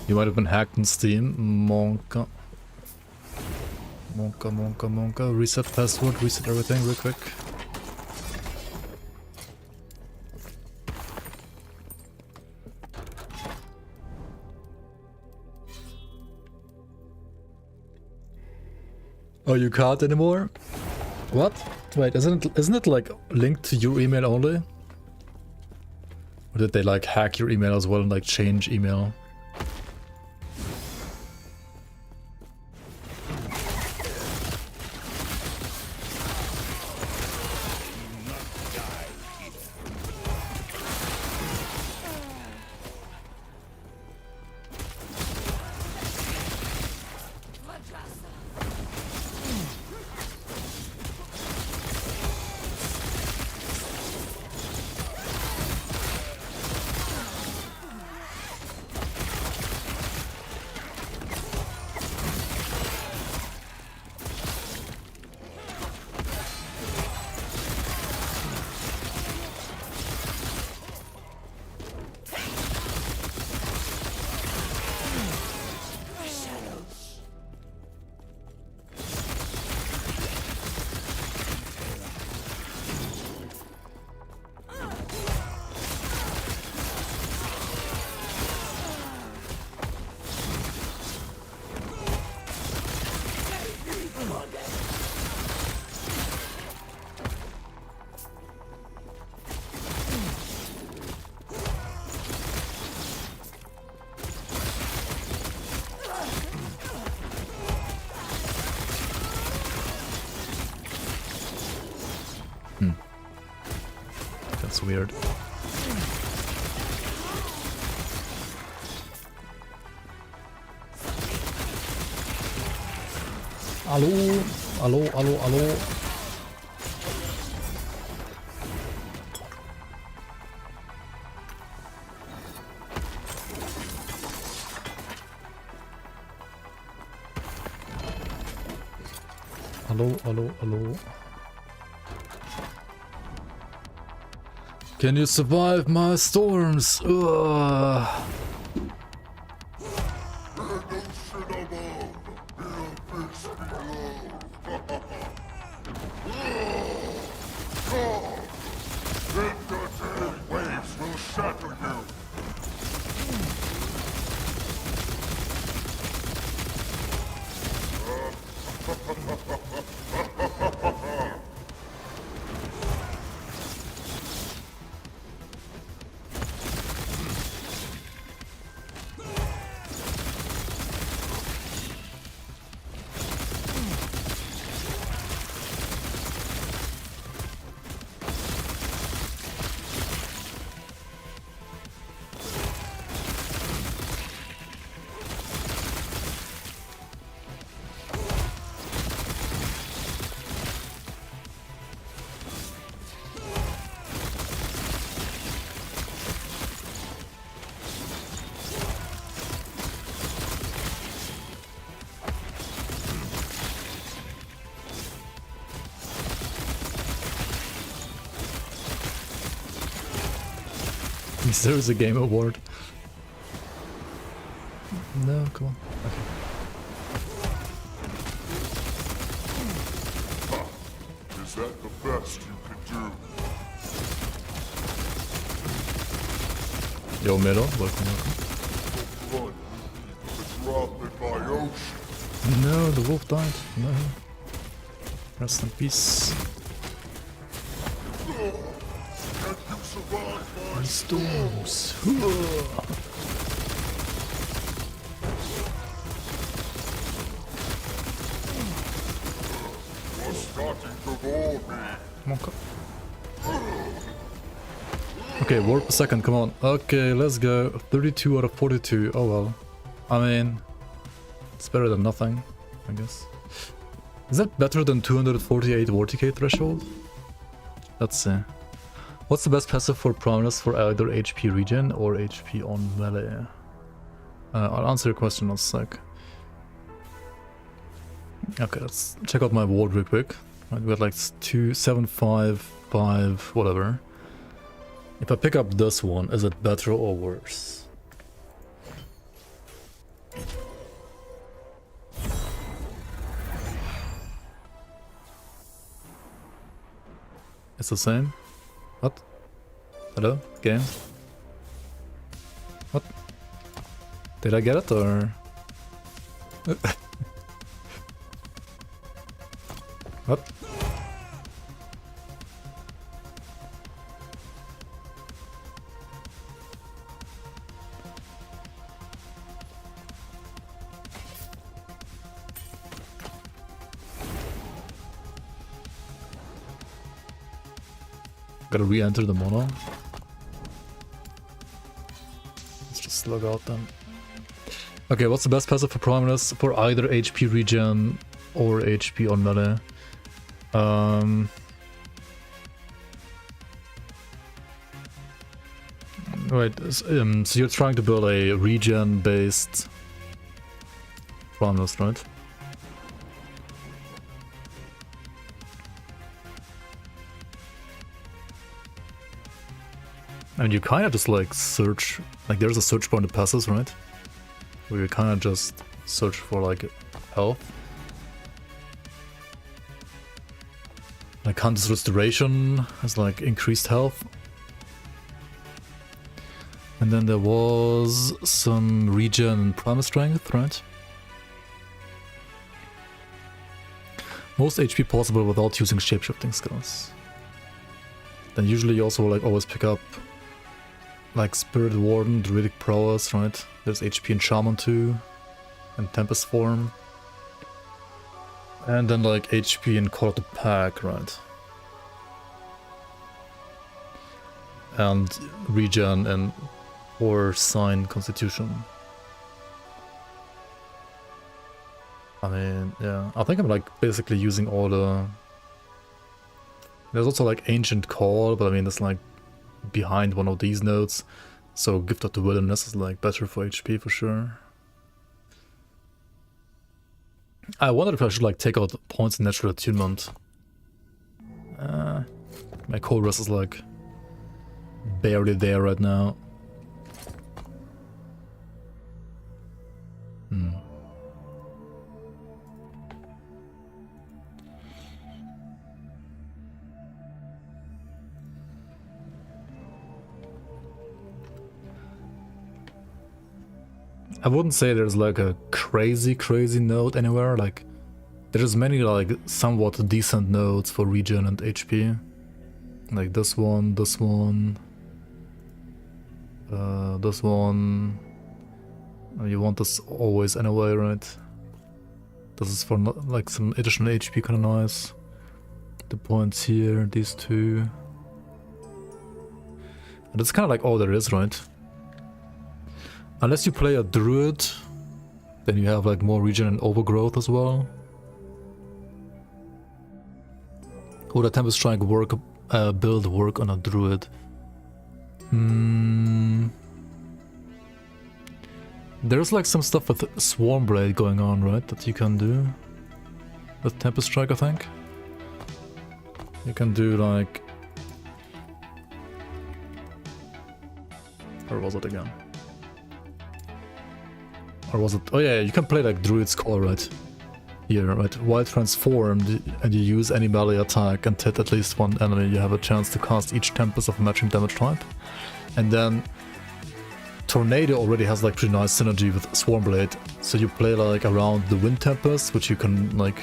You might have been hacked in Steam. Monka. Reset password, reset everything real quick. Oh, you can't anymore? What? Wait, isn't it like linked to your email only? Or did they like hack your email as well and like change email? That's weird. Hallo, hallo, hallo, hallo. Hallo, hallo, hallo. Can you survive my storms? Ugh. Waves will shatter you. There is a game award. No, come on. Okay. Is that the best you can do? Yo, Melo, welcome, welcome. Blood to drop in my ocean. No, the wolf died. No. Rest in peace. Can you survive my Storms. You're starting to bore me. Come on, come. Okay, warp a second, come on. Okay, let's go. 32 out of 42. Oh well. I mean, it's better than nothing, I guess. Is that better than 248 Vorticade threshold? Let's see. What's the best passive for Prominence for either HP regen or HP on melee? I'll answer your question in a sec. Okay, let's check out my ward real quick. Right, we got like 2, 7, 5, 5, whatever. If I pick up this one, is it better or worse? It's the same? What? Hello? Game? What? Did I get it or? What? Gotta re-enter the mono. Let's just log out then. Okay, what's the best passive for Prominence for either HP regen or HP on melee? Right, so you're trying to build a regen-based Prominence, right? And you kind of just like search, like there's a search bar in the passes, right? Where you kind of just search for like health. Like Hunter's Restoration has like increased health. And then there was some regen and primal strength, right? Most HP possible without using shapeshifting skills. Then usually you also like always pick up like Spirit Warden, Druidic Prowess, right? There's HP in Shaman too, and Tempest form. And then like HP in Call of the Pack, right? and regen and or sign constitution. I mean, yeah, I think I'm like basically using all the... There's also like Ancient Call, but I mean it's like behind one of these nodes, so Gift of the Wilderness is like better for HP for sure. I wondered if I should like take out points in natural attunement. My Cold Rest is like barely there right now. I wouldn't say there's like a crazy node anywhere. Like there's many like somewhat decent nodes for regen and HP. Like this one, this one. You want this always anyway, right? This is for like some additional HP, kind of nice. The points here, these two. And that's kind of like all there is, right? Unless you play a druid, then you have like more regen and overgrowth as well. Would a Tempest Strike build work on a druid? There's like some stuff with Swarmblade going on, right? That you can do with Tempest Strike, I think. You can do like... Where was it again? Or was it? Oh yeah, you can play like Druid's Call right here, right? While transformed and you use any melee attack and hit at least one enemy, you have a chance to cast each Tempest of a matching damage type. And then Tornado already has like pretty nice synergy with Swarmblade, so you play like around the Wind Tempest, which you can like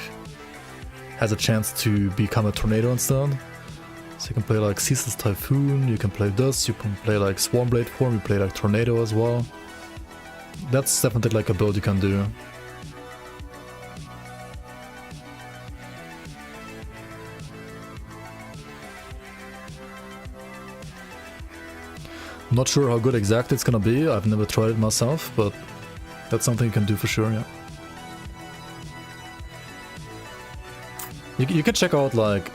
has a chance to become a Tornado instead. So you can play like Ceaseless Typhoon, you can play this, you can play like Swarmblade form, you play like Tornado as well. That's definitely like a build you can do. I'm not sure how good exactly it's gonna be, I've never tried it myself, but that's something you can do for sure, yeah. You can check out like,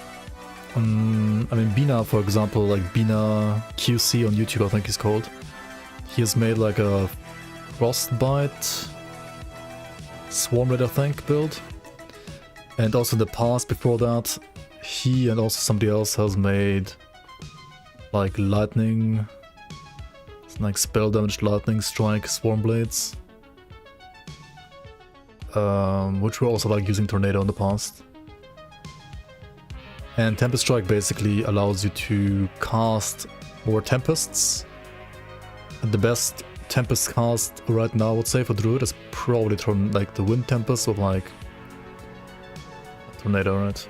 I mean Bina for example, like Bina QC on YouTube I think he's called. He has made like a Frostbite Swarmblade I think build. And also in the past before that, he and also somebody else has made like lightning, like spell damage lightning strike Swarmblades. Which were also like using Tornado in the past. And Tempest Strike basically allows you to cast more Tempests. And the best Tempest cast right now I would say for Druid is probably like the Wind Tempest or like Tornado, right?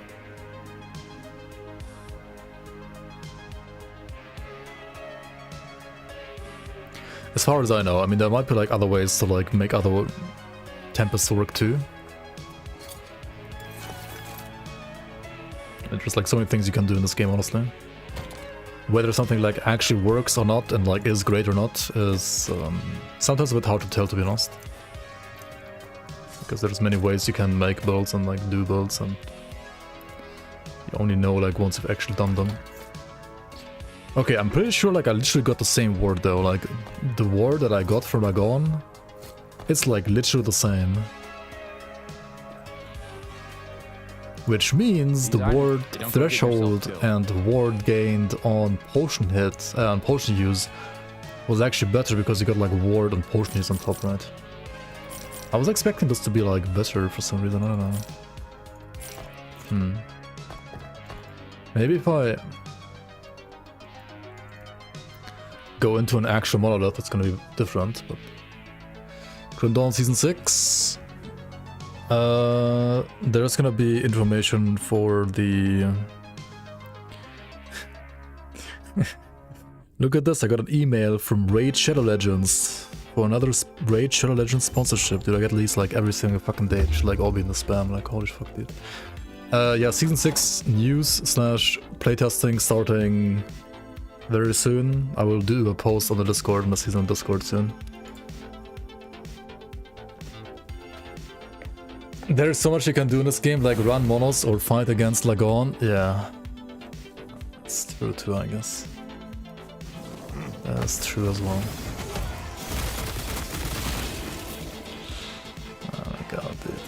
As far as I know, I mean there might be like other ways to like make other Tempests work too. There's just like so many things you can do in this game, honestly. Whether something like actually works or not and like is great or not is sometimes a bit hard to tell, to be honest. Because there's many ways you can make builds and like do builds, and you only know like once you've actually done them. Okay, I'm pretty sure like I literally got the same word though, like the word that I got from Agon, it's like literally the same. Which means the ward threshold and ward gained on potion hit and potion use was actually better because you got like ward and potion use on top, right? I was expecting this to be like better for some reason, I don't know. Maybe if I go into an actual monolith it's gonna be different, but... Grim Dawn Season 6... there's gonna be information for the... Look at this, I got an email from Raid Shadow Legends for another Raid Shadow Legends sponsorship. Dude, I get at least like every single fucking day. It should like all be in the spam, like holy fuck, dude. Yeah, Season 6 news / playtesting starting very soon. I will do a post on the Discord, on the season Discord soon. There's so much you can do in this game, like run monos or fight against Lagon. Yeah. That's true too, I guess. That's true as well. Oh my god, dude.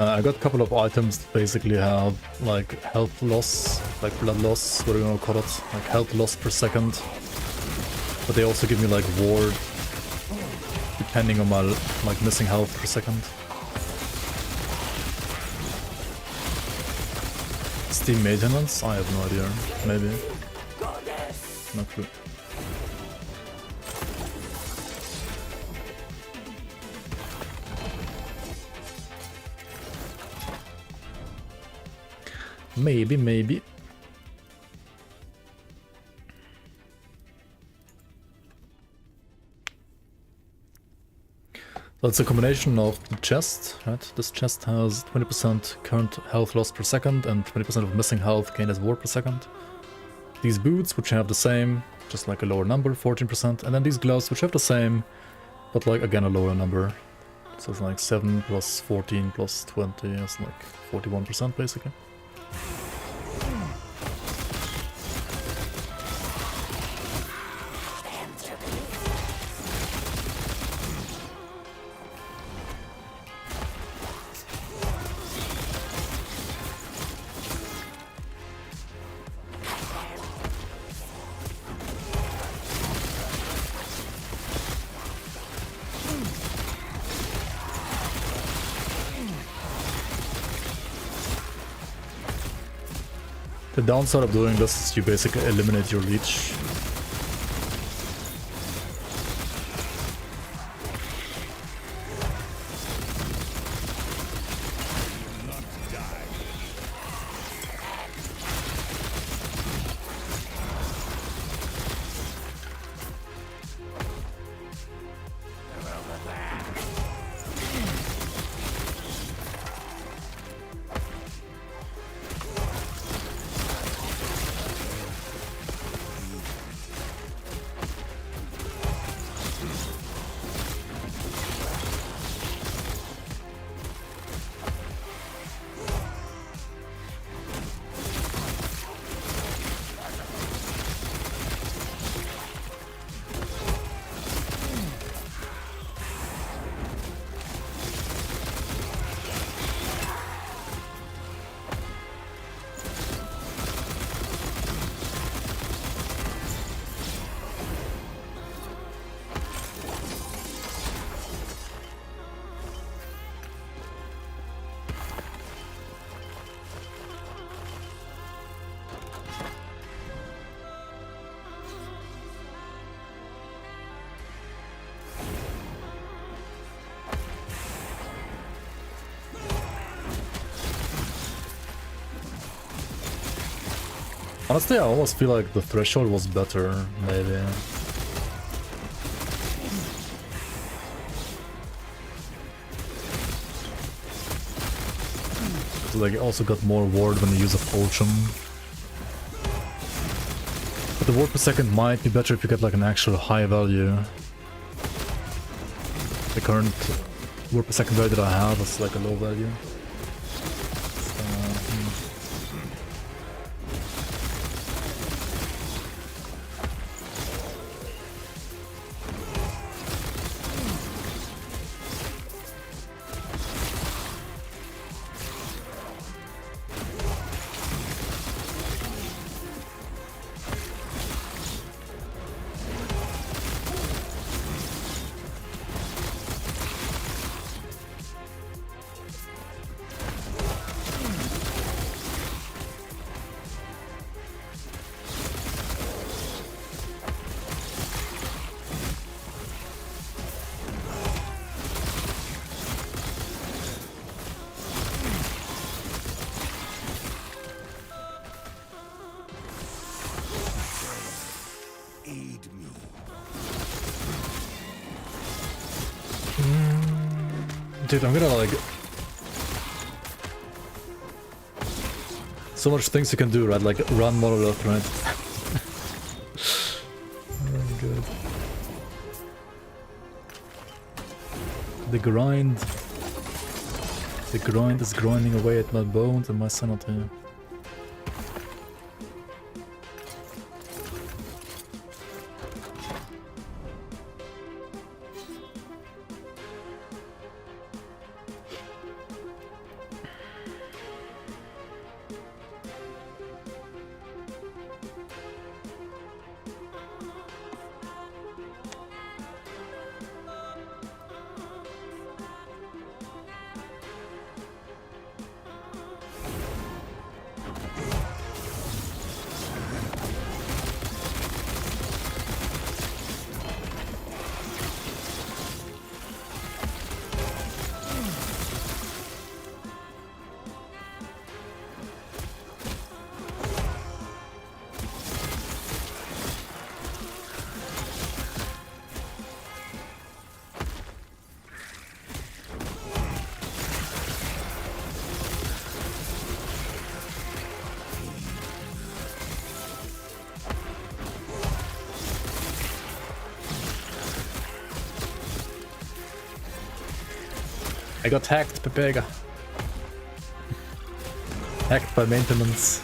I got a couple of items that basically have like health loss, like blood loss, what do you want to call it? Like health loss per second. But they also give me like ward, depending on my like missing health per second. Steam maintenance? I have no idea. Maybe. Not clue. Maybe. So it's a combination of the chest, right? This chest has 20% current health loss per second and 20% of missing health gained as ward per second. These boots, which have the same, just like a lower number, 14%. And then these gloves, which have the same, but like again a lower number. So it's like 7 plus 14 plus 20, it's like 41% basically. The downside of doing this is you basically eliminate your leech. Honestly, I almost feel like the threshold was better, maybe. Like, you also got more ward when you use a potion. But the ward per second might be better if you get like an actual high value. The current ward per second value that I have is like a low value. Dude, I'm gonna like... So much things you can do, right? Like run more left, right? Oh, good. The grind is grinding away at my bones and my sanity. I got hacked, Pepega. Hacked by maintenance.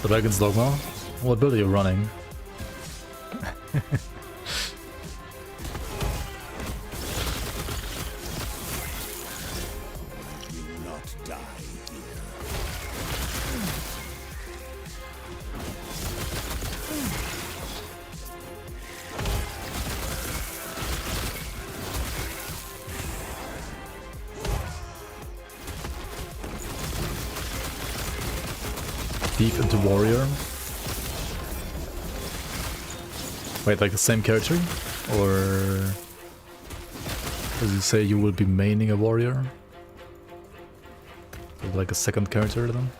Dragon's Dogma? What build are you running? Deep into warrior. Wait, like the same character? Or does it say you will be maining a warrior? Like a second character then?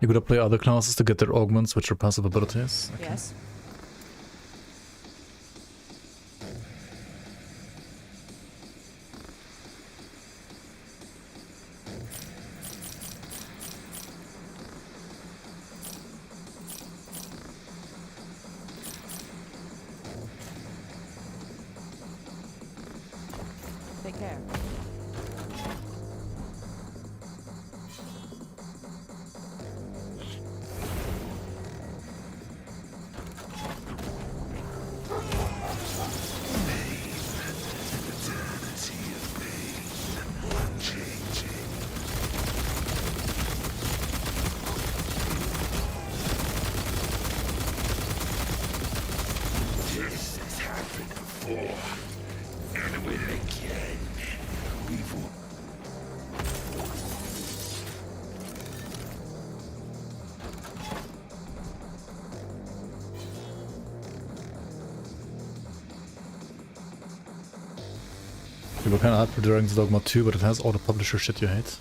You could play other classes to get their augments, which are passive abilities. Okay. Yes. Take care. We were kinda hard for Dragon's Dogma 2, but it has all the publisher shit you hate.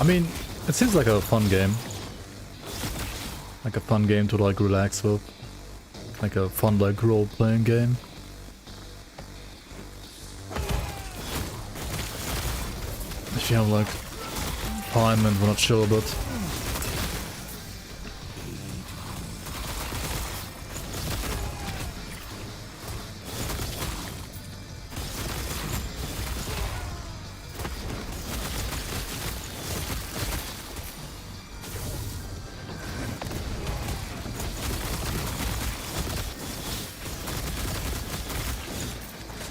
I mean, it seems like a fun game. Like a fun game to like relax with. Like a fun like role-playing game. If you have like time and wanna chill a bit.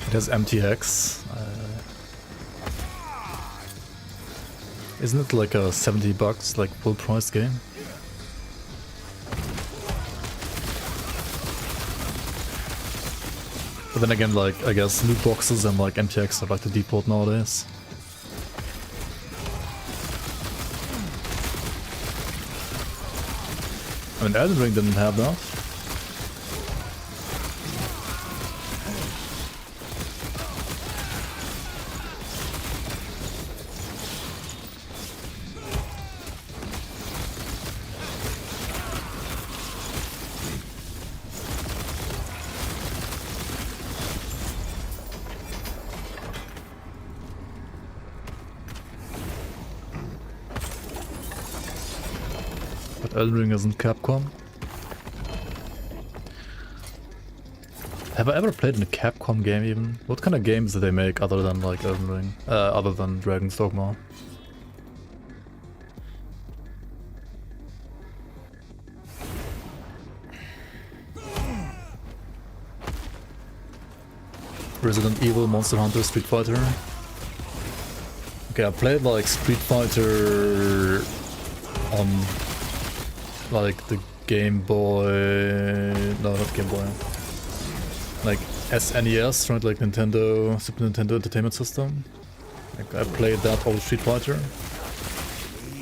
It has MTX. Isn't it like a $70 like full price game? But then again, like, I guess loot boxes and like MTX are like the default nowadays. I mean, Elden Ring didn't have that. Elden Ring isn't Capcom. Have I ever played in a Capcom game even? What kind of games do they make other than like Elden Ring? Other than Dragon's Dogma? Resident Evil, Monster Hunter, Street Fighter. Okay, I played like Street Fighter on like the Game Boy, no, not Game Boy, like SNES, right, like Nintendo, Super Nintendo Entertainment System. Like I played that old Street Fighter.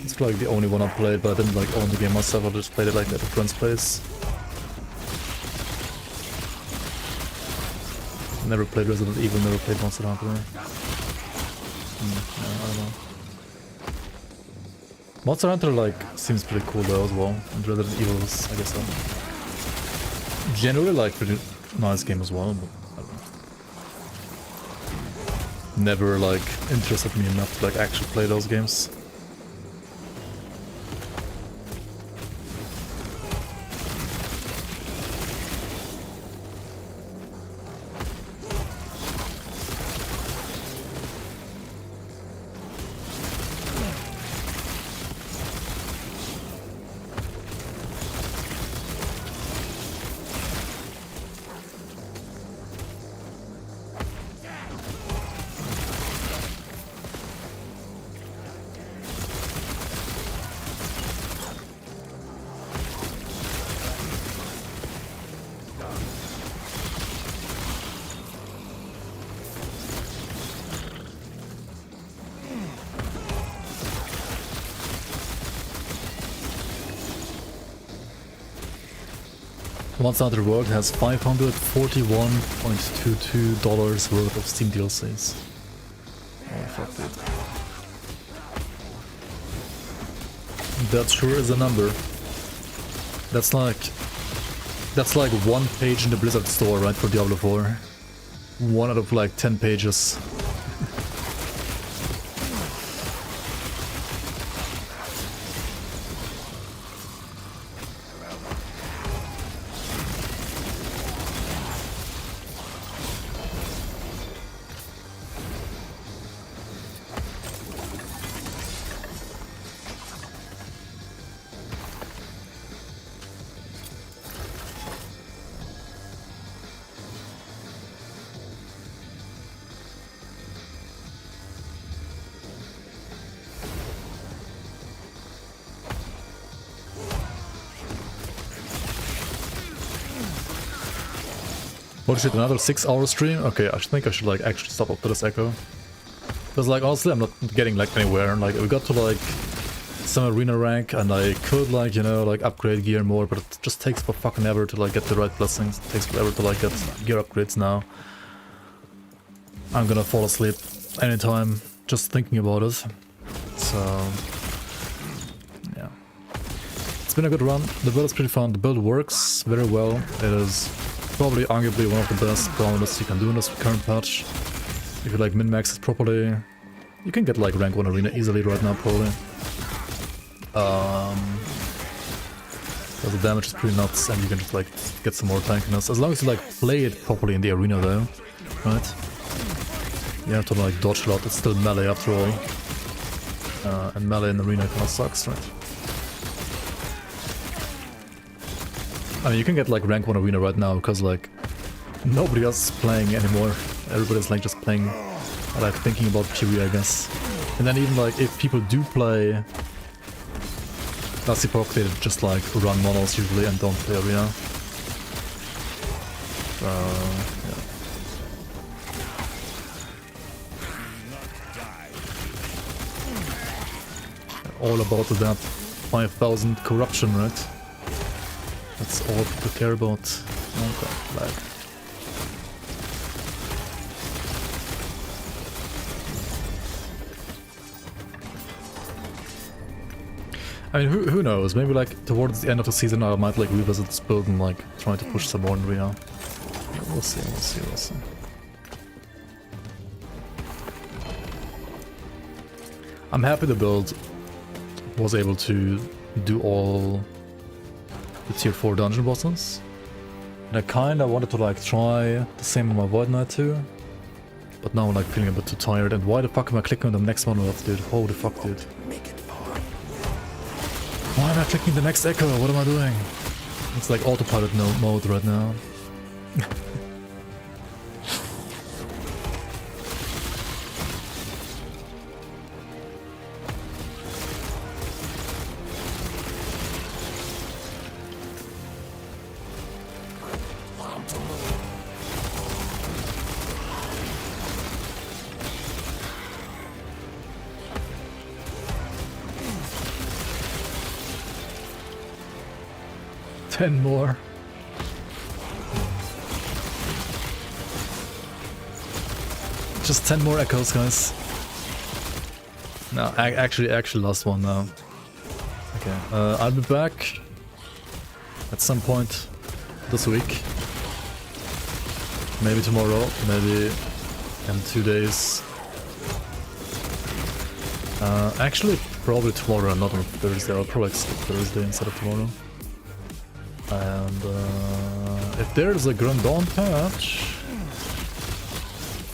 It's like the only one I played, but I didn't like own the game myself, I just played it like at a friend's place. Never played Resident Evil, never played Monster Hunter. No, I don't know. Monster Hunter like seems pretty cool though as well, and Resident Evil is, I guess, generally like pretty nice game as well, but I don't know. Never like interested me enough to like actually play those games. Monster Hunter World has $541.22 worth of Steam DLCs. Oh fuck dude. That sure is a number. That's like one page in the Blizzard store, right, for Diablo 4. One out of like 10 pages. What shit, another 6-hour stream? Okay, I think I should like actually stop after this echo. Because like honestly I'm not getting like anywhere. Like we got to like some arena rank and I could like, you know, like upgrade gear more, but it just takes for fucking ever to like get the right blessings. It takes forever to like get gear upgrades now. I'm gonna fall asleep anytime just thinking about it. So yeah. It's been a good run. The build is pretty fun. The build works very well. It is probably arguably one of the best brawlers you can do in this current patch. If you like min-max it properly, you can get like rank 1 arena easily right now probably. The damage is pretty nuts and you can just like get some more tankiness. As long as you like play it properly in the arena though, right? You have to like dodge a lot, it's still melee after all. And melee in the arena kinda sucks, right? I mean, you can get like rank 1 arena right now because like nobody else is playing anymore. Everybody's like just playing, like thinking about PvE, I guess. And then even like if people do play Epoch, they just like run monos usually and don't play arena. Yeah. All about that 5,000 corruption, right? That's all people care about. Okay, lag. I mean, who knows? Maybe like towards the end of the season I might like revisit this build and like try to push some more in arena. We'll see, we'll see, we'll see. I'm happy the build was able to do all the tier 4 dungeon bosses. And I kinda wanted to like try the same on my Void Knight too. But now I'm like feeling a bit too tired. And why the fuck am I clicking on the next one with, dude? Holy fuck, dude. Why am I clicking the next echo? What am I doing? It's like autopilot mode right now. More. Just 10 more echoes, guys. No, actually last one now. Okay, I'll be back at some point this week. Maybe tomorrow, maybe in 2 days. Actually, probably tomorrow and not on Thursday. I'll probably skip Thursday instead of tomorrow. And if there's a Grand Dawn patch,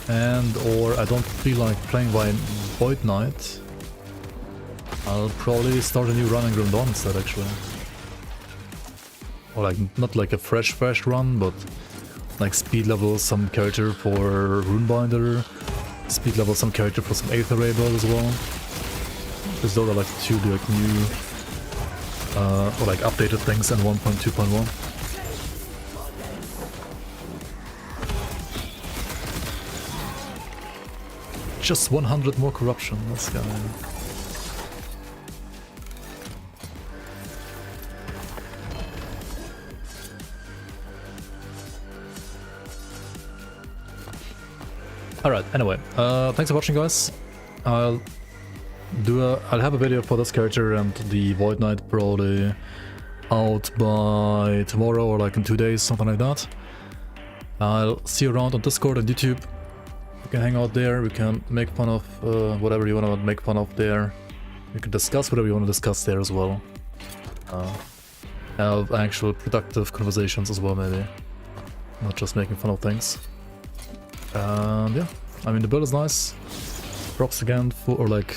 and or I don't feel like playing by Void Knight, I'll probably start a new run in Grand Dawn instead, actually. Or like, not like a fresh run, but like speed level some character for Runebinder, speed level some character for some Aether Ray build as well. Because those are like two like new or like updated things in 1.2.1. Just 100 more corruption, this guy. Alright, anyway, thanks for watching, guys. I'll have a video for this character and the Void Knight probably out by tomorrow or like in 2 days, something like that. I'll see you around on Discord and YouTube. We can hang out there, we can make fun of whatever you want to make fun of there. We can discuss whatever you want to discuss there as well. Have actual productive conversations as well, maybe. Not just making fun of things. Yeah, I mean the build is nice. Props again for, or like,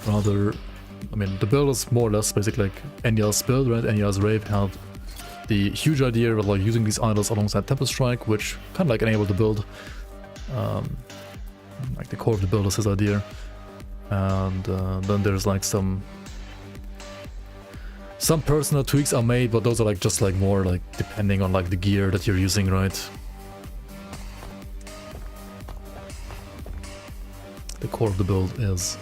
rather, I mean the build is more or less basically like NEL's build, right? NEL's Rave had the huge idea of like using these idols alongside Tempest Strike, which kind of like enabled the build. Like the core of the build is his idea. And then there's like some personal tweaks are made, but those are like just like more like depending on like the gear that you're using, right? The core of the build is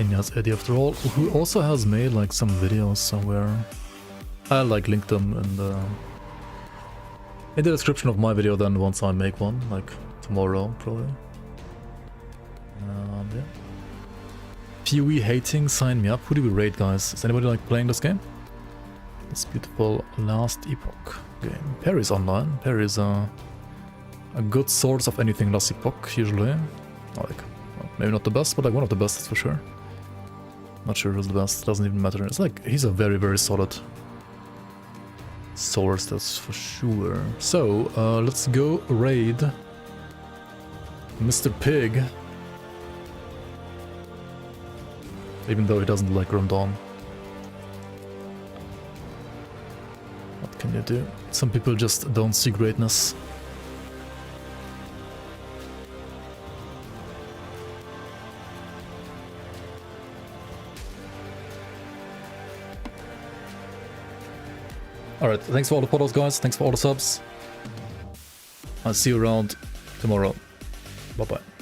Inya's idea after all, who also has made like some videos somewhere. I'll like link them in the description of my video then once I make one, like tomorrow probably. Yeah. PoE hating, sign me up. Who do we raid, guys? Is anybody like playing this game? This beautiful Last Epoch game. Perry's online. Perry's a good source of anything Last Epoch usually. Like, well, maybe not the best, but like one of the best, that's for sure. Not sure who's the best, doesn't even matter. It's like, he's a very, very solid source, that's for sure. So, let's go raid Mr. Pig. Even though he doesn't like Rondon. What can you do? Some people just don't see greatness. Alright, thanks for all the photos, guys. Thanks for all the subs. I'll see you around tomorrow. Bye-bye.